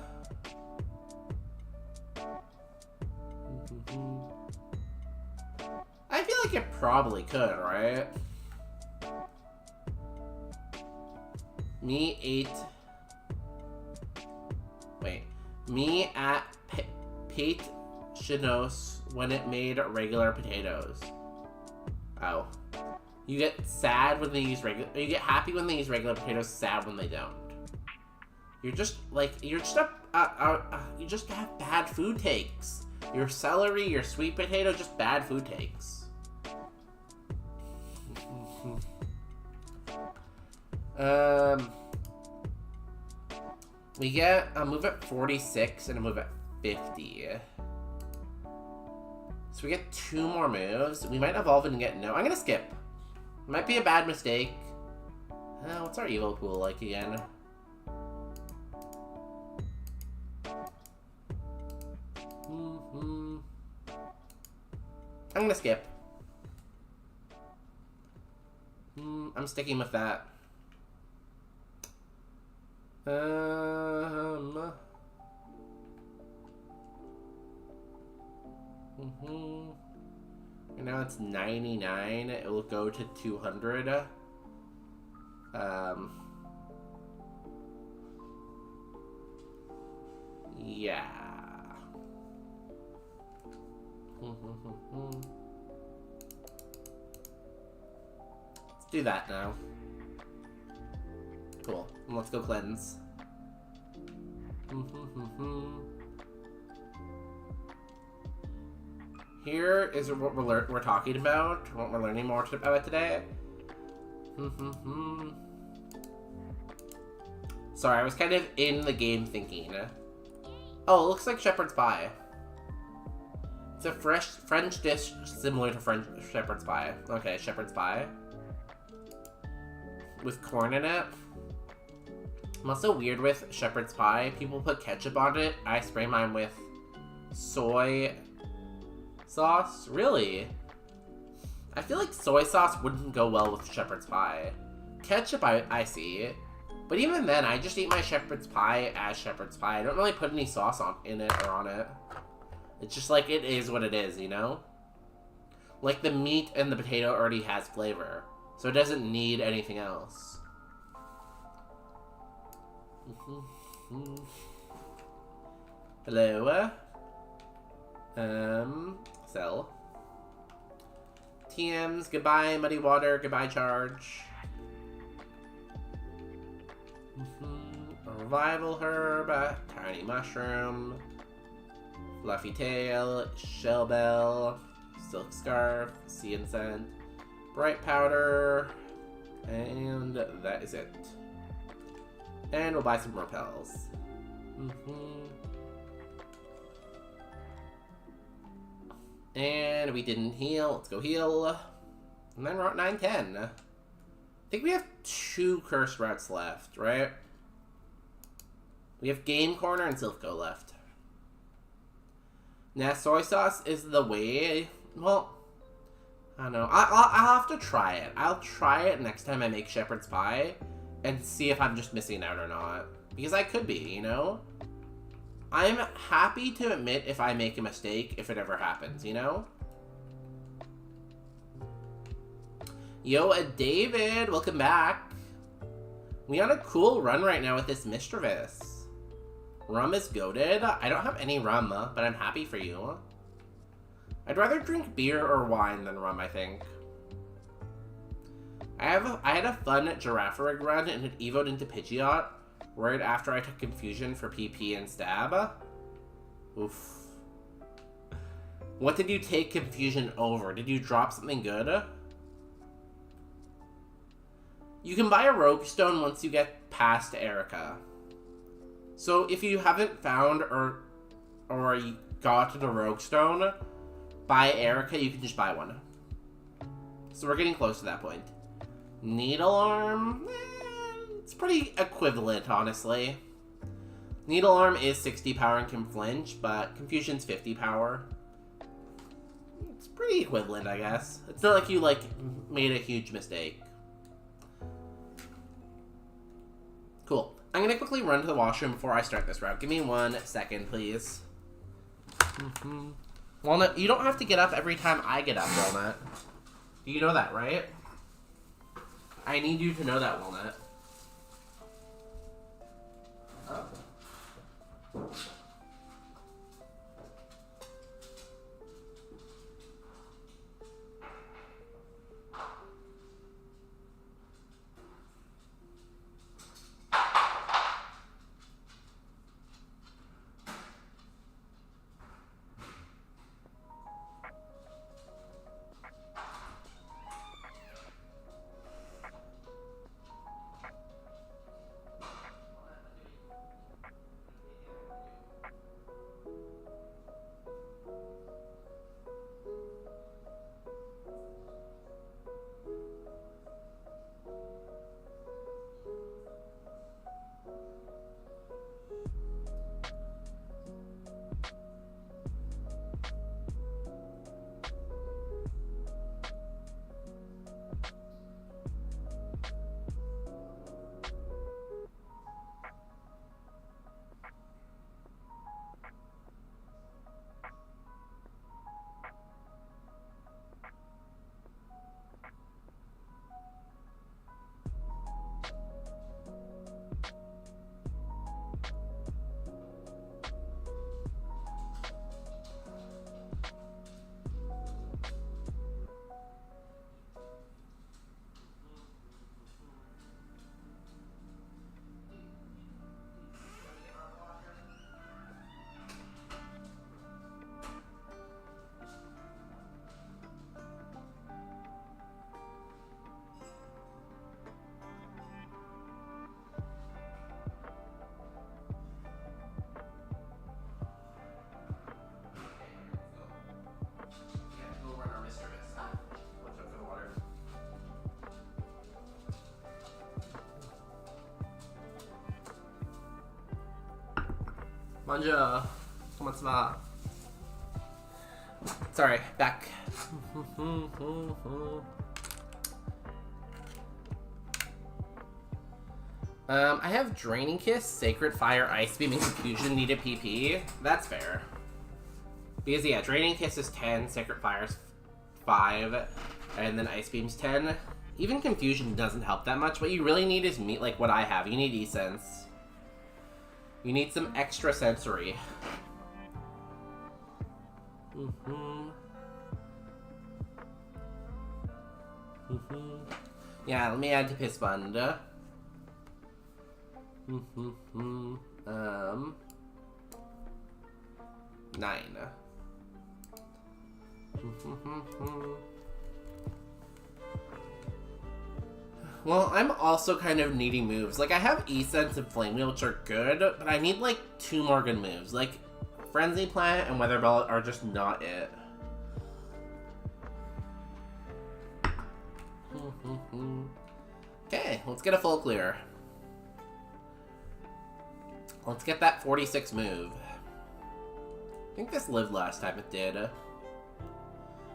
Speaker 1: I feel like it probably could, right? Me at Pate Shinos when it made regular potatoes. Oh. You get sad when they use regular. You get happy when they use regular potatoes, sad when they don't. You're just like, you just have bad food takes. Your celery, your sweet potato, just bad food takes. We get a move at 46 and a move at 50. So we get 2 more moves. We might evolve and get no. I'm gonna skip. Might be a bad mistake. What's our evil pool like again? I'm gonna skip. I'm sticking with that. And now it's 99. It will go to 200. Yeah. Let's do that now. Cool. And let's go cleanse. Here is what we're talking about, what we're learning more about today. Sorry, I was kind of in the game thinking. Oh, it looks like shepherd's pie. It's a fresh French dish similar to shepherd's pie. Okay, shepherd's pie. With corn in it. I'm also weird with shepherd's pie. People put ketchup on it. I spray mine with soy sauce. Really? I feel like soy sauce wouldn't go well with shepherd's pie. Ketchup, I see. But even then, I just eat my shepherd's pie as shepherd's pie. I don't really put any sauce in it or on it. It's just like, it is what it is, you know? Like, the meat and the potato already has flavor. So it doesn't need anything else. Hello? Sell. TMs, goodbye muddy water, goodbye charge. A revival herb, a tiny mushroom, fluffy tail, shell bell, silk scarf, sea incense, bright powder, and that is it. And we'll buy some repels. And we didn't heal. Let's go heal. And then Route 910. I think we have 2 curse routes left, right? We have Game Corner and Silpho left. Now, soy sauce is the way. Well, I don't know. I'll have to try it. I'll try it next time I make shepherd's pie and see if I'm just missing out or not. Because I could be, you know? I'm happy to admit if I make a mistake, if it ever happens, you know? Yo, David, welcome back. We on a cool run right now with this Mischievous. Rum is goated. I don't have any rum, but I'm happy for you. I'd rather drink beer or wine than rum, I think. I had a fun Girafarig run and it evoed into Pidgeot right after I took Confusion for PP and Stab. Oof. What did you take Confusion over? Did you drop something good? You can buy a Rogue Stone once you get past Erica. So if you haven't found or you got the Rogue Stone, buy Erica, you can just buy one. So we're getting close to that point. Needle Arm? It's pretty equivalent, honestly. Needle Arm is 60 power and can flinch, but Confusion's 50 power. It's pretty equivalent, I guess. It's not like you, like, made a huge mistake. Cool. I'm gonna quickly run to the washroom before I start this route. Give me 1 second, please. Walnut, you don't have to get up every time I get up, Walnut. You know that, right? I need you to know that, Walnut. Oh. Manja, komatsuma. Sorry, back. I have Draining Kiss, Sacred Fire, Ice Beam, and Confusion need a PP. That's fair. Because yeah, Draining Kiss is 10, Sacred Fire's 5, and then Ice Beam's 10. Even Confusion doesn't help that much. What you really need is meat like what I have. You need E-Sense. You need some extra sensory. Yeah, let me add to Piss Fund. 9. Well, I'm also kind of needing moves. Like, I have E-Sense and Flame Wheel, which are good, but I need, like, 2 more good moves. Like, Frenzy Plant and Weather Belt are just not it. Okay, let's get a full clear. Let's get that 46 move. I think this lived last time it did.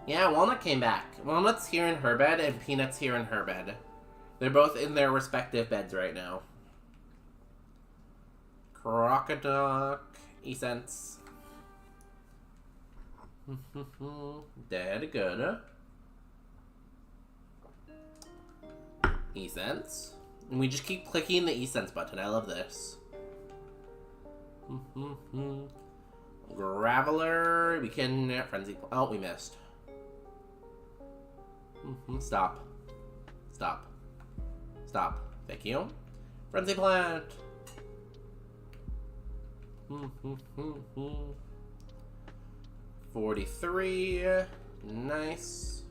Speaker 1: Yeah, Walnut came back. Walnut's here in her bed, and Peanut's here in her bed. They're both in their respective beds right now. Crocodoc, E-Sense. Dead, good. E-Sense. And we just keep clicking the E-Sense button. I love this. Graveler. We can frenzy. Oh, we missed. Stop. Stop. Stop. Thank you. Frenzy plant. 43. Nice.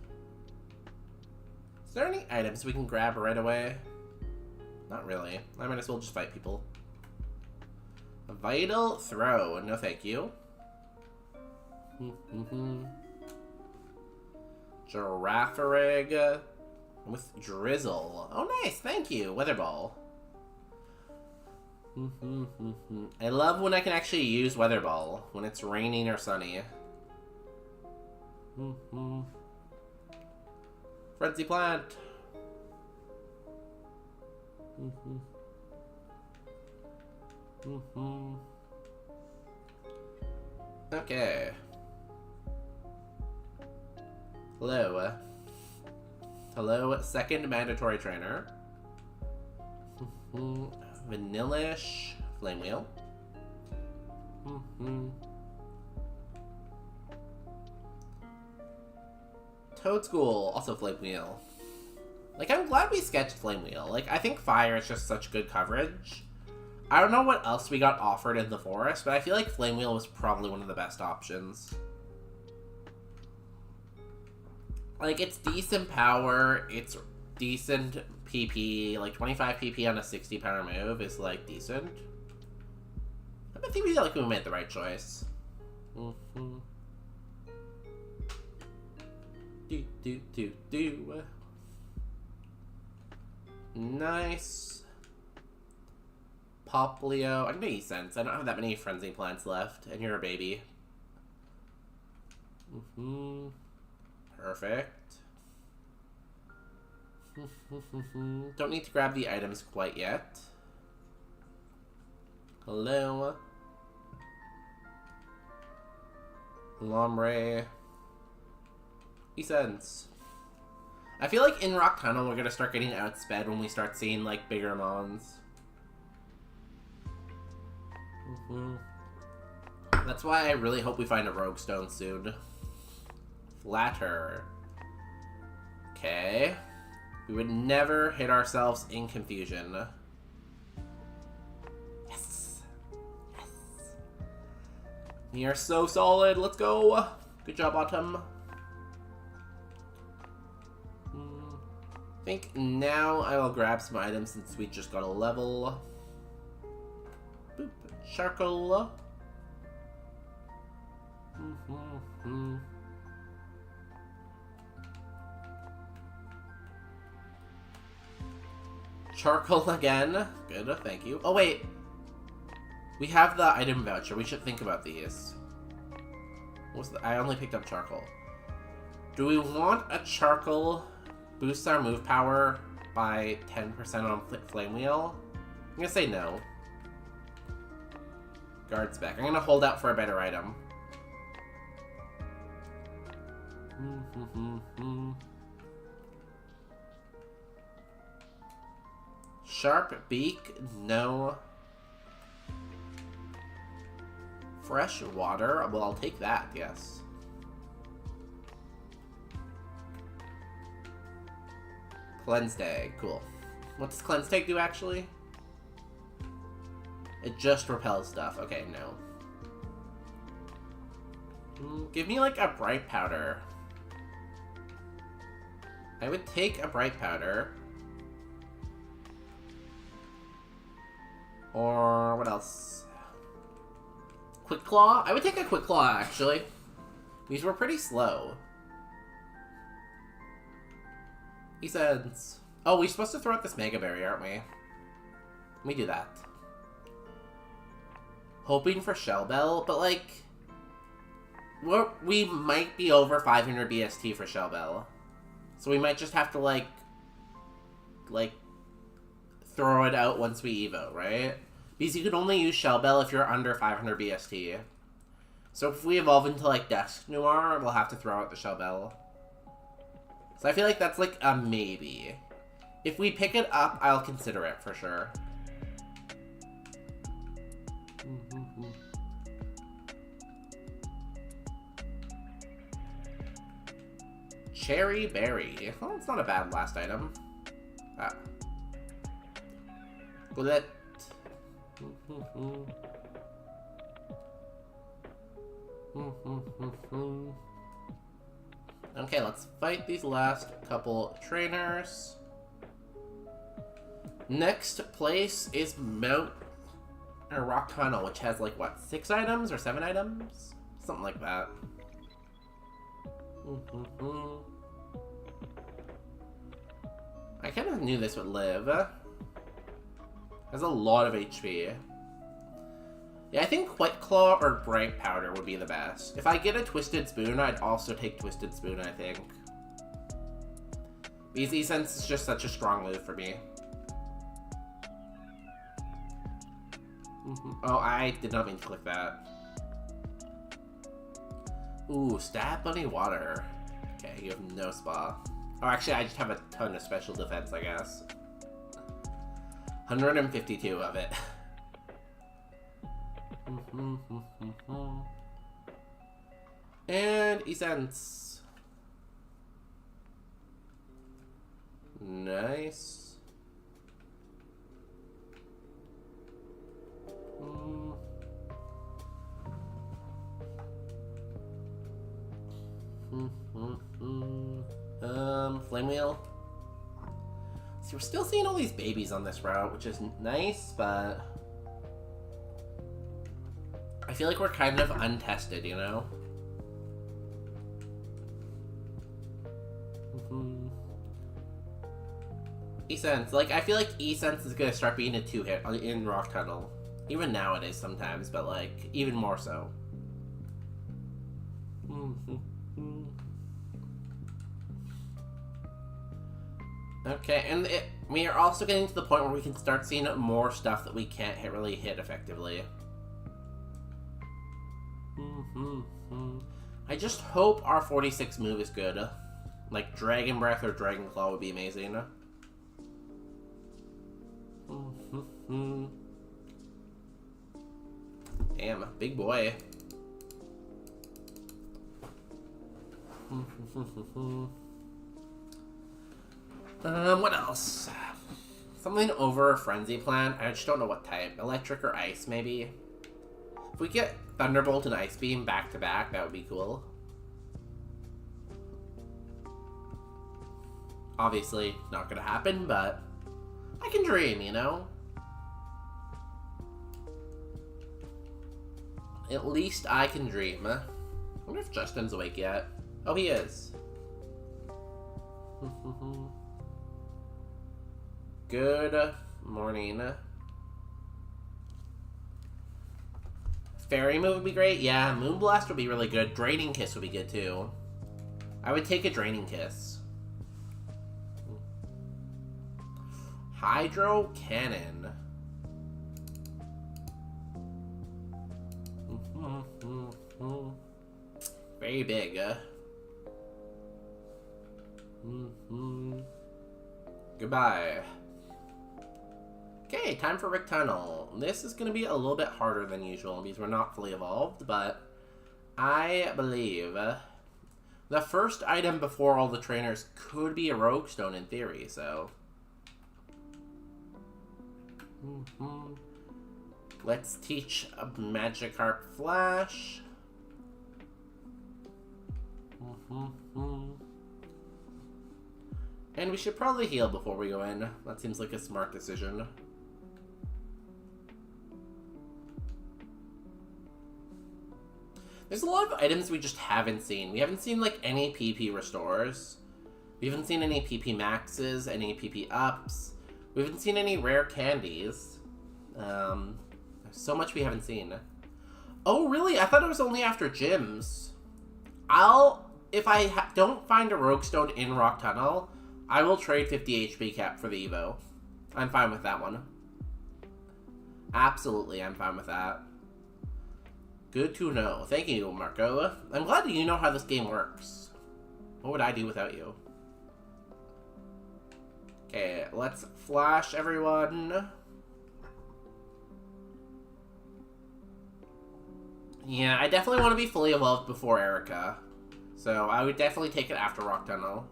Speaker 1: Is there any items we can grab right away? Not really. I might as well just fight people. A vital throw. No thank you. Giraffe with drizzle. Oh nice, thank you. Weather ball. I love when I can actually use weather ball when it's raining or sunny. Frenzy plant. Okay. Hello. Hello, second mandatory trainer. Vanillish. Flame wheel. Toad School. Also flame wheel. Like, I'm glad we sketched flame wheel. Like, I think fire is just such good coverage. I don't know what else we got offered in the forest, but I feel like flame wheel was probably one of the best options. Like, it's decent power, it's decent PP, like 25 PP on a 60 power move is like decent. I think we made the right choice. Do. Nice. Poplio. I'm making sense. I don't have that many frenzy plants left, and you're a baby. Perfect. Don't need to grab the items quite yet. Hello. Lombre. Essence. I feel like in Rock Tunnel we're gonna start getting outsped when we start seeing like bigger mons. That's why I really hope we find a Rogue Stone soon. Flatter. Okay. We would never hit ourselves in confusion. Yes. Yes. We are so solid. Let's go. Good job, Autumn. I think now I will grab some items since we just got a level. Boop. Charcoal. Charcoal again. Good, thank you. Oh wait. We have the item voucher. We should think about these. I only picked up charcoal. Do we want a charcoal boost our move power by 10% on Flame Wheel? I'm gonna say no. Guard spec. I'm gonna hold out for a better item. Sharp beak? No. Fresh water? Well, I'll take that, yes. Cleansed egg, cool. What does cleansed egg do, actually? It just repels stuff. Okay, no. Give me, like, a bright powder. I would take a bright powder. Or, what else? Quick Claw? I would take a Quick Claw, actually. These were pretty slow. He says, oh, we're supposed to throw out this Mega Berry, aren't we? Let me do that. Hoping for Shell Bell, but like, we might be over 500 BST for Shell Bell. So we might just have to like, throw it out once we Evo, right? Because you can only use Shell Bell if you're under 500 BST. So if we evolve into like Dusk Noir, we'll have to throw out the Shell Bell. So I feel like that's like a maybe. If we pick it up, I'll consider it for sure. cherry berry. Well, it's not a bad last item. Ah. Bullet. Okay, let's fight these last couple trainers. Next place is Mount or Rock Tunnel, which has like what, 6 items or 7 items? Something like that. I kind of knew this would live. Has a lot of HP. Yeah, I think White Claw or Bright Powder would be the best. If I get a Twisted Spoon, I'd also take Twisted Spoon, I think. Because E-Sense is just such a strong move for me. Oh, I did not mean to click that. Ooh, Stab Bunny Water. Okay, you have no spa. Oh, actually, I just have a ton of special defense, I guess. 152 of it. And Essence. Nice. Flame Wheel. See, we're still seeing all these babies on this route, which is nice, but I feel like we're kind of untested, you know? E-Sense. Like, I feel like E-Sense is gonna start being a 2-hit in Rock Tunnel. Even now it is sometimes, but, like, even more so. Okay, and we are also getting to the point where we can start seeing more stuff that we can't really hit effectively. I just hope our 46 move is good. Like Dragon Breath or Dragon Claw would be amazing. Damn, big boy. What else? Something over a Frenzy Plant. I just don't know what type. Electric or Ice, maybe? If we get Thunderbolt and Ice Beam back to back, that would be cool. Obviously, not gonna happen, but I can dream, you know? At least I can dream. I wonder if Justin's awake yet. Oh, he is. Good morning. Fairy Move would be great. Yeah, Moonblast would be really good. Draining Kiss would be good too. I would take a Draining Kiss. Hydro Cannon. Very big. Goodbye. Okay, time for Rick Tunnel. This is going to be a little bit harder than usual because we're not fully evolved, but I believe the first item before all the trainers could be a Rogue Stone in theory, so let's teach a Magikarp Flash. And we should probably heal before we go in. That seems like a smart decision. There's a lot of items we just haven't seen. We haven't seen, like, any PP restores. We haven't seen any PP maxes, any PP ups. We haven't seen any rare candies. There's so much we haven't seen. Oh, really? I thought it was only after gyms. If I don't find a Rogue Stone in Rock Tunnel, I will trade 50 HP cap for the Evo. I'm fine with that one. Absolutely, I'm fine with that. Good to know. Thank you, Marco. I'm glad that you know how this game works. What would I do without you? Okay, let's flash everyone. Yeah, I definitely want to be fully evolved before Erica. So I would definitely take it after Rock Tunnel.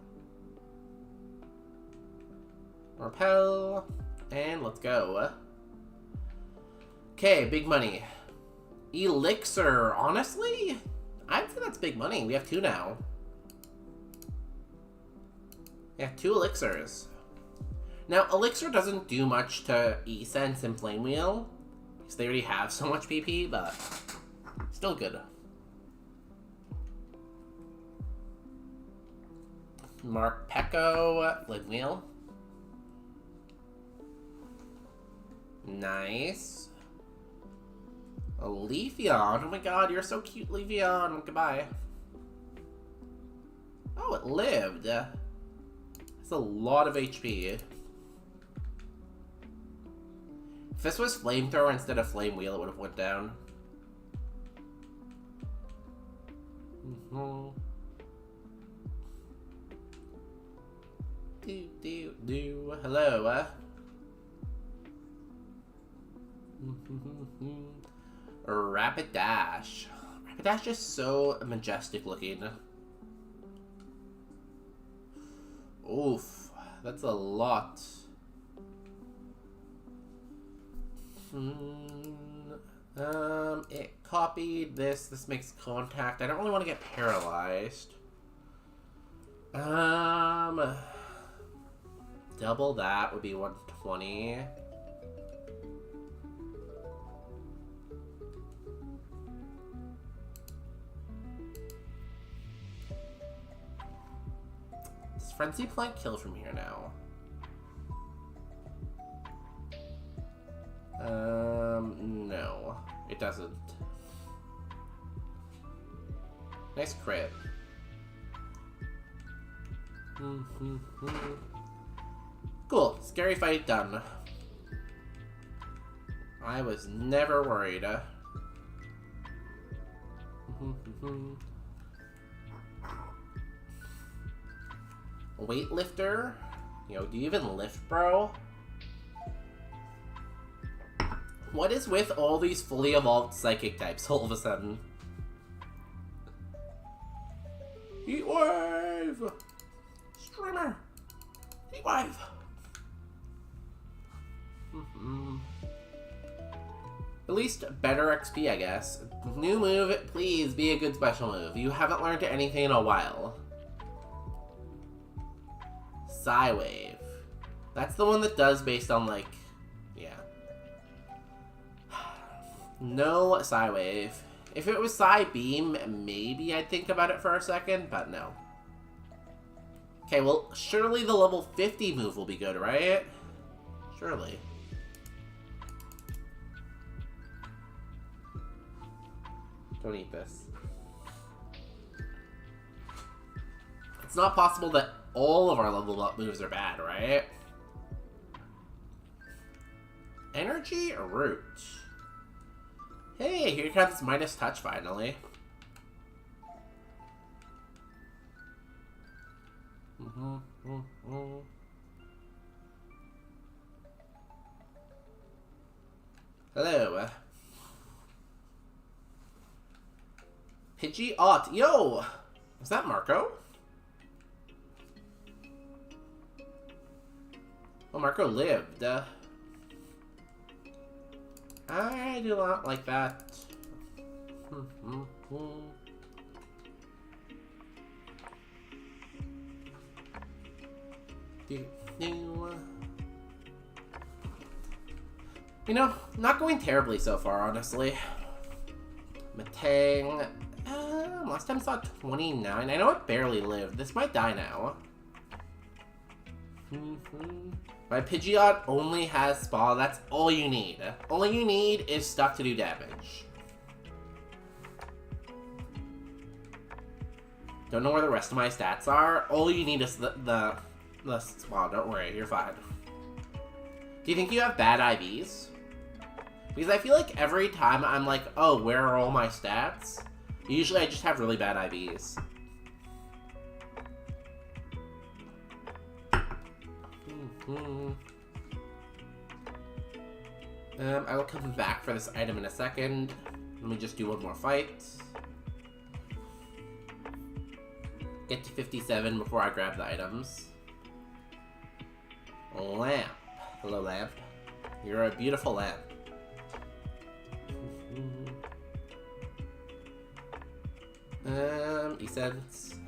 Speaker 1: Repel. And let's go. Okay, big money. Elixir. Honestly, I'd say that's big money. We have 2 now. We have 2 elixirs. Now, Elixir doesn't do much to E-Sense and Flame Wheel, because they already have so much PP, but still good. Mark Pecco, Flame Wheel. Nice. A Leafeon. Oh my god, you're so cute, Leafeon. Goodbye. Oh, it lived. That's a lot of HP. If this was Flamethrower instead of Flame Wheel, it would have went down. Hello. Rapidash. Rapidash is so majestic looking. Oof, that's a lot. It copied this. This makes contact. I don't really want to get paralyzed. Double that would be 120. Does Frenzy Plant kill from here now? No, it doesn't. Nice crit. Cool, scary fight done. I was never worried. Weightlifter? Yo, do you even lift, bro? What is with all these fully evolved psychic types all of a sudden? Heat Wave! Streamer! Heat Wave! At least better XP, I guess. New move, please be a good special move. You haven't learned anything in a while. Psywave. That's the one that does based on, like, yeah. No Psywave. If it was Psybeam, maybe I'd think about it for a second, but no. Okay, well, surely the level 50 move will be good, right? Surely. Don't eat this. It's not possible that all of our level up moves are bad, right? Energy or Root? Hey, here comes minus touch finally. Hello. Pidgeot. Yo! Was that Marco? Oh, Marco lived. I do not like that. You know, not going terribly so far, honestly. Matang. Last time I saw 29. I know it barely lived. This might die now. My Pidgeot only has Spa. That's all you need. All you need is stuff to do damage. Don't know where the rest of my stats are. All you need is the Spa. Don't worry, you're fine. Do you think you have bad IVs? Because I feel like every time I'm like, oh, where are all my stats? Usually I just have really bad IVs. I will come back for this item in a second. Let me just do one more fight. get to 57 before I grab the items. Lamp. Hello, lamp. You're a beautiful lamp. E-cents.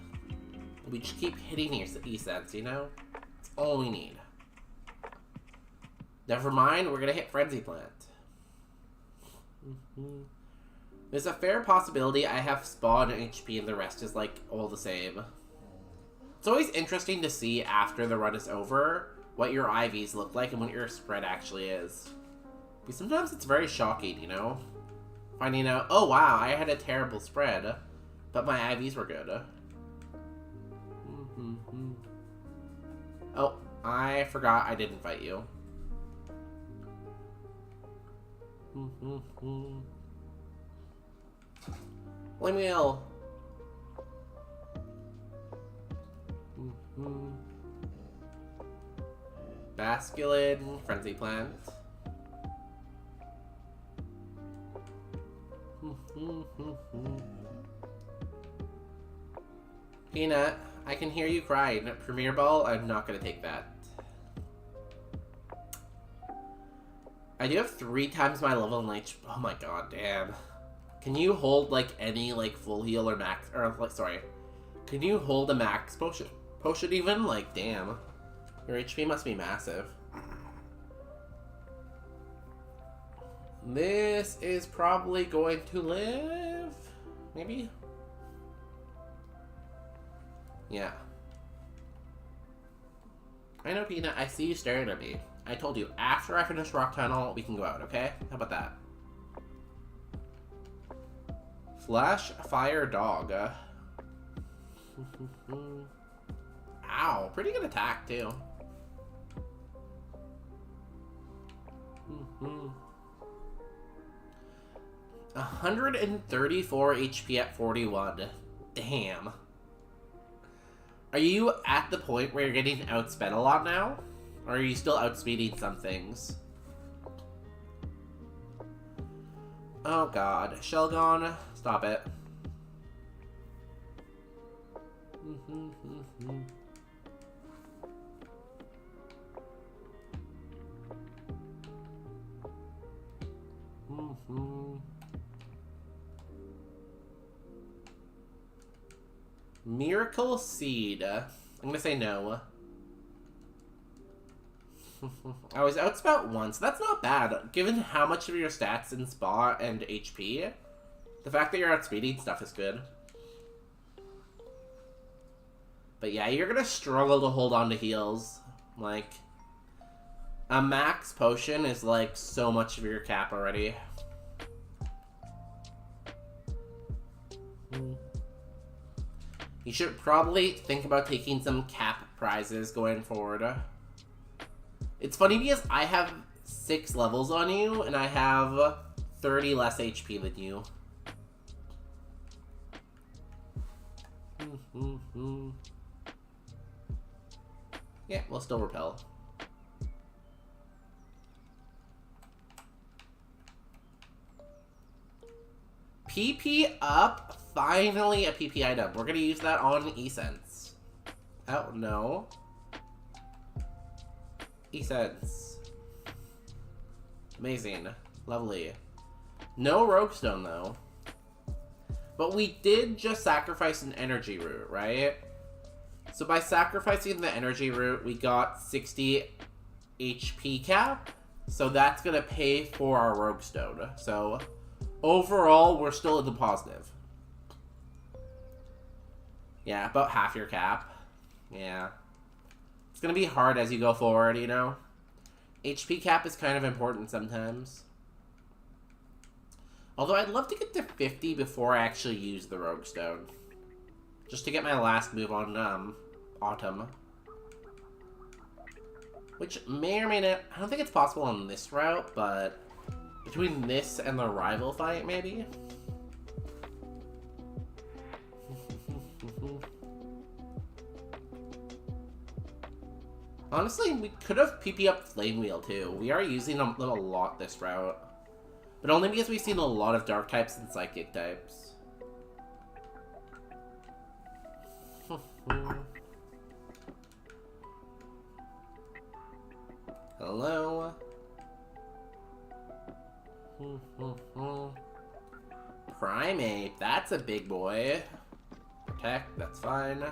Speaker 1: We just keep hitting E-cents, you know? That's all we need. Never mind, we're gonna hit Frenzy Plant. There's a fair possibility I have spawn HP and the rest is like all the same. It's always interesting to see after the run is over what your IVs look like and what your spread actually is. But sometimes it's very shocking, you know? Finding out, oh wow, I had a terrible spread, but my IVs were good. Oh, I forgot I didn't fight you. Flame wheel. Basculin, Frenzy Plant. Peanut, I can hear you crying. Premier Ball, I'm not gonna take that. I do have 3 times my level in HP. Oh my god, damn. Can you hold like any like full heal or max, or like, sorry. Can you hold a max potion? Potion even? Like, damn. Your HP must be massive. This is probably going to live? Maybe? Yeah. I know, Peanut. I see you staring at me. I told you, after I finish Rock Tunnel, we can go out, okay? How about that? Flash Fire Dog. Ow, pretty good attack, too. 134 HP at 41. Damn. Are you at the point where you're getting outsped a lot now? Or are you still outspeeding some things? Oh god. Shelgon, stop it. Miracle Seed. I'm gonna say no. I was outspout once. That's not bad, given how much of your stats in Spa and HP. The fact that you're outspeeding stuff is good. But yeah, you're gonna struggle to hold on to heals. Like, a max potion is like so much of your cap already. You should probably think about taking some cap prizes going forward. It's funny because I have 6 levels on you, and I have 30 less HP than you. Yeah, we'll still repel. PP up. Finally a PP item. We're gonna use that on E-Sense. Oh, no. E-Sense. Amazing. Lovely. No Roguestone, though. But we did just sacrifice an energy root, right? So by sacrificing the energy root, we got 60 HP cap. So that's gonna pay for our Roguestone. So overall, we're still in the positive. Yeah, about half your cap. Yeah. It's gonna be hard as you go forward, you know? HP cap is kind of important sometimes. Although I'd love to get to 50 before I actually use the Roguestone. Just to get my last move on, Autumn. Which may or may not... I don't think it's possible on this route, but... between this and the rival fight, maybe? Honestly, we could have PP up Flame Wheel too. We are using them a lot this route. But only because we've seen a lot of Dark types and Psychic types. Hello. Primate, that's a big boy. Protect, that's fine.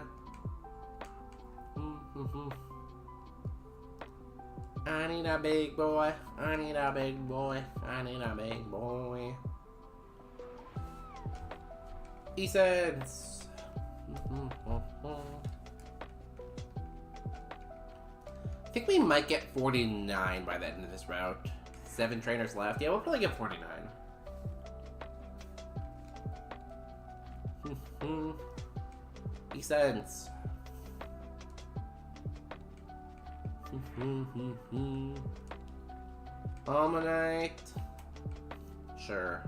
Speaker 1: I need a big boy. I need a big boy. I need a big boy. Essence. I think we might get 49 by the end of this route. 7 trainers left. Yeah, we'll probably get 49. Essence. Almanite. Sure.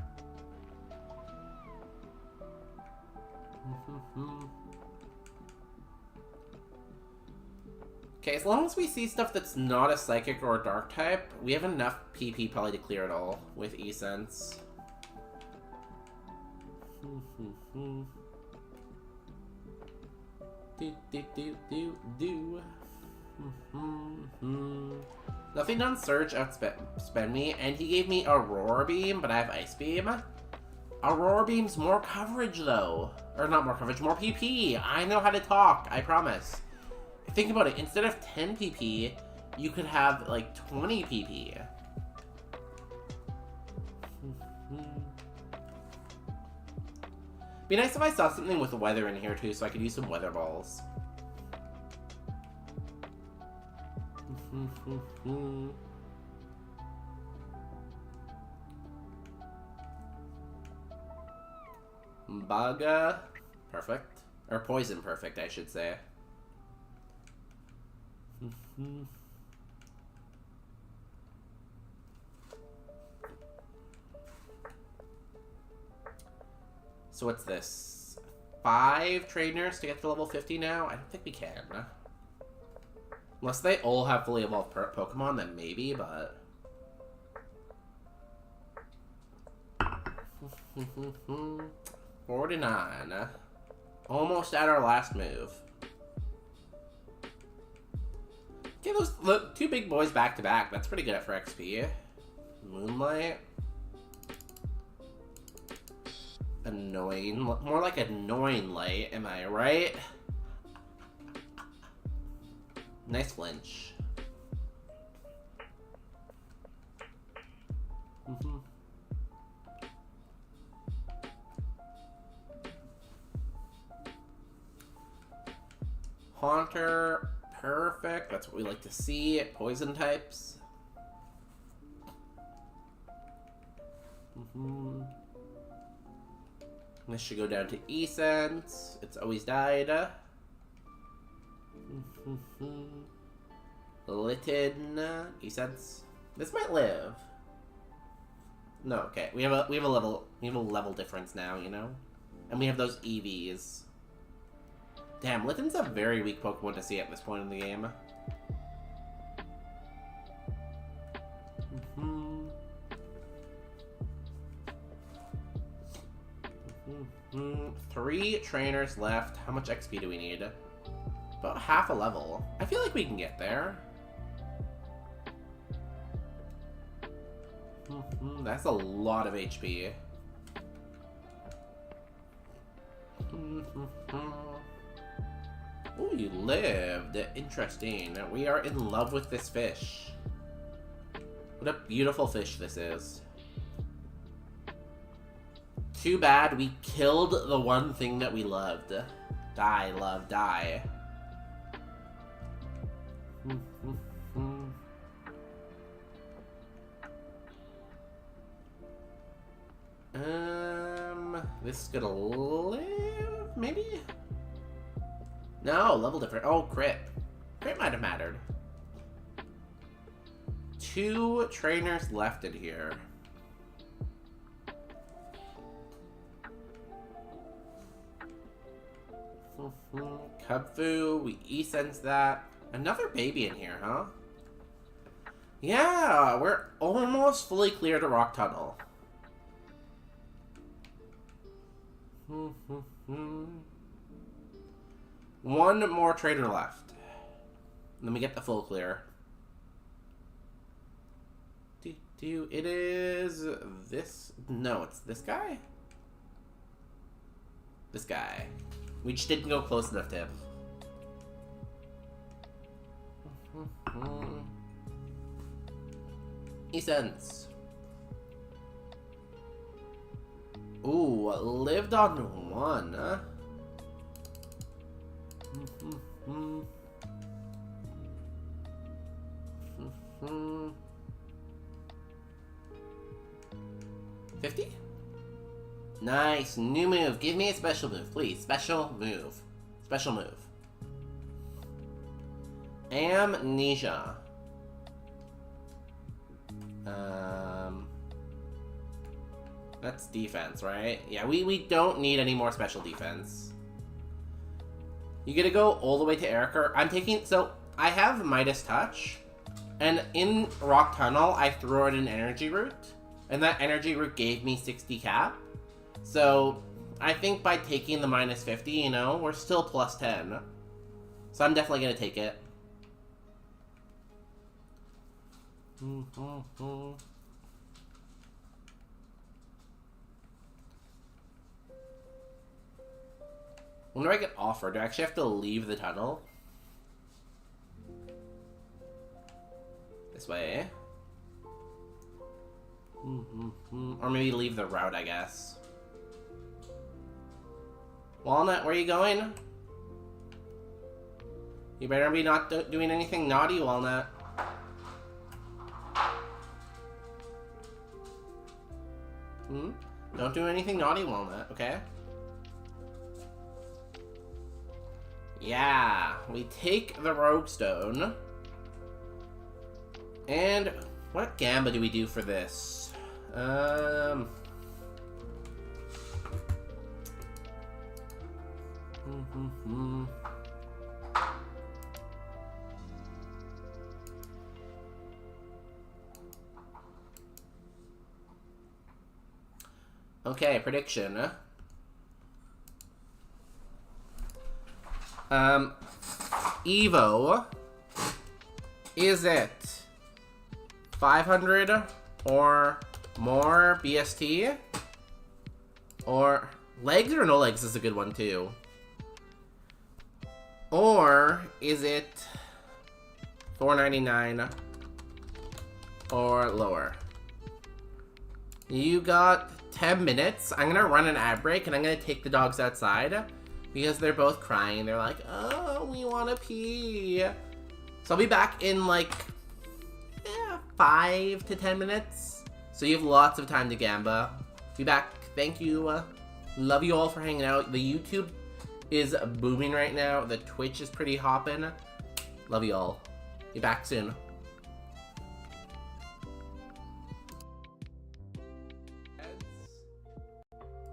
Speaker 1: Okay, as long as we see stuff that's not a psychic or a dark type, we have enough PP probably to clear it all with Essence. Nothing on Surge outspend me, and he gave me Aurora Beam, but I have Ice Beam. Aurora Beam's more coverage, though. Or not more coverage, more PP. I know how to talk, I promise. Think about it, instead of 10 PP, you could have, like, 20 PP. Be nice if I saw something with weather in here, too, so I could use some weather balls. Bug, perfect. Or poison perfect, I should say. So what's this? 5 trainers to get to level 50 now? I don't think we can. Unless they all have fully evolved Pokemon, then maybe, but... 49. Almost at our last move. Okay, those look 2 big boys back to back. That's pretty good for XP. Moonlight. Annoying. More like annoying light, am I right? Nice flinch. Haunter, perfect. That's what we like to see. Poison types. This should go down to Essence. It's always died. Litten, Essence. This might live. No, okay. We have a level difference now, you know? And we have those EVs. Damn, Litten's a very weak Pokemon to see at this point in the game. 3 trainers left. How much XP do we need? About half a level. I feel like we can get there. That's a lot of HP. Oh, you lived. Interesting. We are in love with this fish. What a beautiful fish this is. Too bad we killed the one thing that we loved. Die, love, die. This is gonna live, maybe? No, level different. Oh, crit. Crit might have mattered. 2 trainers left in here. Cubfu, we E-sense that. Another baby in here, huh? Yeah, we're almost fully clear to Rock Tunnel. One more trainer left. Then we get the full clear. It is this. No, it's this guy. This guy. We just didn't go close enough to him. Essence. Ooh, lived on one, huh? 50? Nice, new move. Give me a special move, please. Special move. Special move. Amnesia. That's defense, right? Yeah, we don't need any more special defense. You gotta go all the way to Erica. I'm taking... So, I have Midas Touch. And in Rock Tunnel, I threw out an energy root. And that energy root gave me 60 cap. So, I think by taking the minus 50, you know, we're still plus 10. So I'm definitely gonna take it. When do I get offered? Do I actually have to leave the tunnel? This way. Or maybe leave the route, I guess. Walnut, where are you going? You better be not doing anything naughty, Walnut. Don't do anything naughty, Walnut, okay? Yeah, we take the Rogue Stone. And what Gamba do we do for this? Okay, prediction. Evo, is it 500 or more BST? Or legs or no legs is a good one too. Or is it 499 or lower? You got 10 minutes. I'm gonna run an ad break and I'm gonna take the dogs outside because they're both crying. They're like, oh, we wanna pee. So I'll be back in like 5 to 10 minutes. So you have lots of time to Gamba. Be back. Thank you. Love you all for hanging out. The YouTube is booming right now. The Twitch is pretty hopping. Love you all. Be back soon.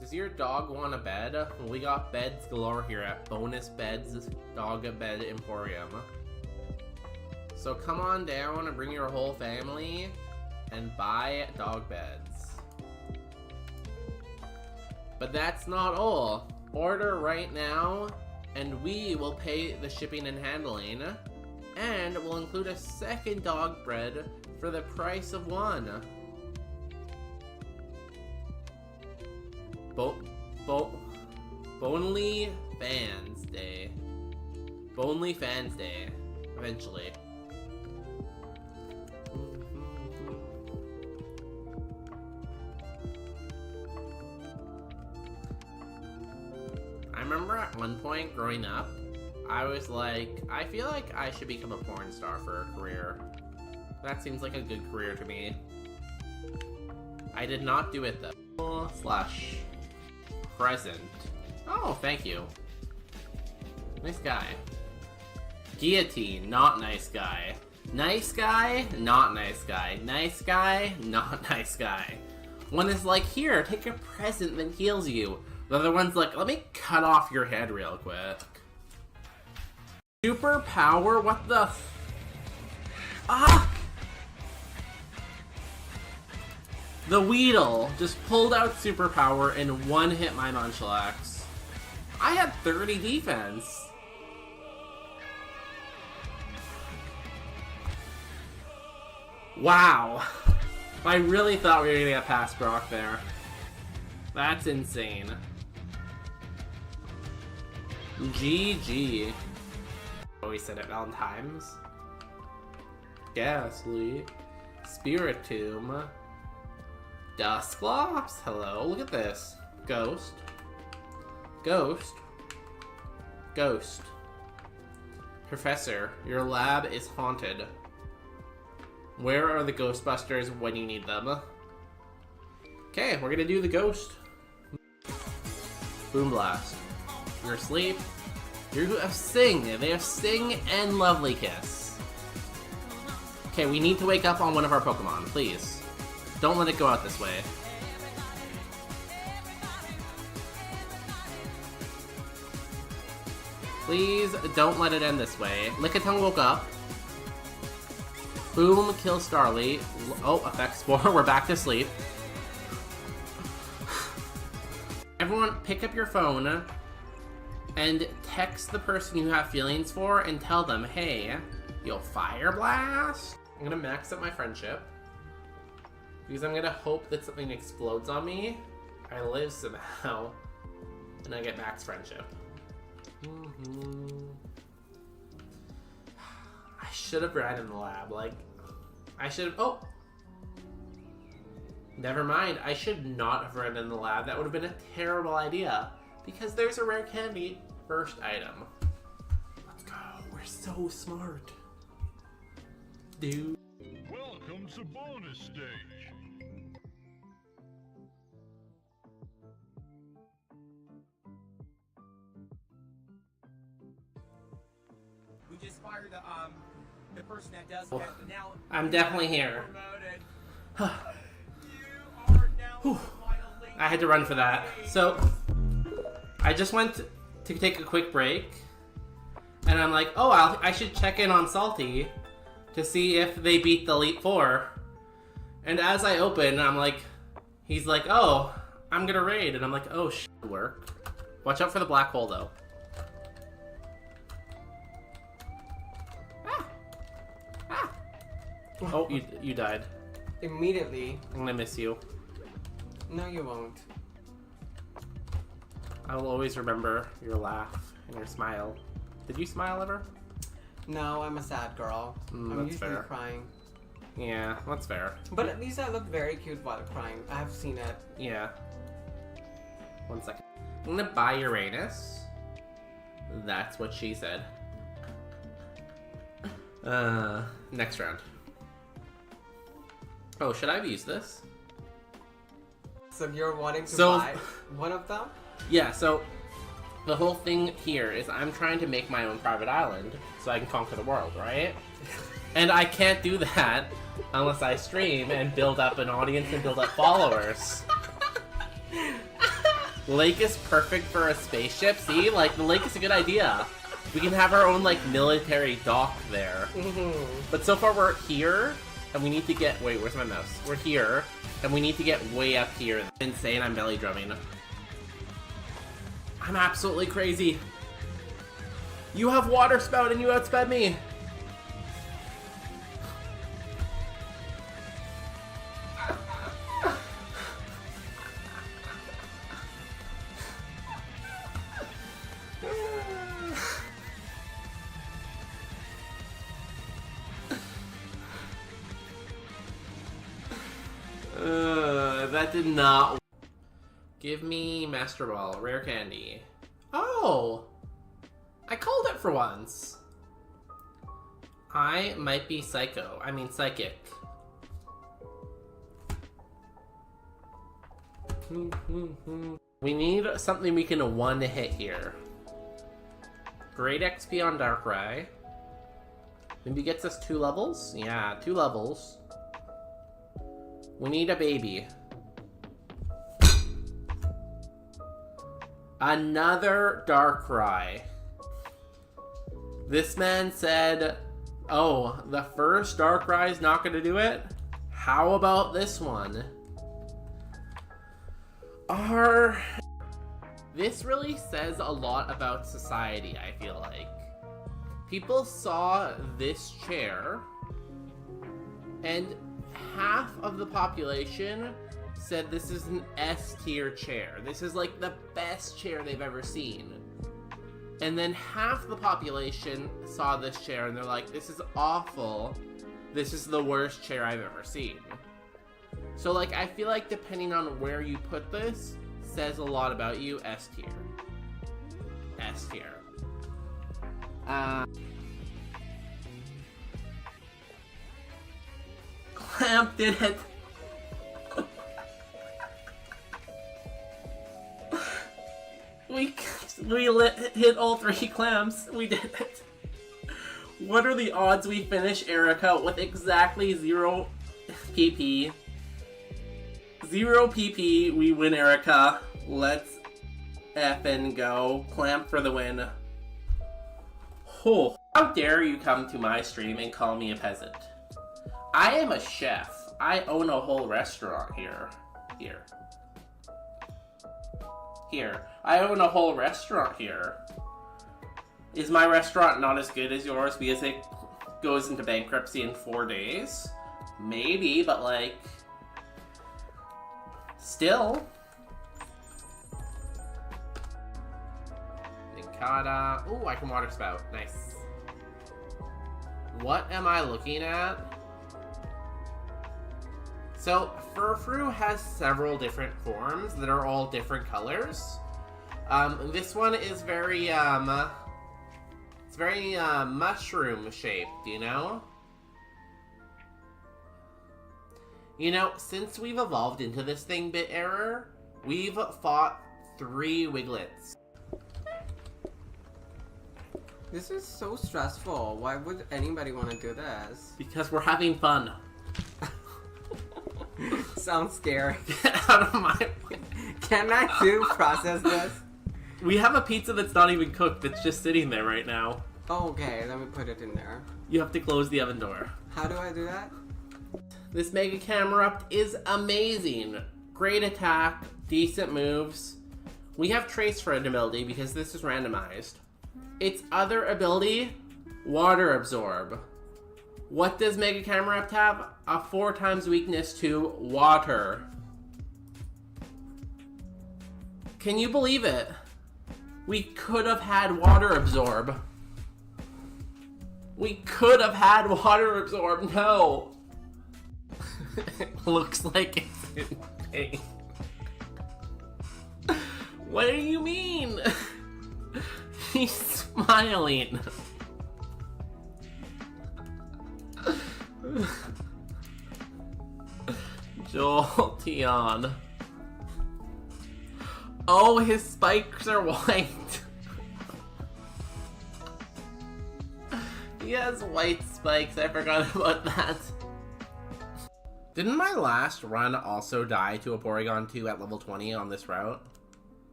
Speaker 1: Does your dog want a bed? We got beds galore here at Bonus Beds Dog Bed Emporium. So come on down and bring your whole family and buy dog beds. But that's not all. Order right now and we will pay the shipping and handling, and we'll include a second dog bread for the price of one. Bonely Fans Day. Bonely Fans Day. Eventually. I remember at one point growing up, I was like, I feel like I should become a porn star for a career. That seems like a good career to me. I did not do it though. Slash present. Oh, thank you. Nice guy. Guillotine, not nice guy. Nice guy, not nice guy. Nice guy, not nice guy. One is like, here, take a present that heals you. The other one's like, let me cut off your head real quick. Superpower? What the The Weedle just pulled out superpower and one hit my Munchlax. I had 30 defense. Wow. I really thought we were gonna get past Brock there. That's insane. GG. Always said it Valentine's. Ghastly. Spirit Tomb. Dusclops? Hello, look at this. Ghost. Ghost. Ghost. Professor, your lab is haunted. Where are the Ghostbusters when you need them? Okay, we're gonna do the ghost. Boom Blast. You're asleep. You have Sing. They have Sting and Lovely Kiss. Okay, we need to wake up on one of our Pokemon, please. Don't let it go out this way. Please don't let it end this way. Lickitung woke up. Boom, kill Starly. Oh, effects 4. We're back to sleep. Everyone, pick up your phone and text the person you have feelings for and tell them, hey, you'll Fire Blast. I'm gonna max up my friendship because I'm gonna hope that something explodes on me. I live somehow and I get max friendship. I should have ran in the lab. Like, I should have. Oh, never mind. I should not have run in the lab. That would have been a terrible idea because there's a rare candy first item. Let's go. We're so smart, dude.
Speaker 3: Welcome to bonus stage.
Speaker 4: We just fired the person that does that, but now
Speaker 1: I'm definitely here.
Speaker 4: promoted. You are now finally.
Speaker 1: I had to run for that. So, I just went to take a quick break, and I'm like, oh, I should check in on Salty to see if they beat the Elite Four. And as I open, I'm like, he's like, oh, I'm gonna raid, and I'm like, oh, work. Watch out for the black hole, though. Oh, you died.
Speaker 5: Immediately.
Speaker 1: I'm gonna miss you.
Speaker 5: No, you won't.
Speaker 1: I will always remember your laugh and your smile. Did you smile ever?
Speaker 5: No, I'm a sad girl. I'm
Speaker 1: that's
Speaker 5: usually
Speaker 1: fair.
Speaker 5: crying.
Speaker 1: Yeah, that's fair.
Speaker 5: But at least I look very cute while crying. I have seen it.
Speaker 1: Yeah. 1 second. I'm gonna buy Uranus. That's what she said. Next round. Oh, should I have used this?
Speaker 5: So you're wanting to
Speaker 1: So-
Speaker 5: buy one of them?
Speaker 1: Yeah, so the whole thing here is I'm trying to make my own private island so I can conquer the world, right? And I can't do that unless I stream and build up an audience and build up followers. Lake is perfect for a spaceship. See, like, the lake is a good idea. We can have our own, like, military dock there. But so far we're here, and we need to get... Wait, where's my mouse? We're here, and we need to get way up here. Insane, I'm belly drumming. I'm absolutely crazy. You have water spout and you outsped me. That did not. Give me Master Ball, rare candy. Oh! I called it for once. I might be psychic. We need something we can one hit here. Great XP on Darkrai. Maybe gets us 2 levels? Yeah, 2 levels. We need a baby. Another Darkrai. This man said, oh, the first Darkrai is not going to do it? How about this one? This really says a lot about society, I feel like. People saw this chair and half of the population said this is an S tier chair. This is like the best chair they've ever seen. And then half the population saw this chair and they're like, this is awful. This is the worst chair I've ever seen. So like, I feel like depending on where you put this, says a lot about you. S tier. S tier. Clamp did it. We hit all 3 clamps. We did it. What are the odds we finish Erica with exactly 0 PP? 0 PP, we win Erica. Let's effing go. Clamp for the win. Oh, how dare you come to my stream and call me a peasant? I am a chef. I own a whole restaurant here. Here. I own a whole restaurant here. Is my restaurant not as good as yours because it goes into bankruptcy in 4 days? Maybe, but like... Still. Nikata. Ooh, I can water spout. Nice. What am I looking at? So, Furfru has several different forms that are all different colors. This one is very, it's very, mushroom shaped, you know? You know, since we've evolved into this thing, Bit Error, we've fought 3 Wiglets.
Speaker 5: This is so stressful. Why would anybody want to do this?
Speaker 1: Because we're having fun.
Speaker 5: Sounds scary.
Speaker 1: Get out of my way.
Speaker 5: Can I process this?
Speaker 1: We have a pizza that's not even cooked that's just sitting there right now.
Speaker 5: Oh, okay, let me put it in there.
Speaker 1: You have to close the oven door.
Speaker 5: How do I do that?
Speaker 1: This Mega Camerupt is amazing. Great attack, decent moves. We have Trace for an ability because this is randomized. Its other ability, Water Absorb. What does Mega Camerupt have? A 4 times weakness to water. Can you believe it? We could have had Water Absorb. We could have had Water Absorb. No. Looks like it's in pain. What do you mean? He's smiling. Jolteon. Oh, his spikes are white. He has white spikes. I forgot about that. Didn't my last run also die to a Porygon 2 at level 20 on this route?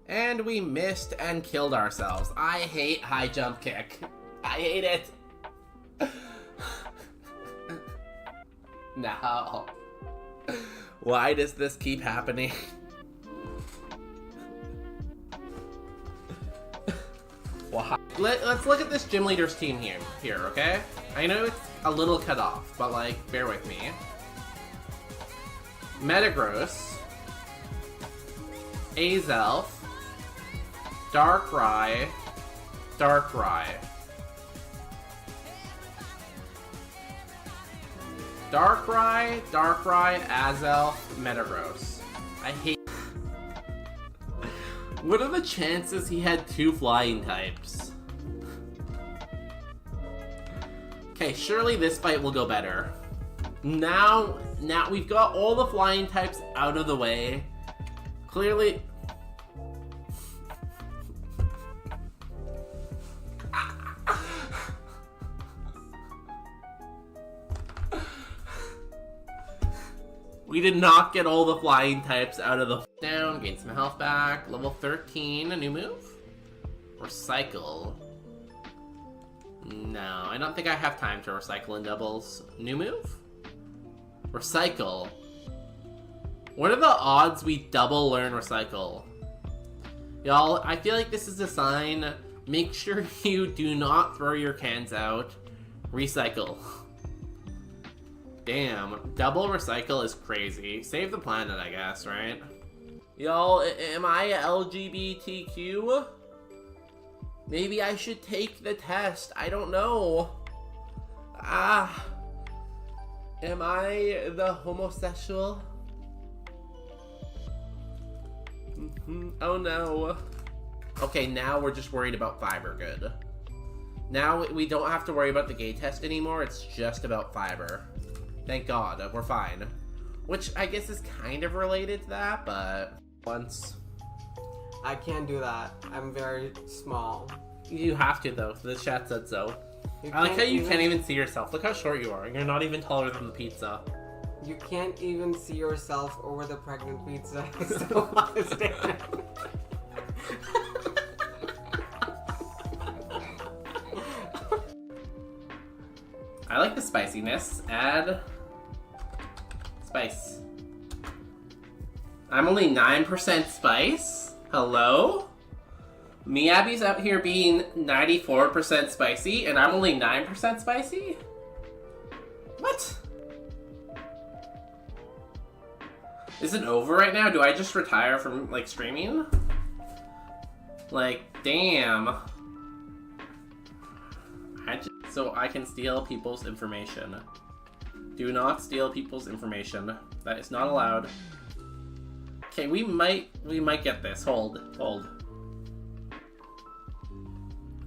Speaker 1: And we missed and killed ourselves. I hate high jump kick. I hate it. No. Why does this keep happening? Why? Let's look at this gym leader's team here, okay? I know it's a little cut off, but like, bear with me. Metagross, Azelf, Darkrai, Darkrai, Azelf, Metagross. I hate... What are the chances he had 2 flying types? Okay, surely this fight will go better. Now we've got all the flying types out of the way. Clearly... We did not get all the flying types out of the... Down, gain some health back. Level 13, a new move? Recycle. No, I don't think I have time to recycle in doubles. New move? Recycle. What are the odds we double learn recycle? Y'all, I feel like this is a sign. Make sure you do not throw your cans out. Recycle. Damn, double recycle is crazy. Save the planet, I guess, right? Y'all, am I LGBTQ? Maybe I should take the test. I don't know. Am I the homosexual? Oh no. Okay, now we're just worried about fiber good. Now we don't have to worry about the gay test anymore. It's just about fiber. Thank God, we're fine. Which I guess is kind of related to that, but once.
Speaker 5: I can't do that. I'm very small.
Speaker 1: You have to though. The chat said so.
Speaker 5: You
Speaker 1: I like how you can't even see yourself. Look how short you are. You're not even taller than the pizza.
Speaker 5: You can't even see yourself over the pregnant pizza. I still understand.
Speaker 1: I like the spiciness. Add spice. I'm only 9% spice? Hello? Miyabi's out here being 94% spicy, and I'm only 9% spicy? What? Is it over right now? Do I just retire from, like, streaming? Like, damn. So I can steal people's information. Do not steal people's information. That is not allowed. Okay, we might get this. Hold.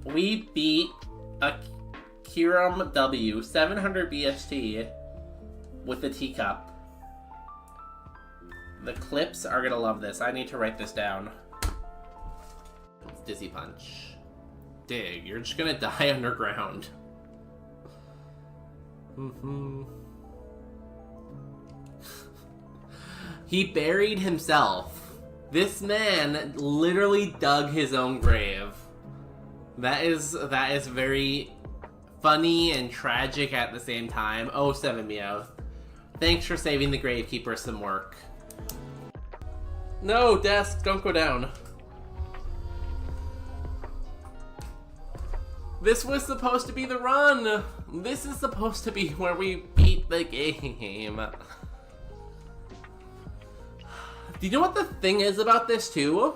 Speaker 1: We beat a Kiram W 700 BST with the teacup. The clips are gonna love this. I need to write this down. It's Dizzy Punch. Dig, you're just gonna die underground. He buried himself. This man literally dug his own grave. That is very funny and tragic at the same time. Oh, 7 Meow. Thanks for saving the Gravekeeper some work. No, desk, don't go down. This was supposed to be the run. This is supposed to be where we beat the game. Do you know what the thing is about this too?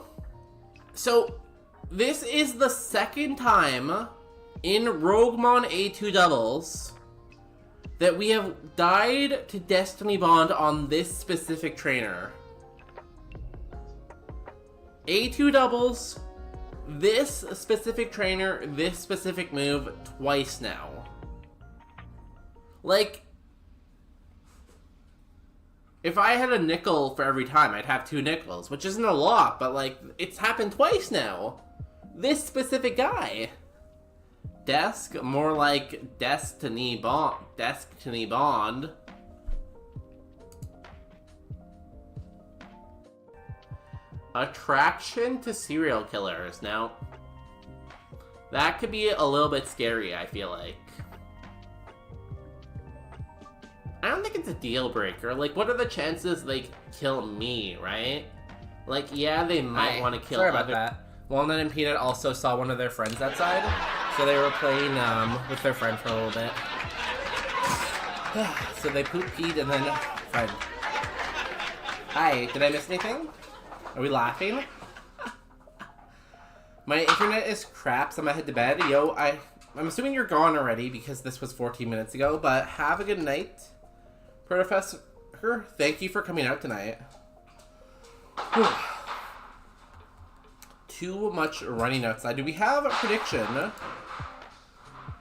Speaker 1: So, this is the second time in Roguemon A2 doubles that we have died to Destiny Bond on this specific trainer. A2 doubles, this specific trainer, this specific move, twice now. Like, if I had a nickel for every time, I'd have 2 nickels, which isn't a lot, but like, it's happened twice now. This specific guy. Desk, more like Destiny Bond. Destiny Bond. Attraction to serial killers. Now, that could be a little bit scary, I feel like. I don't think it's a deal breaker. Like, what are the chances they kill me, right? Like, yeah, they might want to kill
Speaker 10: Sorry about that.
Speaker 1: Walnut and Peanut also saw one of their friends outside, so they were playing with their friend for a little bit. So they peed and then friend. Hi, did I miss anything? Are we laughing? My internet is crap, so I'm gonna head to bed. Yo, I'm assuming you're gone already because this was 14 minutes ago, but have a good night. Professor, thank you for coming out tonight. Too much running outside. Do we have a prediction?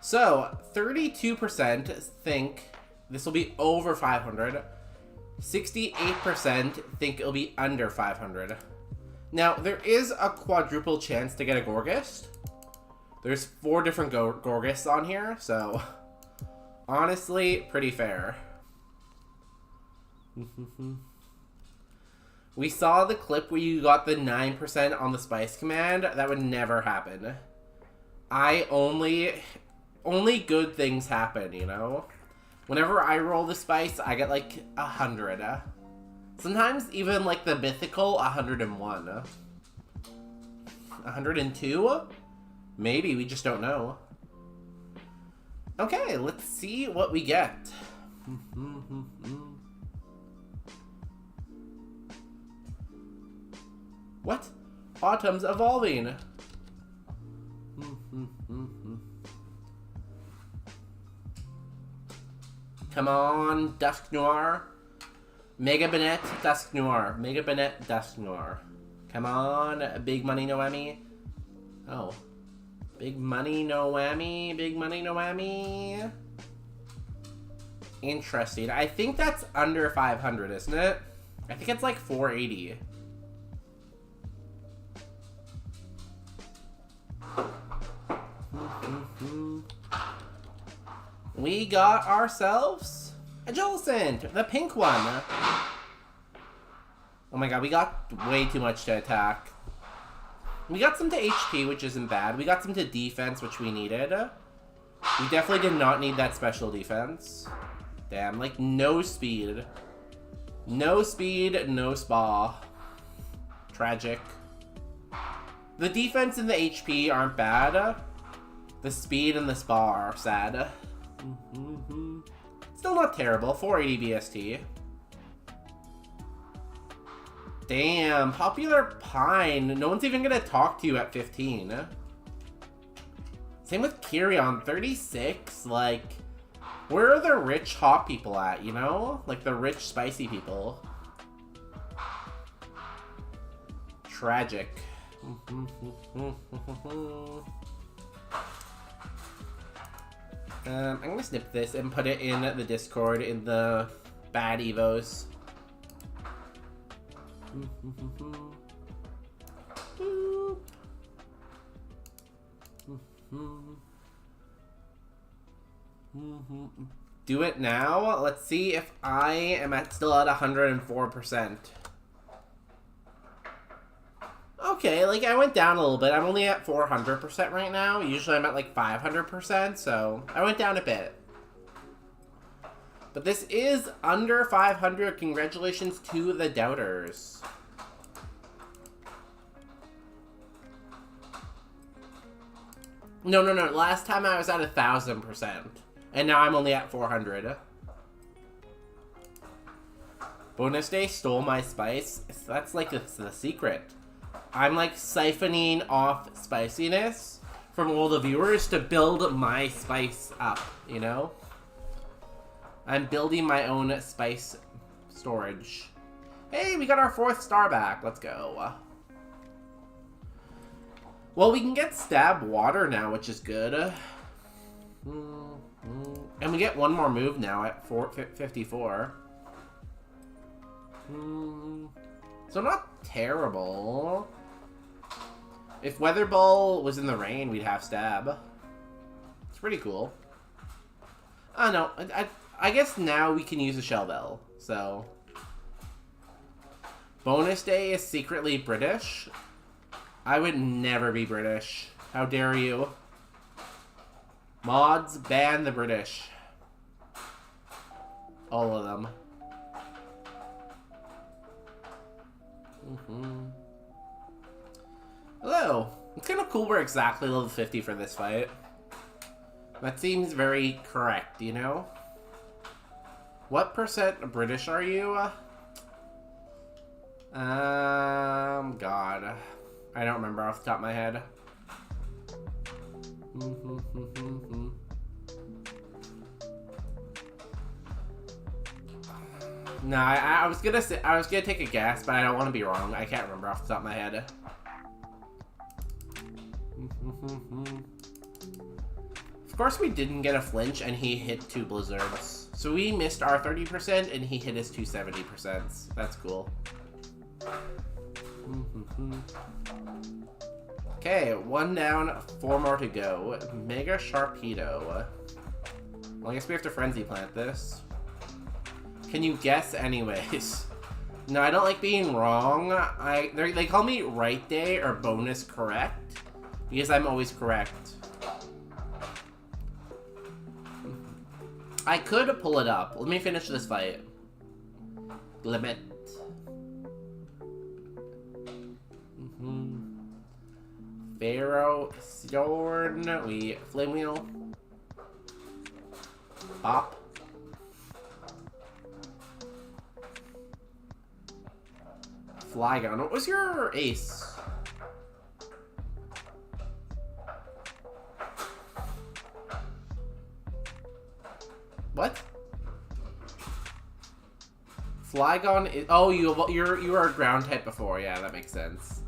Speaker 1: So, 32% think this will be over 500. 68% think it'll be under 500. Now, there is a quadruple chance to get a Gorgist. There's 4 different Gorgists on here, so honestly, pretty fair. We saw the clip where you got the 9% on the spice command. That would never happen. Only good things happen, you know? Whenever I roll the spice, I get like 100. Sometimes even like the mythical 101. 102? Maybe, we just don't know. Okay, let's see what we get. What? Autumn's evolving. Come on, Dusk Noir. Mega Bennett, Dusk Noir. Mega Bennett, Dusk Noir. Come on, Big Money Noemi. Oh. Big Money Noemi. Big Money Noemi. Interesting. I think that's under 500, isn't it? I think it's like 480. We got ourselves a Jolcent, the pink one. Oh my god, we got way too much to attack. We got some to HP, which isn't bad. We got some to defense, which we needed. We definitely did not need that special defense. Damn, like no speed. No speed, no spa. Tragic. The defense and the HP aren't bad. The speed and the spa are sad. Still not terrible. 480 BST. Damn, Popular Pine. No one's even gonna talk to you at 15. Same with Kyrion, 36. Like, where are the rich hot people at, you know? Like the rich spicy people. Tragic. I'm gonna snip this and put it in the Discord in the bad evos. Do it now. Let's see if I am still at 104%. Okay, like I went down a little bit. I'm only at 400% right now. Usually I'm at like 500%, so I went down a bit. But this is under 500. Congratulations to the doubters. No. Last time I was at 1,000%. And now I'm only at 400. Bonus Day stole my spice. That's like the secret. I'm like siphoning off spiciness from all the viewers to build my spice up, you know? I'm building my own spice storage. Hey, we got our 4th star back. Let's go. Well, we can get stab water now, which is good. And we get one more move now at 54. So not terrible. If Weather Ball was in the rain, we'd have stab. It's pretty cool. Oh no, I guess now we can use a Shell Bell, so. Bonus Day is secretly British. I would never be British. How dare you? Mods, ban the British. All of them. Hello. It's kind of cool we're exactly level 50 for this fight. That seems very correct, you know? What percent British are you? God. I don't remember off the top of my head. No, I was gonna say, I was gonna take a guess, but I don't want to be wrong. I can't remember off the top of my head. Of course, we didn't get a flinch, and he hit 2 blizzards. So we missed our 30%, and he hit his 270%. That's cool. Okay, 1 down, 4 more to go. Mega Sharpedo. Well, I guess we have to Frenzy Plant this. Can you guess anyways? No, I don't like being wrong. They call me Right Day or Bonus Correct because I'm always correct. I could pull it up. Let me finish this fight. Limit. Pharaoh Sword. We Flame Wheel. Pop. Flygon. What was your ace? What? Flygon is... Oh, you were a ground type before. Yeah, that makes sense.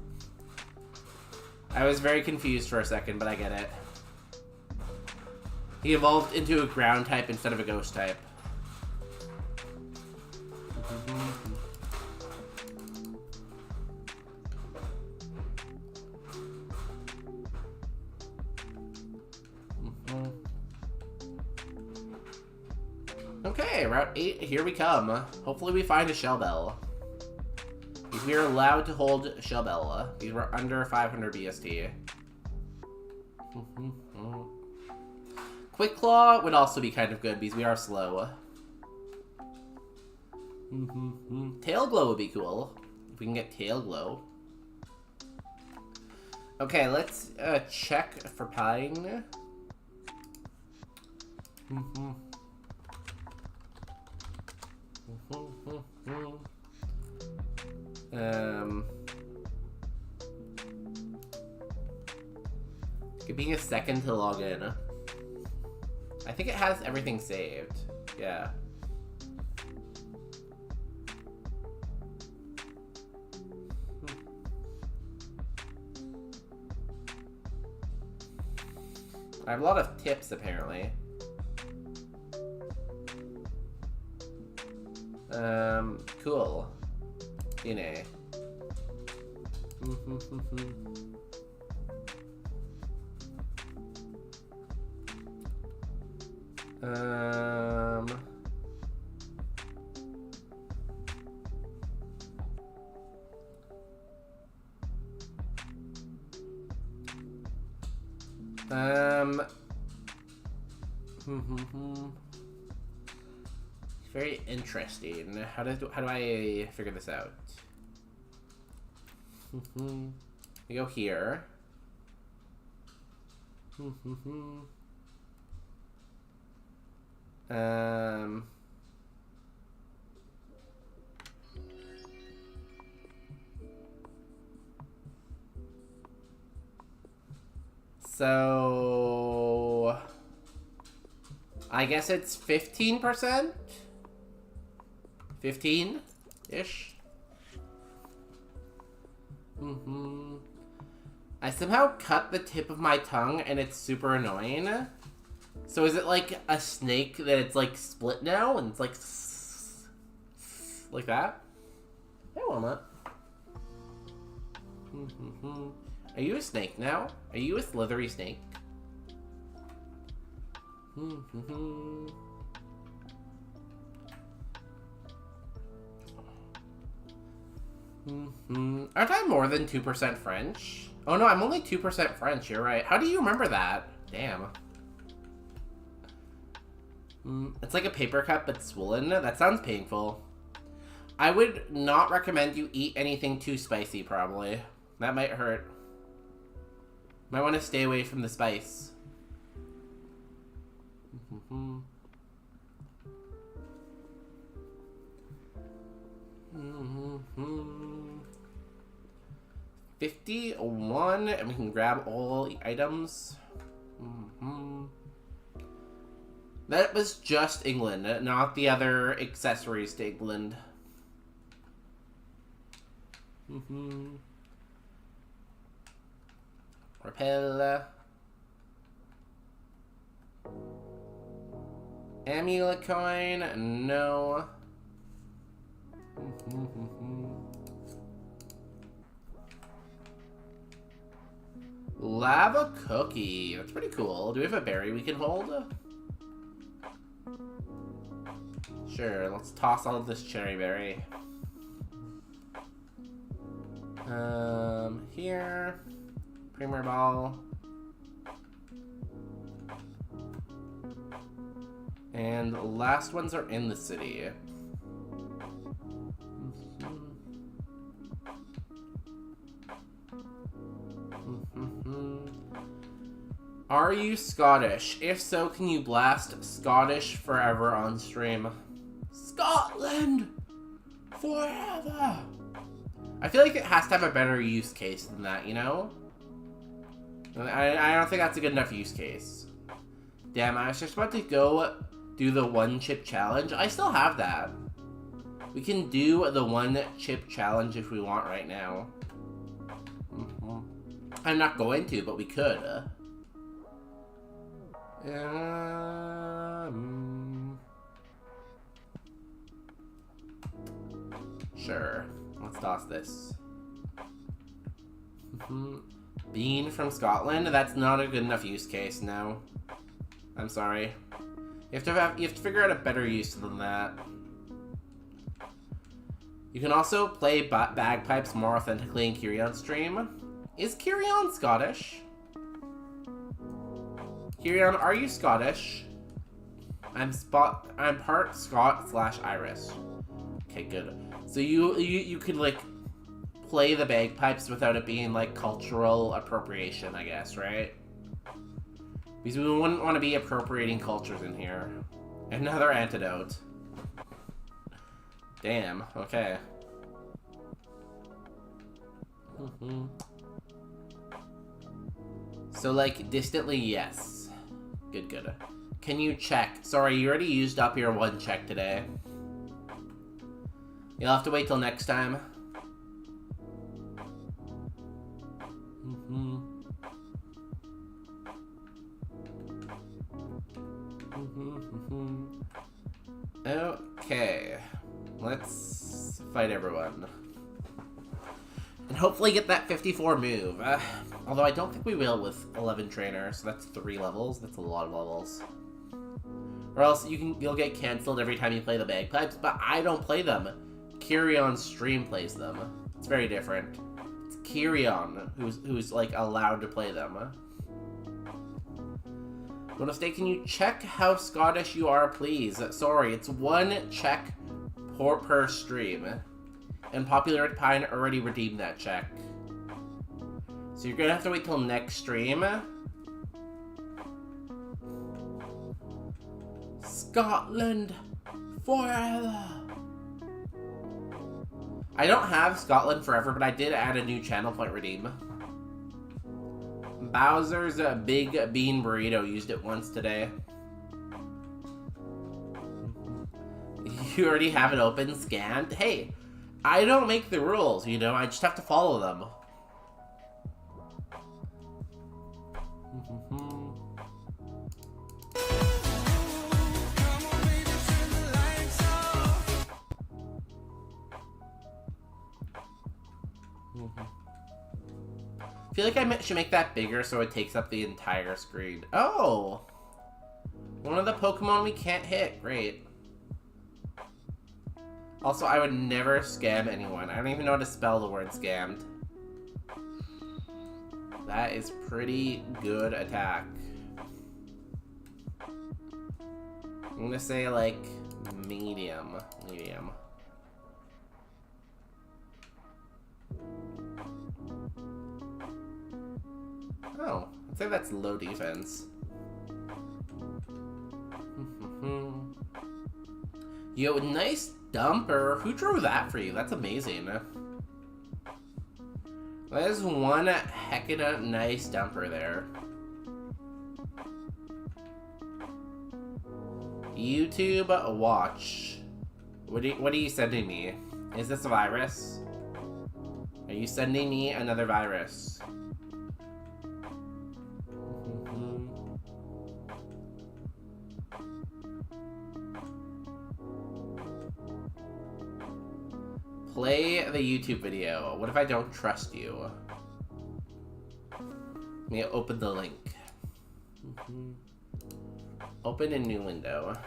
Speaker 1: I was very confused for a second, but I get it. He evolved into a ground type instead of a ghost type. Okay, Route 8, here we come. Hopefully we find a Shell Bell. Because we are allowed to hold Shell Bell. These were under 500 BST. Quick Claw would also be kind of good because we are slow. Tail Glow would be cool. If we can get Tail Glow. Okay, let's check for Pine. Being a second to log in. I think it has everything saved. Yeah. I have a lot of tips apparently. Cool. DNA. Very interesting. How do I figure this out? We go here. So I guess it's 15%? 15-ish? I somehow cut the tip of my tongue and it's super annoying. So is it like a snake that it's like split now and it's like that? I want that. Are you a snake now? Are you a slithery snake? Aren't I more than 2% French? Oh no, I'm only 2% French, you're right. How do you remember that? Damn. It's like a paper cut but swollen. That sounds painful. I would not recommend you eat anything too spicy, probably. That might hurt. Might want to stay away from the spice. 51, and we can grab all the items. That was just England, not the other accessories to England. Repel. Amulet coin, no. Lava cookie, that's pretty cool. Do we have a berry we can hold? Sure, let's toss all of this cherry berry. Here. Premier ball. And the last ones are in the city. Are you Scottish? If so, can you blast Scottish forever on stream? Scotland! Forever! I feel like it has to have a better use case than that, you know? I don't think that's a good enough use case. Damn, I was just about to go do the 1-chip challenge. I still have that. We can do the 1-chip challenge if we want right now. I'm not going to, but we could. Sure. Let's toss this. Bean from Scotland? That's not a good enough use case, no. I'm sorry. You have to figure out a better use than that. You can also play bagpipes more authentically in Kirion's stream. Is Kirion Scottish? Kirion, are you Scottish? I'm part Scot/Irish. Okay, good. So you could like play the bagpipes without it being like cultural appropriation, I guess, right? Because we wouldn't want to be appropriating cultures in here. Another antidote. Damn, okay. So, like, distantly, yes. Good. Can you check? Sorry, you already used up your 1 check today. You'll have to wait till next time. Okay. Let's fight everyone. And hopefully get that 54 move. Although I don't think we will with 11 trainers, so that's 3 levels. That's a lot of levels. Or else you'll get cancelled every time you play the bagpipes, but I don't play them. Kirion's stream plays them. It's very different. It's Kirion who's like allowed to play them. Bonus Day, can you check how Scottish you are, please? Sorry, it's 1 check per stream. And Popularity Pine already redeemed that check. So you're gonna have to wait till next stream. Scotland forever. I don't have Scotland forever, but I did add a new channel point redeem. Bowser's Big Bean Burrito used it once today. You already have it open, scanned? Hey, I don't make the rules, you know, I just have to follow them. I feel like I should make that bigger so it takes up the entire screen. Oh! One of the Pokemon we can't hit. Great. Also, I would never scam anyone. I don't even know how to spell the word scammed. That is pretty good attack. I'm gonna say, like, medium. Medium. Oh, I'd say that's low defense. Yo, nice dumper. Who drew that for you? That's amazing. That is one heckin' nice dumper there. YouTube watch. What are you sending me? Is this a virus? Are you sending me another virus? Play the YouTube video. What if I don't trust you? Let me open the link. Open a new window.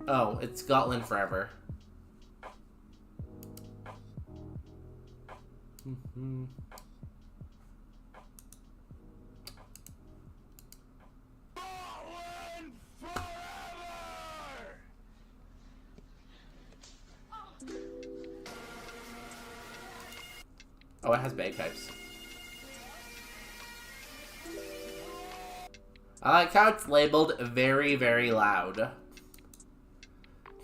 Speaker 1: Oh, it's Scotland forever. Oh, it has bagpipes. I like how it's labeled very, very loud.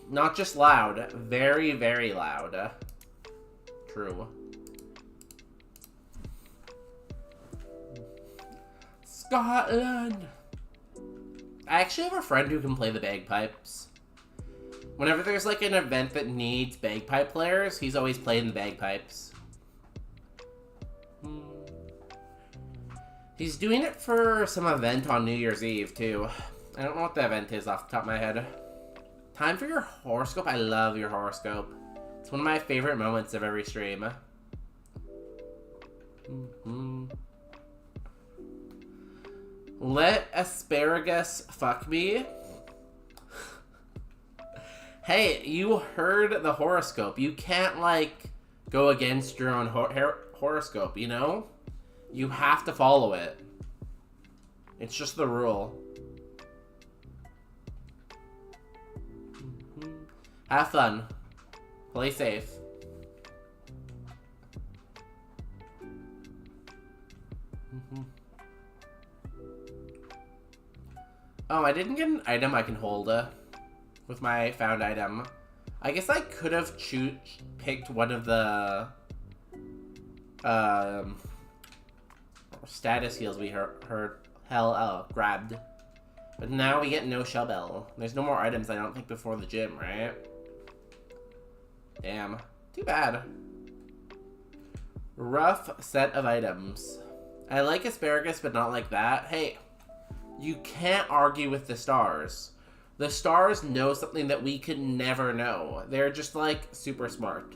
Speaker 1: Not just loud, very, very loud. True. Scotland! I actually have a friend who can play the bagpipes. Whenever there's like an event that needs bagpipe players, he's always playing the bagpipes. He's doing it for some event on New Year's Eve, too. I don't know what the event is off the top of my head. Time for your horoscope. I love your horoscope. It's one of my favorite moments of every stream. Let asparagus fuck me. Hey, you heard the horoscope. You can't, like, go against your own horoscope, you know? You have to follow it. It's just the rule. Have fun. Play safe. Oh, I didn't get an item I can hold with my found item. I guess I could have picked one of the status heals we grabbed. But now we get no shell. There's no more items, I don't think, before the gym, right? Damn. Too bad. Rough set of items. I like asparagus, but not like that. Hey, you can't argue with the stars. The stars know something that we could never know. They're just, like, super smart.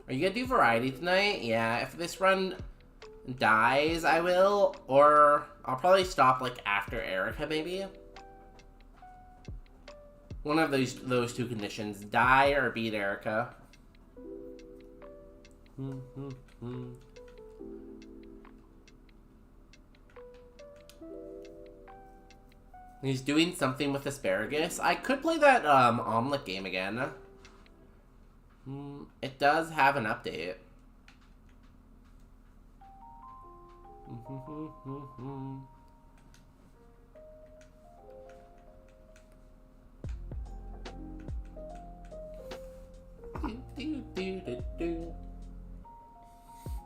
Speaker 1: Are you gonna do variety tonight? Yeah, if this run dies, I will. Or I'll probably stop, like, after Erica, maybe. One of those two conditions. Die or beat Erica. He's doing something with asparagus. I could play that omelet game again. It does have an update.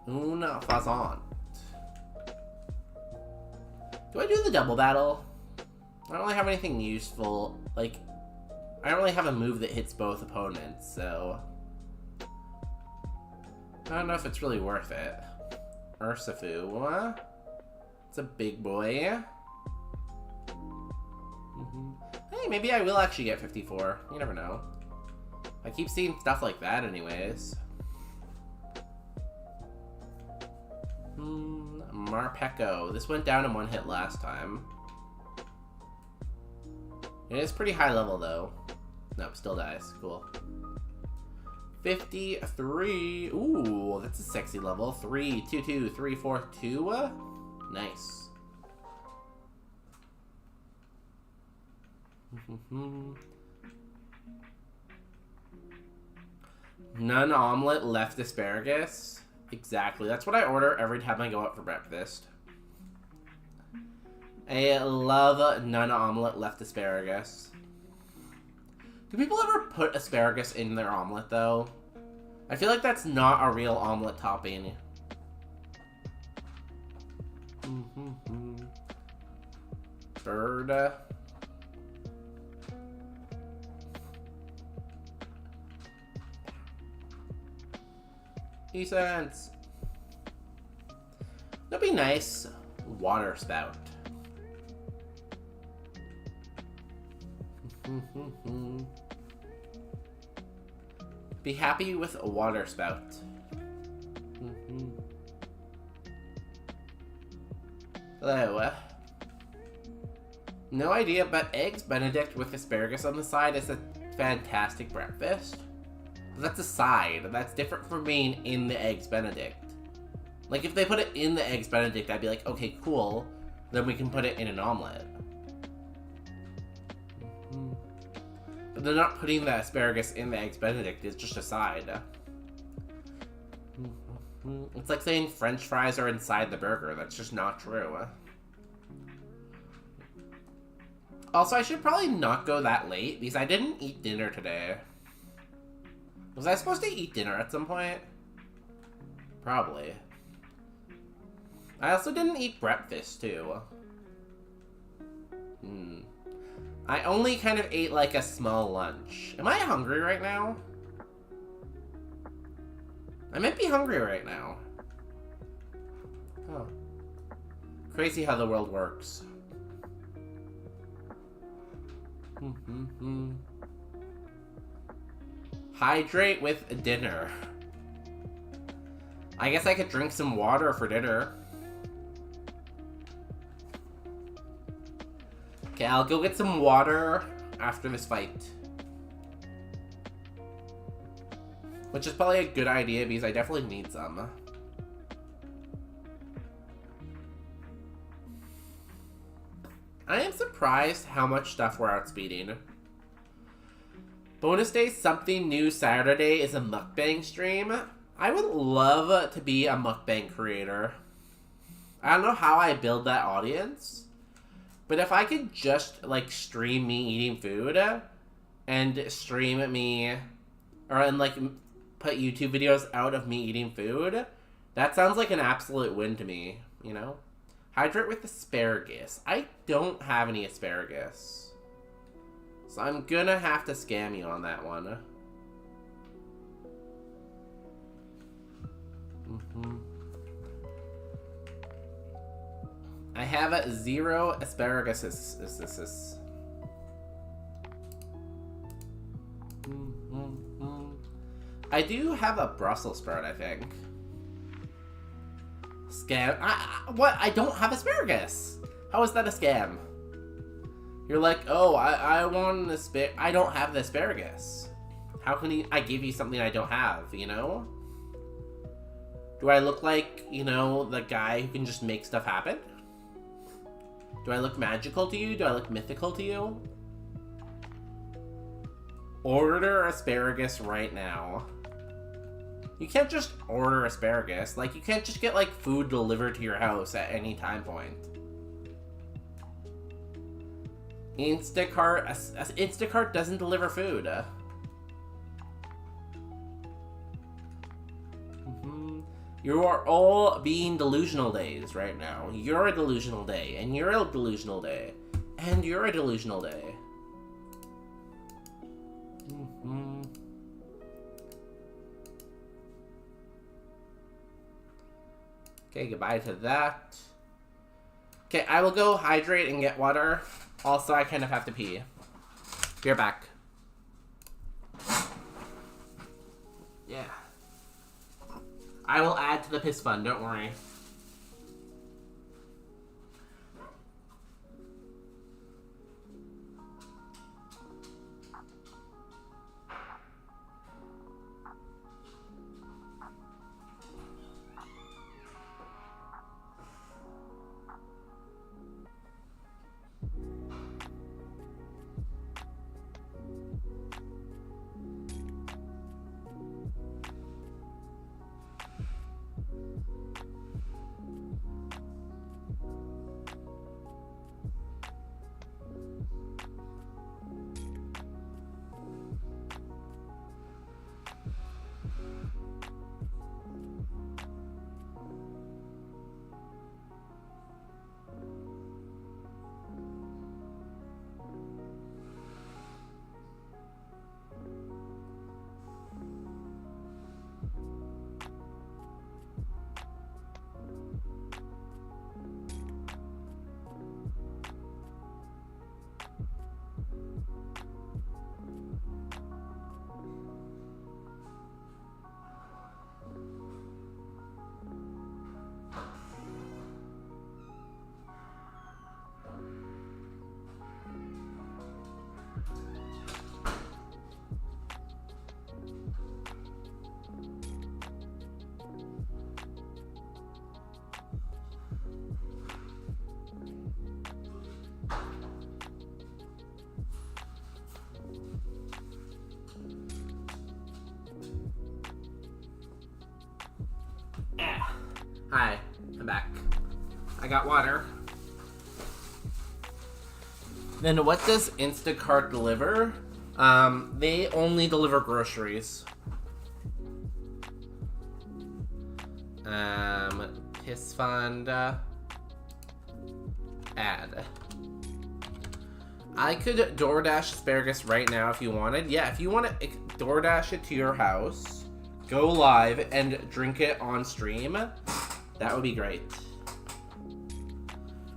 Speaker 1: Una faisant. Do I do the double battle? I don't really have anything useful. Like, I don't really have a move that hits both opponents, so I don't know if it's really worth it. Ursafu. It's a big boy. Hey, maybe I will actually get 54. You never know. I keep seeing stuff like that anyways. Marpeco. This went down in one hit last time. It is pretty high level though. Nope, still dies. Cool. 53. Ooh, that's a sexy level. 3, 2, 2, 3, 4, 2. Nice. None omelet, left asparagus. Exactly. That's what I order every time I go out for breakfast. I love none omelet, left asparagus. Do people ever put asparagus in their omelet, though? I feel like that's not a real omelet topping. Bird. E-cents. That'd be nice. Water spout. Be happy with a water spout. Hello. No idea, but eggs Benedict with asparagus on the side is a fantastic breakfast. But that's a side. That's different from being in the eggs Benedict. Like, if they put it in the eggs Benedict, I'd be like, okay, cool. Then we can put it in an omelet. But they're not putting the asparagus in the eggs Benedict. It's just a side. It's like saying French fries are inside the burger. That's just not true. Also, I should probably not go that late because I didn't eat dinner today. Was I supposed to eat dinner at some point? Probably. I also didn't eat breakfast, too. I only kind of ate like a small lunch. Am I hungry right now? I might be hungry right now. Oh. Crazy how the world works. Hydrate with dinner. I guess I could drink some water for dinner. Okay, I'll go get some water after this fight. Which is probably a good idea because I definitely need some. I am surprised how much stuff we're outspeeding. Bonus day something new Saturday is a mukbang stream. I would love to be a mukbang creator. I don't know how I build that audience. But if I could just, like, stream me eating food, and stream me, and, like, put YouTube videos out of me eating food, that sounds like an absolute win to me, you know? Hydrate with asparagus. I don't have any asparagus. So I'm gonna have to scam you on that one. I have 0 asparagus. I do have a Brussels sprout, I think. Scam? What? I don't have asparagus. How is that a scam? You're like, oh, I want an I don't have the asparagus. How can I give you something I don't have, you know? Do I look like, you know, the guy who can just make stuff happen? Do I look magical to you? Do I look mythical to you? Order asparagus right now. You can't just order asparagus. Like, you can't just get, like, food delivered to your house at any time point. Instacart doesn't deliver food. You are all being delusional days right now. You're a delusional day, and you're a delusional day, and you're a delusional day. Okay, goodbye to that. Okay, I will go hydrate and get water. Also, I kind of have to pee. Be right back. Yeah. I will add to the piss fund, don't worry. Hi, I'm back. I got water. Then what does Instacart deliver? They only deliver groceries. Kiss Fund. Add. I could DoorDash asparagus right now if you wanted. Yeah, if you want to DoorDash it to your house, go live, and drink it on stream, that would be great.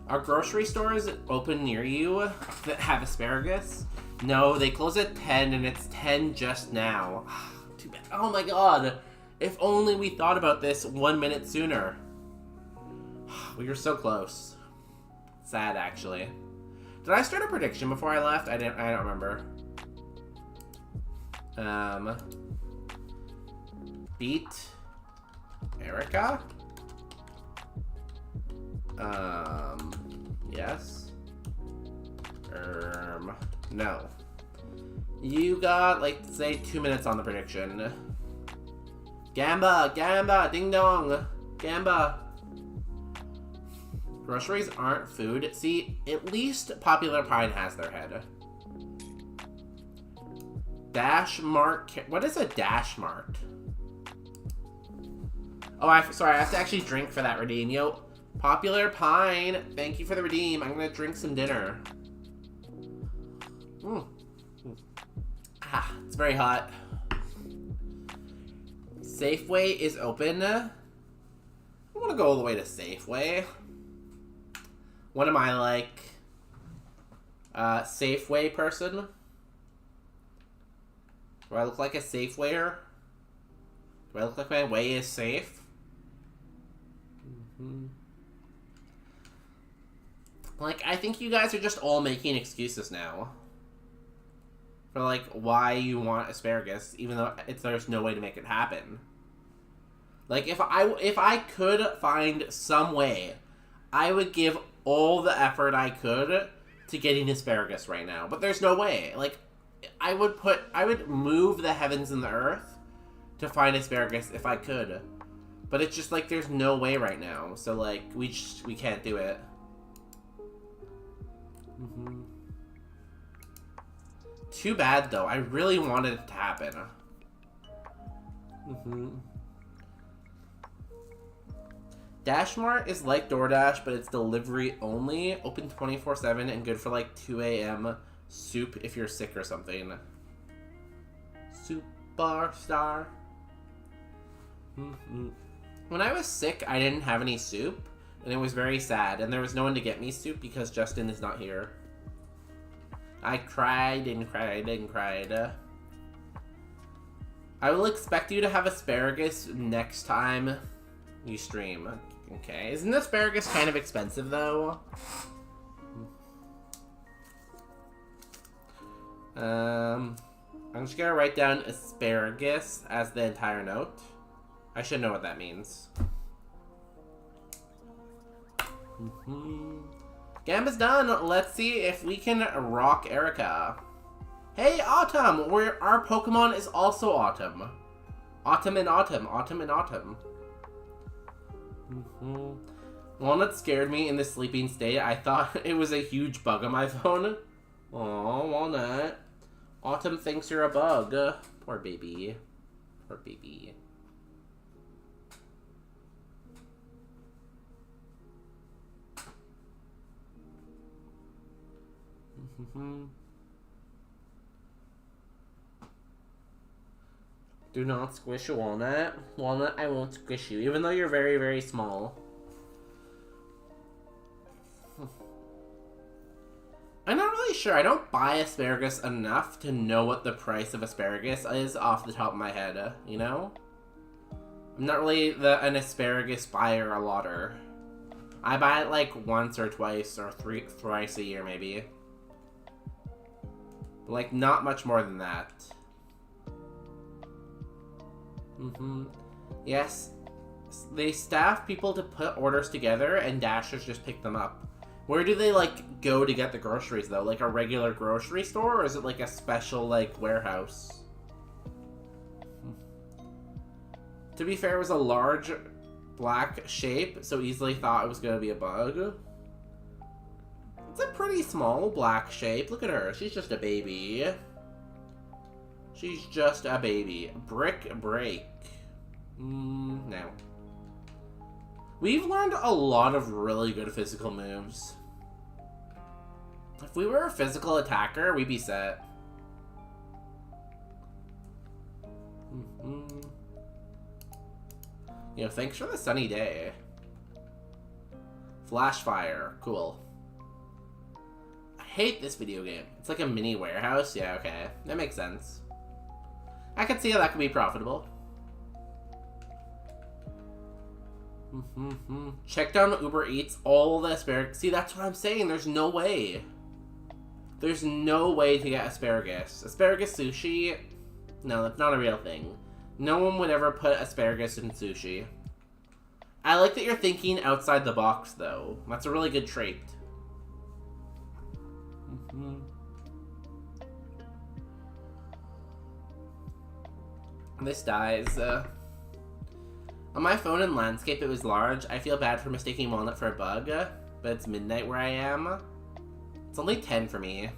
Speaker 1: Are grocery stores open near you that have asparagus? No, they close at 10 and it's 10 just now. Too bad. Oh my god. If only we thought about this 1 minute sooner. We were so close. Sad, actually. Did I start a prediction before I left? I don't remember. Beat Erica? Yes. No. You got, like, say 2 minutes on the prediction. Gamba! Gamba! Ding dong! Gamba! Groceries aren't food. See, at least Popular Pine has their head. Dash Mart. What is a Dash Mart? Oh, sorry, I have to actually drink for that redeem. Yo, Popular Pine, thank you for the redeem. I'm gonna drink some dinner. Ah, it's very hot. Safeway is open. I want to go all the way to Safeway. What am I, like? Safeway person? Do I look like a Safewayer? Do I look like my way is safe? Like, I think you guys are just all making excuses now. For, like, why you want asparagus, even though there's no way to make it happen. Like, if I could find some way, I would give all the effort I could to getting asparagus right now. But there's no way. Like, I would move the heavens and the earth to find asparagus if I could. But it's just, like, there's no way right now. So, like, we can't do it. Too bad, though. I really wanted it to happen. Dashmart is like DoorDash, but it's delivery only. Open 24/7 and good for like 2 a.m. soup if you're sick or something. Superstar. When I was sick, I didn't have any soup, and it was very sad, and there was no one to get me soup because Justin is not here. I cried and cried and cried. I will expect you to have asparagus next time you stream. Okay. Isn't asparagus kind of expensive, though? I'm just gonna write down asparagus as the entire note. I should know what that means. Gamba's done. Let's see if we can rock Erica. Hey, Autumn! Our Pokemon is also Autumn. Autumn and Autumn. Autumn and Autumn. Walnut scared me in the sleeping state. I thought it was a huge bug on my phone. Aw, Walnut. Autumn thinks you're a bug. Poor baby. Poor baby. Do not squish a Walnut. Walnut, I won't squish you, even though you're very, very small. I'm not really sure. I don't buy asparagus enough to know what the price of asparagus is off the top of my head, you know? I'm not really an asparagus buyer a lotter. I buy it like once or twice or thrice a year maybe. But like not much more than that. Yes, they staff people to put orders together and Dashers just pick them up. Where do they like go to get the groceries though? Like a regular grocery store, or is it like a special like warehouse? To be fair, it was a large black shape, so easily thought it was gonna be a bug. It's a pretty small black shape. Look at her. She's just a baby. She's just a baby. Brick break. No. We've learned a lot of really good physical moves. If we were a physical attacker, we'd be set. You know, thanks for the sunny day. Flash fire. Cool. I hate this video game. It's like a mini warehouse. Yeah, okay. That makes sense. I could see how that could be profitable. Check down Uber Eats all the asparagus. See, that's what I'm saying. There's no way. There's no way to get asparagus. Asparagus sushi? No, that's not a real thing. No one would ever put asparagus in sushi. I like that you're thinking outside the box, though. That's a really good trait. This dies. On my phone in landscape, it was large. I feel bad for mistaking walnut for a bug, but it's midnight where I am. It's only 10 for me.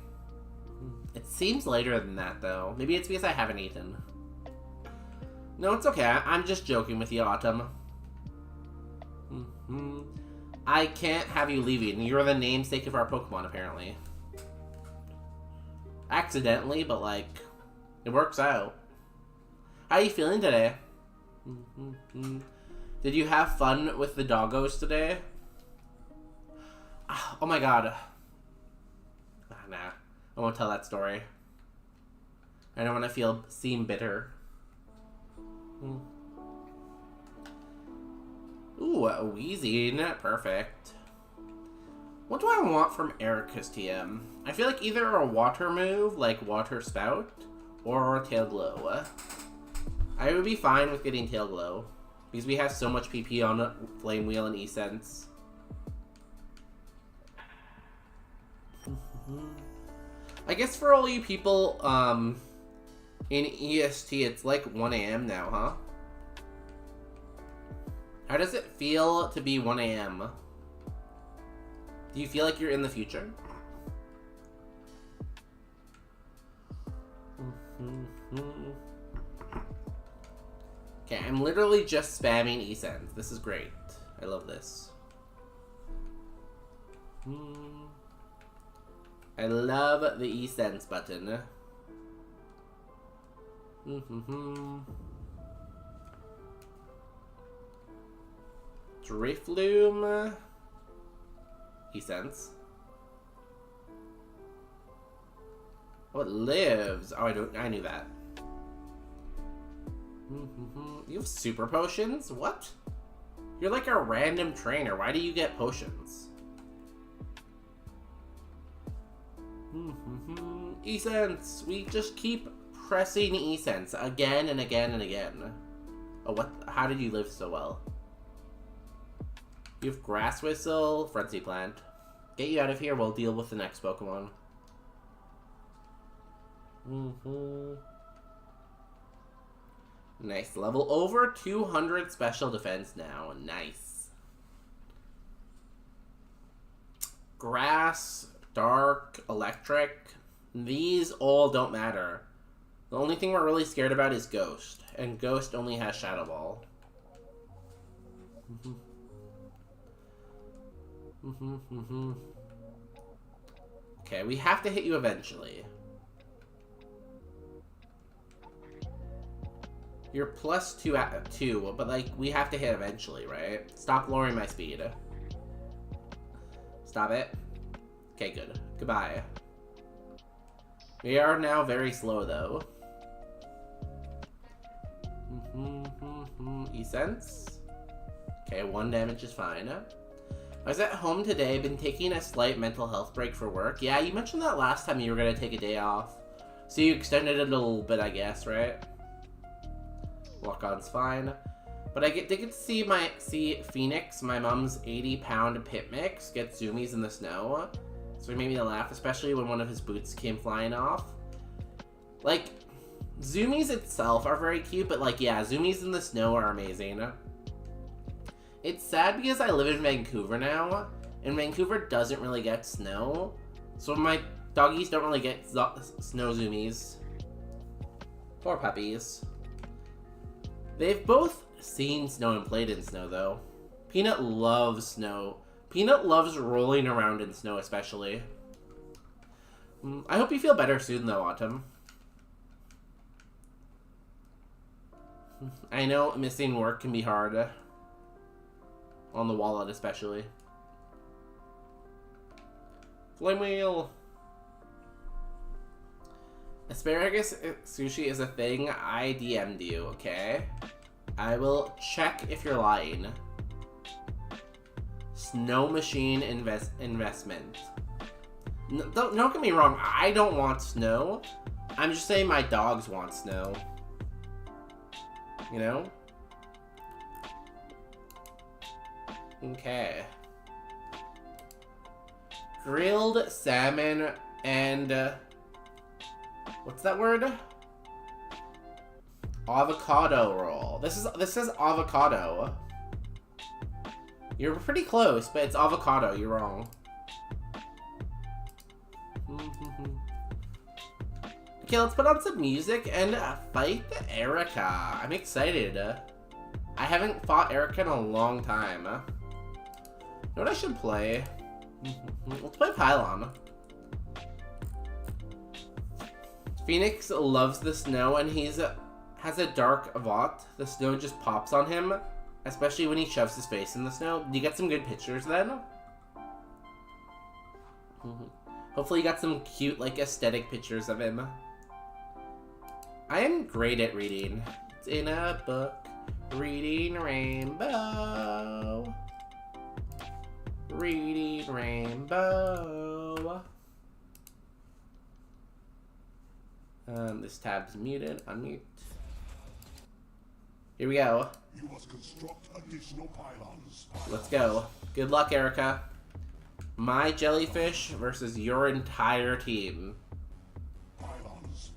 Speaker 1: It seems later than that, though. Maybe it's because I haven't eaten. No, it's okay. I'm just joking with you, Autumn. I can't have you leaving. You're the namesake of our Pokemon, apparently. Accidentally, but, like, it works out. How are you feeling today? Did you have fun with the doggos today? Oh my god. Nah, I won't tell that story. I don't want to seem bitter. Ooh, a wheezing. Perfect. What do I want from Erica's TM? I feel like either a water move, like Water Spout, or Tail Glow. I would be fine with getting Tail Glow, because we have so much PP on Flame Wheel and E-Sense. I guess for all you people in EST, it's like 1 AM now, huh? How does it feel to be 1 AM? Do you feel like you're in the future? Okay, I'm literally just spamming E-Sense. This is great. I love this. I love the E-Sense button. Drifloom. E-Sense. Oh, it lives. Oh, I knew that. You have super potions? What? You're like a random trainer. Why do you get potions? E-Sense. We just keep pressing E-Sense again and again and again. Oh, what? How did you live so well? You have Grass Whistle, Frenzy Plant. Get you out of here, we'll deal with the next Pokemon. Nice. Level over 200 special defense now. Nice. Grass, Dark, Electric. These all don't matter. The only thing we're really scared about is Ghost. And Ghost only has Shadow Ball. Okay, we have to hit you eventually. You're +2 at 2, but like we have to hit eventually, right? Stop lowering my speed. Stop it. Okay, good. Goodbye. We are now very slow though. E-Sense. Okay, 1 damage is fine. I was at home today, been taking a slight mental health break for work. Yeah, you mentioned that last time you were gonna take a day off. So you extended it a little bit, I guess, right? Walk-on's fine. But I did get to see Phoenix, my mom's 80-pound pit mix, get zoomies in the snow. So it made me laugh, especially when one of his boots came flying off. Like, zoomies itself are very cute, but like, yeah, zoomies in the snow are amazing. It's sad because I live in Vancouver now, and Vancouver doesn't really get snow. So my doggies don't really get snow zoomies. Poor puppies. They've both seen snow and played in snow, though. Peanut loves snow. Peanut loves rolling around in snow, especially. I hope you feel better soon, though, Autumn. I know missing work can be hard. On the wallet, especially. Flame wheel. Asparagus sushi is a thing. I DM'd you, okay? I will check if you're lying. Snow machine investment. No, don't get me wrong. I don't want snow. I'm just saying my dogs want snow. You know? Okay. Grilled salmon and... what's that word? Avocado roll. This says avocado. You're pretty close, but it's avocado. You're wrong. Okay, let's put on some music and fight Erica. I'm excited. I haven't fought Erica in a long time. You know what I should play? Let's play Pylon. Phoenix loves the snow, and has a dark Avot. The snow just pops on him, especially when he shoves his face in the snow. Do you get some good pictures then? Hopefully you got some cute, like, aesthetic pictures of him. I am great at reading. It's in a book. Reading Rainbow. Reading Rainbow. This tab's muted. Unmute. Here we go.
Speaker 3: You must construct additional pylons.
Speaker 1: Let's go. Good luck, Erica. My jellyfish versus your entire team.
Speaker 3: Pylons.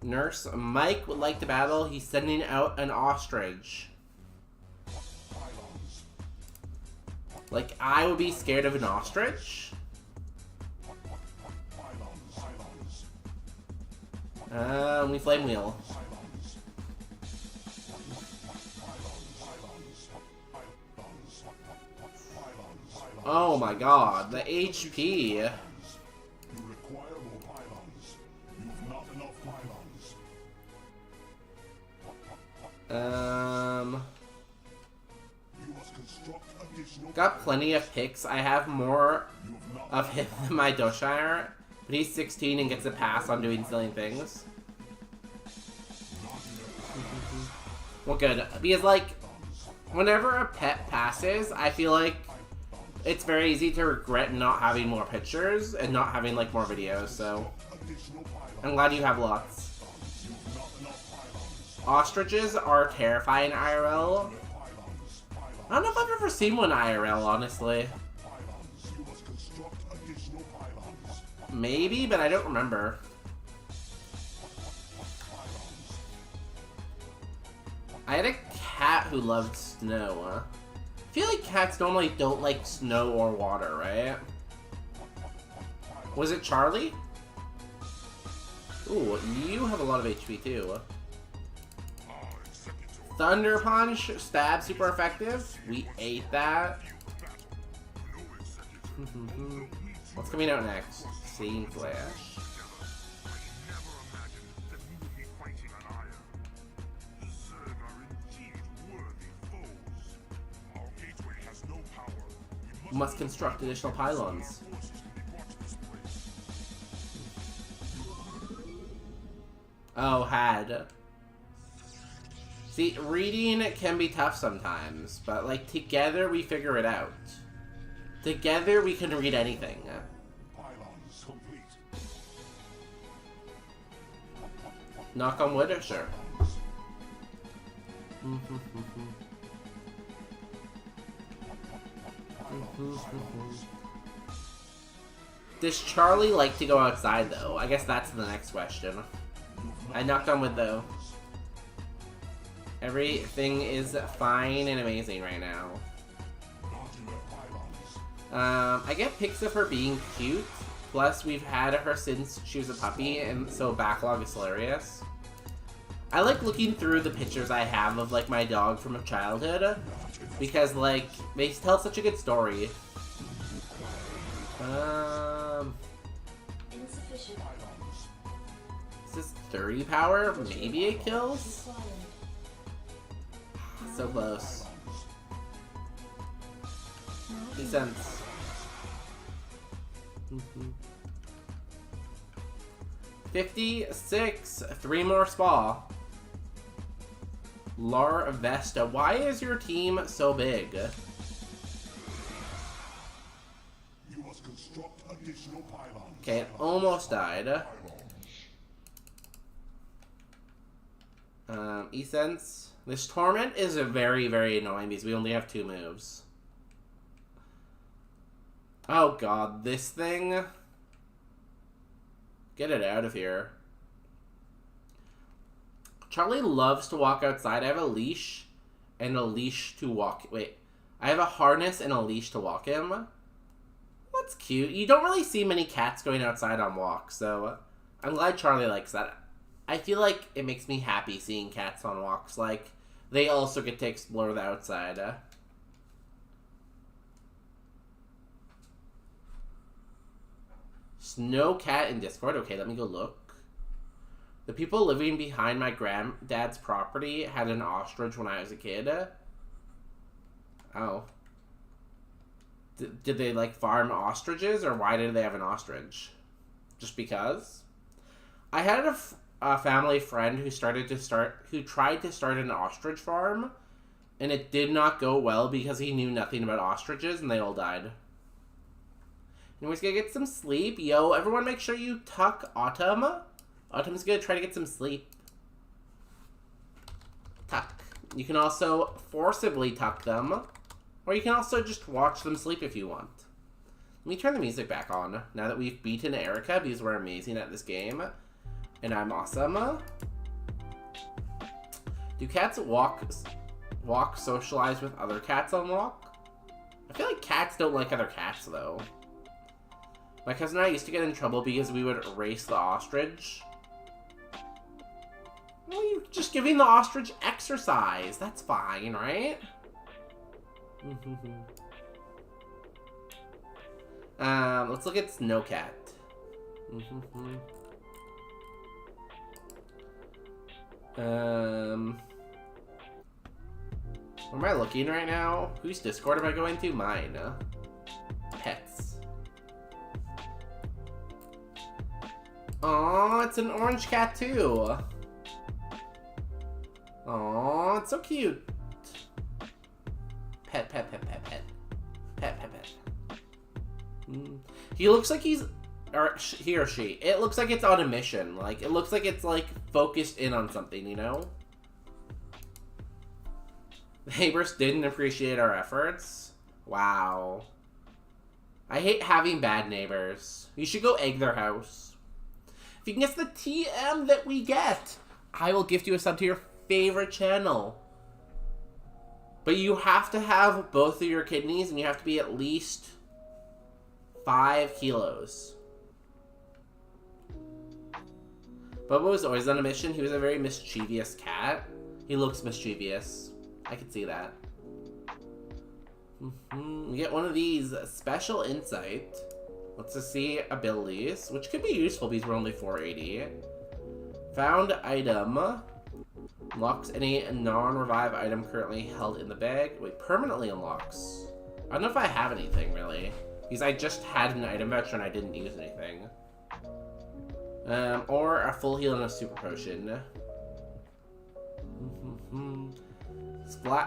Speaker 1: Nurse Mike would like to battle. He's sending out an ostrich.
Speaker 3: Pylons.
Speaker 1: Like, I would be scared of an ostrich. We flame wheel. Oh my god, the HP.
Speaker 3: You require more pylons. You've not enough pylons. You must construct additional
Speaker 1: Got plenty of picks. I have more of him than my Doshire, but he's 16 and gets a pass on doing silly things. Well, good. Because, like, whenever a pet passes, I feel like it's very easy to regret not having more pictures and not having, like, more videos, so I'm glad you have lots. Ostriches are terrifying IRL. I don't know if I've ever seen one IRL, honestly. Maybe, but I don't remember. I had a cat who loved snow. I feel like cats normally don't like snow or water, right? Was it Charlie? Ooh, you have a lot of HP too. Thunder Punch, stab, super effective. We ate that. What's coming out next? Scene Flash. Must construct additional pylons. Oh, had. See, reading can be tough sometimes, but like together we figure it out. Together we can read anything.
Speaker 3: pylons complete.
Speaker 1: Knock on wood, sure. Does Charlie like to go outside though? I guess that's the next question. I knocked on wood though. Everything is fine and amazing right now. I get pics of her being cute. Plus, we've had her since she was a puppy, and so backlog is hilarious. I like looking through the pictures I have of, like, my dog from childhood. Because, like, they tell such a good story. Is this 30 power? Maybe it kills? So close. 2 cents. 56. 3 more spa. Lar Vesta. Why is your team so big?
Speaker 3: You must construct additional pylons.
Speaker 1: Okay, it almost died. Essence. This Torment is very, very annoying because we only have 2 moves. Oh god, this thing. Get it out of here. Charlie loves to walk outside. I have a leash and a leash to walk. Wait, I have a harness and a leash to walk him. That's cute. You don't really see many cats going outside on walks, so I'm glad Charlie likes that. I feel like it makes me happy seeing cats on walks. Like, they also get to explore the outside. Snow cat in Discord. Okay, let me go look. The people living behind my granddad's property had an ostrich when I was a kid. Oh. Did they, like, farm ostriches, or why did they have an ostrich? Just because? I had a family friend who tried to start an ostrich farm, and it did not go well because he knew nothing about ostriches, and they all died. Anyways, gonna get some sleep. Yo, everyone make sure you tuck Autumn. Autumn's gonna try to get some sleep. Tuck. You can also forcibly tuck them, or you can also just watch them sleep if you want. Let me turn the music back on, now that we've beaten Erica, because we're amazing at this game. And I'm awesome. Do cats walk socialize with other cats on walk? I feel like cats don't like other cats, though. My cousin and I used to get in trouble because we would race the ostrich. Well, you're just giving the ostrich exercise. That's fine, right? Let's look at Snowcat. Where am I looking right now? Whose Discord am I going to? Mine. Pets. Aw, it's an orange cat too. Aw, it's so cute. Pet, pet, pet, pet, pet. Pet, pet, pet. He looks like he's... Or he or she. It looks like it's on a mission. Like, it looks like it's, like, focused in on something, you know? The neighbors didn't appreciate our efforts. Wow. I hate having bad neighbors. You should go egg their house. If you can guess the TM that we get, I will gift you a sub to your favorite channel. But you have to have both of your kidneys, and you have to be at least 5 kilos. Bubba was always on a mission. He was a very mischievous cat. He looks mischievous. I can see that. We get one of these. Special Insight. Let's just see abilities, which could be useful because we're only 480. Found item. Unlocks any non-revive item currently held in the bag. Wait, permanently unlocks. I don't know if I have anything, really. Because I just had an item voucher and I didn't use anything. Or a full heal and a super potion.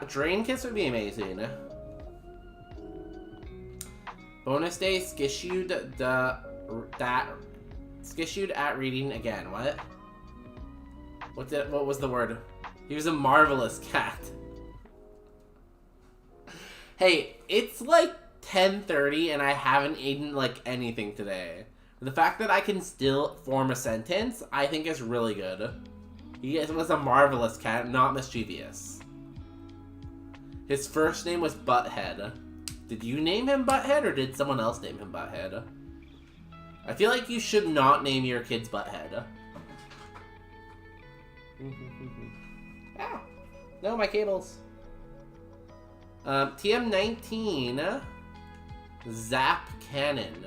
Speaker 1: Drain Kiss would be amazing. Bonus day, skissued at reading again. What? What was the word? He was a marvelous cat. Hey, it's like 10:30 and I haven't eaten like anything today. The fact that I can still form a sentence, I think is really good. He was a marvelous cat, not mischievous. His first name was Butthead. Did you name him Butthead, or did someone else name him Butthead? I feel like you should not name your kids Butthead. Ah! No, my cables. TM19. Zap Cannon.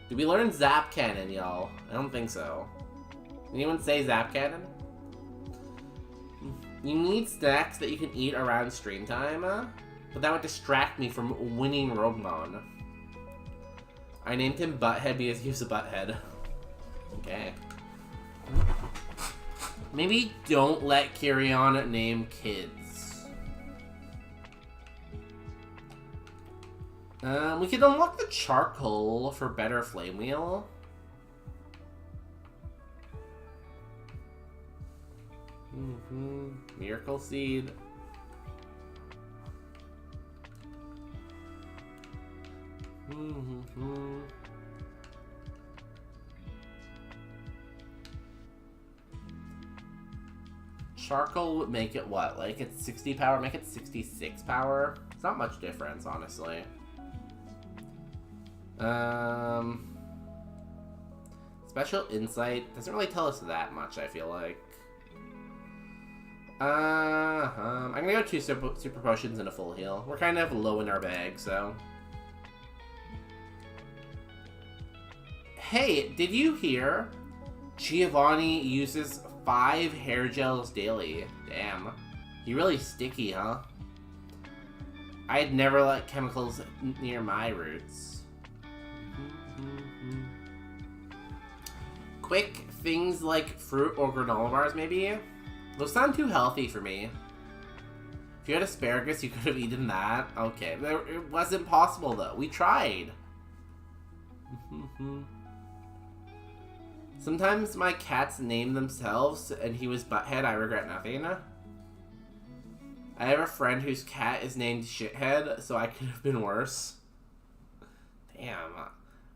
Speaker 1: Did we learn Zap Cannon, y'all? I don't think so. Anyone say Zap Cannon? You need snacks that you can eat around stream time, but that would distract me from winning Roguemon. I named him Butthead because he was a butthead. Okay. Maybe don't let Kyrion name kids. We can unlock the charcoal for better flame wheel. Miracle seed. Charcoal would make it what? Like it's 60 power, make it 66 power? It's not much difference, honestly. Special insight doesn't really tell us that much, I feel like. I'm gonna go 2 super potions and a full heal. We're kind of low in our bag, so. Hey, did you hear? Giovanni uses 5 hair gels daily. Damn. He really sticky, huh? I'd never let chemicals near my roots. Quick things like fruit or granola bars, maybe? Those sound too healthy for me. If you had asparagus, you could have eaten that. Okay, it wasn't possible though. We tried. Sometimes my cats name themselves, and he was Butthead. I regret nothing. I have a friend whose cat is named Shithead, so I could have been worse. Damn.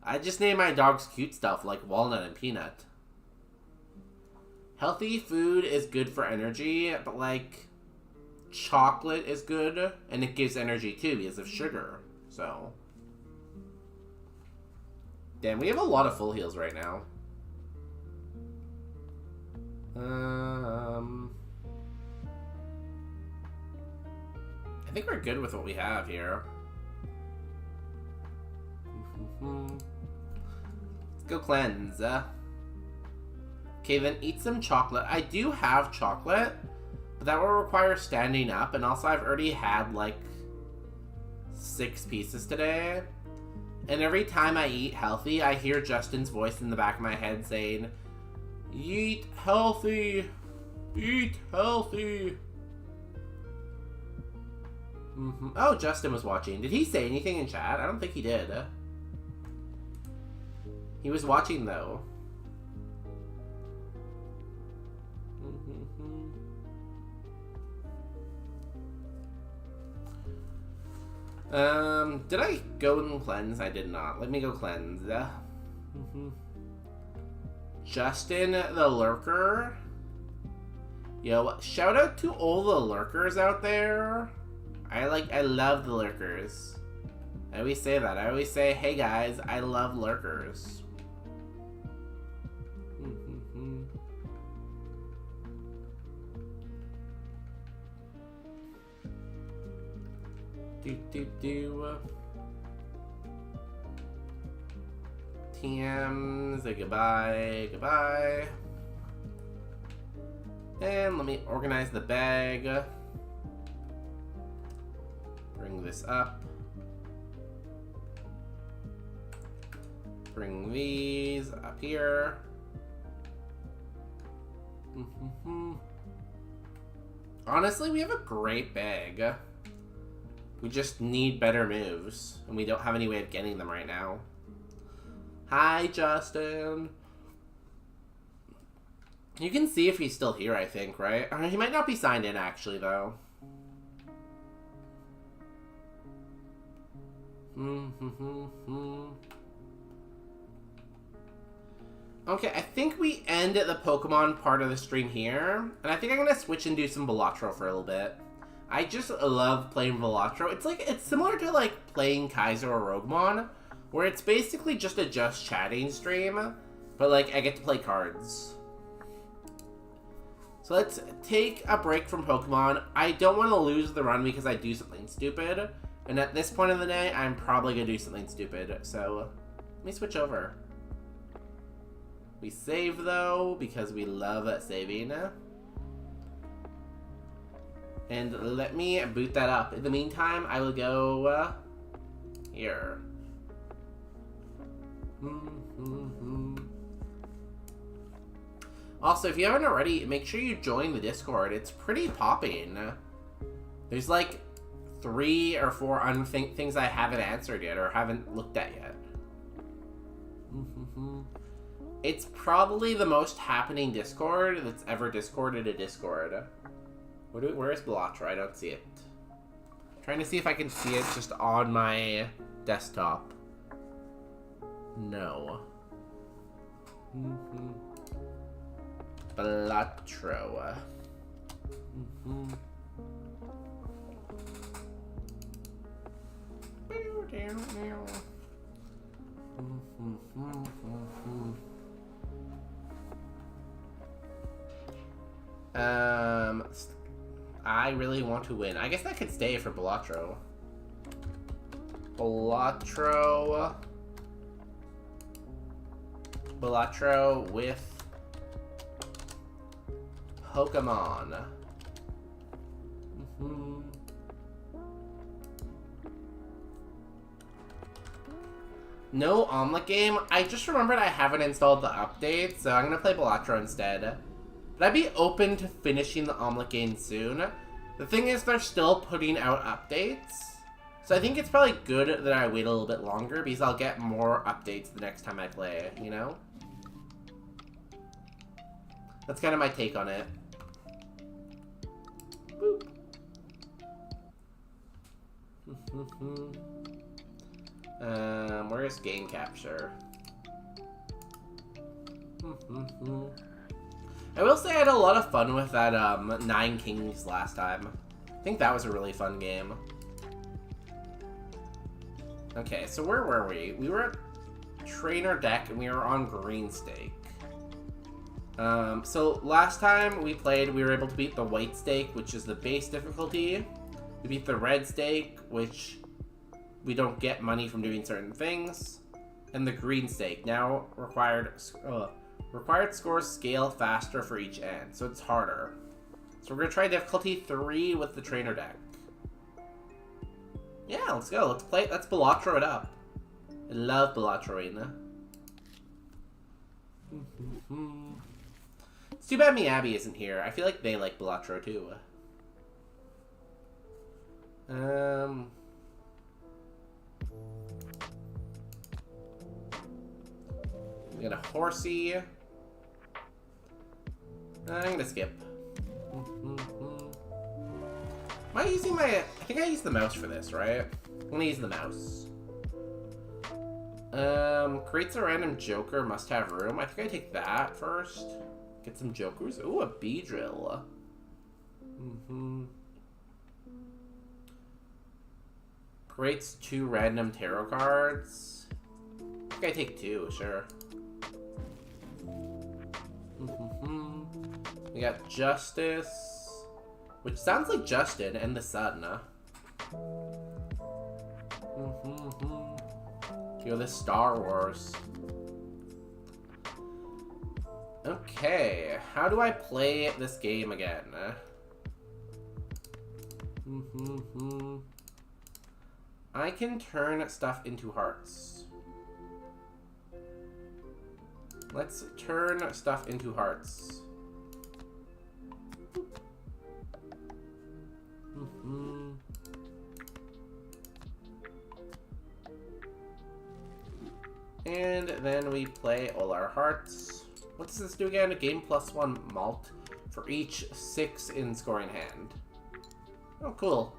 Speaker 1: I just named my dogs cute stuff like Walnut and Peanut. Healthy food is good for energy, but like chocolate is good, and it gives energy too because of sugar. So, damn, we have a lot of full heals right now. I think we're good with what we have here. Let's go cleanse. Okay, then eat some chocolate. I do have chocolate, but that will require standing up, and also I've already had like 6 pieces today. And every time I eat healthy, I hear Justin's voice in the back of my head saying, "Eat healthy! Eat healthy!" Oh, Justin was watching. Did he say anything in chat? I don't think he did. He was watching though. Did I go and cleanse? I did not. Let me go cleanse. Justin the Lurker. Yo, shout out to all the lurkers out there. I love the lurkers. I always say that. I always say, hey guys, I love lurkers. TM, say goodbye, goodbye. And let me organize the bag. Bring this up. Bring these up here. Honestly, we have a great bag. We just need better moves, and we don't have any way of getting them right now. Hi, Justin. You can see if he's still here, I think, right? He might not be signed in, actually, though. Okay, I think we end the Pokemon part of the stream here. And I think I'm going to switch and do some Velatro for a little bit. I just love playing Velatro. It's similar to like playing Kaiser or Roguemon, where it's basically just a just chatting stream, but like I get to play cards. So So let's take a break from Pokemon. I don't want to lose the run because I do something stupid. And at this point of the day, I'm probably going to do something stupid. So let me switch over. We save, though, because we love saving. And let me boot that up. In the meantime, I will go here. Also, if you haven't already, make sure you join the Discord. It's pretty popping. There's like 3 or 4 things I haven't answered yet or haven't looked at yet. It's probably the most happening Discord that's ever Discorded a Discord. Where's Belatra? I don't see it. I'm trying to see if I can see it just on my desktop. No. Belatro. I really want to win. I guess that could stay for Belatro. Belatro with Pokemon. No omelet game? I just remembered I haven't installed the update, so I'm gonna play Belatro instead. But I'd be open to finishing the omelet game soon. The thing is, they're still putting out updates. So I think it's probably good that I wait a little bit longer because I'll get more updates the next time I play, you know? That's kind of my take on it. Boop. Where's game capture? I will say I had a lot of fun with that 9 Kings last time. I think that was a really fun game. Okay, so where were we? We were at Trainer Deck and we were on Green Stake. So last time we played, we were able to beat the White Stake, which is the base difficulty. We beat the Red Stake, which we don't get money from doing certain things. And the Green Stake, now required scores scale faster for each end, so it's harder. So we're gonna try difficulty 3 with the Trainer Deck. Yeah, let's go. Let's play. Let's Belatro it up. I love Belatroing. It's too bad Miyabi isn't here. I feel like they like Belatro too. We got a Horsey. I'm gonna skip. Am I using my... I think I used the mouse for this, right? I'm gonna use the mouse. Creates a random Joker, must have room. I think I take that first. Get some Jokers. Ooh, a Beedrill. Creates 2 random tarot cards. I think I take 2, sure. We got Justice, which sounds like Justin and the Sun. Yo, this Star Wars. Okay, how do I play this game again? I can turn stuff into hearts. Let's turn stuff into hearts. And then we play all our hearts. What does this do again? A game +1 malt for each 6 in scoring hand. Oh, cool.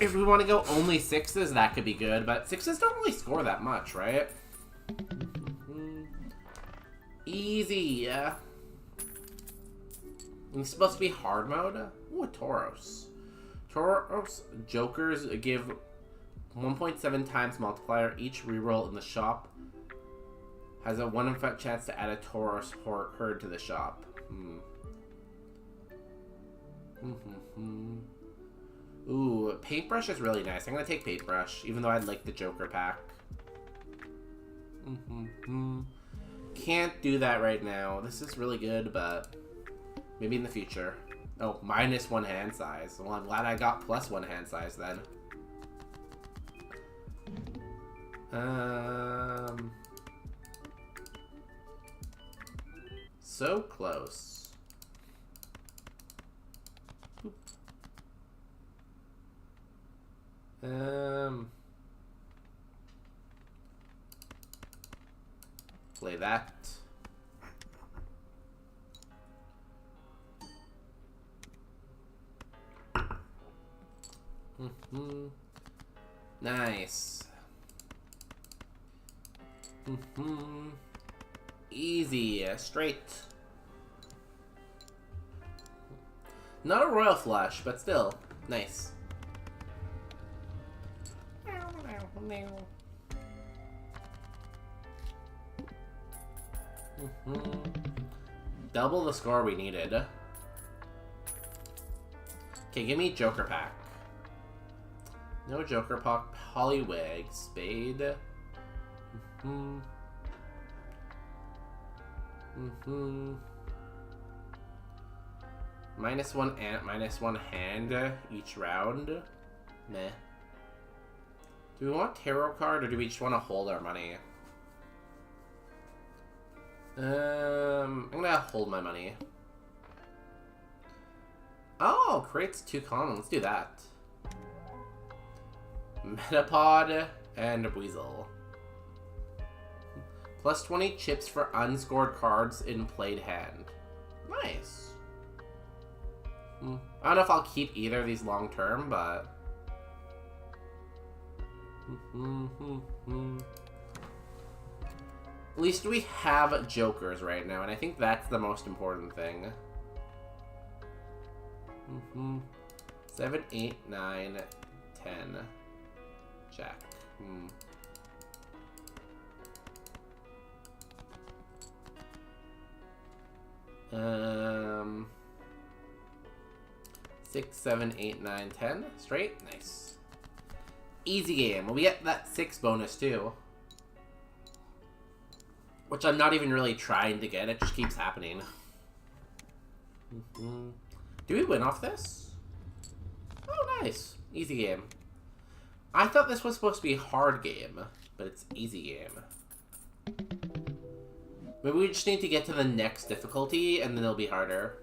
Speaker 1: If we want to go only 6s, that could be good, but 6s don't really score that much, right? Easy, yeah. It's supposed to be hard mode. Ooh, a Tauros. Tauros Jokers give 1.7 times multiplier each reroll in the shop Has a 1 in 5 chance to add a Taurus herd to the shop. Ooh, paintbrush is really nice. I'm gonna take paintbrush, even though I'd like the Joker pack. Can't do that right now. This is really good, but maybe in the future. Oh, -1 hand size. Well, I'm glad I got +1 hand size then. So close. Play that. Nice. Easy, straight. Not a royal flush, but still, nice. Double the score we needed. Okay, give me Joker pack. No Joker pack. Poliwag, Spade. -1 ant, -1 hand each round. Meh. Do we want tarot card or do we just want to hold our money? I'm gonna hold my money. Oh, creates 2 common. Let's do that. Metapod and Weasel. +20 chips for unscored cards in played hand. Nice. I don't know if I'll keep either of these long term, but... At least we have Jokers right now, and I think that's the most important thing. 7, 8, 9, 10. Jack. 6, 7, 8, 9, 10. Straight? Nice. Easy game. Well, we get that 6 bonus too. Which I'm not even really trying to get. It just keeps happening. Do we win off this? Oh, nice. Easy game. I thought this was supposed to be a hard game, but it's easy game. Maybe we just need to get to the next difficulty, and then it'll be harder.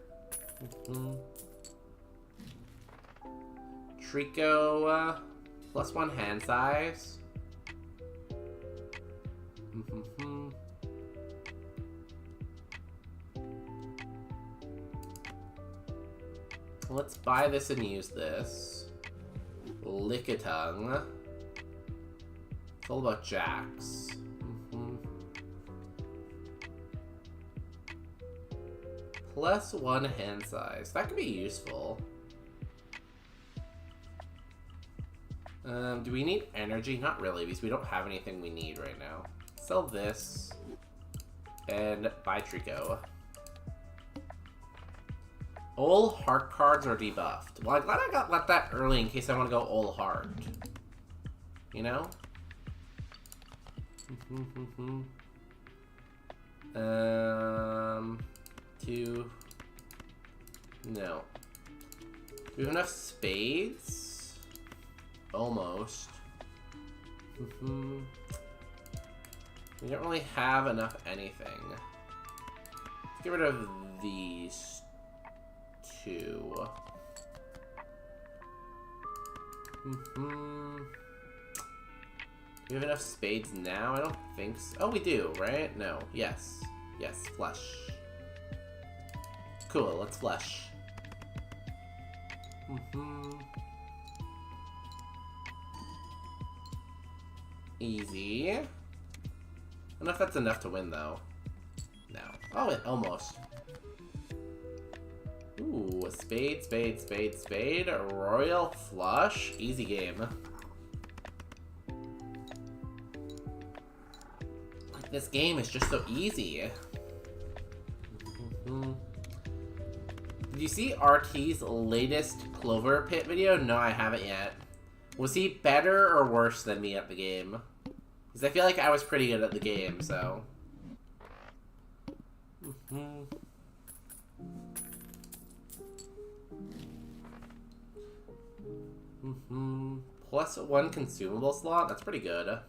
Speaker 1: Trico, +1 hand size. Let's buy this and use this. Lickitung. It's all about jacks. +1 hand size. That could be useful. Do we need energy? Not really, because we don't have anything we need right now. Sell this. And buy Trico. All heart cards are debuffed. Well, I'm glad I got that early in case I want to go all heart. You know? Two. No. Do we have enough spades? Almost. We don't really have enough anything. Let's get rid of these two. Do we have enough spades now? I don't think so. Oh, we do, right? No. Yes. Yes, flush. Cool, let's flush. Easy. I don't know if that's enough to win, though. No. Oh, it almost. Ooh, spade, spade, spade, spade. Royal flush. Easy game. This game is just so easy. Did you see RT's latest Clover Pit video? No, I haven't yet. Was he better or worse than me at the game? Because I feel like I was pretty good at the game, so... Plus 1 consumable slot? That's pretty good.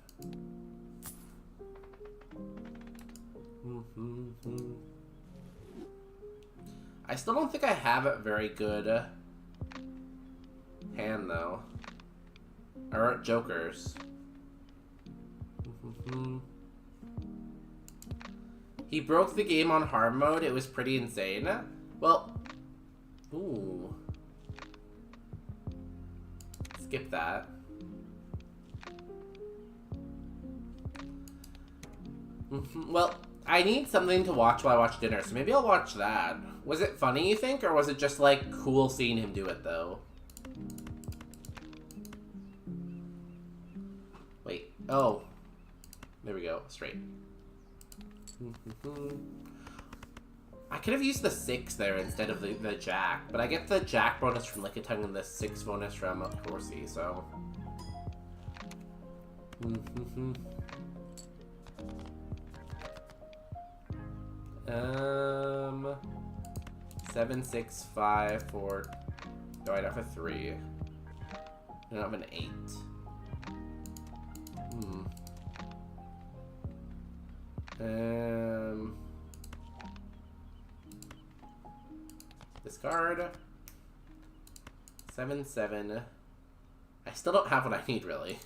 Speaker 1: I still don't think I have a very good hand, though. Or jokers. He broke the game on hard mode. It was pretty insane. Well, ooh. Skip that. Well, I need something to watch while I watch dinner, so maybe I'll watch that. Was it funny, you think, or was it just, like, cool seeing him do it, though? Wait. Oh. There we go. Straight. I could have used the 6 there instead of the jack, but I get the jack bonus from Lickitung and the 6 bonus from Horsey, so... 7, 6, 5, 4... No, I don't have a 3. I don't have an 8. Discard. 7, 7. I still don't have what I need, really.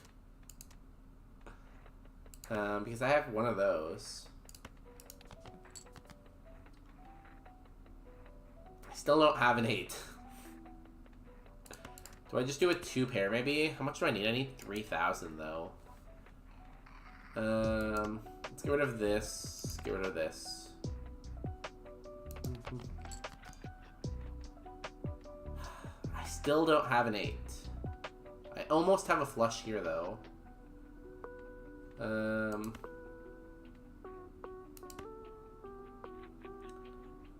Speaker 1: Because I have one of those. I still don't have an 8. Do I just do a 2 pair, maybe? How much do I need? I need 3,000, though. Let's get rid of this. Get rid of this. I still don't have an 8. I almost have a flush here, though.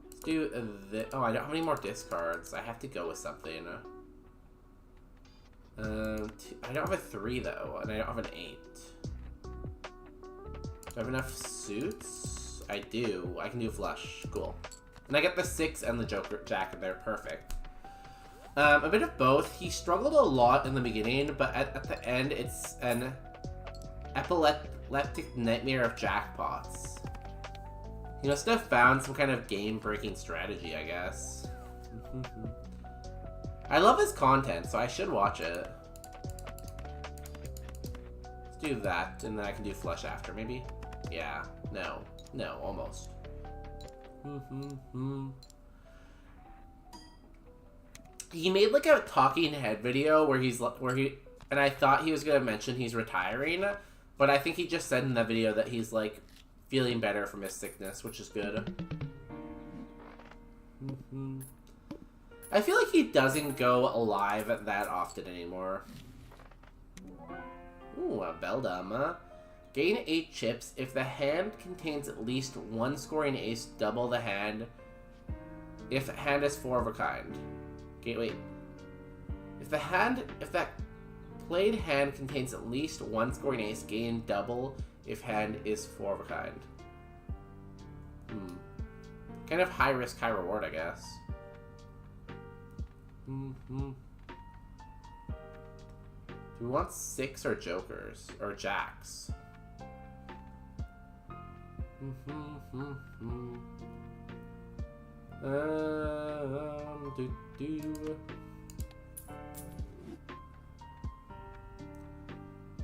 Speaker 1: Let's do this. Oh, I don't have any more discards. I have to go with something. I don't have a 3, though, and I don't have an 8. Do I have enough suits? I do. I can do flush. Cool. And I get the 6 and the Joker Jack, and they're perfect. A bit of both. He struggled a lot in the beginning, but at the end, it's an epileptic nightmare of jackpots. He must have found some kind of game-breaking strategy, I guess. I love his content, so I should watch it. Let's do that, and then I can do flush after, maybe? Yeah. No. No, almost. He made like a talking head video where and I thought he was gonna mention he's retiring, but I think he just said in that video that he's like feeling better from his sickness, which is good. I feel like he doesn't go live that often anymore. Ooh, a Beldum. Gain 8 chips. If the hand contains at least 1 scoring ace, double the hand. If the hand is 4 of a kind. Okay, wait. If that played hand contains at least 1 scoring ace, gain double if hand is 4 of a kind. Kind of high risk, high reward, I guess. Do we want 6 or jokers? Or jacks?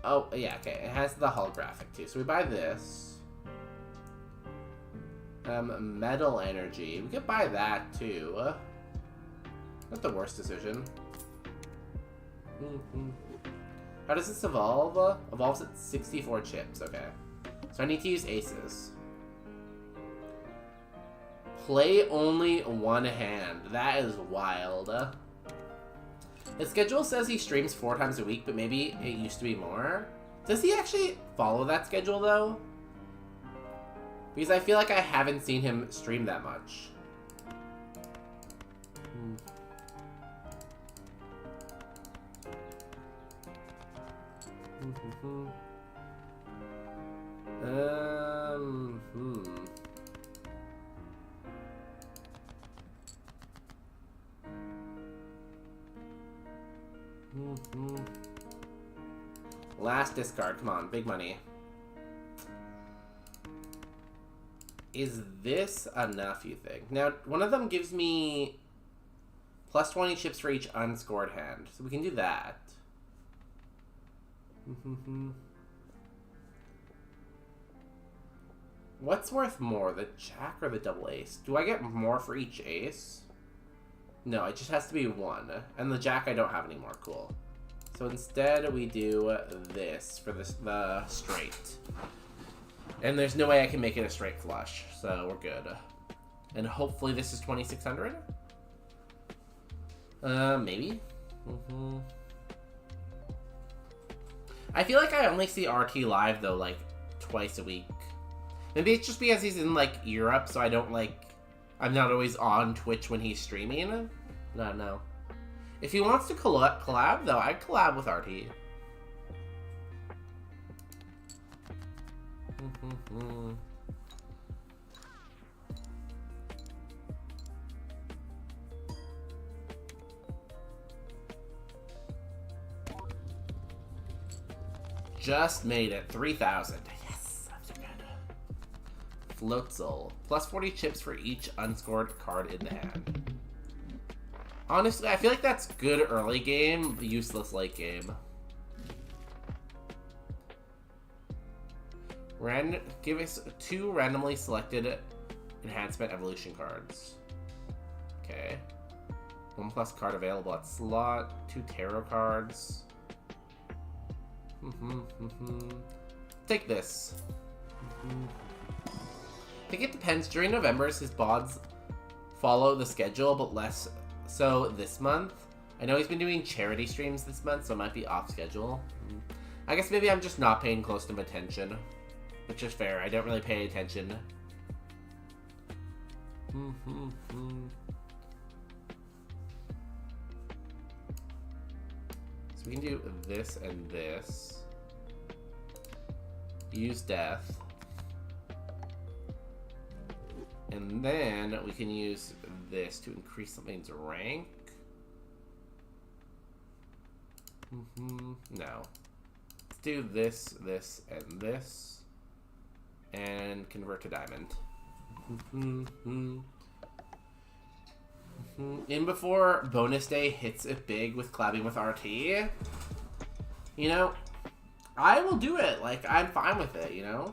Speaker 1: Oh, yeah, okay. It has the holographic, too. So we buy this. Metal energy. We could buy that, too. Not the worst decision. How does this evolve? Evolves at 64 chips, okay. So I need to use aces. Play only 1 hand. That is wild. His schedule says he streams 4 times a week, but maybe it used to be more. Does he actually follow that schedule, though? Because I feel like I haven't seen him stream that much. Last discard, come on, big money. Is this enough, you think? Now, one of them gives me plus 20 chips for each unscored hand, so we can do that. What's worth more, the jack or the double ace? Do I get more for each ace? No, it just has to be one. And the jack I don't have anymore, cool. So instead we do this for the straight. And there's no way I can make it a straight flush, so we're good. And hopefully this is 2600? Maybe? I feel like I only see RT live, though, like, twice a week. Maybe it's just because he's in, like, Europe, so I don't, like... I'm not always on Twitch when he's streaming. I don't know. If he wants to collab, though, I'd collab with RT. Just made it. 3,000. Yes, that's good. Floatzel. Plus 40 chips for each unscored card in the hand. Honestly, I feel like that's good early game, useless late game. Give us 2 randomly selected enhancement evolution cards. Okay. 1+ card available at slot. 2 tarot cards. Take this. I think it depends. During November, his bods follow the schedule, but less so this month. I know he's been doing charity streams this month, so it might be off schedule. I guess maybe I'm just not paying close to attention, which is fair. I don't really pay attention. So we can do this and this. Use death. And then we can use this to increase something's rank. No. Let's do this, this, and this. And convert to diamond. In before bonus day hits it big with collabing with RT. You know, I will do it. Like, I'm fine with it, you know?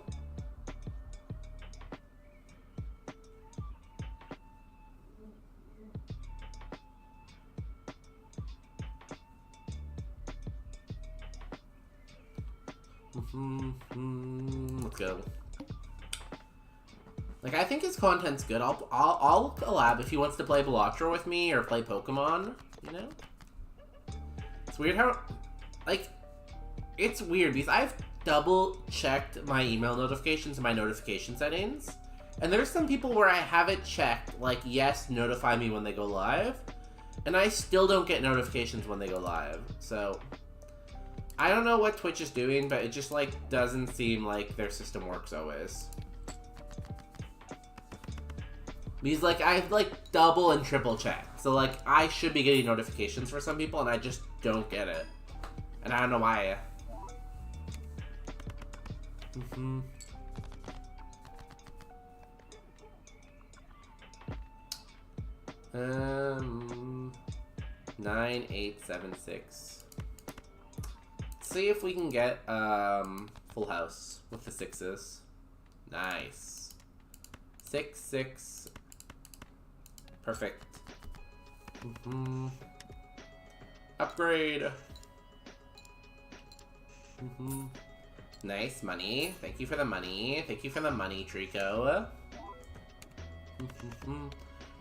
Speaker 1: Let's go. Like, I think his content's good. I'll collab if he wants to play Belotro with me or play Pokemon, you know? It's weird how, like, it's weird because I've double-checked my email notifications and my notification settings, and there's some people where I have it checked, like, yes, notify me when they go live, and I still don't get notifications when they go live, so... I don't know what Twitch is doing, but it just, like, doesn't seem like their system works always. Because, like, I've, like, double and triple checked. So, like, I should be getting notifications for some people, and I just don't get it. And I don't know why. 9876. See if we can get full house with the 6s. Nice. 6, 6. Perfect. Upgrade. Nice money. Thank you for the money. Thank you for the money, Trico.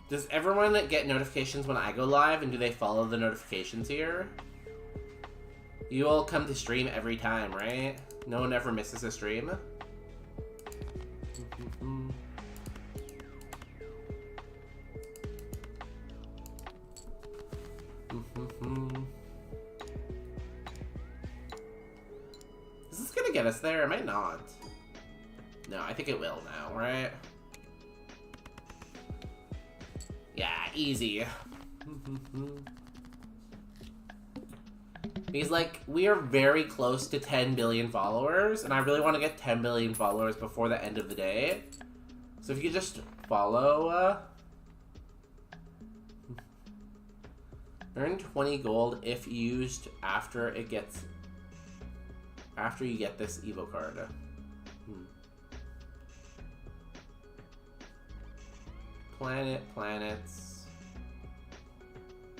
Speaker 1: Does everyone get notifications when I go live, and do they follow the notifications here? You all come to stream every time, right? No one ever misses a stream? Is this gonna get us there? It might not. No, I think it will now, right? Yeah, easy. Because, like, we are very close to 10 billion followers, and I really want to get 10 billion followers before the end of the day. So if you could just follow, earn 20 gold if used after you get this Evo card. Planets.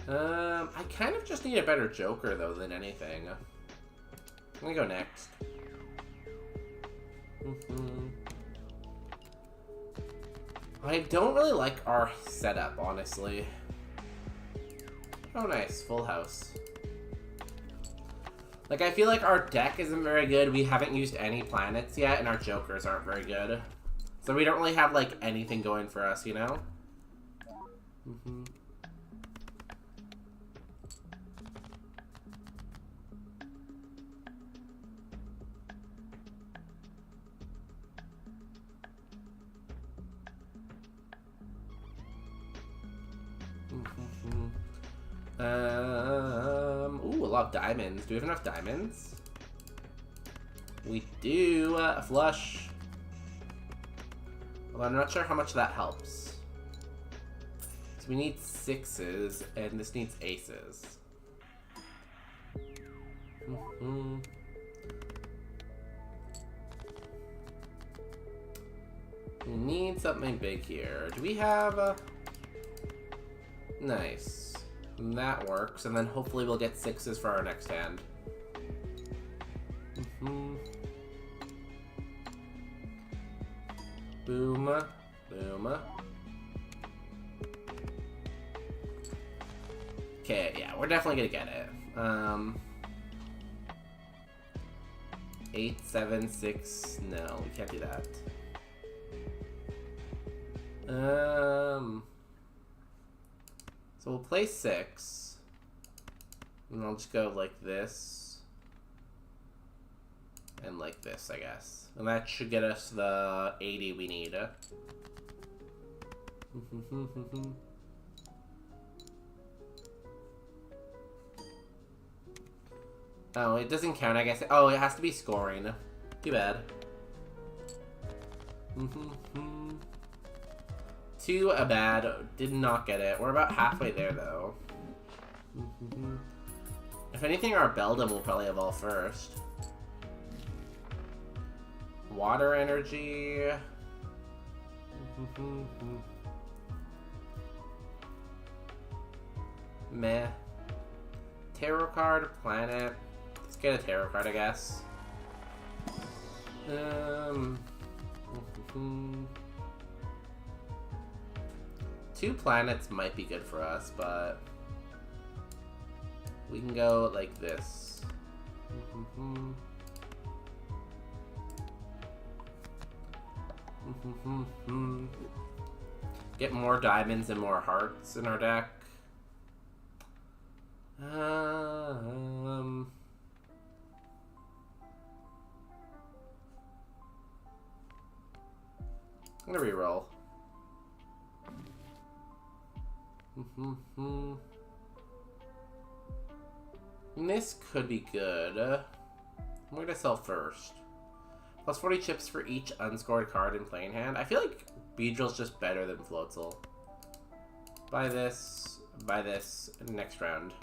Speaker 1: I kind of just need a better Joker, though, than anything. I'm gonna go next. I don't really like our setup, honestly. Oh, nice. Full house. Like, I feel like our deck isn't very good. We haven't used any planets yet, and our Jokers aren't very good. So we don't really have, like, anything going for us, you know? Ooh, a lot of diamonds. Do we have enough diamonds? We do. A flush. Well, I'm not sure how much that helps. So we need 6s, and this needs aces. We need something big here. Do we have a... Nice. And that works, and then hopefully we'll get 6s for our next hand. Boom. Boom. Okay, yeah, we're definitely gonna get it. 8, 7, 6. No, we can't do that. So we'll play 6. And I'll just go like this. And like this, I guess. And that should get us the 80 we need. Oh, it doesn't count, I guess. Oh, it has to be scoring. Too bad. Too bad. Did not get it. We're about halfway there, though. If anything, our Beldam will probably evolve first. Water energy. Meh. Tarot card, planet. Let's get a tarot card, I guess. Two planets might be good for us, but we can go like this. Get more diamonds and more hearts in our deck. I'm gonna reroll. This could be good. I'm gonna sell first. Plus 40 chips for each unscored card in playing hand. I feel like Beedrill's just better than Floatzel. Buy this, next round.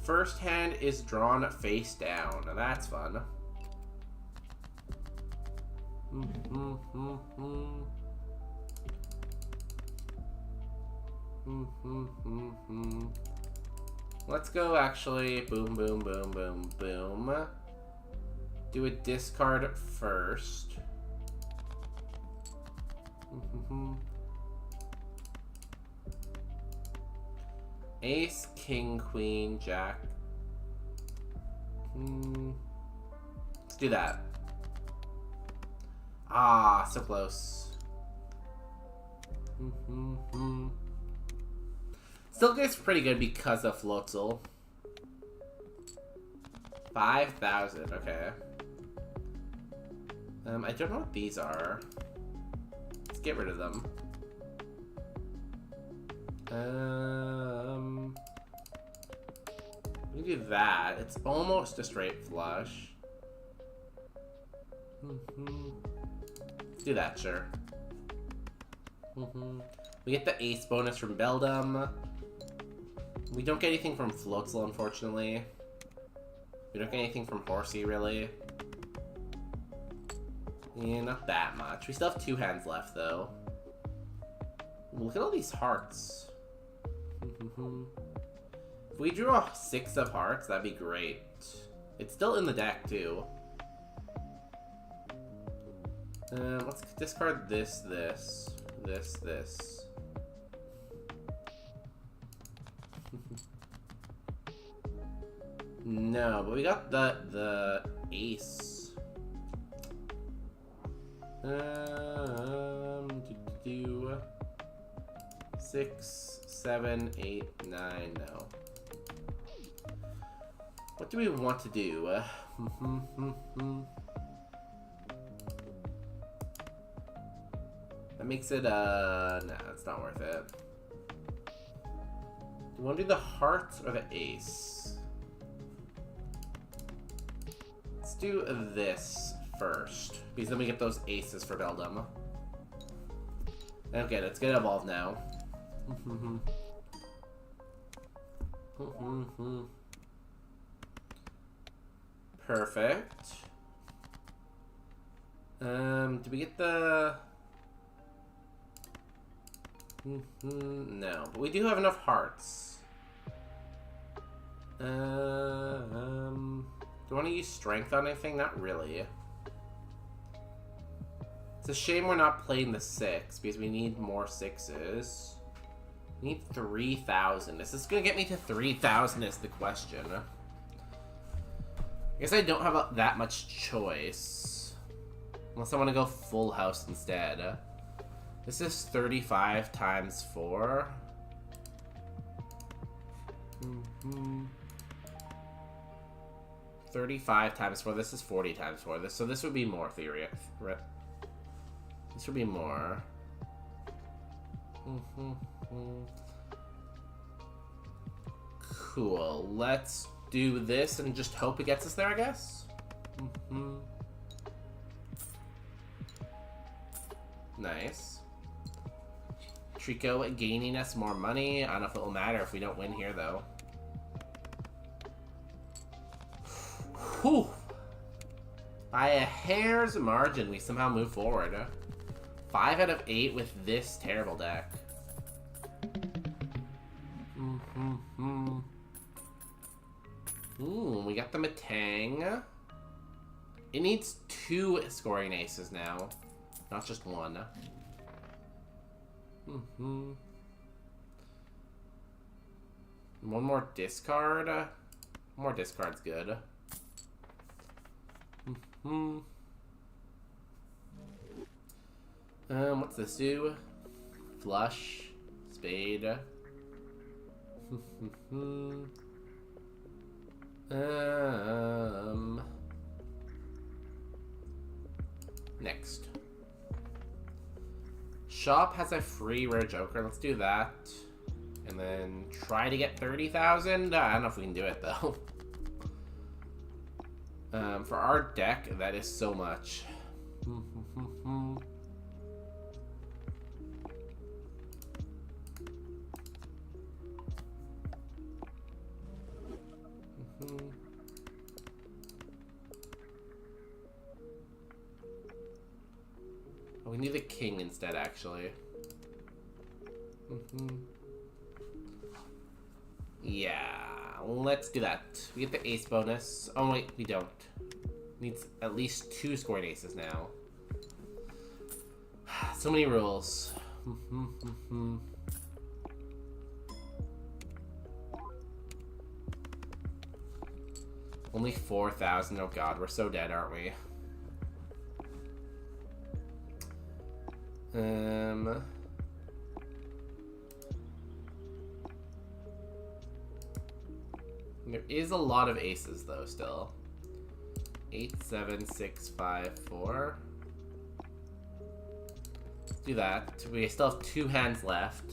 Speaker 1: First hand is drawn face down. Now that's fun. Let's go actually boom, boom, boom, boom, boom. Do a discard first. Ace, king, queen, jack. Let's do that. Ah, so close. Still gets pretty good because of Floatzel. 5,000, okay. I don't know what these are. Let's get rid of them. We do that. It's almost a straight flush. Let's do that, sure. We get the ace bonus from Beldum. We don't get anything from Floatzel, unfortunately. We don't get anything from Horsey, really. Yeah, not that much. We still have 2 hands left, though. Look at all these hearts. If we drew a 6 of hearts, that'd be great. It's still in the deck, too. Let's discard this. No, but we got the ace. Do 6, 7, 8, 9. No. What do we want to do? That makes it nah, it's not worth it. Do you want to do the hearts or the ace? Let's do this first, because then we get those aces for Beldum. Okay, let's get evolved now. Perfect. Do we get the... No, but we do have enough hearts. Do you want to use strength on anything? Not really. It's a shame we're not playing the 6 because we need more 6s. We need 3,000. Is this gonna get me to 3,000 is the question. I guess I don't have that much choice. Unless I want to go full house instead. This is 35 times 4. 35 times 4. This is 40 times 4. So this would be more theory. This would be more. Cool. Let's do this and just hope it gets us there, I guess. Nice. Trico gaining us more money. I don't know if it will matter if we don't win here, though. Whew. By a hair's margin, we somehow move forward. 5 out of 8 with this terrible deck. Ooh, we got the Matang. It needs 2 scoring aces now, not just 1. One more discard. More discard's good. What's this do? Flush. Spade. Next. Shop has a free rare joker. Let's do that. And then try to get 30,000. I don't know if we can do it though. For our deck, that is so much. Oh, we need the king instead, actually. Yeah, let's do that. We get the ace bonus. Oh wait, we don't. Needs at least 2 scoring aces now. So many rules. Only 4,000. Oh god, we're so dead, aren't we? There is a lot of aces though still. 8, 7, 6, 5, 4. Let's do that. We still have 2 hands left.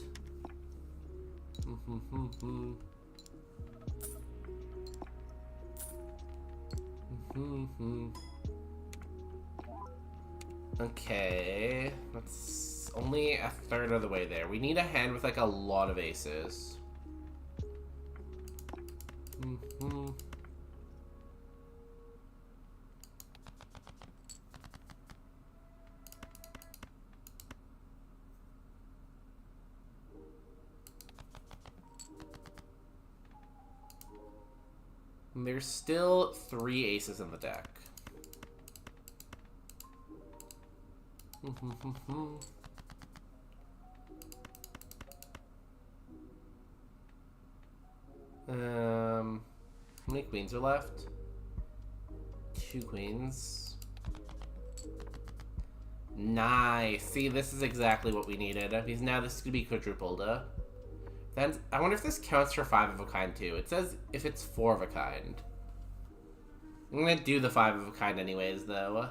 Speaker 1: Okay, that's only a third of the way there. We need a hand with like a lot of aces. And there's still 3 aces in the deck. How many queens are left? 2 queens. Nice. See, this is exactly what we needed. Because now this is gonna be quadrupled. Then I wonder if this counts for 5 of a kind too. It says if it's 4 of a kind. I'm gonna do the 5 of a kind anyways, though.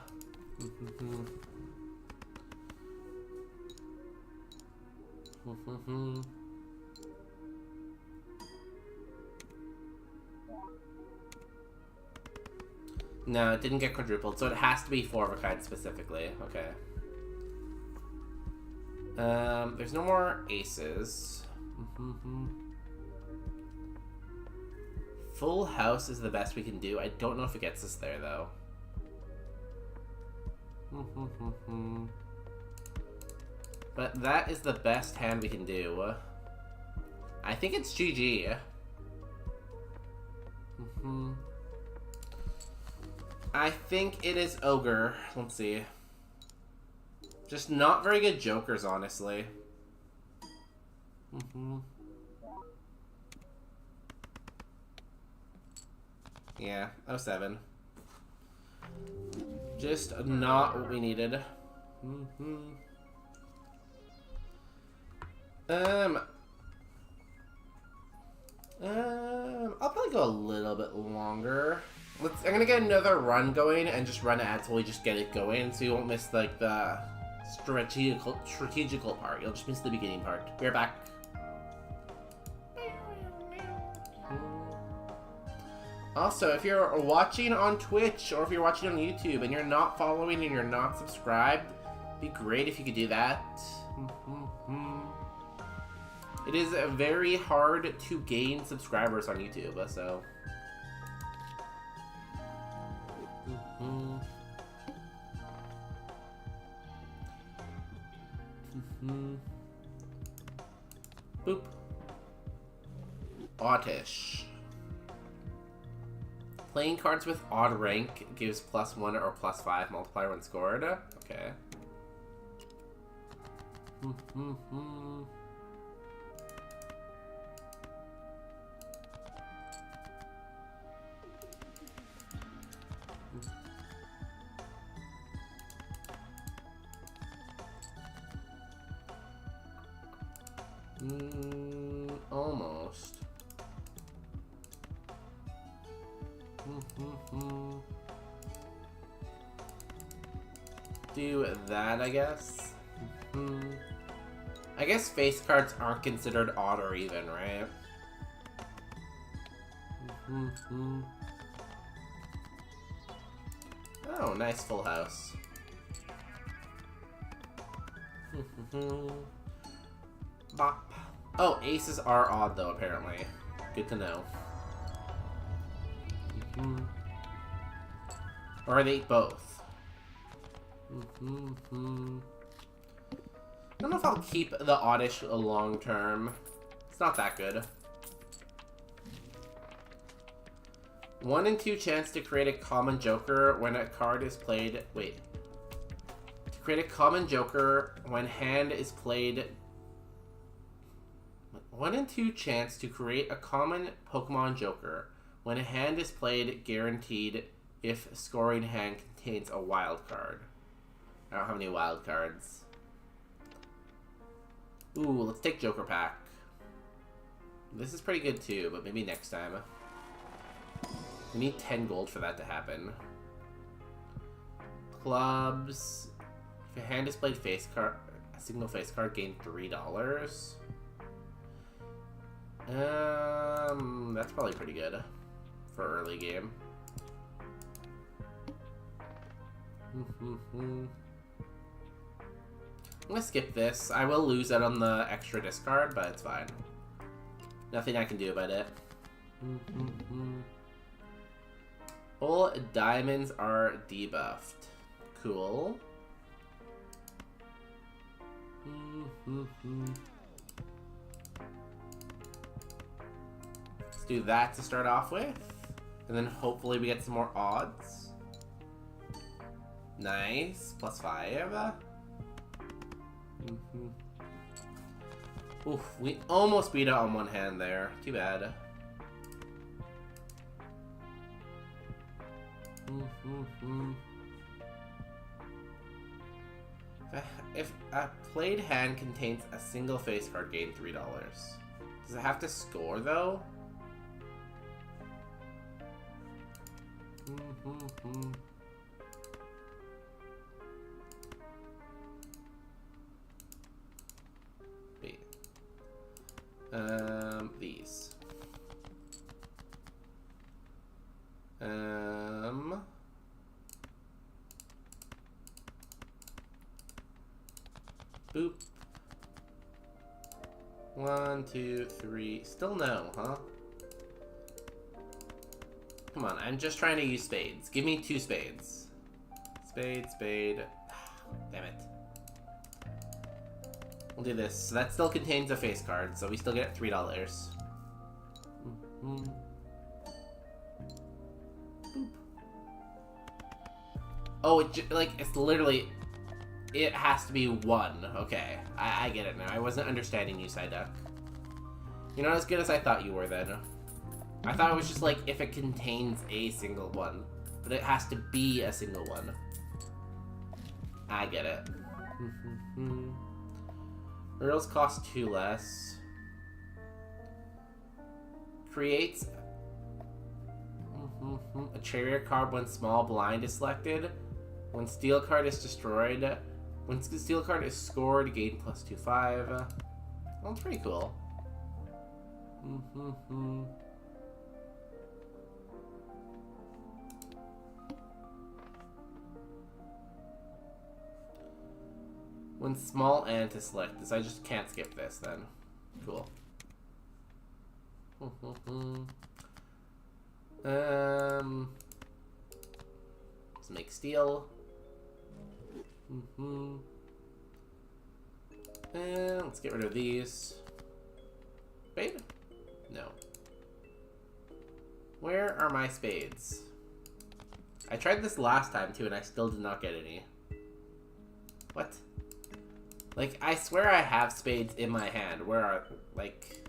Speaker 1: No, it didn't get quadrupled, so it has to be 4 of a kind specifically. Okay. There's no more aces. Full house is the best we can do. I don't know if it gets us there, though. But that is the best hand we can do. I think it's GG. I think it is Ogre. Let's see. Just not very good jokers, honestly. Yeah, 07. Just not what we needed. I'll probably go a little bit longer. I'm gonna get another run going and just run ads while we just get it going, so you won't miss like the strategical part. You'll just miss the beginning part. We're back. Also, if you're watching on Twitch or if you're watching on YouTube and you're not following and you're not subscribed, it'd be great if you could do that. It is very hard to gain subscribers on YouTube, so. Boop. Oddish. Playing cards with odd rank gives +1 or +5 multiplier when scored. Okay. Almost. Do that, I guess. I guess face cards aren't considered odd or even, right? Oh, nice full house. Bop. Oh, aces are odd though, apparently. Good to know. Or are they both? I don't know if I'll keep the oddish long term. It's not that good. 1 in 2 chance to create a common joker when a card is played. Wait. To create a common joker when hand is played. 1 in 2 chance to create a common Pokemon joker When a hand is played, guaranteed if scoring hand contains a wild card. I don't have any wild cards. Ooh, let's take Joker Pack. This is pretty good too, but maybe next time. We need 10 gold for that to happen. Clubs. If a hand is played face card, a single face card, gain $3. That's probably pretty good for early game. I'm gonna skip this. I will lose out on the extra discard, but it's fine. Nothing I can do about it. All diamonds are debuffed. Cool. Let's do that to start off with. And then hopefully we get some more odds. Nice. +5. Oof, we almost beat it on one hand there. Too bad. If a played hand contains a single face card, gain $3. Does it have to score though? Wait. These. Boop. 1, 2, 3. Still no, huh? Come on, I'm just trying to use spades. Give me 2 spades. Spade, spade. Damn it. We'll do this. So that still contains a face card, so we still get $3. Boop. Oh, it's literally... It has to be 1. Okay, I get it now. I wasn't understanding you, Psyduck. You're not as good as I thought you were then. I thought it was just like if it contains a single one, but it has to be a single one. I get it. Earls cost 2 less. Creates a chariot card when small blind is selected. When steel card is destroyed. When steel card is scored, gain +2/5. Well, that's pretty cool. When small ant is selected, so I just can't skip this then. Cool. Let's make steel. And let's get rid of these. Spade? No. Where are my spades? I tried this last time too and I still did not get any. What? Like, I swear I have spades in my hand. Where are, like...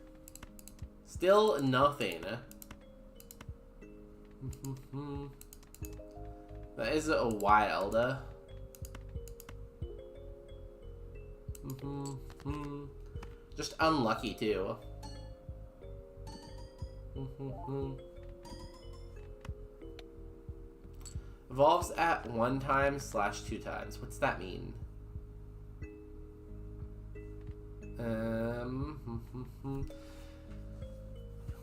Speaker 1: Still nothing. That is a wild. Just unlucky too. Evolves at 1 time / 2 times. What's that mean?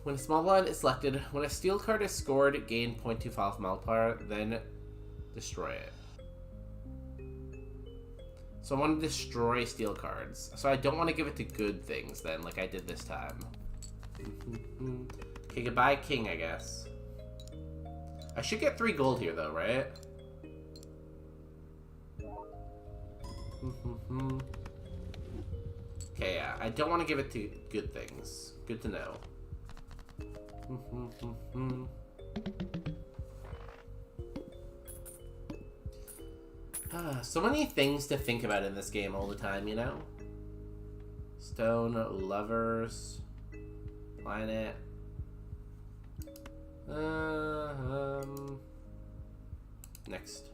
Speaker 1: When a small blind is selected, when a steel card is scored, gain 0.25 multiplier, then destroy it. So I want to destroy steel cards. So I don't want to give it to good things then, like I did this time. Okay, goodbye king, I guess. I should get 3 gold here though, right? Okay, yeah, I don't want to give it to good things. Good to know. So many things to think about in this game all the time, you know? Stone, lovers, planet. Next.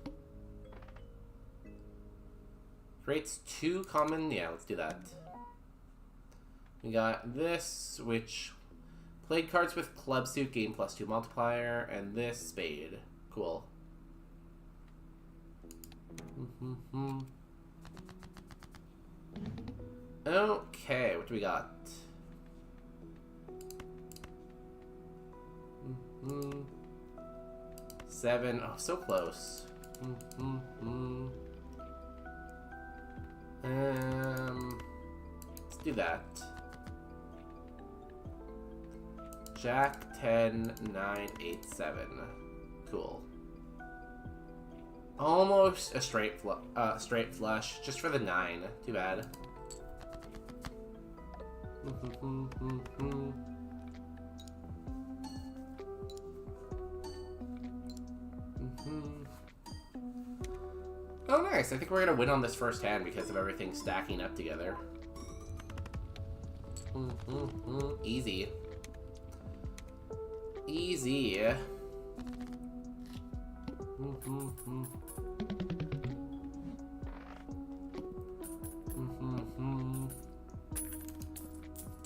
Speaker 1: Creates 2 common. Yeah, let's do that. We got this, which played cards with club suit gain +2 multiplier, and this spade. Cool. Okay, what do we got? 7. Oh, so close. Let's do that. Jack, 10, 9, 8, 7. Cool. Almost a straight flush, just for the 9. Too bad. Oh, nice. I think we're gonna win on this first hand because of everything stacking up together. Easy. Easy.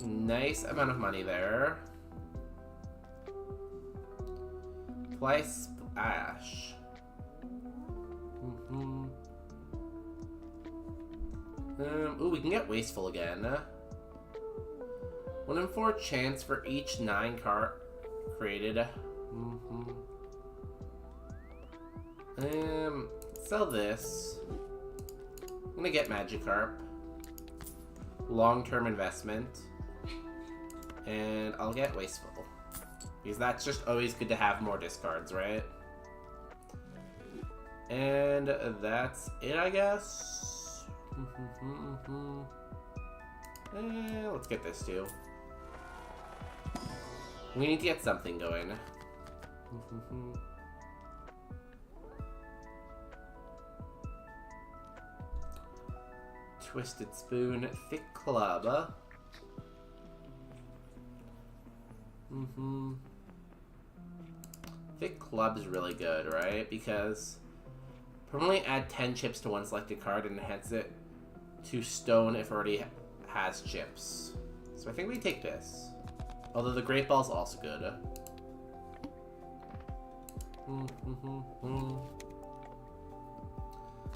Speaker 1: Nice amount of money there. Twice splash. Ooh, we can get wasteful again. 1 in 4 chance for each 9 card created. Sell this. I'm gonna get Magikarp. Long-term investment. And I'll get wasteful. Because that's just always good to have more discards, right? And that's it, I guess. Let's get this too. We need to get something going. Twisted Spoon, Thick Club. Thick Club is really good, right? Because permanently add 10 chips to one selected card and enhance it to stone if it already has chips. So I think we take this. Although the Great Ball's also good.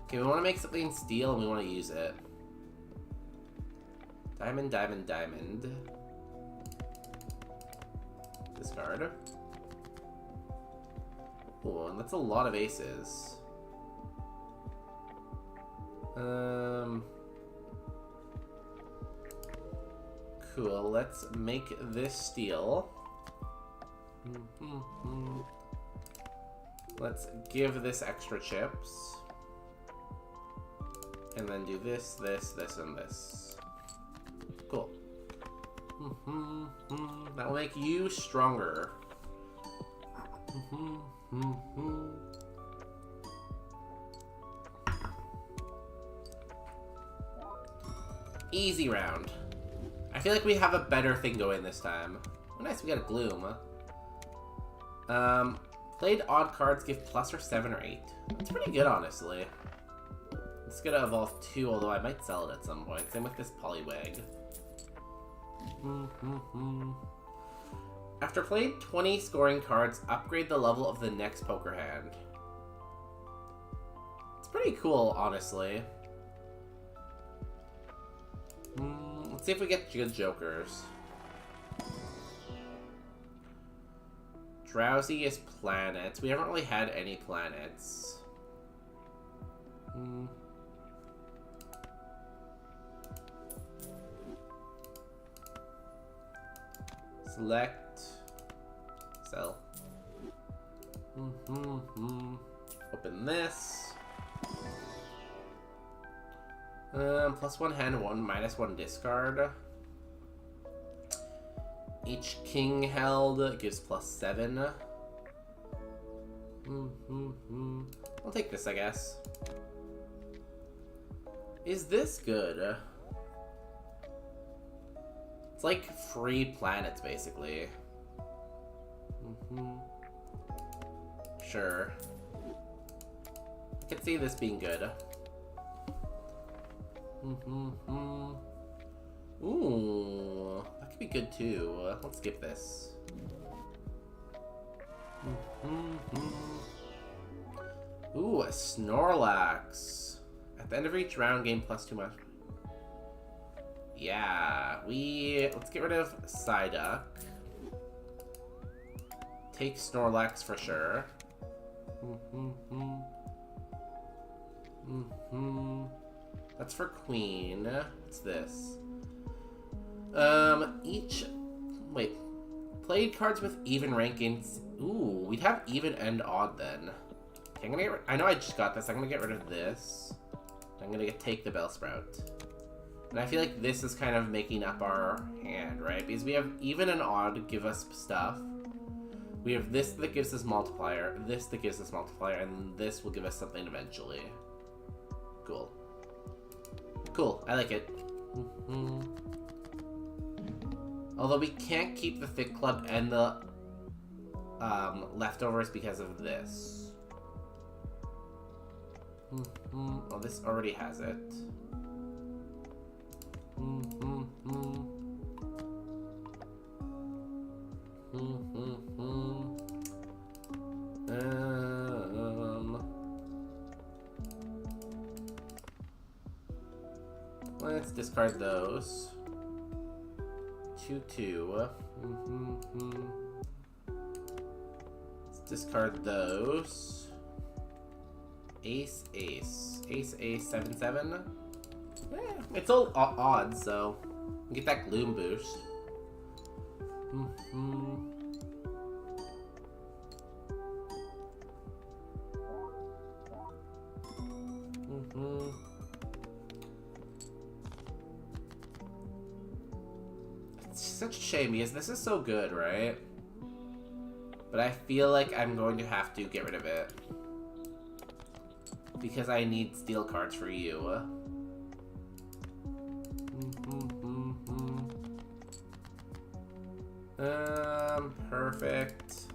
Speaker 1: Okay, we want to make something steel and we want to use it. Diamond, diamond, diamond. Discard. Ooh, and that's a lot of aces. Cool, let's make this steel. Let's give this extra chips. And then do this, this, this, and this. Cool. That will make you stronger. Easy round. I feel like we have a better thing going this time. Oh, nice, we got a Gloom. Played odd cards give plus or 7 or 8. That's pretty good, honestly. It's gonna evolve 2, although I might sell it at some point. Same with this Poliwag. After playing 20 scoring cards, upgrade the level of the next poker hand. It's pretty cool, honestly. Let's see if we get good jokers. Drowsy is planets. We haven't really had any planets. Select. Sell. Open this. +1 hand, 1 -1 discard. Each king held gives +7. I'll take this, I guess. Is this good? It's like free planets, basically. sure. I could see this being good. Ooh, that could be good too. Let's skip this. Ooh, a Snorlax. At the end of each round, gain plus 2 much. Yeah, let's get rid of Psyduck. Take Snorlax for sure. That's for Queen. What's this? Wait. Played cards with even rankings. Ooh, we'd have even and odd then. Okay, I know I just got this. I'm gonna get rid of this. I'm gonna take the Bellsprout. And I feel like this is kind of making up our hand, right? Because we have even and odd to give us stuff. We have this that gives us multiplier, this that gives us multiplier, and this will give us something eventually. Cool. Cool, I like it. Although we can't keep the Thick Club and the leftovers because of this. Oh, this already has it. Let's discard those. 2-2. Let's discard those. Ace, 7-7. Yeah, it's all odd, so get that Gloom boost. It's such a shame because this is so good, right? But I feel like I'm going to have to get rid of it. Because I need steel cards for you. Perfect.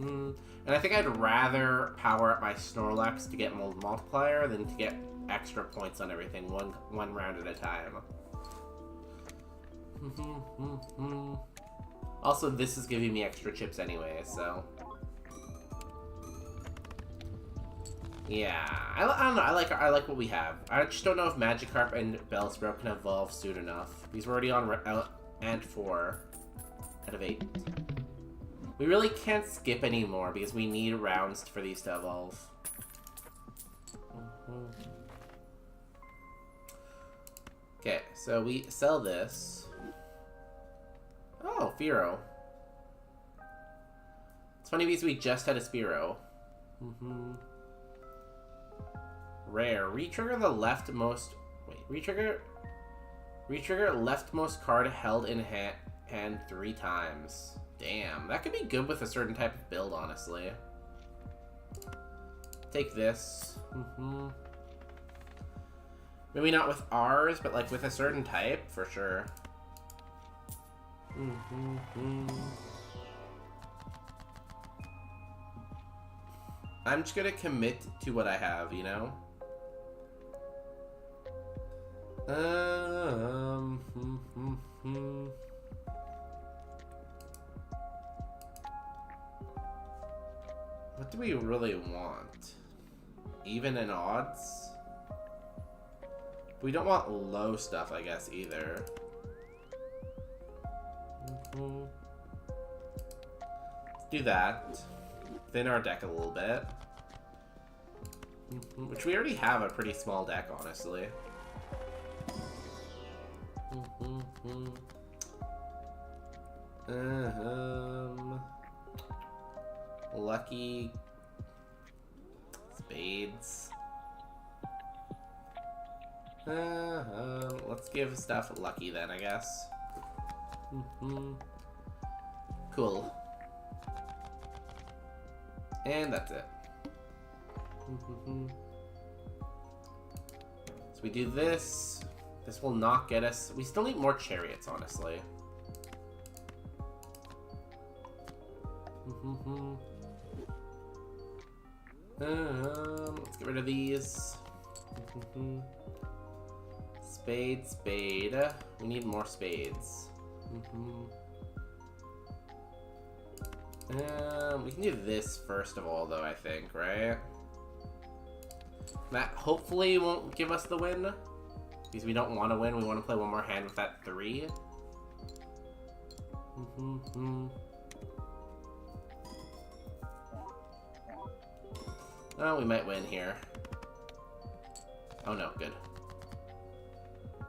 Speaker 1: And I think I'd rather power up my Snorlax to get multiplier than to get extra points on everything one round at a time. Also, this is giving me extra chips anyway, so... Yeah, I don't know. I like what we have. I just don't know if Magikarp and Bellsprout can evolve soon enough. Because we're already on Ant 4 out of 8. We really can't skip anymore because we need rounds for these to evolve. Okay, so we sell this. Oh, Fearow. It's funny because we just had a Spearow. Rare. Retrigger the leftmost... Wait, retrigger leftmost card held in hand 3 times. Damn, that could be good with a certain type of build, honestly. Take this. Maybe not with ours, but like with a certain type, for sure. I'm just gonna commit to what I have, you know? What do we really want? Even and odds? We don't want low stuff, I guess, either. Let's do that. Thin our deck a little bit. Which we already have a pretty small deck, honestly. Lucky Spades. Let's give stuff lucky then, I guess. Cool. And that's it. So we do this. This will not get us... We still need more chariots, honestly. Let's get rid of these. Spade, spade. We need more spades. We can do this first of all, though, I think, right? That hopefully won't give us the win. Because we don't want to win. We want to play one more hand with that 3. Oh, we might win here. Oh no, good.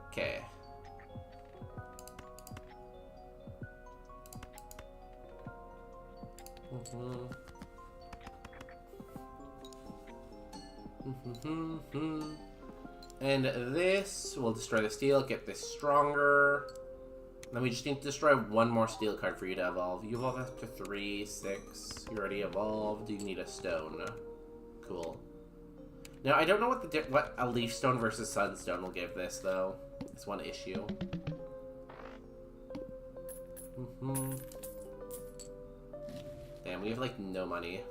Speaker 1: Okay. And this will destroy the steel, get this stronger. Then we just need to destroy one more steel card for you to evolve. You evolve up to 3, 6. You already evolved. You need a stone. Cool. Now I don't know what a leaf stone versus sunstone will give this though. It's one issue. Damn, we have like no money.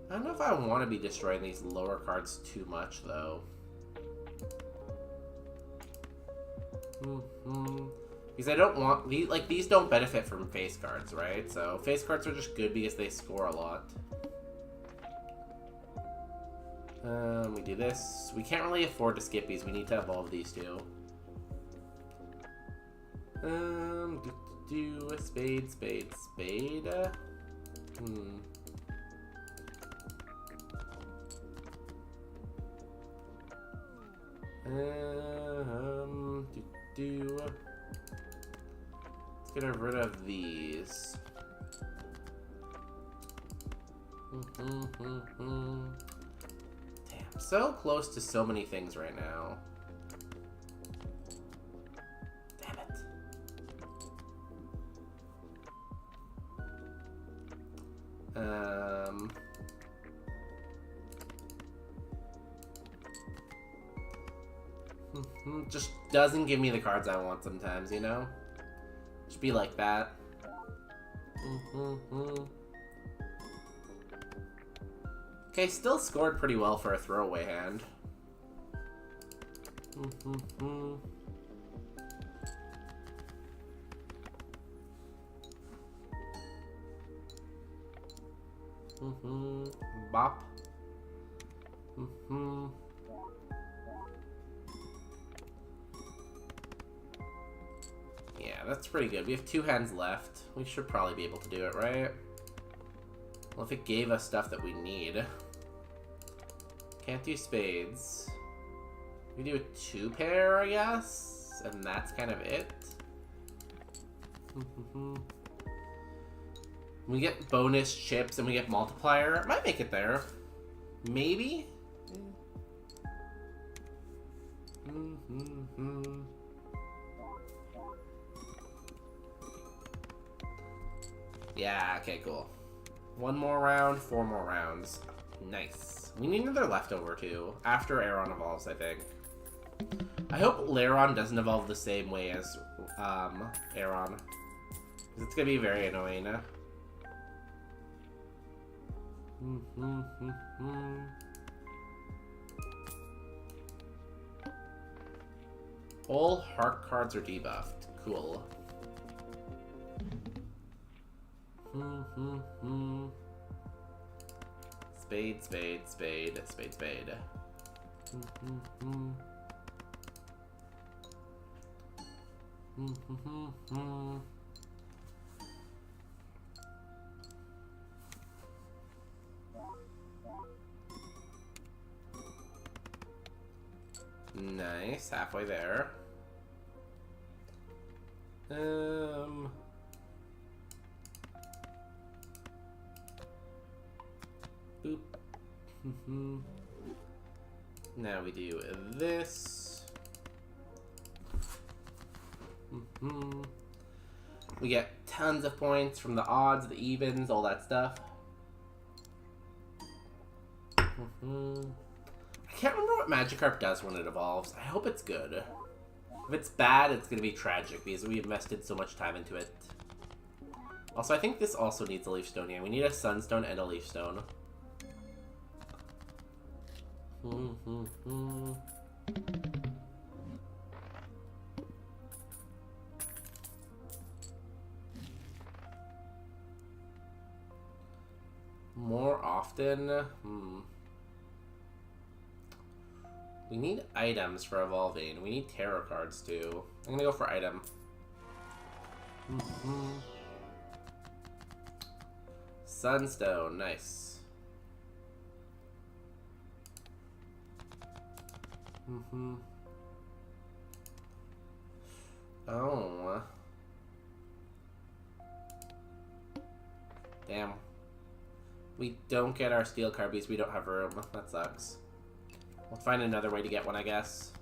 Speaker 1: I don't know if I want to be destroying these lower cards too much, though. Because I don't want... these don't benefit from face cards, right? So face cards are just good because they score a lot. We do this. We can't really afford to skip these. We need to evolve these two. Do a spade, spade, spade. Let's get rid of these. Damn, so close to so many things right now. Damn it. Just doesn't give me the cards I want sometimes, you know? Just be like that. Okay, still scored pretty well for a throwaway hand. Bop. Yeah, that's pretty good. We have 2 hands left. We should probably be able to do it, right? Well, if it gave us stuff that we need. Can't do spades. We do a 2-pair, I guess? And that's kind of it. We get bonus chips and we get multiplier. Might make it there. Maybe? Yeah, okay, cool. 1 more round, 4 more rounds. Nice. We need another leftover too. After Aeron evolves, I think. I hope Lairon doesn't evolve the same way as Aeron. Because it's gonna be very annoying. All heart cards are debuffed. Cool. Spade, spade, spade, spade, spade. Nice, halfway there. Boop. Now we do this. We get tons of points from the odds, the evens, all that stuff. can't remember what Magikarp does when it evolves. I hope it's good. If it's bad, it's going to be tragic because we invested so much time into it. Also, I think this also needs a Leaf Stone here. We need a Sunstone and a Leaf Stone. More often? We need items for evolving. We need tarot cards too. I'm gonna go for item. Sunstone, nice. Oh. Damn. We don't get our steel card because we don't have room. That sucks. We'll find another way to get one, I guess.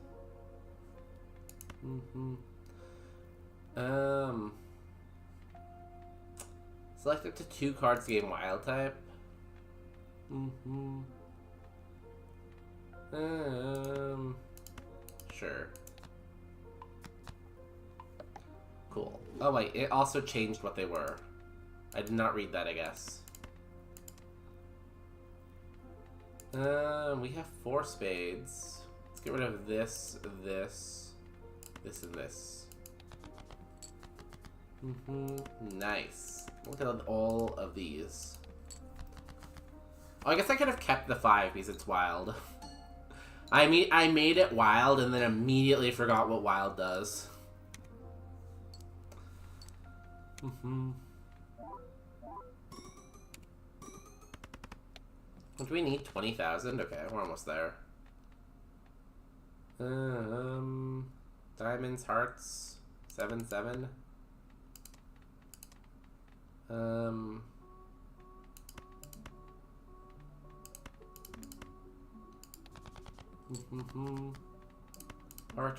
Speaker 1: Select up to 2 cards to gain wild type. Sure. Cool. Oh wait, it also changed what they were. I did not read that, I guess. We have 4 spades. Let's get rid of this, this, and this. Nice. Look at all of these. Oh, I guess I could have kept the 5 because it's wild. I mean, I made it wild and then immediately forgot what wild does. What do we need? 20,000? Okay, we're almost there. Diamonds, hearts, 7.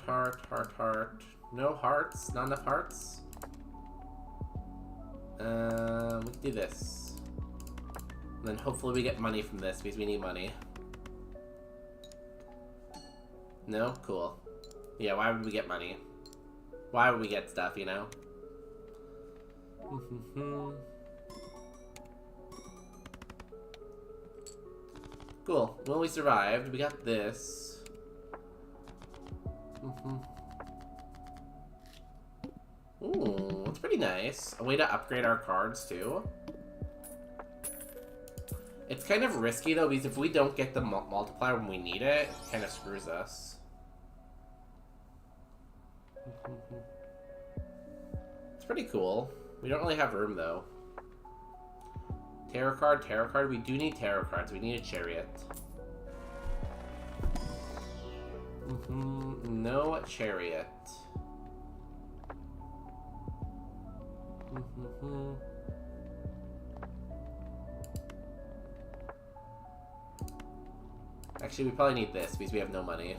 Speaker 1: Heart. No hearts? Not enough hearts? We can do this. And then hopefully we get money from this because we need money. No? Cool. Yeah, why would we get money? Why would we get stuff, you know? Cool. Well, we survived. We got this. Ooh, it's pretty nice. A way to upgrade our cards, too. It's kind of risky, though, because if we don't get the multiplier when we need it, it kind of screws us. It's pretty cool. We don't really have room, though. Tarot card. We do need tarot cards. We need a chariot. No chariot. Actually, we probably need this because we have no money.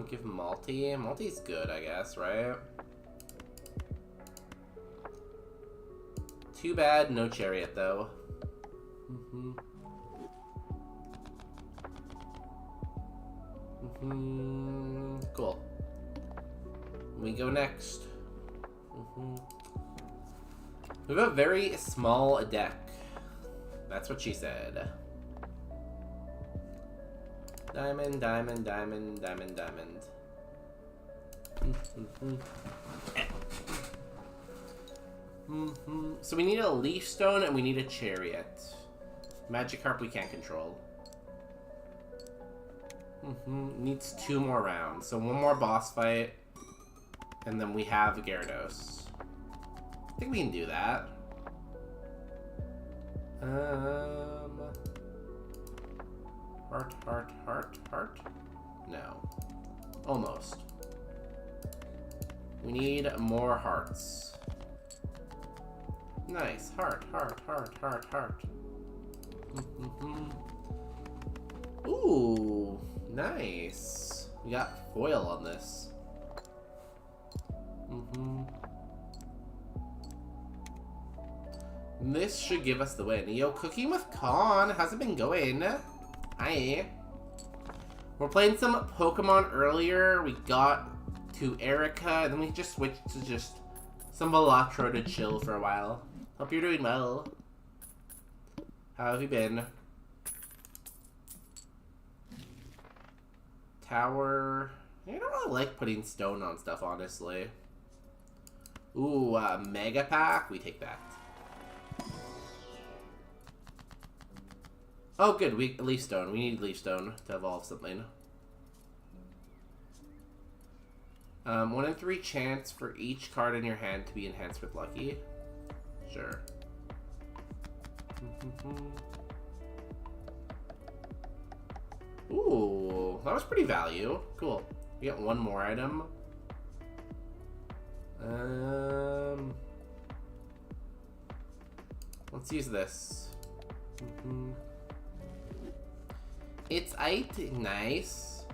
Speaker 1: Give multi. Multi's good, I guess, right? Too bad, no chariot though. Cool. We go next. We have a very small deck. That's what she said. Diamond. So we need a leaf stone and we need a chariot. Magikarp we can't control. Needs 2 more rounds. So 1 more boss fight. And then we have Gyarados. I think we can do that. Heart. No. Almost. We need more hearts. Nice. Heart. Ooh, nice. We got foil on this. This should give us the win. Yo, Cooking with Khan, how's it been going? Hi. We're playing some Pokemon earlier. We got to Erica, and then we just switched to just some Velatro to chill for a while. Hope you're doing well. How have you been? Tower. I don't really like putting stone on stuff, honestly. Ooh, Mega Pack. We take that. Oh, good. Leaf Stone. We need Leaf Stone to evolve something. 1 in 3 chance for each card in your hand to be enhanced with Lucky. Sure. Ooh, that was pretty value. Cool. We get 1 more item. Let's use this. It's Ite. Nice.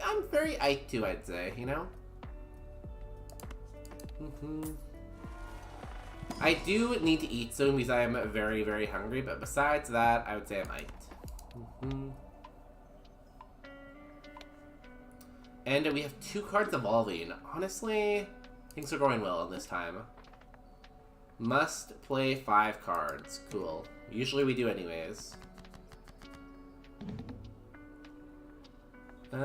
Speaker 1: I'm very Ite too, I'd say, you know? I do need to eat soon because I am very, very hungry, but besides that, I would say I'm Ite. And we have 2 cards evolving. Honestly, things are going well this time. Must play 5 cards. Cool. Usually we do anyways. Do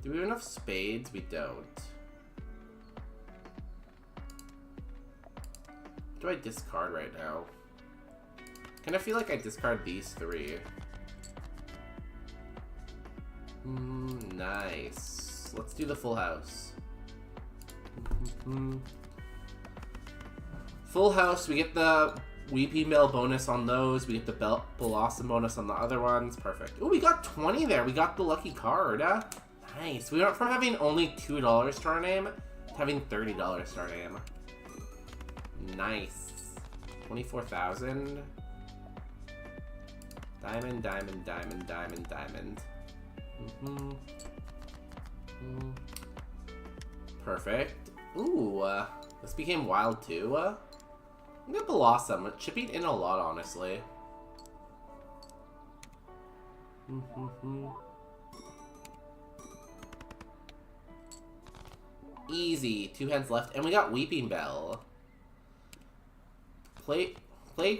Speaker 1: we have enough spades? We don't. What do I discard right now? Kind of feel like I discard these 3. Nice. Let's do the full house. Full house, we get the Weeping Bell bonus on those. We get the Blossom bonus on the other ones. Perfect. Oh, we got 20 there. We got the lucky card. Nice. We went from having only $2 to our name to having $30 to our name. Nice. 24,000. Diamond, diamond, diamond, diamond, diamond. Perfect. Ooh, this became wild too. I'm gonna Blossom. Chipping in a lot, honestly. Easy. 2 hands left, and we got Weeping Bell. Played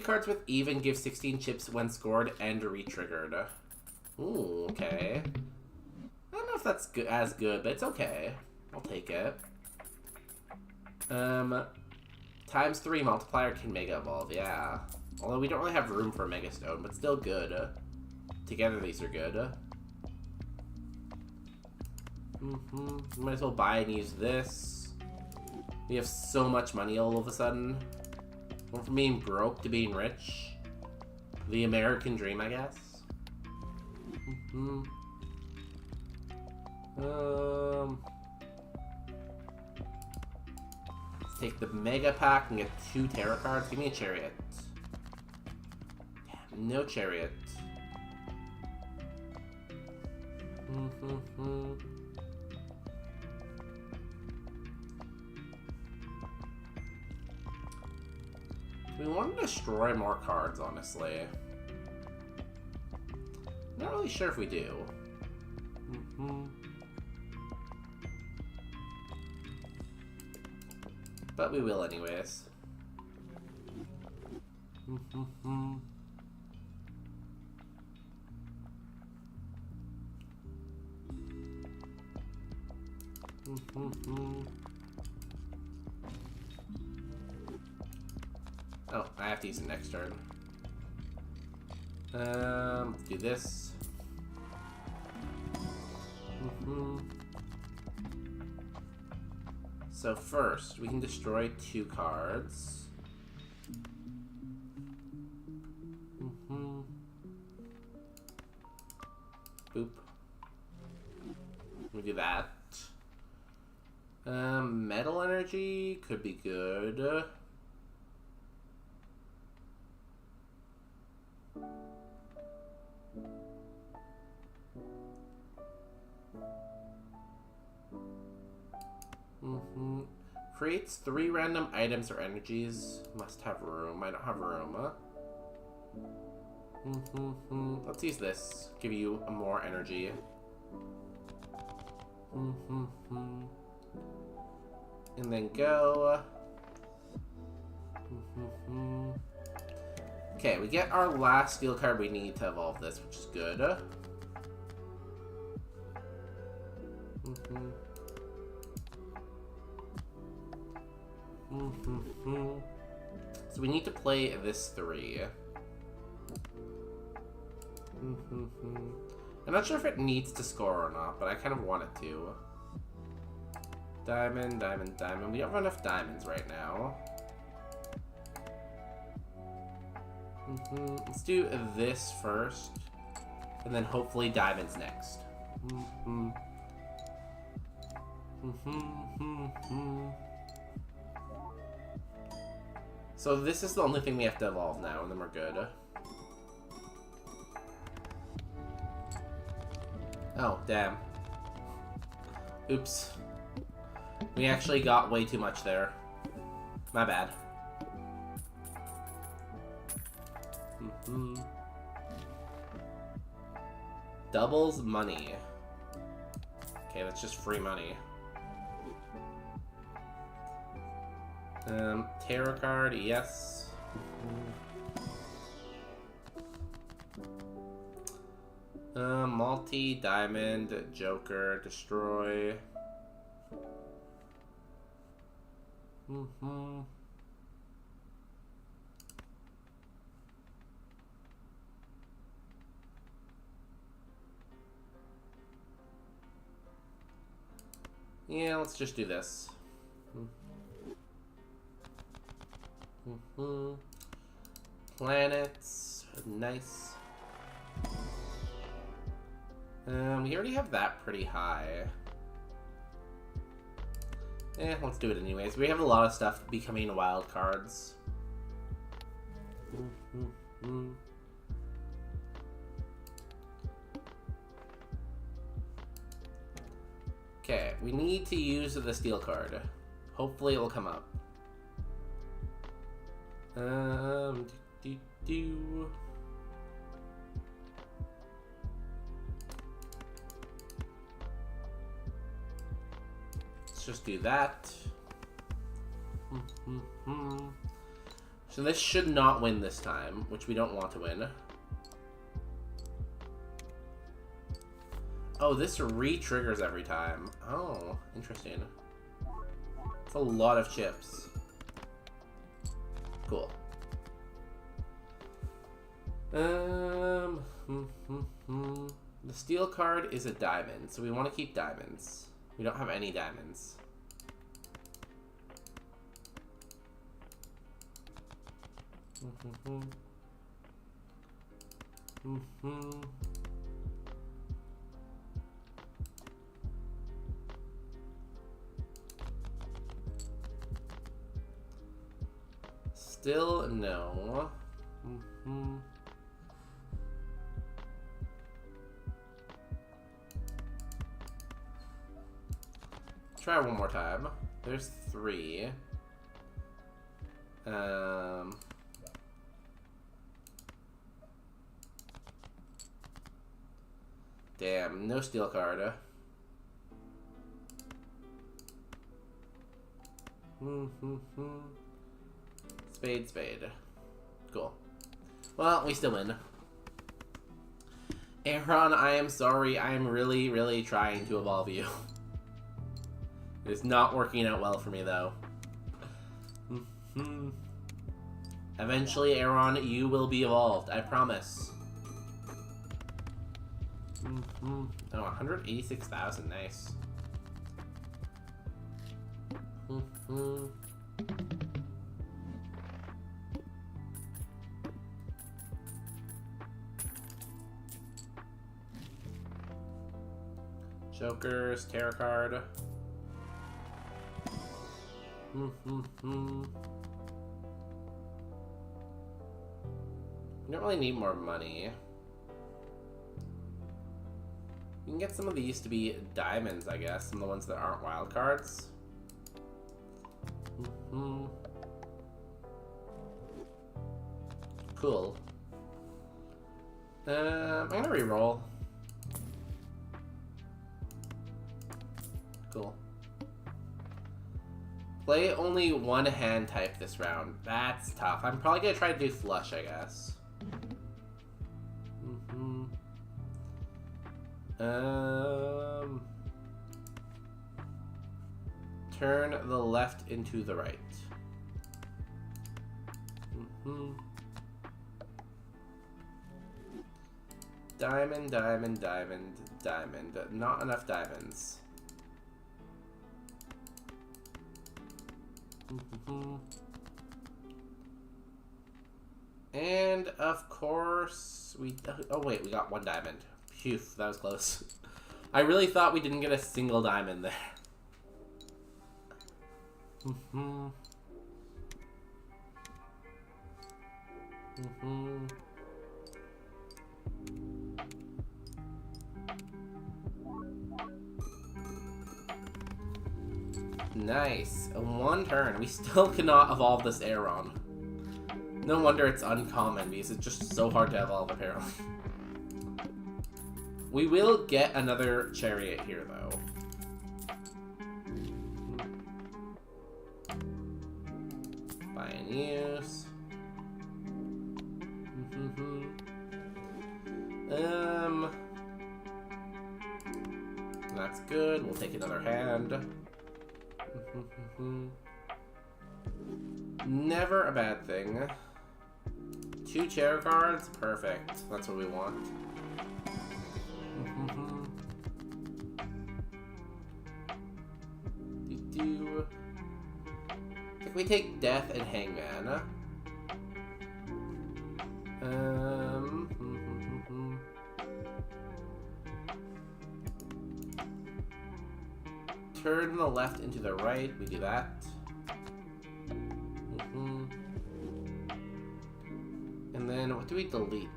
Speaker 1: cards with even give 16 chips when scored and re-triggered. Ooh, okay. I don't know if that's good, as good, but it's okay. I'll take it. Times 3 multiplier can Mega Evolve, yeah. Although we don't really have room for a Mega Stone, but still good. Together these are good. Might as well buy and use this. We have so much money all of a sudden. Went from being broke to being rich. The American dream, I guess. Let's take the Mega Pack and get 2 Tarot cards. Give me a Chariot. Damn, no Chariot. We want to destroy more cards, honestly. Not really sure if we do. But we will anyways. Oh, I have to use it next turn. Let's do this. So first, we can destroy 2 cards. Boop. We do that. Metal energy could be good. Creates 3 random items or energies. Must have room. I don't have room. Let's use this. Give you more energy. And then go. Okay, we get our last steel card we need to evolve this, which is good. So we need to play this 3. I'm not sure if it needs to score or not, but I kind of want it to. Diamond, diamond, diamond. We don't have enough diamonds right now. Let's do this first, and then hopefully diamonds next. So this is the only thing we have to evolve now, and then we're good. Oh, damn. Oops. We actually got way too much there. My bad. Doubles money. Okay, that's just free money. Tarot card, yes. Multi, diamond, joker, destroy. Yeah, let's just do this. Planets, nice. We already have that pretty high. Let's do it anyways. We have a lot of stuff becoming wild cards. Okay, we need to use the steel card. Hopefully it will come up. Let's just do that. So this should not win this time, which we don't want to win. Oh, this re-triggers every time. Oh, interesting. It's a lot of chips. Cool. The steel card is a diamond, so we want to keep diamonds. We don't have any diamonds. Still no. Try one more time. There's 3. Damn, no steel card. Spade, spade. Cool. Well, we still win. Aaron, I am sorry. I am really, really trying to evolve you. It is not working out well for me, though. Eventually, Aaron, you will be evolved. I promise. Oh, 186,000. Nice. Jokers, tarot card. We don't really need more money. We can get some of these to be diamonds, I guess. Some of the ones that aren't wild cards. Cool. I'm gonna re-roll. Cool. Play only one hand type this round. That's tough. I'm probably gonna try to do flush, I guess. Turn the left into the right. Diamond, diamond, diamond, diamond. Not enough diamonds. And of course we... Oh wait, we got one diamond. Phew, that was close. I really thought we didn't get a single diamond there. Nice. One turn. We still cannot evolve this Aeron. No wonder it's uncommon, because it's just so hard to evolve, apparently. We will get another chariot here, though. Buy and use. That's good. We'll take another hand. Never a bad thing. 2 chair cards, perfect. That's what we want. I think we take Death and Hangman. Turn the left into the right. We do that. And then what do we delete?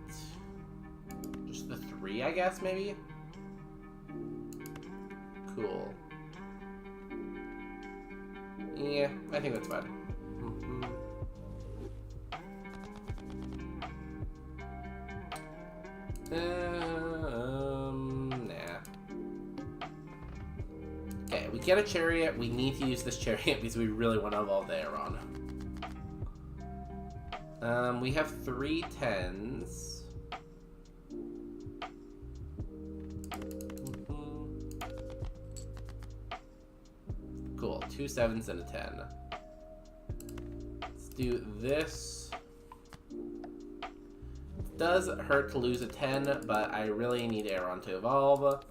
Speaker 1: Just the 3, I guess, maybe? Cool. Yeah, I think that's fine. Nah. Okay, we get a chariot. We need to use this chariot because we really want to evolve the Aeron. We have 3 10s. Cool, 2 7s and a 10. Let's do this. It does hurt to lose a 10, but I really need Aeron to evolve.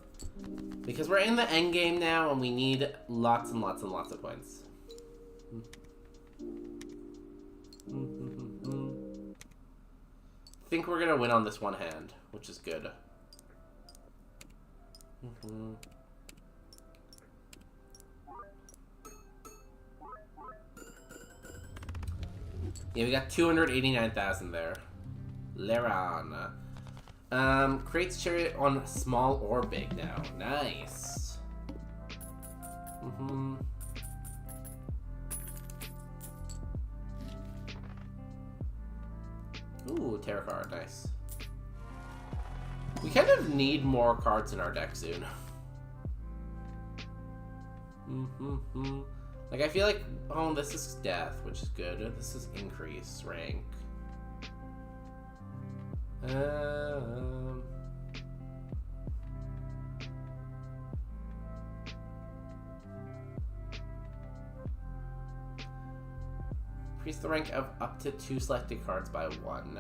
Speaker 1: Because we're in the end game now and we need lots and lots and lots of points. I think we're gonna win on this one hand, which is good. Yeah, we got 289,000 there. Leron. Creates chariot on small or big now. Nice. Ooh, tarot card, nice. We kind of need more cards in our deck soon. Like, I feel like, oh, this is death, which is good. This is increase rank. Increase the rank of up to 2 selected cards by 1.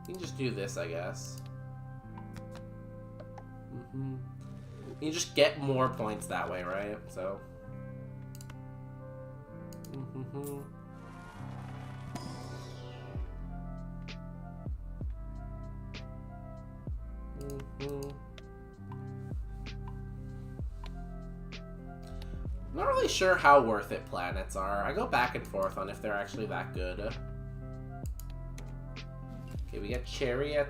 Speaker 1: You can just do this, I guess. You just get more points that way, right? So. I'm not really sure how worth it planets are. I go back and forth on if they're actually that good. Okay, we get Chariot.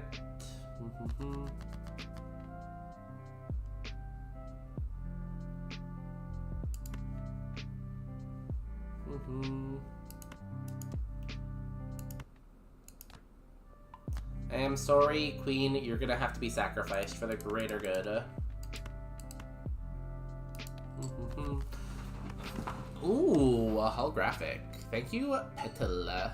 Speaker 1: I am sorry, Queen, you're gonna have to be sacrificed for the greater good. Ooh, a holographic. Thank you, Petala.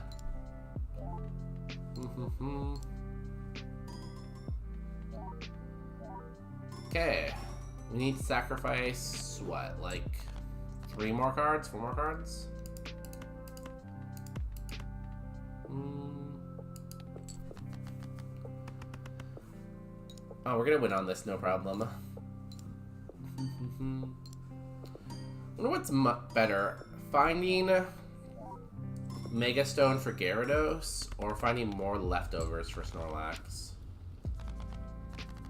Speaker 1: Okay. We need to sacrifice, what, like 3 more cards? 4 more cards? Oh, we're gonna win on this, no problem. I wonder what's better, finding Mega Stone for Gyarados or finding more leftovers for Snorlax.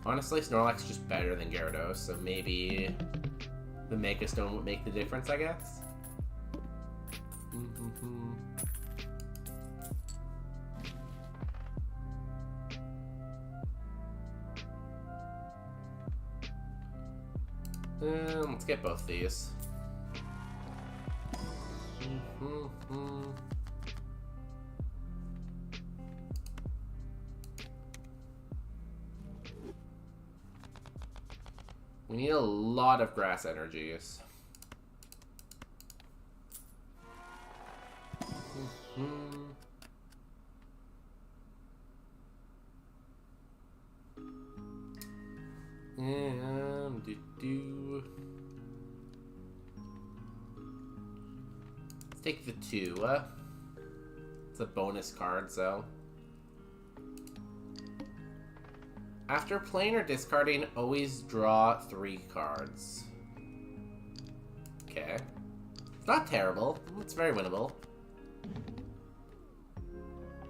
Speaker 1: Honestly, Snorlax is just better than Gyarados, so maybe the Mega Stone would make the difference, I guess. Let's get both these. We need a lot of grass energies. Let's take the 2. It's a bonus card, so. After playing or discarding, always draw 3 cards. Okay. It's not terrible. It's very winnable.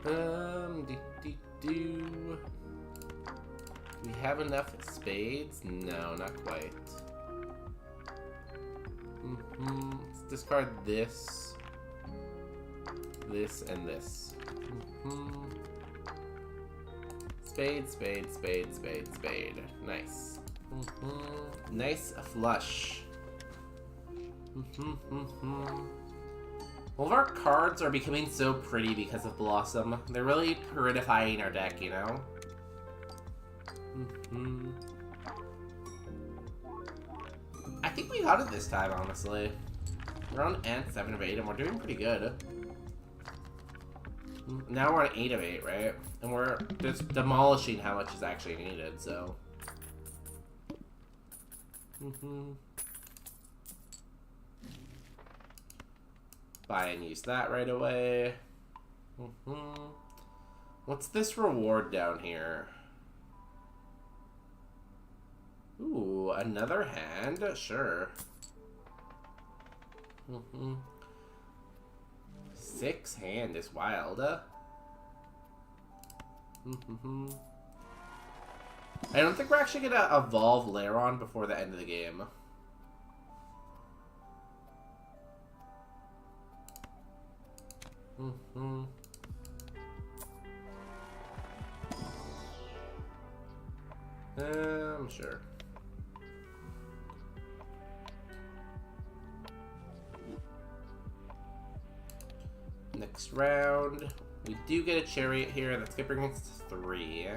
Speaker 1: Do we have enough spades? No, not quite. Let's discard this, this, and this. Spade, spade, spade, spade, spade. Nice. Nice flush. All of our cards are becoming so pretty because of Blossom. They're really prettifying our deck, you know? I think we got it this time, honestly. We're on Ant 7 of 8 and we're doing pretty good. Now we're on 8 of 8, right? And we're just demolishing how much is actually needed, so. Buy and use that right away. What's this reward down here? Ooh, another hand? Sure. 6 hand is wild. I don't think we're actually gonna evolve Lairon before the end of the game. Sure. Next round, we do get a Chariot here. That's gonna bring us to 3.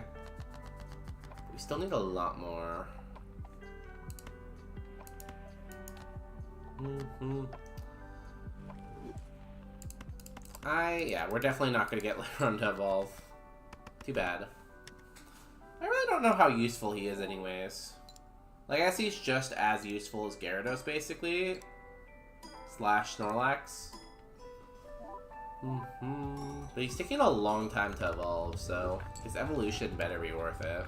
Speaker 1: We still need a lot more. Yeah, we're definitely not gonna get Lairon to evolve. Too bad. I really don't know how useful he is anyways. Like, I guess he's just as useful as Gyarados, basically. Slash Snorlax. But he's taking a long time to evolve, so his evolution better be worth it.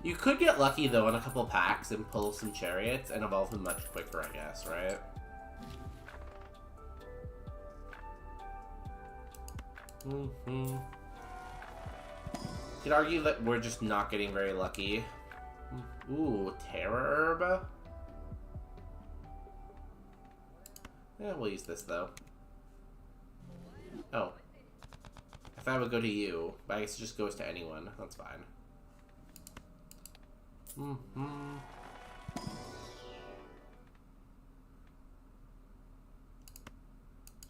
Speaker 1: You could get lucky, though, in a couple packs and pull some Chariots and evolve him much quicker, I guess, right? Could argue that we're just not getting very lucky. Ooh, Terror Herb. Yeah, we'll use this though. Oh. I thought it would go to you, but I guess it just goes to anyone. That's fine.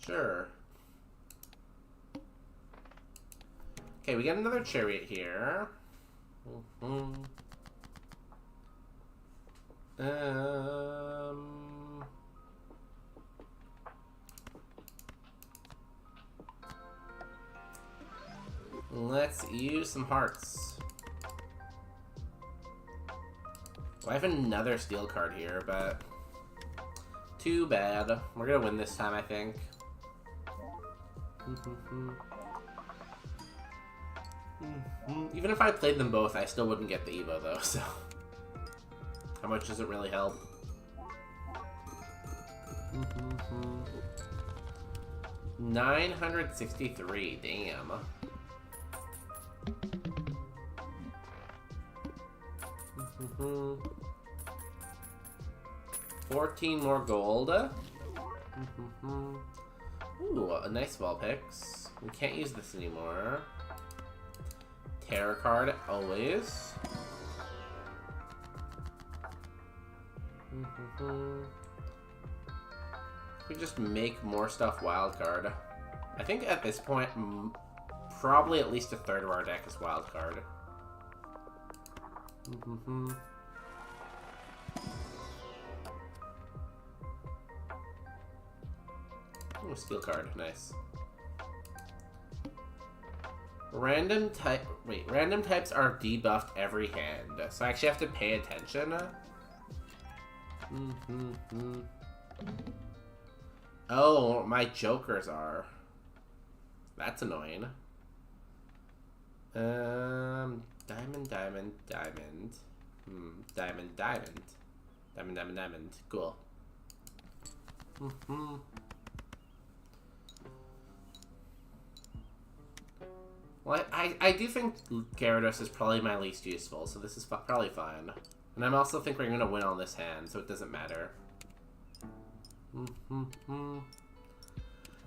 Speaker 1: Sure. Okay, we got another chariot here. Let's use some hearts. Well, I have another steel card here, but too bad. We're gonna win this time, I think. Even if I played them both, I still wouldn't get the Evo though, so how much does it really help? 963, damn. 14 more gold. Ooh, a nice wall picks. We can't use this anymore. Terror card, always. We just make more stuff wild card. I think at this point, probably at least a third of our deck is wild card. Oh, steel card, nice. Random types are debuffed every hand, so I actually have to pay attention. Oh, my jokers are. That's annoying. Diamond. Diamond. Cool. Well, I do think Gyarados is probably my least useful, so this is probably fine. And I also think we're going to win on this hand, so it doesn't matter.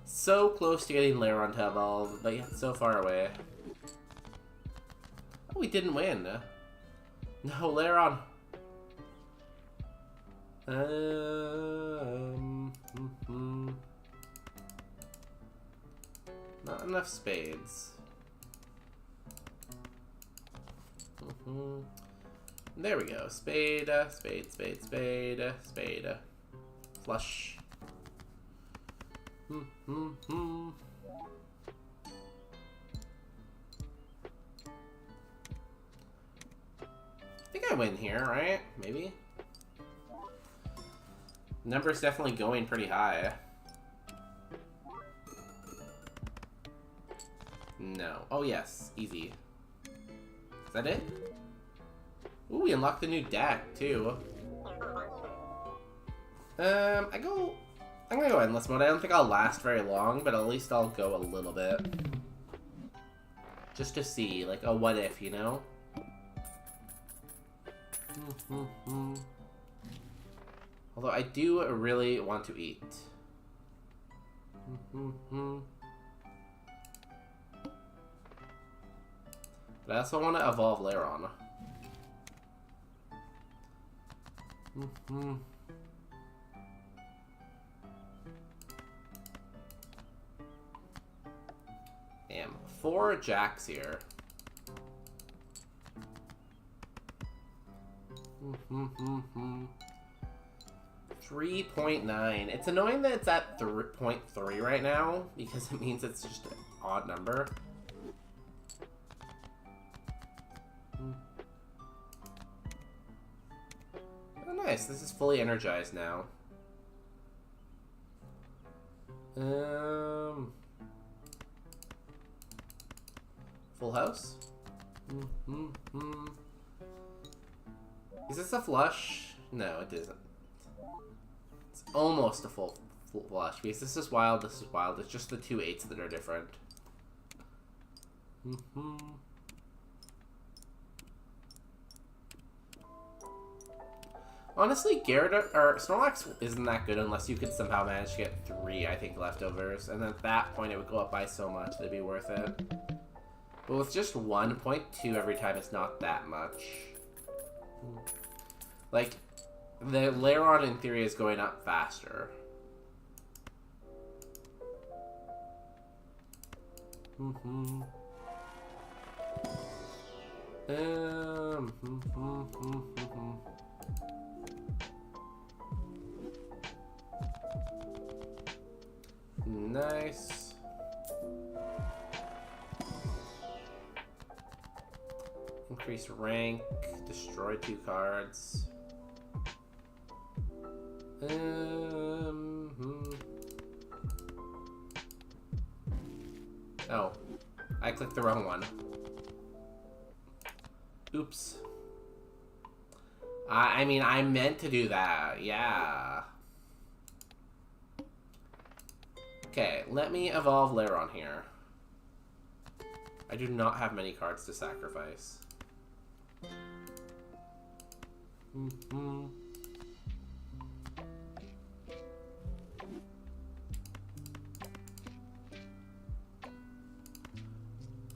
Speaker 1: So close to getting Lairon to evolve, but yet so far away. Oh, we didn't win. No, Lairon. Not enough spades. There we go. Spade. Flush. I think I win here, right? Maybe? Number's definitely going pretty high. No. Oh, yes. Easy. Is that it? Ooh, we unlocked the new deck, too. I'm gonna go endless mode. I don't think I'll last very long, but at least I'll go a little bit. Just to see, like, a what if, you know? Although I do really want to eat. But I also want to evolve Lairon. Damn, 4 jacks here. 3.9. It's annoying that it's at 3.3 right now, because it means it's just an odd number. Oh, nice. This is fully energized now. Full house? Is this a flush? No, it isn't. It's almost a full flush, because this is wild, this is wild. It's just the 2 8s that are different. Honestly, Gyarados or Snorlax isn't that good unless you could somehow manage to get 3, I think, leftovers. And at that point, it would go up by so much that'd be worth it. But with just 1.2 every time, it's not that much. Like, the Lairon in theory is going up faster. Nice. Increase rank, destroy 2 cards. Oh, I clicked the wrong one. Oops. I mean, I meant to do that. Yeah. Okay, let me evolve Lairon here. I do not have many cards to sacrifice.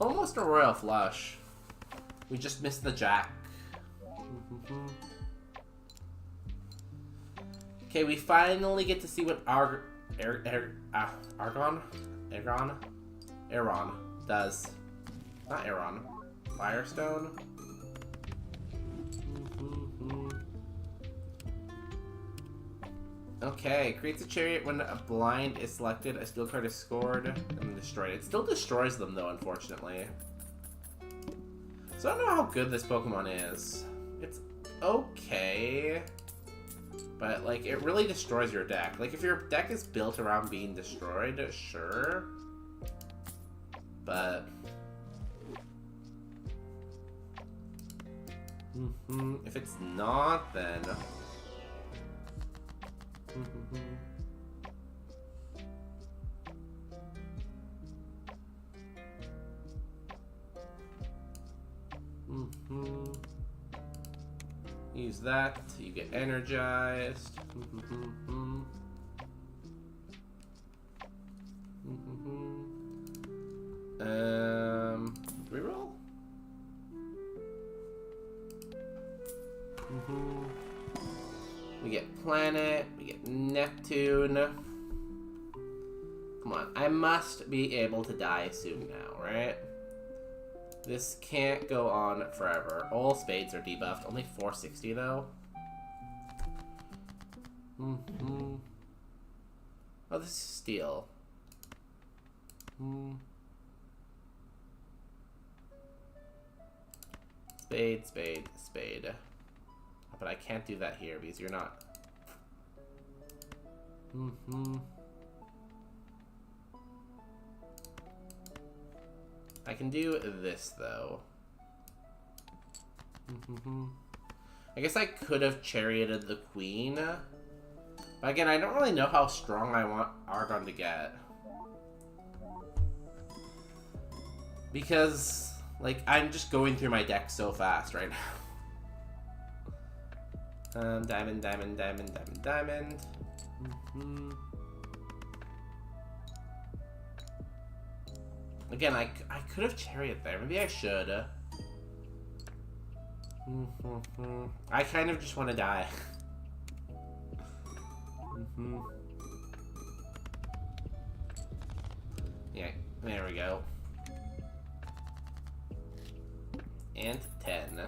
Speaker 1: Almost a Royal Flush. We just missed the Jack. Okay, we finally get to see what Aeron does. Not Aeron. Firestone. Okay, creates a chariot when a blind is selected, a steel card is scored, and destroyed. It still destroys them though, unfortunately. So I don't know how good this Pokemon is. It's okay. But, like, it really destroys your deck. Like, if your deck is built around being destroyed, sure. But... if it's not, then... Use that, you get energized. Reroll? We get Planet, we get Neptune. Come on, I must be able to die soon now, right? This can't go on forever. All spades are debuffed. Only 460 though. Oh, this is steel. Spade, spade, spade. But I can't do that here because you're not. I can do this though. I guess I could have charioted the queen. But again, I don't really know how strong I want Argon to get. Because, like, I'm just going through my deck so fast right now. Diamond, diamond, diamond, diamond, diamond. Again, I could have chariot there. Maybe I should. I kind of just want to die. Yeah, there we go. And 10.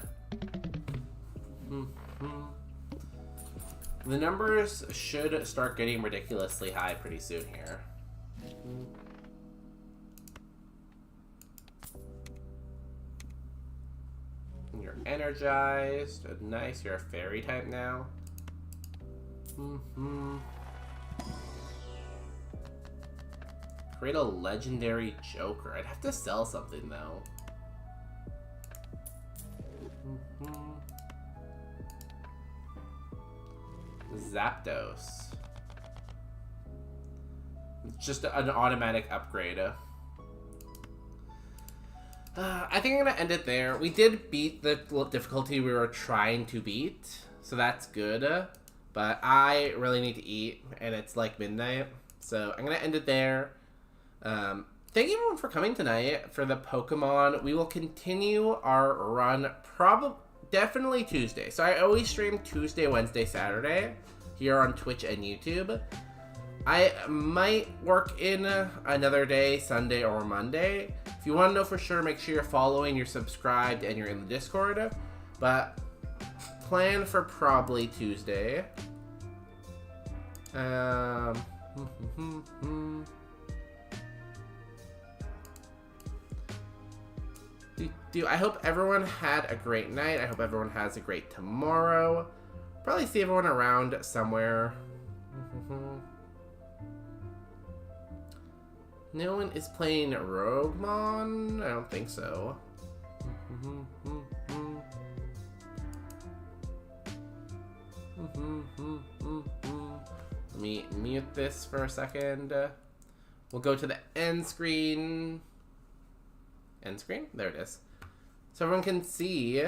Speaker 1: The numbers should start getting ridiculously high pretty soon here. You're energized. Nice, you're a fairy type now. Create a legendary Joker. I'd have to sell something though. Zapdos. It's just an automatic upgrade. I think I'm gonna end it there. We did beat the difficulty we were trying to beat, so that's good. But I really need to eat, and it's like midnight, so I'm gonna end it there. Thank you everyone for coming tonight for the Pokemon. We will continue our run definitely Tuesday. So I always stream Tuesday, Wednesday, Saturday here on Twitch and YouTube. I might work in another day, Sunday or Monday. If you want to know for sure, make sure you're following, you're subscribed, and you're in the Discord. But plan for probably Tuesday. I hope everyone had a great night. I hope everyone has a great tomorrow. Probably see everyone around somewhere. No one is playing Roguemon? I don't think so. Let me mute this for a second. We'll go to the end screen. End screen? There it is. So everyone can see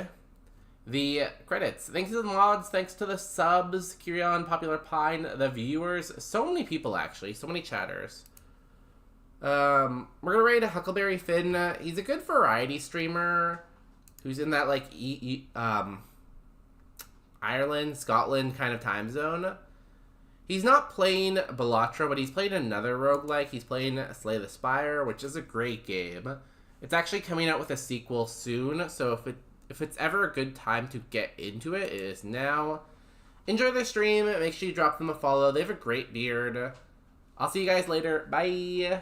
Speaker 1: the credits. Thanks to the mods, thanks to the subs, Kirion, Popular Pine, the viewers. So many people, actually. So many chatters. We're gonna rate Huckleberry Finn. He's a good variety streamer who's in that, like, Ireland, Scotland kind of time zone. He's not playing Balatro, but he's playing another roguelike. He's playing Slay the Spire, which is a great game. It's actually coming out with a sequel soon, so if it's ever a good time to get into it, it is now. Enjoy their stream. Make sure you drop them a follow. They have a great beard. I'll see you guys later. Bye.